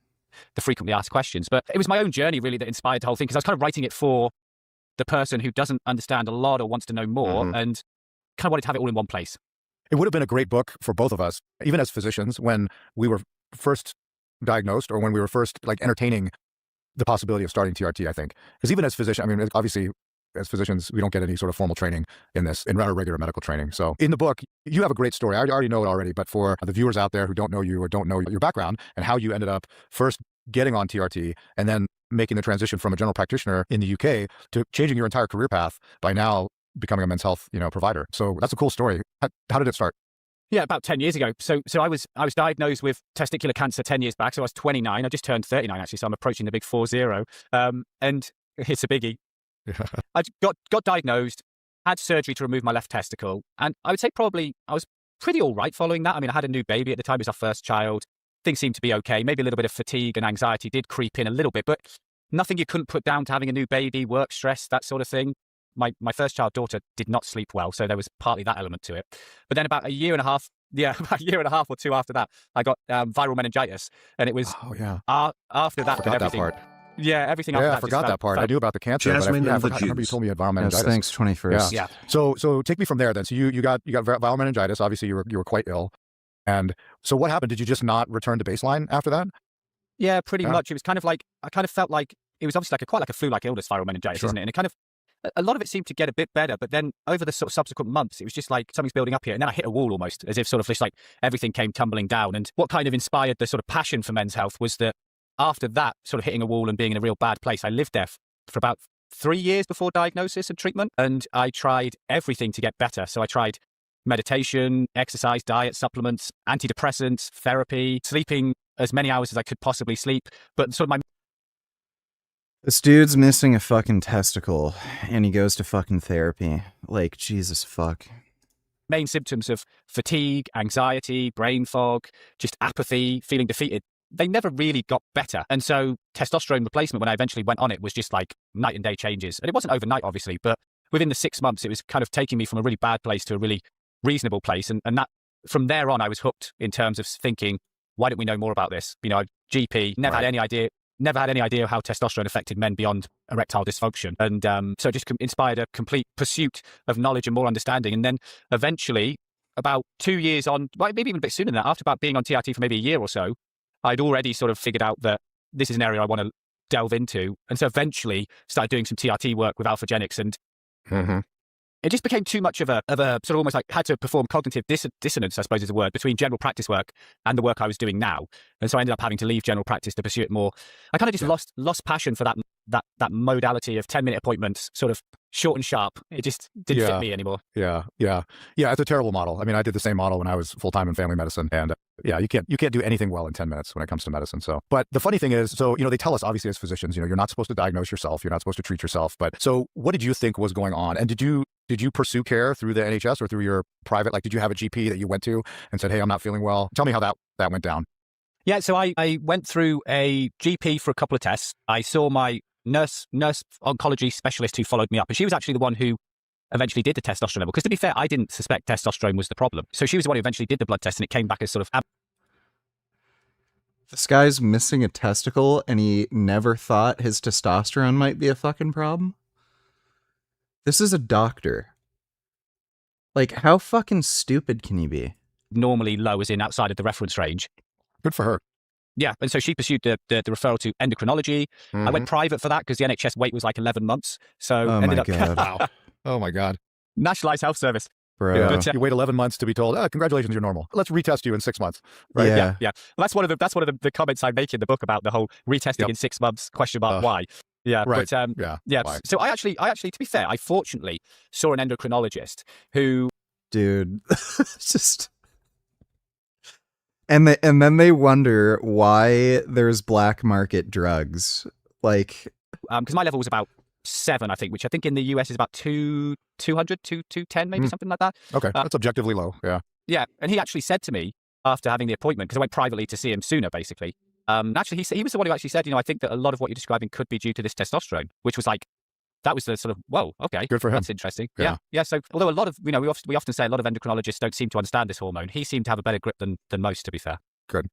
The frequently asked questions. But it was my own journey, really, that inspired the whole thing, because I was kind of writing it for the person who doesn't understand a lot or wants to know more, and kind of wanted to have it all in one place. It would have been a great book for both of us, even as physicians, when we were first diagnosed or when we were first entertaining the possibility of starting TRT, I think. Because even as physicians, I mean, obviously, as physicians, we don't get any sort of formal training in our regular medical training. So in the book, you have a great story. I already know it already, but for the viewers out there who don't know you or don't know your background and how you ended up first getting on TRT and then making the transition from a general practitioner in the UK to changing your entire career path by now becoming a men's health, provider. So that's a cool story. How did it start? Yeah, about 10 years ago. So I was diagnosed with testicular cancer 10 years back. So I was 29. I just turned 39, actually. So I'm approaching the big 40. And it's a biggie. I got diagnosed, had surgery to remove my left testicle. And I would say probably I was pretty all right following that. I mean, I had a new baby at the time. It was our first child. Things seemed to be okay. Maybe a little bit of fatigue and anxiety did creep in a little bit, but nothing you couldn't put down to having a new baby, work stress, that sort of thing. My first child daughter did not sleep well, so there was partly that element to it. But then about a year and a half or two after that, I got viral meningitis, and it was after that. I forgot that part. Yeah, everything after that. I forgot that part. I knew about the cancer, but I remember you told me you had viral meningitis. Yes, thanks, 21st. Yeah. So take me from there then. So you got viral meningitis. Obviously, you were quite ill, and so what happened? Did you just not return to baseline after that? Yeah, pretty much. It was kind of like I kind of felt like it was obviously quite like a flu-like illness, viral meningitis, isn't it? And it kind of a lot of it seemed to get a bit better, but then over the sort of subsequent months, it was just like something's building up here. And then I hit a wall almost, as if sort of just like everything came tumbling down. And what kind of inspired the sort of passion for men's health was that after that sort of hitting a wall and being in a real bad place, I lived there for about 3 years before diagnosis and treatment. And I tried everything to get better. So I tried meditation, exercise, diet, supplements, antidepressants, therapy, sleeping as many hours as I could possibly sleep. But sort of This dude's missing a fucking testicle, and he goes to fucking therapy. Like, Jesus fuck. main symptoms of fatigue, anxiety, brain fog, just apathy, feeling defeated, they never really got better. And so testosterone replacement, when I eventually went on it, was just like night and day changes. And it wasn't overnight, obviously, but within the 6 months, it was kind of taking me from a really bad place to a really reasonable place. And that from there on, I was hooked in terms of thinking, why don't we know more about this? You know, GP, never had any idea how testosterone affected men beyond erectile dysfunction. And so it just inspired a complete pursuit of knowledge and more understanding. And then eventually, about 2 years on, well, maybe even a bit sooner than that, after about being on TRT for maybe a year or so, I'd already sort of figured out that this is an area I want to delve into. And so eventually started doing some TRT work with Alphagenics, and it just became too much of a sort of almost like had to perform cognitive dissonance, I suppose is a word, between general practice work and the work I was doing now. And so I ended up having to leave general practice to pursue it more. I kind of just lost passion for that modality of 10-minute appointments, sort of short and sharp. It just didn't fit me anymore. Yeah. It's a terrible model. I mean, I did the same model when I was full-time in family medicine, and you can't do anything well in 10 minutes when it comes to medicine. So, but the funny thing is, so, they tell us obviously as physicians, you're not supposed to diagnose yourself. You're not supposed to treat yourself. But so what did you think was going on? And did you pursue care through the NHS or through your private, like, did you have a GP that you went to and said, hey, I'm not feeling well? Tell me how that went down. Yeah. So I went through a GP for a couple of tests. I saw my nurse oncology specialist who followed me up, and she was actually the one who eventually did the testosterone level. Because to be fair, I didn't suspect testosterone was the problem. So she was the one who eventually did the blood test, and it came back as sort of... This guy's missing a testicle, and he never thought his testosterone might be a fucking problem? This is a doctor. Like, how fucking stupid can he be? Normally low, as in outside of the reference range. Good for her. Yeah, and so she pursued the referral to endocrinology. I went private for that because the NHS wait was like 11 months. So ended up... Wow. Oh my God. Nationalised Health Service. Bro. Yeah. But, you wait 11 months to be told, congratulations, you're normal. Let's retest you in 6 months. Right? Yeah. Well, that's one of the comments I make in the book about the whole retesting in 6 months, question mark, why. Yeah, right. But Why? So I actually, to be fair, I fortunately saw an endocrinologist who... Dude, just... And then they wonder why there's black market drugs. Like... Because my level was about 7, I think, which I think in the US is about 200, 210, maybe something like that. Okay, that's objectively low, yeah. Yeah, and he actually said to me after having the appointment, because I went privately to see him sooner, basically. Actually, he was the one who actually said, I think that a lot of what you're describing could be due to this testosterone, which was like, that was the sort of, whoa, okay. Good for him. That's interesting. Yeah. So although a lot of, we often say a lot of endocrinologists don't seem to understand this hormone, he seemed to have a better grip than most, to be fair. Good.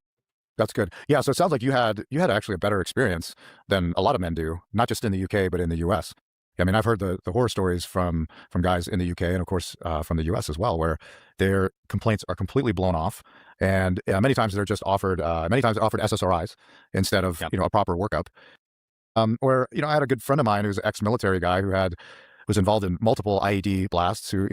That's good. Yeah, so it sounds like you had actually a better experience than a lot of men do, not just in the UK, but in the US. I mean, I've heard the horror stories from guys in the UK and, of course, from the US as well, where their complaints are completely blown off. And many times they're just offered SSRIs instead of, a proper workup. Where, I had a good friend of mine who's an ex-military guy who was involved in multiple IED blasts, who,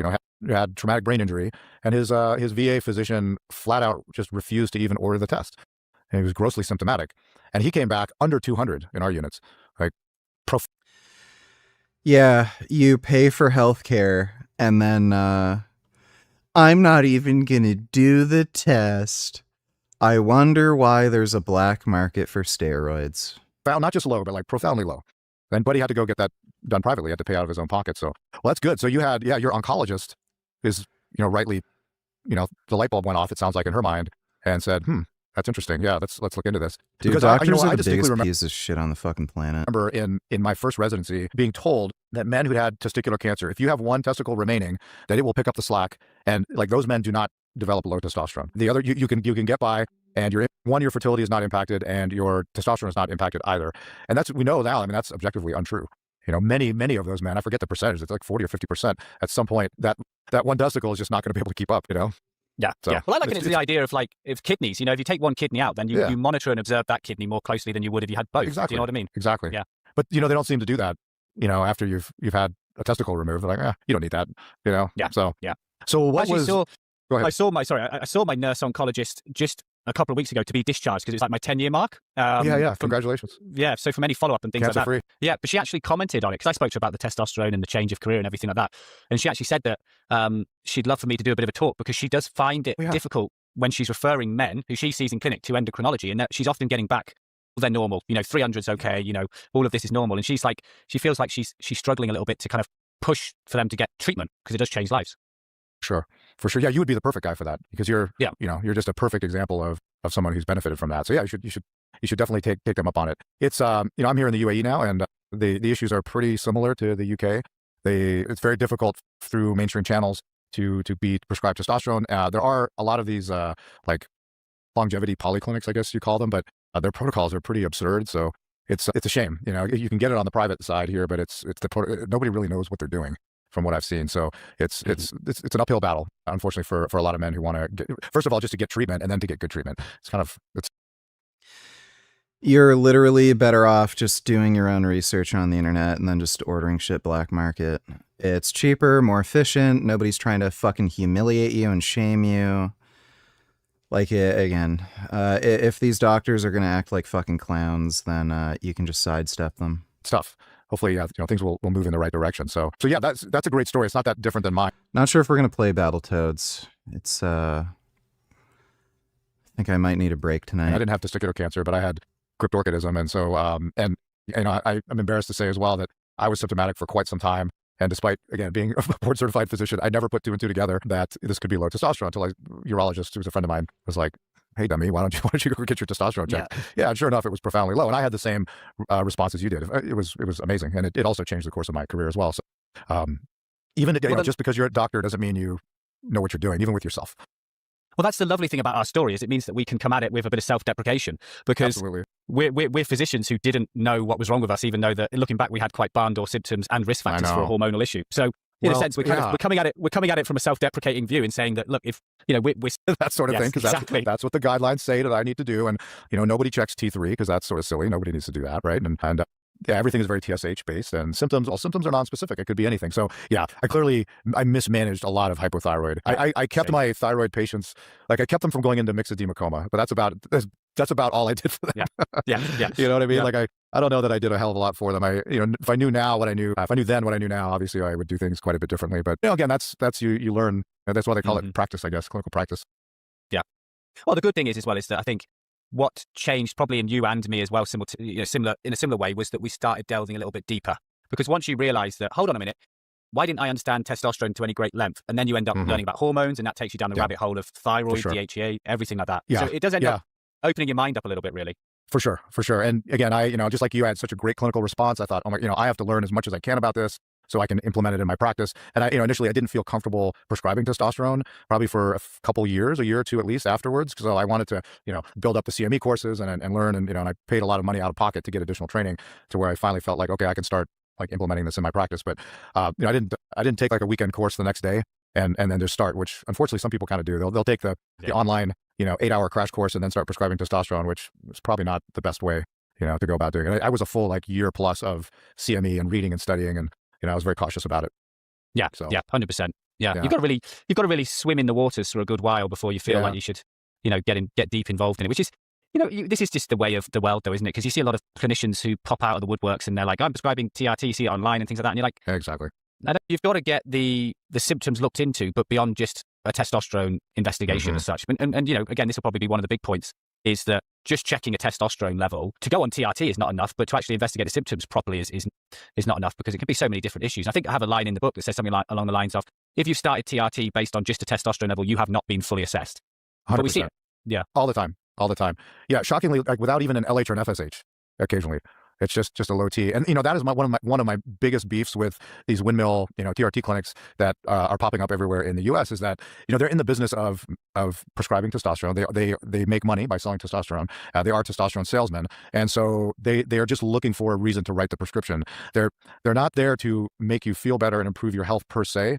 had traumatic brain injury, and his VA physician flat out just refused to even order the test. And he was grossly symptomatic. And he came back under 200 in our units. Like, yeah, you pay for healthcare, and then I'm not even gonna do the test. I wonder why there's a black market for steroids. Not just low, but like profoundly low. And Buddy had to go get that done privately. He had to pay out of his own pocket. So, well, that's good. So you had, your oncologist is, rightly, the light bulb went off, it sounds like, in her mind, and said, that's interesting. Yeah, let's look into this. Dude, because doctors I are the biggest piece of shit on the fucking planet. I remember in my first residency being told that men who had testicular cancer, if you have one testicle remaining, that it will pick up the slack, and like those men do not develop low testosterone. The other, you can get by, and your fertility is not impacted, and your testosterone is not impacted either. And we know now. I mean, that's objectively untrue. Many of those men, I forget the percentage, it's like 40 or 50%. At some point, that one testicle is just not going to be able to keep up. Yeah. So, yeah. Well, I liken it to the idea of like, if kidneys, if you take one kidney out, then you monitor and observe that kidney more closely than you would if you had both. Exactly. Do you know what I mean? Exactly. Yeah. But, they don't seem to do that, after you've had a testicle removed. They're like, you don't need that, Yeah. So, yeah. So what was... Go ahead. I saw my nurse oncologist just a couple of weeks ago to be discharged because it was like my 10-year mark. Congratulations. Yeah, so from any follow-up and things Cancer like that. free. Yeah, but she actually commented on it because I spoke to her about the testosterone and the change of career and everything like that. And she actually said that she'd love for me to do a bit of a talk because she does find it difficult when she's referring men who she sees in clinic to endocrinology, and that she's often getting back, well, they're normal, 300's okay, all of this is normal. And she feels like she's struggling a little bit to kind of push for them to get treatment because it does change lives. Sure. For sure. Yeah, you would be the perfect guy for that because you're you're just a perfect example of someone who's benefited from that. So yeah, you should definitely take them up on it. It's I'm here in the UAE now, and the issues are pretty similar to the UK. It's very difficult through mainstream channels to be prescribed testosterone. There are a lot of these like longevity polyclinics, I guess you call them, but their protocols are pretty absurd. So it's a shame. You can get it on the private side here, but nobody really knows what they're doing from what I've seen. So it's an uphill battle, unfortunately, for a lot of men who want to first of all just to get treatment and then to get good treatment. You're literally better off just doing your own research on the internet and then just ordering shit black market. It's cheaper, more efficient. Nobody's trying to fucking humiliate you and shame you. Like, again, if these doctors are going to act like fucking clowns, then you can just sidestep them. It's tough. Hopefully, things will move in the right direction. So yeah, that's a great story. It's not that different than mine. Not sure if we're going to play Battletoads. It's, I think I might need a break tonight. I didn't have testicular cancer, but I had cryptorchidism. And so, I'm embarrassed to say as well that I was symptomatic for quite some time. And despite, again, being a board certified physician, I never put two and two together that this could be low testosterone until a urologist who was a friend of mine was like, hey, dummy, why don't you go get your testosterone checked? Yeah, and sure enough, it was profoundly low. And I had the same response as you did. It was amazing. And it also changed the course of my career as well. So just because you're a doctor doesn't mean you know what you're doing, even with yourself. Well, that's the lovely thing about our story is it means that we can come at it with a bit of self-deprecation because we're physicians who didn't know what was wrong with us, even though that looking back we had quite barn door symptoms and risk factors for a hormonal issue. So in a sense, we're coming at it from a self-deprecating view and saying that look, if we're that sort of thing because that's what the guidelines say that I need to do, and nobody checks T3 because that's sort of silly. Nobody needs to do that, right? And everything is very TSH based, and symptoms are non-specific. It could be anything. So yeah, I mismanaged a lot of hypothyroid. I kept my thyroid patients, like I kept them from going into myxedema coma, but that's about all I did for them. Yeah. You know what I mean? Yeah. Like I don't know that I did a hell of a lot for them. If I knew now what I knew, if I knew then what I knew now, obviously I would do things quite a bit differently. But again, that's you learn. That's why they call it practice, I guess, clinical practice. Yeah. Well, the good thing is as well is that I think what changed probably in you and me as well, in a similar way, was that we started delving a little bit deeper. Because once you realize that, hold on a minute, why didn't I understand testosterone to any great length? And then you end up learning about hormones, and that takes you down the rabbit hole of thyroid, DHEA, everything like that. Yeah. So it does end up opening your mind up a little bit, really. For sure. And again, just like you, I had such a great clinical response. I thought, I have to learn as much as I can about this so I can implement it in my practice. And initially I didn't feel comfortable prescribing testosterone probably for a year or two at least afterwards. So I wanted to, build up the CME courses and learn. And I paid a lot of money out of pocket to get additional training to where I finally felt like, okay, I can start like implementing this in my practice. But, I didn't take like a weekend course the next day and then just start, which unfortunately some people kind of do. They'll take the online, 8-hour crash course and then start prescribing testosterone, which is probably not the best way, to go about doing it. I was a full year plus of CME and reading and studying, and I was very cautious about it. Yeah, so 100%. Yeah. You've got to really swim in the waters for a good while before you feel like you should, get deep involved in it. Which is, this is just the way of the world, though, isn't it? Because you see a lot of clinicians who pop out of the woodworks and they're like, I'm prescribing TRT, see it online and things like that, and you're like, exactly. You've got to get the symptoms looked into, but beyond just a testosterone investigation as such. And again, this will probably be one of the big points, is that just checking a testosterone level to go on TRT is not enough, but to actually investigate the symptoms properly is not enough, because it can be so many different issues. I think I have a line in the book that says something along the lines of, if you started TRT based on just a testosterone level, you have not been fully assessed. 100%. But we see it. Yeah. All the time. Yeah. Shockingly, like without even an LH or an FSH occasionally. It's just a low T. And, that is one of my biggest beefs with these windmill, TRT clinics that are popping up everywhere in the US is that, they're in the business of prescribing testosterone. They make money by selling testosterone. They are testosterone salesmen. And so they are just looking for a reason to write the prescription. They're not there to make you feel better and improve your health per se.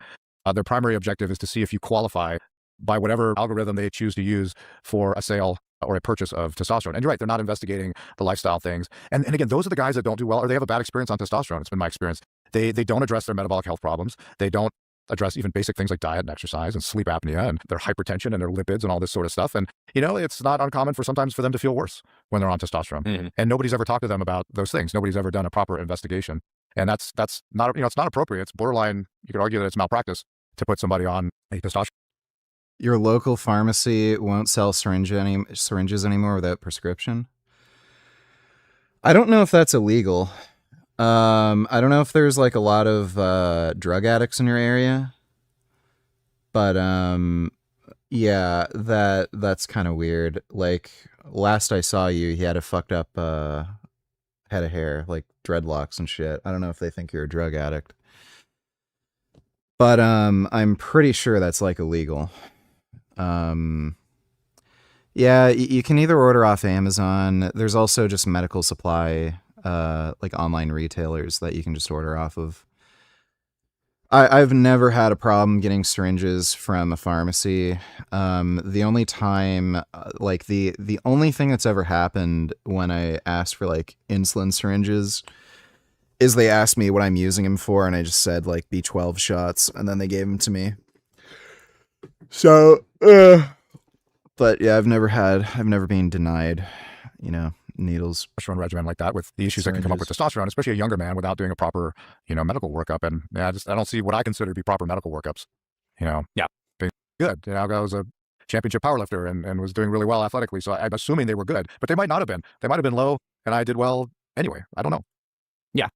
Their primary objective is to see if you qualify by whatever algorithm they choose to use for a sale or a purchase of testosterone. And you're right, they're not investigating the lifestyle things. And again, those are the guys that don't do well, or they have a bad experience on testosterone. It's been my experience. They don't address their metabolic health problems. They don't address even basic things like diet and exercise and sleep apnea and their hypertension and their lipids and all this sort of stuff. And, it's not uncommon sometimes for them to feel worse when they're on testosterone. Mm-hmm. And nobody's ever talked to them about those things. Nobody's ever done a proper investigation. And that's not, it's not appropriate. It's borderline. You could argue that it's malpractice to put somebody on a testosterone. Your local pharmacy won't sell syringes anymore without prescription. I don't know if that's illegal. I don't know if there's like a lot of drug addicts in your area, But yeah, that's kind of weird. Like last I saw you, he had a fucked up head of hair, like dreadlocks and shit. I don't know if they think you're a drug addict. But I'm pretty sure that's like illegal. Yeah, you can either order off Amazon. There's also just medical supply, like online retailers that you can just order off of. I've never had a problem getting syringes from a pharmacy. The only time, like the only thing that's ever happened when I asked for like insulin syringes is they asked me what I'm using them for, and I just said like B12 shots, and then they gave them to me. So, but yeah, I've never been denied, needles. Testosterone regimen like that with the issues that can come up with testosterone, especially a younger man without doing a proper, medical workup. And yeah, I don't see what I consider to be proper medical workups. Yeah, being good. I was a championship powerlifter and was doing really well athletically, so I'm assuming they were good, but they might not have been. They might have been low, and I did well anyway. I don't know. Yeah.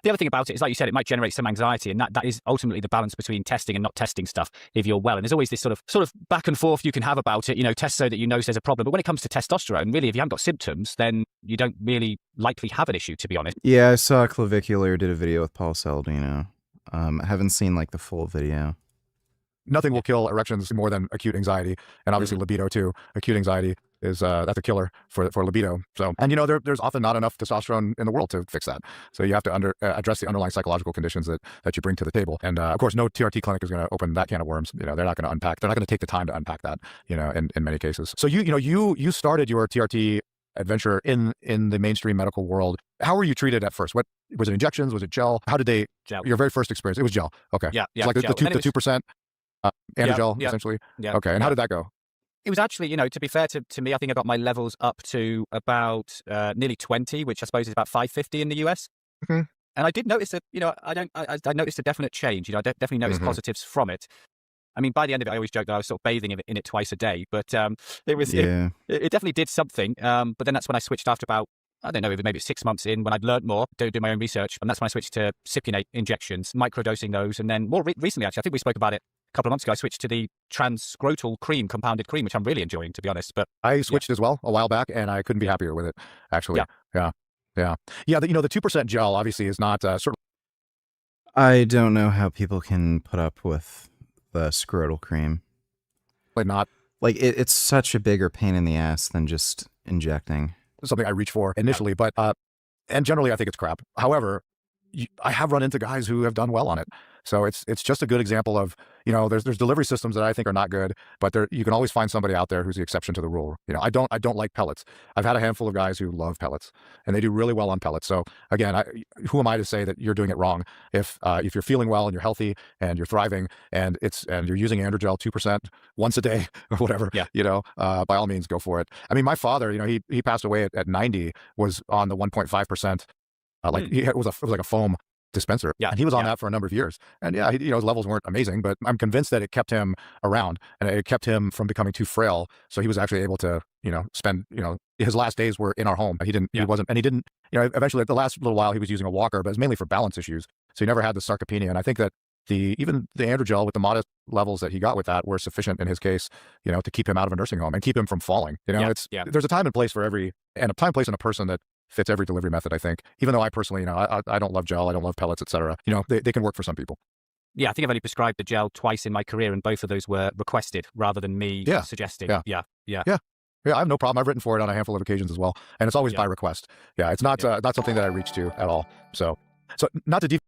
The other thing about it is, like you said, it might generate some anxiety, and that is ultimately the balance between testing and not testing stuff if you're well. And there's always this sort of back and forth you can have about it, test so that there's a problem. But when it comes to testosterone, really, if you haven't got symptoms, then you don't really likely have an issue, to be honest. Yeah, I saw Clavicular did a video with Paul Saladino. I haven't seen like the full video. Nothing will kill erections more than acute anxiety, and obviously libido too. Acute anxiety is that's a killer for libido. So, and there's often not enough testosterone in the world to fix that. So you have to address the underlying psychological conditions that you bring to the table. And of course, no TRT clinic is going to open that can of worms. They're not going to unpack. They're not going to take the time to unpack that. In many cases. So you started your TRT adventure in the mainstream medical world. How were you treated at first? What was it? Injections? Was it gel? How did they? Gel. Your very first experience? It was gel. Okay. Yeah. It's like the 2%. Antigel, essentially. Yeah. Okay. And how did that go? It was actually, to be fair to me, I think I got my levels up to about nearly 20, which I suppose is about 550 in the US. Mm-hmm. And I did notice that, I noticed a definite change. I definitely noticed positives from it. I mean, by the end of it, I always joke that I was sort of bathing in it twice a day, but it was, it definitely did something. But then that's when I switched after about, I don't know, maybe 6 months in, when I'd learned more, do my own research. And that's when I switched to cypionate injections, microdosing those. And then more recently, actually, I think we spoke about it a couple of months ago, I switched to the transscrotal cream, compounded cream, which I'm really enjoying, to be honest. But I switched as well a while back, and I couldn't be happier with it, actually. Yeah. The 2% gel obviously is not I don't know how people can put up with the scrotal cream. Like not like it's such a bigger pain in the ass than just injecting. Something I reach for initially, but and generally I think it's crap. However, I have run into guys who have done well on it. So it's just a good example of, there's delivery systems that I think are not good, but you can always find somebody out there who's the exception to the rule. I don't like pellets. I've had a handful of guys who love pellets, and they do really well on pellets. So again, who am I to say that you're doing it wrong? If you're feeling well and you're healthy and you're thriving and you're using Androgel 2% once a day or whatever, by all means go for it. I mean, my father, he passed away at 90, was on the 1.5%. It was like a foam dispenser. Yeah. And he was on that for a number of years. And his levels weren't amazing, but I'm convinced that it kept him around and it kept him from becoming too frail. So he was actually able to, spend, his last days were in our home. He didn't, eventually at the last little while he was using a walker, but it was mainly for balance issues. So he never had the sarcopenia. And I think that even the Androgel with the modest levels that he got with that were sufficient in his case, to keep him out of a nursing home and keep him from falling. There's a time and place for every, and a time, place, and a person that fits every delivery method, I think. Even though I personally, I don't love gel, I don't love pellets, etc. They can work for some people. Yeah, I think I've only prescribed the gel twice in my career, and both of those were requested rather than me suggesting. Yeah, I have no problem. I've written for it on a handful of occasions as well, and it's always by request. Yeah, it's not something that I reach to at all. So not to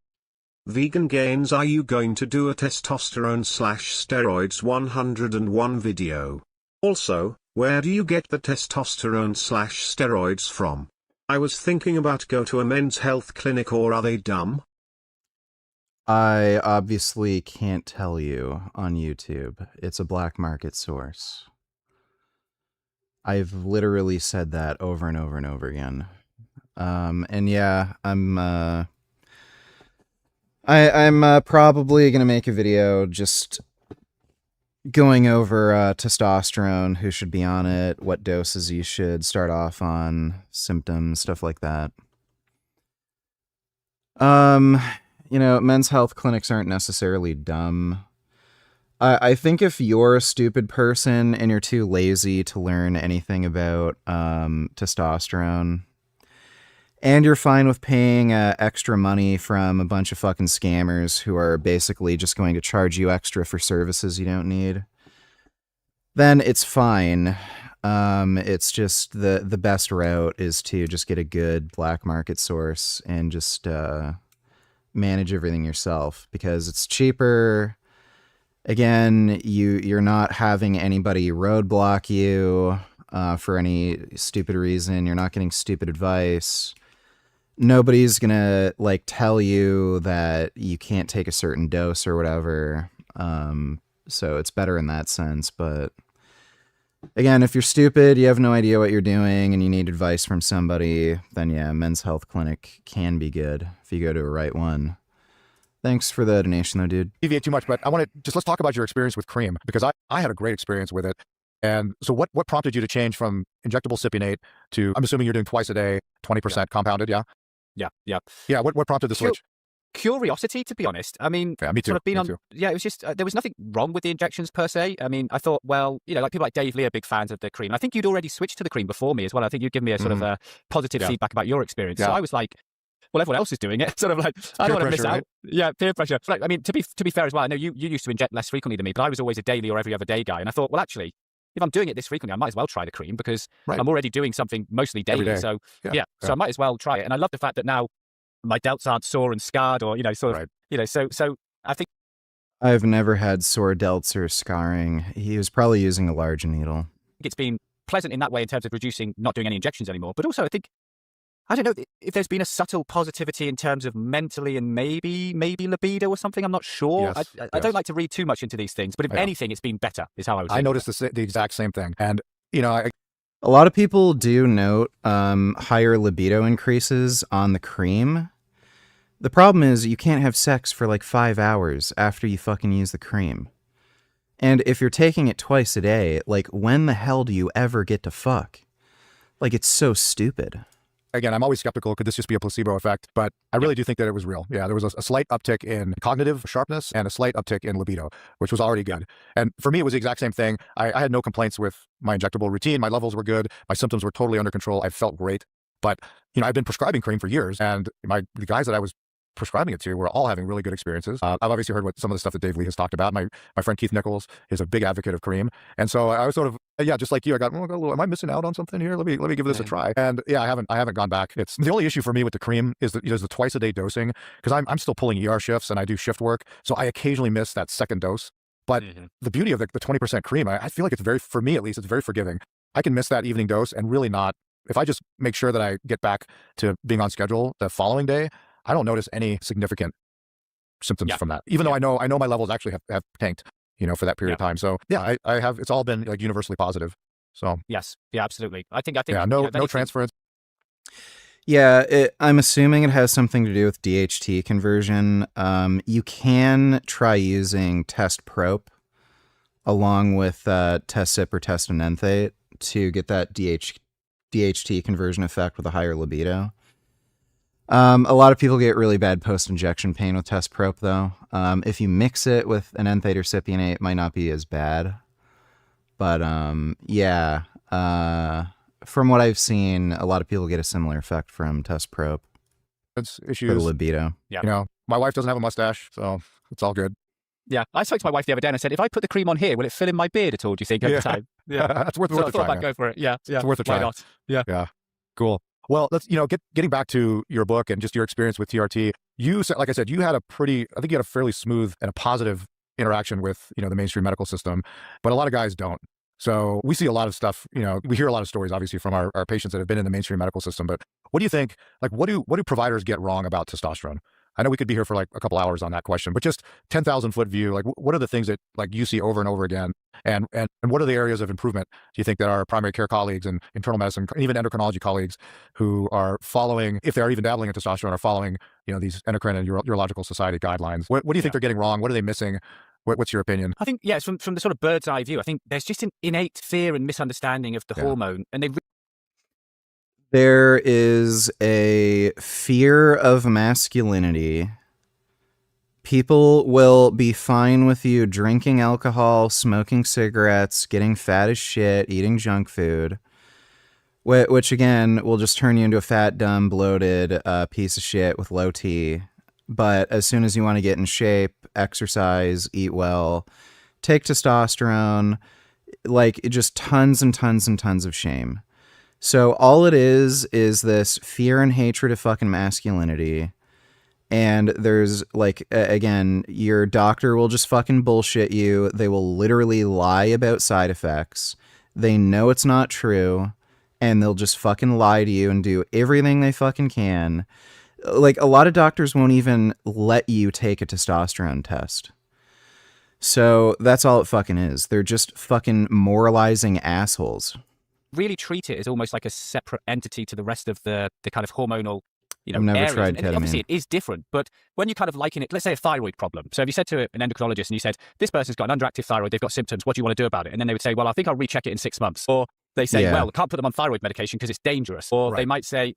Vegan Gains, are you going to do a testosterone/steroids 101 video? Also, where do you get the testosterone/steroids from? I was thinking about go to a men's health clinic, or are they dumb? I obviously can't tell you on YouTube. It's a black market source. I've literally said that over and over and over again. And yeah, I'm probably gonna make a video just going over testosterone, who should be on it, what doses you should start off on, symptoms, stuff like that. Men's health clinics aren't necessarily dumb. I think if you're a stupid person and you're too lazy to learn anything about testosterone, and you're fine with paying extra money from a bunch of fucking scammers who are basically just going to charge you extra for services you don't need, then it's fine. It's just the best route is to just get a good black market source and just manage everything yourself, because it's cheaper. Again, you're not having anybody roadblock you for any stupid reason. You're not getting stupid advice. Nobody's gonna like tell you that you can't take a certain dose or whatever. So it's better in that sense. But again, if you're stupid, you have no idea what you're doing, and you need advice from somebody, then yeah, Men's Health Clinic can be good if you go to a right one. Thanks for the donation, though, dude. Deviate too much, but I want to just let's talk about your experience with cream, because I had a great experience with it. And so what prompted you to change from injectable Cypionate to, I'm assuming you're doing twice a day, 20% compounded, yeah? Yeah, yeah. Yeah, what prompted the switch? Curiosity, to be honest. I mean, yeah, me too. Sort of been me on, too. Yeah, it was just, there was nothing wrong with the injections per se. I mean, I thought, well, you know, like people like Dave Lee are big fans of the cream. I think you'd already switched to the cream before me as well. I think you'd given me a sort of positive feedback about your experience. So I was like, well, everyone else is doing it. Sort of like, I don't want to miss out. Right? Yeah, peer pressure. Like, I mean, to be fair as well, I know you used to inject less frequently than me, but I was always a daily or every other day guy. And I thought, well, actually, if I'm doing it this frequently, I might as well try the cream, because I'm already doing something mostly daily. So so I might as well try it. And I love the fact that now my delts aren't sore and scarred, or, you know, sort of, you know, so I think I've never had sore delts or scarring. He was probably using a large needle. It's been pleasant in that way in terms of reducing, not doing any injections anymore. But also I think, I don't know if there's been a subtle positivity in terms of mentally and maybe libido or something. I'm not sure. I don't like to read too much into these things, but if anything, it's been better, is how I would say. I noticed the exact same thing. And, you know, a lot of people do note higher libido increases on the cream. The problem is you can't have sex for like 5 hours after you fucking use the cream. And if you're taking it twice a day, like, when the hell do you ever get to fuck? Like, it's so stupid. Again, I'm always skeptical. Could this just be a placebo effect? But I really do think that it was real. Yeah, there was a slight uptick in cognitive sharpness and a slight uptick in libido, which was already good. And for me, it was the exact same thing. I had no complaints with my injectable routine. My levels were good. My symptoms were totally under control. I felt great. But, you know, I've been prescribing cream for years, and the guys that I was prescribing it to were all having really good experiences. I've obviously heard what some of the stuff that Dave Lee has talked about. My friend Keith Nichols is a big advocate of cream, and so I was sort of just like you. I got, am I missing out on something here? Let me give this a try. And yeah, I haven't gone back. It's the only issue for me with the cream is the twice a day dosing, because I'm still pulling ER shifts and I do shift work, so I occasionally miss that second dose. But the beauty of the 20% cream, I feel like it's for me at least, it's very forgiving. I can miss that evening dose and really not. If I just make sure that I get back to being on schedule the following day, I don't notice any significant symptoms from that, even though I know my levels actually have tanked, you know, for that period of time. So yeah, I have, it's all been like universally positive. So yes, yeah, absolutely. I think yeah, no transference. Yeah, I'm assuming it has something to do with DHT conversion. You can try using test prop along with test sip or test enanthate to get that DHT conversion effect with a higher libido. A lot of people get really bad post-injection pain with test prop, though. If you mix it with an enanthate or cypionate, it might not be as bad. But yeah, from what I've seen, a lot of people get a similar effect from test prop. It's issues for the libido. Yeah. You know, my wife doesn't have a mustache, so it's all good. Yeah, I spoke to my wife the other day and I said, if I put the cream on here, will it fill in my beard at all, do you think, over time? Yeah, that's worth a try. I thought about going for it. Yeah, it's worth a try. Why not? Yeah. Yeah, cool. Well, let's, you know, getting back to your book and just your experience with TRT, you said, like I said, you had I think you had a fairly smooth and a positive interaction with, you know, the mainstream medical system, but a lot of guys don't. So we see a lot of stuff, you know, we hear a lot of stories, obviously, from our patients that have been in the mainstream medical system, but what do you think, like, what do providers get wrong about testosterone? I know we could be here for like a couple hours on that question, but just 10,000 foot view, like what are the things that like you see over and over again? And what are the areas of improvement do you think that our primary care colleagues and internal medicine, even endocrinology colleagues who are following, if they're even dabbling in testosterone, are following, you know, these endocrine and urological society guidelines? What do you think they're getting wrong? What are they missing? What's your opinion? I think, yeah, it's from the sort of bird's eye view. I think there's just an innate fear and misunderstanding of the hormone, and there is a fear of masculinity People will be fine with you drinking alcohol, smoking cigarettes, getting fat as shit, eating junk food, which again will just turn you into a fat, dumb, bloated piece of shit with low T. But as soon as you want to get in shape, exercise, eat well, take testosterone, like just tons and tons and tons of shame. So all it is this fear and hatred of fucking masculinity. And there's like, again, your doctor will just fucking bullshit you. They will literally lie about side effects. They know it's not true. And they'll just fucking lie to you and do everything they fucking can. Like, a lot of doctors won't even let you take a testosterone test. So that's all it fucking is. They're just fucking moralizing assholes. Really treat it as almost like a separate entity to the rest of the kind of hormonal, I've never areas. tried And ketamine. obviously it is different, but when you kind of liken it, let's say a thyroid problem. So if you said to an endocrinologist and you said, this person's got an underactive thyroid, they've got symptoms, what do you want to do about it? And then they would say, well, I think I'll recheck it in 6 months. Or they say, well, I can't put them on thyroid medication because it's dangerous. Or they might say,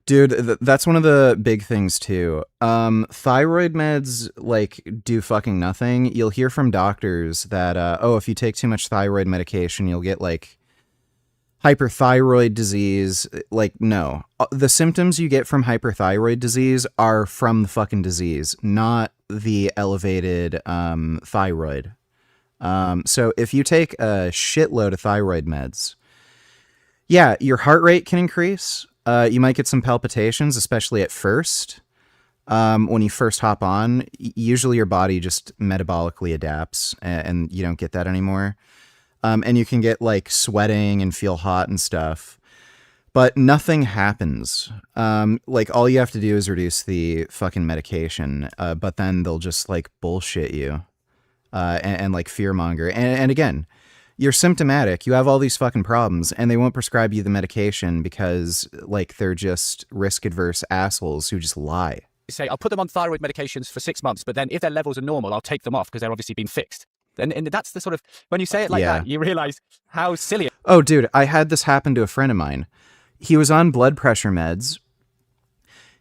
Dude, that's one of the big things too. Thyroid meds like do fucking nothing. You'll hear from doctors that, if you take too much thyroid medication, you'll get like hyperthyroid disease. Like, no, the symptoms you get from hyperthyroid disease are from the fucking disease, not the elevated thyroid. So if you take a shitload of thyroid meds, yeah, your heart rate can increase. You might get some palpitations, especially at first. When you first hop on, usually your body just metabolically adapts and you don't get that anymore. And you can get like sweating and feel hot and stuff, but nothing happens. Like all you have to do is reduce the fucking medication, but then they'll just like bullshit you and like fearmonger. And again, you're symptomatic, you have all these fucking problems, and they won't prescribe you the medication because, like, they're just risk-adverse assholes who just lie. say, I'll put them on thyroid medications for 6 months, but then if their levels are normal, I'll take them off because they're obviously been fixed. And that's the sort of, when you say it like that, you realize how silly it is. Oh, dude, I had this happen to a friend of mine. He was on blood pressure meds.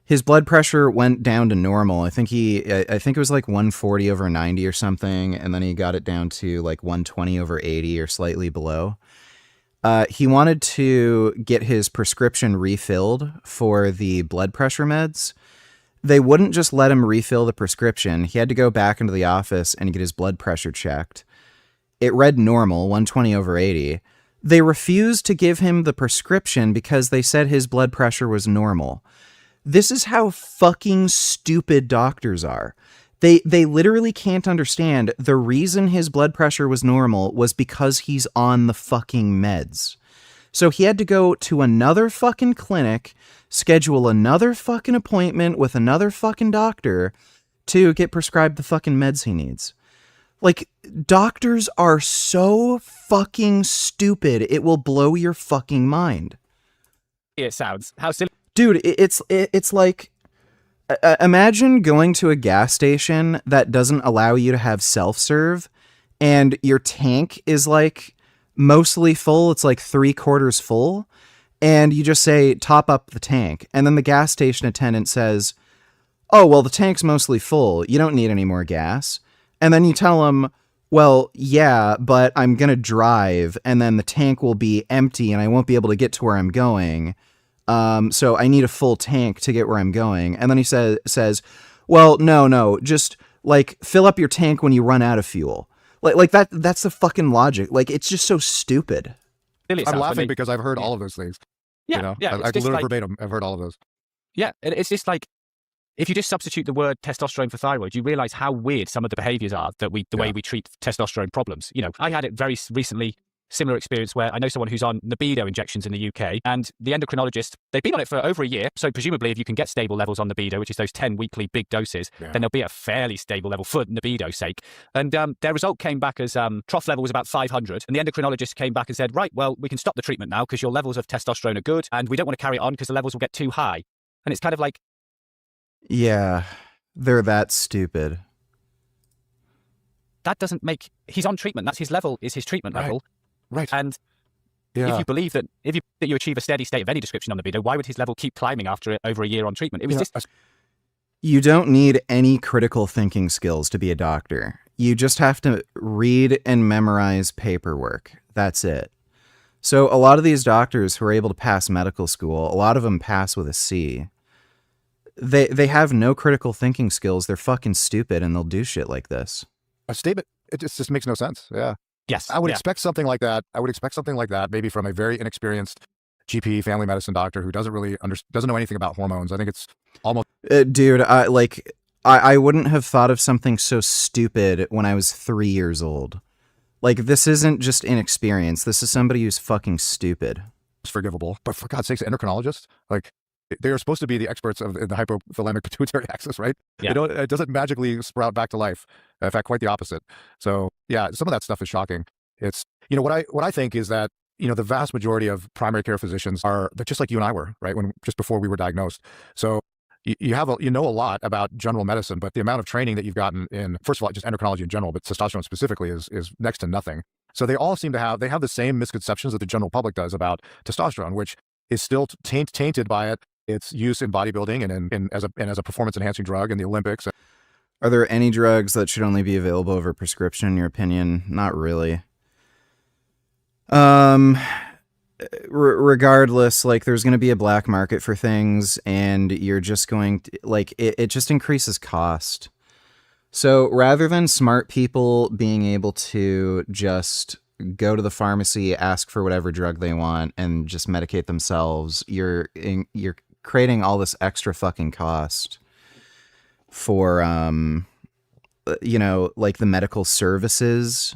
His blood pressure went down to normal. I think it was like 140 over 90 or something, and then he got it down to like 120 over 80 or slightly below. He wanted to get his prescription refilled for the blood pressure meds. They wouldn't just let him refill the prescription. He had to go back into the office and get his blood pressure checked. It read normal, 120 over 80. They refused to give him the prescription because they said his blood pressure was normal. This is how fucking stupid doctors are. They literally can't understand the reason his blood pressure was normal was because he's on the fucking meds. So he had to go to another fucking clinic, schedule another fucking appointment with another fucking doctor to get prescribed the fucking meds he needs. Like, doctors are so fucking stupid, it will blow your fucking mind. It sounds. How silly. Dude, it's like, imagine going to a gas station that doesn't allow you to have self-serve, and your tank is like mostly full. It's like 3/4 full, and you just say, top up the tank. And then the gas station attendant says, oh, well, the tank's mostly full. You don't need any more gas. And then you tell them, well, yeah, but I'm going to drive, and then the tank will be empty, and I won't be able to get to where I'm going. So I need a full tank to get where I'm going. And then he says, well, no, just like fill up your tank when you run out of fuel. Like that's the fucking logic. Like, it's just so stupid. I'm laughing because I've heard all of those things. Yeah, I literally like, verbatim, I've heard all of those. Yeah, it's just like, if you just substitute the word testosterone for thyroid, you realize how weird some of the behaviors are that the way we treat testosterone problems. You know, I had it very recently, similar experience where I know someone who's on libido injections in the UK, and the endocrinologist, they've been on it for over a year. So presumably if you can get stable levels on libido, which is those 10 weekly big doses, then they'll be at a fairly stable level for libido's sake. And their result came back as trough level was about 500. And the endocrinologist came back and said, right, well, we can stop the treatment now because your levels of testosterone are good and we don't want to carry it on because the levels will get too high. And it's kind of like, yeah, they're that stupid. That doesn't make, he's on treatment. That's his level, is his treatment level. Right. And if you believe that that you achieve a steady state of any description on libido, why would his level keep climbing after over a year on treatment? It was just You don't need any critical thinking skills to be a doctor. You just have to read and memorize paperwork. That's it. So a lot of these doctors who are able to pass medical school, a lot of them pass with a C. They have no critical thinking skills. They're fucking stupid and they'll do shit like this. A statement, it just makes no sense. Yeah. Yes. I would expect something like that. I would expect something like that, maybe from a very inexperienced GP, family medicine doctor who doesn't really doesn't know anything about hormones. I think it's almost dude, I wouldn't have thought of something so stupid when I was 3 years old. Like, this isn't just inexperience. This is somebody who's fucking stupid. It's forgivable. But for God's sakes, endocrinologists, like, they are supposed to be the experts of the hypothalamic pituitary axis, right? Yeah. It doesn't magically sprout back to life. In fact, quite the opposite. So yeah, some of that stuff is shocking. It's, what I think is that, the vast majority of primary care physicians they're just like you and I were, right? Just before we were diagnosed. So you know a lot about general medicine, but the amount of training that you've gotten in, first of all, just endocrinology in general, but testosterone specifically is next to nothing. So they all seem to have the same misconceptions that the general public does about testosterone, which is still tainted by its use in bodybuilding and as a performance enhancing drug in the Olympics. Are there any drugs that should only be available over prescription, in your opinion? Not really. Regardless, like, there's going to be a black market for things, and you're just going to, like, it just increases cost. So rather than smart people being able to just go to the pharmacy, ask for whatever drug they want, and just medicate themselves, you're creating all this extra fucking cost for, like, the medical services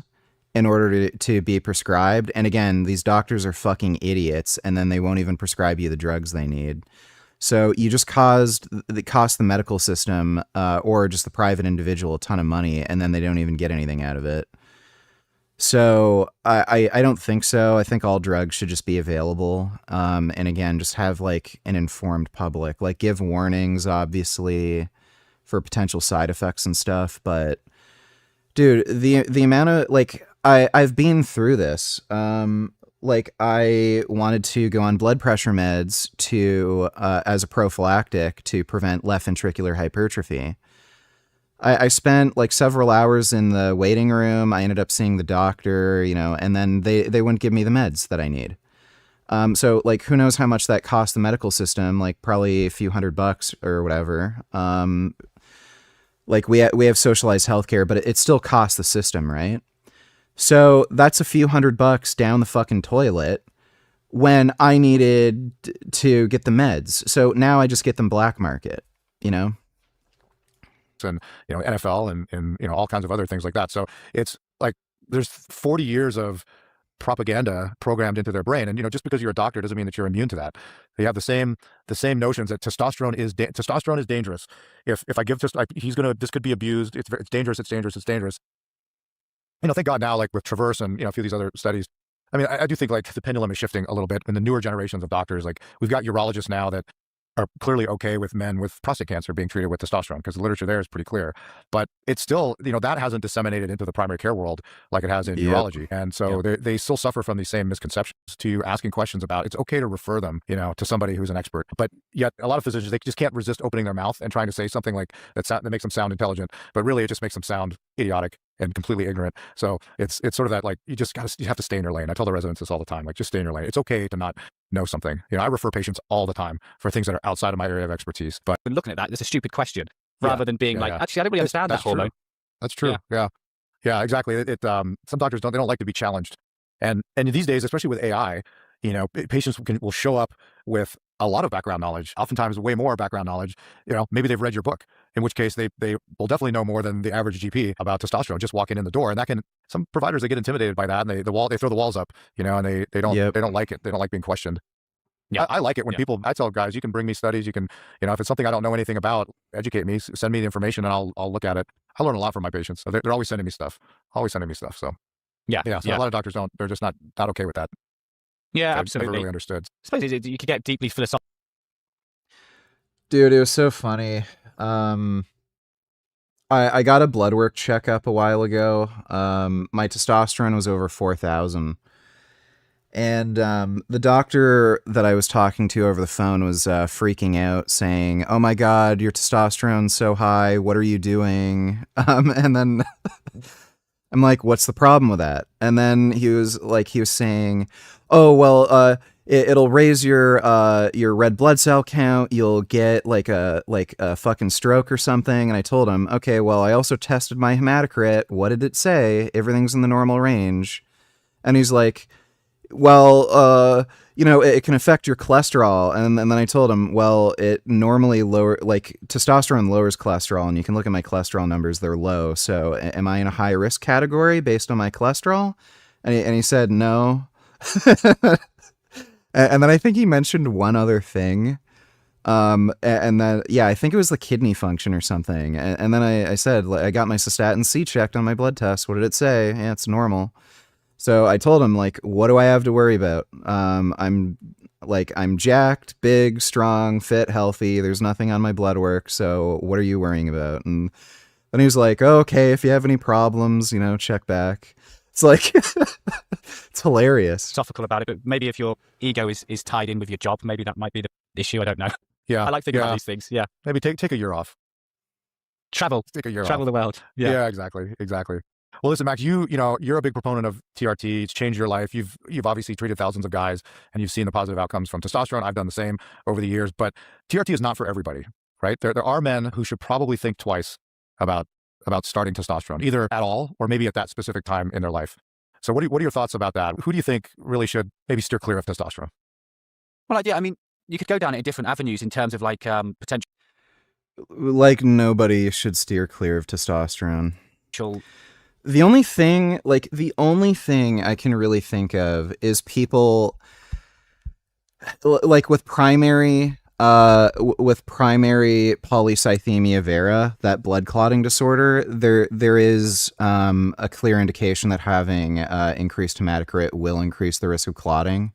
in order to be prescribed. And again, these doctors are fucking idiots, and then they won't even prescribe you the drugs they need. So you just cost the medical system or just the private individual a ton of money, and then they don't even get anything out of it. So I don't think so. I think all drugs should just be available. And again, just have like an informed public, like give warnings, obviously, for potential side effects and stuff. But dude, the amount of, like, I've been through this. Like, I wanted to go on blood pressure meds as a prophylactic to prevent left ventricular hypertrophy. I spent like several hours in the waiting room. I ended up seeing the doctor, and then they wouldn't give me the meds that I need. So like, who knows how much that cost the medical system? Like, probably a few $100 or whatever. Like, we have socialized healthcare, but it still costs the system, right? So that's a few $100 down the fucking toilet when I needed to get the meds. So now I just get them black market, and NFL and all kinds of other things like that. So it's like there's 40 years of propaganda programmed into their brain, and just because you're a doctor doesn't mean that you're immune to that. They have the same notions that testosterone is dangerous. If I give this could be abused. It's dangerous. It's dangerous. It's dangerous. Thank God now, like with Traverse and a few of these other studies, I mean, I do think like the pendulum is shifting a little bit in the newer generations of doctors. Like, we've got urologists now that are clearly okay with men with prostate cancer being treated with testosterone, because the literature there is pretty clear. But it's still, that hasn't disseminated into the primary care world like it has in urology. And so they still suffer from these same misconceptions to asking questions about, it's okay to refer them, to somebody who's an expert. But yet a lot of physicians, they just can't resist opening their mouth and trying to say something like that makes them sound intelligent, but really it just makes them sound idiotic and completely ignorant. So it's sort of that, like, you have to stay in your lane. I tell the residents this all the time, like, just stay in your lane. It's okay to not know something. I refer patients all the time for things that are outside of my area of expertise. But looking at that, that's a stupid question, rather than being actually, I don't really understand that hormone. That's true. Yeah, exactly. Some doctors they don't like to be challenged. And these days, especially with AI, patients will show up with a lot of background knowledge, oftentimes way more background knowledge. Maybe they've read your book, in which case they will definitely know more than the average GP about testosterone just walking in the door. And some providers, they get intimidated by that, and they throw the walls up, and they don't like it. They don't like being questioned. Yeah, I like it when people, I tell guys, you can bring me studies, you can, if it's something I don't know anything about, educate me, send me the information, and I'll look at it. I learn a lot from my patients. So they're always sending me stuff. So yeah. So a lot of doctors they're just not okay with that. Yeah, I've absolutely. never really understood. I suppose you could get deeply philosophical. Dude, it was so funny. I got a blood work checkup a while ago. My testosterone was over 4,000. And the doctor that I was talking to over the phone was freaking out, saying, "Oh my God, your testosterone's so high. What are you doing?" And then I'm like, "What's the problem with that?" And then he was saying, "Oh well, it'll raise your red blood cell count. You'll get like a fucking stroke or something." And I told him, "Okay, well, I also tested my hematocrit. What did it say? Everything's in the normal range." And he's like, "Well, it can affect your cholesterol." And then I told him, "Well, it normally testosterone lowers cholesterol, and you can look at my cholesterol numbers; they're low. So, am I in a high risk category based on my cholesterol?" And he said no. And then I think he mentioned one other thing, and then I think it was the kidney function or something. And then I said, I got my cystatin C checked on my blood test. What did it say? Yeah, it's normal. So I told him, what do I have to worry about? I'm jacked, big, strong, fit, healthy. There's nothing on my blood work. So what are you worrying about? And then he was like, "Oh, okay, if you have any problems, check back." It's like, it's hilarious. Philosophical about it, but maybe if your ego is tied in with your job, maybe that might be the issue. I don't know. Yeah. I like thinking about these things. Yeah. Maybe take a year off. Travel. Take a year off. Travel the world. Yeah, exactly. Well, listen, Max, you're a big proponent of TRT. It's changed your life. You've obviously treated thousands of guys, and you've seen the positive outcomes from testosterone. I've done the same over the years, but TRT is not for everybody, right? There are men who should probably think twice about starting testosterone, either at all or maybe at that specific time in their life. So what are your thoughts about that? Who do you think really should maybe steer clear of testosterone? Well, I mean, you could go down it in different avenues in terms of potential. Nobody should steer clear of testosterone. The only thing I can really think of is people with primary polycythemia vera, that blood clotting disorder. There is a clear indication that having increased hematocrit will increase the risk of clotting,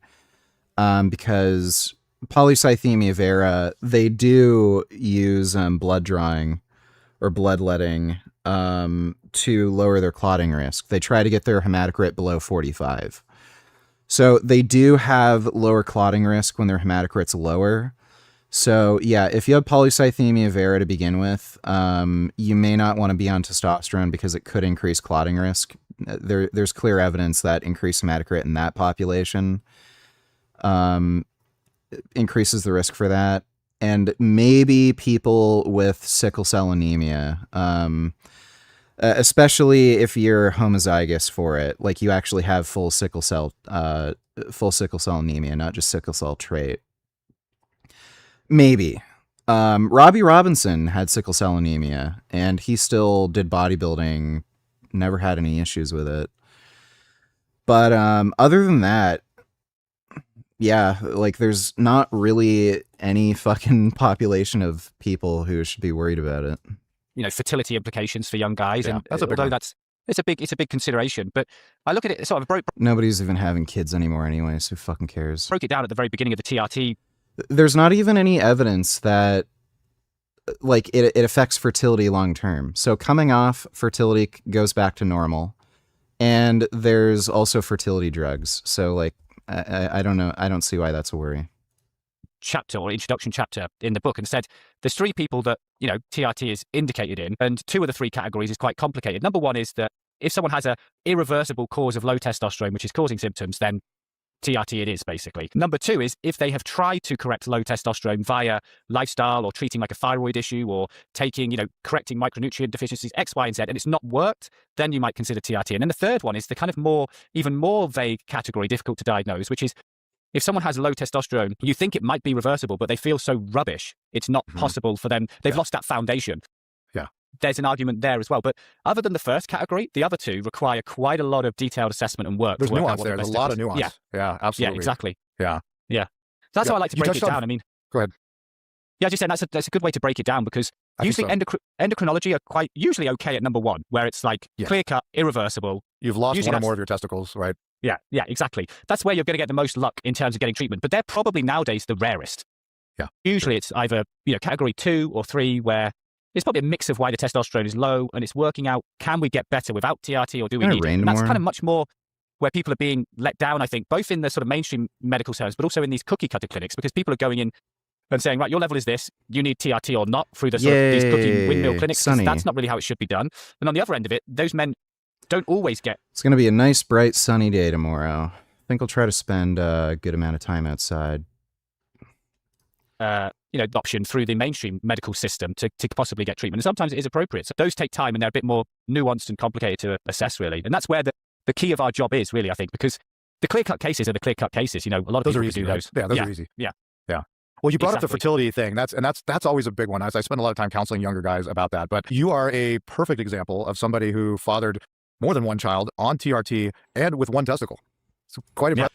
because polycythemia vera, they do use blood drawing or bloodletting to lower their clotting risk. They try to get their hematocrit below 45. So they do have lower clotting risk when their hematocrit's lower. So yeah, if you have polycythemia vera to begin with, you may not want to be on testosterone because it could increase clotting risk. There's clear evidence that increased hematocrit in that population increases the risk for that. And maybe people with sickle cell anemia, especially if you're homozygous for it, like you actually have full sickle cell anemia, not just sickle cell trait. Maybe. Robbie Robinson had sickle cell anemia, and he still did bodybuilding, never had any issues with it. But other than that, yeah, there's not really any fucking population of people who should be worried about it. Fertility implications for young guys, yeah, and that's a big although one. it's a big consideration. But I look at it sort of Nobody's even having kids anymore anyway, so who fucking cares? Broke it down at the very beginning of the TRT. There's not even any evidence that it affects fertility long term. So coming off, fertility goes back to normal, and there's also fertility drugs. So I don't know. I don't see why that's a worry. Chapter or introduction chapter in the book, and said there's three people that TRT is indicated in, and two of the three categories is quite complicated. Number one is that if someone has a irreversible cause of low testosterone which is causing symptoms, then TRT it is, basically. Number two is if they have tried to correct low testosterone via lifestyle or treating like a thyroid issue or taking, correcting micronutrient deficiencies X, Y, and Z, and it's not worked, then you might consider TRT. And then the third one is the kind of even more vague category, difficult to diagnose, which is if someone has low testosterone, you think it might be reversible, but they feel so rubbish, it's not possible for them. They've lost that foundation. Yeah. There's an argument there as well. But other than the first category, the other two require quite a lot of detailed assessment and work. There's nuance there. There's a lot of nuance. Yeah, absolutely. Yeah, exactly. Yeah. Yeah. So that's how I like to break it down. I mean, go ahead. Yeah, as you said, that's a good way to break it down, because usually endocrinology are quite usually okay at number one, where it's clear cut, irreversible. You've lost one or more of your testicles, right? Yeah, exactly. That's where you're going to get the most luck in terms of getting treatment. But they're probably nowadays the rarest. Yeah. Usually it's either category 2 or 3, where it's probably a mix of why the testosterone is low and it's working out. Can we get better without TRT, or do we need it? And that's kind of much more. where people are being let down, I think, both in the sort of mainstream medical terms, but also in these cookie cutter clinics, because people are going in and saying, right, your level is this, you need TRT or not, through the sort of these cookie windmill clinics, because that's not really how it should be done. And on the other end of it, those men don't always get... It's going to be a nice, bright, sunny day tomorrow. I think I'll try to spend a good amount of time outside. Option through the mainstream medical system to possibly get treatment. And sometimes it is appropriate. So those take time and they're a bit more nuanced and complicated to assess, really. And that's where the key of our job is, really, I think, because the clear-cut cases are the clear-cut cases. A lot of those people are easy, do right? those. Yeah, those are easy. Yeah. Well, you brought up the fertility thing. That's always a big one. I spend a lot of time counseling younger guys about that. But you are a perfect example of somebody who fathered more than one child on TRT and with one testicle. It's quite impressive.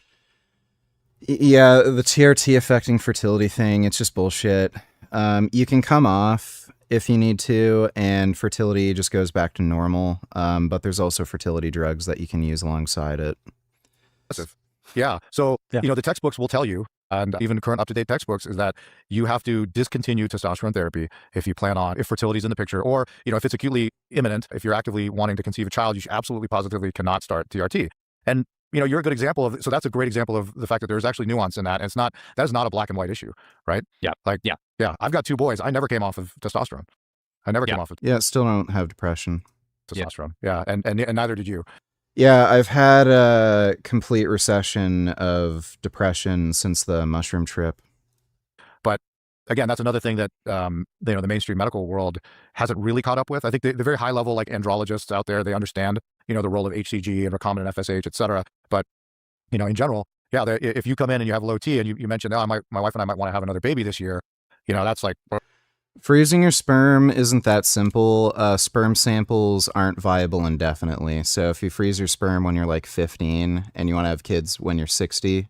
Yeah, the TRT affecting fertility thing, it's just bullshit. You can come off if you need to, and fertility just goes back to normal. But there's also fertility drugs that you can use alongside it. Yeah. So, the textbooks will tell you, and even current up-to-date textbooks, is that you have to discontinue testosterone therapy if you plan on, if fertility is in the picture, or, if it's acutely imminent, if you're actively wanting to conceive a child, you absolutely positively cannot start TRT. And, you're a good example of, so that's a great example of the fact that there's actually nuance in that. And that is not a black and white issue, right? Yeah. Yeah. I've got 2 boys. I never came off of testosterone. I never came off of still don't have depression. Testosterone. Yeah. And neither did you. Yeah, I've had a complete recession of depression since the mushroom trip. But again, that's another thing that the mainstream medical world hasn't really caught up with. I think the very high level, like andrologists out there, they understand the role of HCG and recombinant FSH, et cetera. But in general, if you come in and you have low T and you mentioned, my wife and I might want to have another baby this year, that's like. Freezing your sperm isn't that simple. Sperm samples aren't viable indefinitely. So if you freeze your sperm when you're like 15 and you want to have kids when you're 60,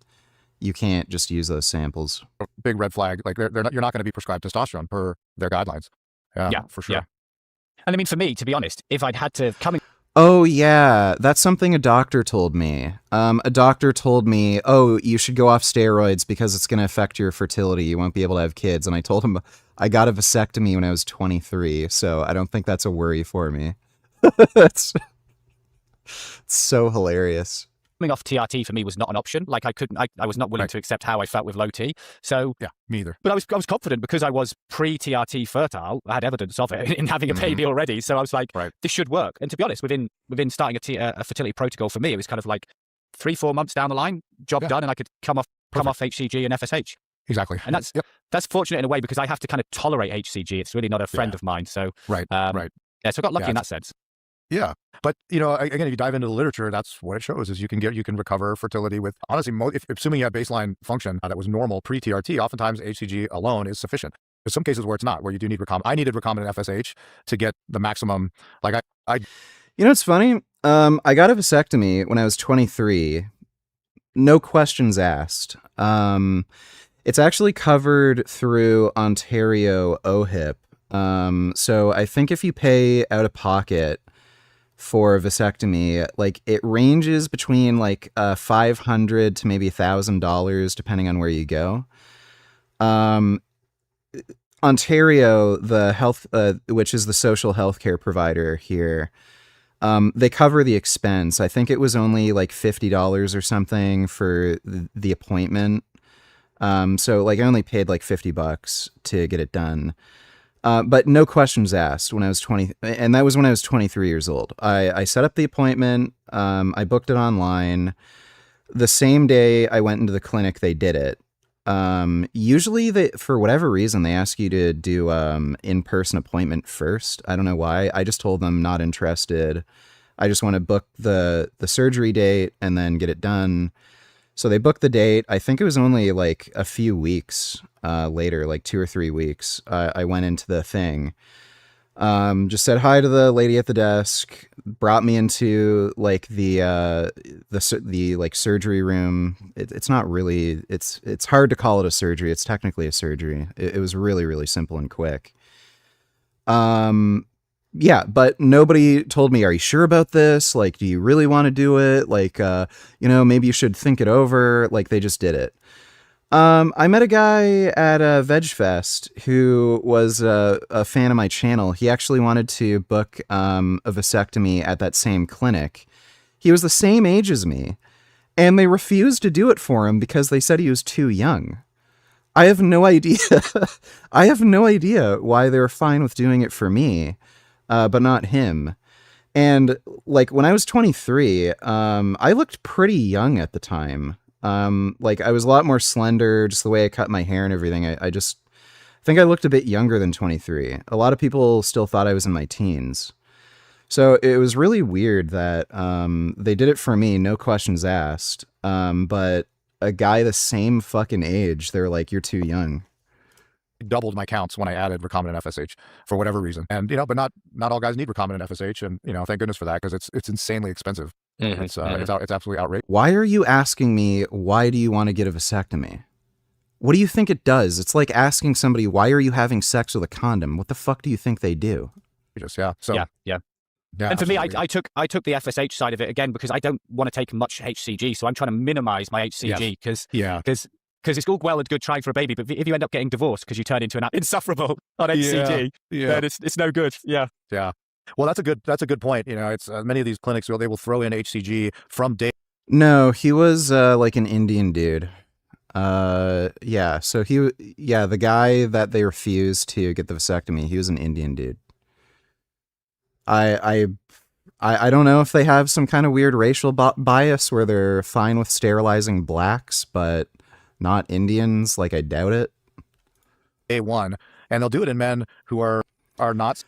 you can't just use those samples. Big red flag. Like you're not going to be prescribed testosterone per their guidelines. Yeah, for sure. Yeah. And I mean, for me, to be honest, if I'd had to come in... Oh, yeah. That's something a doctor told me. A doctor told me, oh, you should go off steroids because it's going to affect your fertility. You won't be able to have kids. And I told him I got a vasectomy when I was 23, so I don't think that's a worry for me. It's so hilarious. Coming off TRT for me was not an option. Like I was not willing to accept how I felt with low T. So yeah, me either. But I was confident because I was pre-TRT fertile. I had evidence of it in having a baby already. So I was like, this should work. And to be honest, within starting a fertility protocol for me, it was kind of like 3-4 months down the line, job done, and I could come off HCG and FSH. Exactly. And that's fortunate in a way because I have to kind of tolerate HCG. It's really not a friend of mine. So right. Yeah, so I got lucky in that sense. Yeah. But, again, if you dive into the literature, that's what it shows is you can recover fertility with, honestly, assuming you have baseline function that was normal pre-TRT, oftentimes HCG alone is sufficient. There's some cases where it's not, where you do need recombinant. I needed recombinant FSH to get the maximum, like it's funny. I got a vasectomy when I was 23. No questions asked. It's actually covered through Ontario OHIP. So I think if you pay out of pocket for a vasectomy, like it ranges between like $500 to maybe $1,000 depending on where you go. Ontario, the health, which is the social health care provider here, they cover the expense. I think it was only like $50 or something for the appointment. So like I only paid like $50 to get it done. But no questions asked when I was 20, and that was when I was 23 years old. I set up the appointment. I booked it online. The same day I went into the clinic, they did it. Usually for whatever reason, they ask you to do in-person appointment first. I don't know why. I just told them not interested. I just want to book the surgery date and then get it done. So they booked the date. I think it was only like a few weeks later, like 2 or 3 weeks. I went into the thing, just said hi to the lady at the desk, brought me into like the like surgery room. It's not really, it's hard to call it a surgery. It's technically a surgery. It was really, really simple and quick. Yeah, but nobody told me, are you sure about this? Like, do you really want to do it? Like, maybe you should think it over. Like, they just did it. I met a guy at a Veg Fest who was a fan of my channel. He actually wanted to book a vasectomy at that same clinic. He was the same age as me. And they refused to do it for him because they said he was too young. I have no idea. I have no idea why they're fine with doing it for me, but not him. And like when I was 23, I looked pretty young at the time. Like I was a lot more slender, just the way I cut my hair and everything. I just think I looked a bit younger than 23. A lot of people still thought I was in my teens. So it was really weird that they did it for me, no questions asked. But a guy the same fucking age, they're like, you're too young. Doubled my counts when I added recombinant FSH for whatever reason. And, you know, but not all guys need recombinant FSH. And, you know, thank goodness for that, because it's insanely expensive. It's absolutely outrageous. Why are you asking me, why do you want to get a vasectomy? What do you think it does? It's like asking somebody, why are you having sex with a condom? What the fuck do you think they do? Yeah. So, Yeah. Yeah, and for me, absolutely. I took the FSH side of it again because I don't want to take much HCG, so I'm trying to minimize my HCG because it's all well and good trying for a baby, but if you end up getting divorced because you turn into an insufferable on HCG, then it's no good. Yeah. Well, that's a good point. You know, it's many of these clinics they will throw in HCG from day. No, he was like an Indian dude. So the guy that they refused to get the vasectomy, he was an Indian dude. I don't know if they have some kind of weird racial bias where they're fine with sterilizing blacks, but not Indians. Like, I doubt it. A1, and they'll do it in men who are not.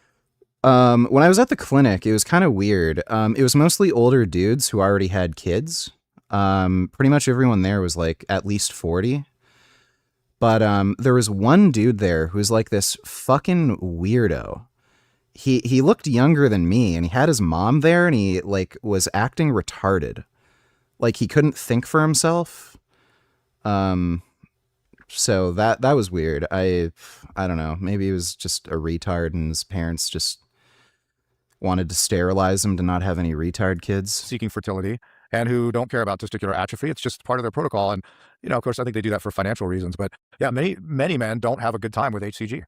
When I was at the clinic, it was kind of weird. It was mostly older dudes who already had kids. Pretty much everyone there was like at least 40. But there was one dude there who was like this fucking weirdo. He looked younger than me, and he had his mom there, and he like was acting retarded. Like he couldn't think for himself. So that was weird. I don't know. Maybe he was just a retard, and his parents just wanted to sterilize him to not have any retard kids. Seeking fertility and who don't care about testicular atrophy. It's just part of their protocol. And, you know, of course, I think they do that for financial reasons. But yeah, many men don't have a good time with HCG.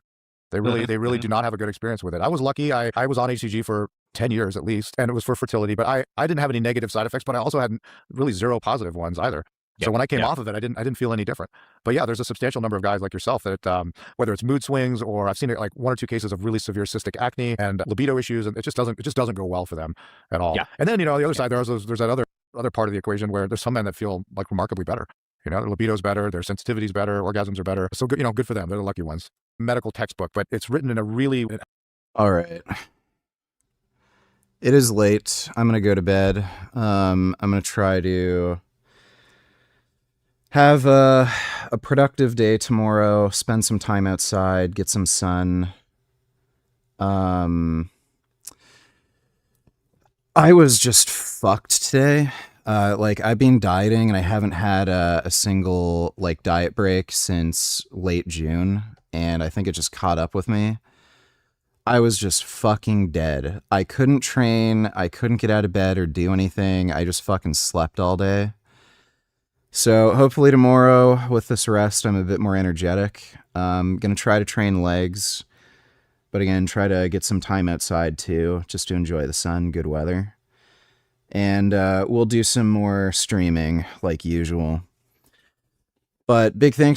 They really do not have a good experience with it. I was lucky. I was on HCG for 10 years at least, and it was for fertility, but I didn't have any negative side effects, but I also had really zero positive ones either. So when I came off of it, I didn't feel any different. But yeah, there's a substantial number of guys like yourself that, whether it's mood swings or I've seen it like 1 or 2 cases of really severe cystic acne and libido issues, and it just doesn't go well for them at all. Yeah. And then, you know, on the other side, there's that other part of the equation where there's some men that feel like remarkably better. You know, their libido's better, their sensitivity's better, orgasms are better. So good, you know, good for them. They're the lucky ones. Medical textbook, but it's written in a really. All right. It is late. I'm gonna go to bed. I'm gonna try to have a productive day tomorrow. Spend some time outside. Get some sun. I was just fucked today. Like I've been dieting and I haven't had a single like diet break since late June, and I think it just caught up with me. I was just fucking dead. I couldn't train, I couldn't get out of bed or do anything. I just fucking slept all day. So hopefully tomorrow with this rest, I'm a bit more energetic. I'm gonna try to train legs, but again, try to get some time outside too, just to enjoy the sun, good weather. And we'll do some more streaming like usual. But big thanks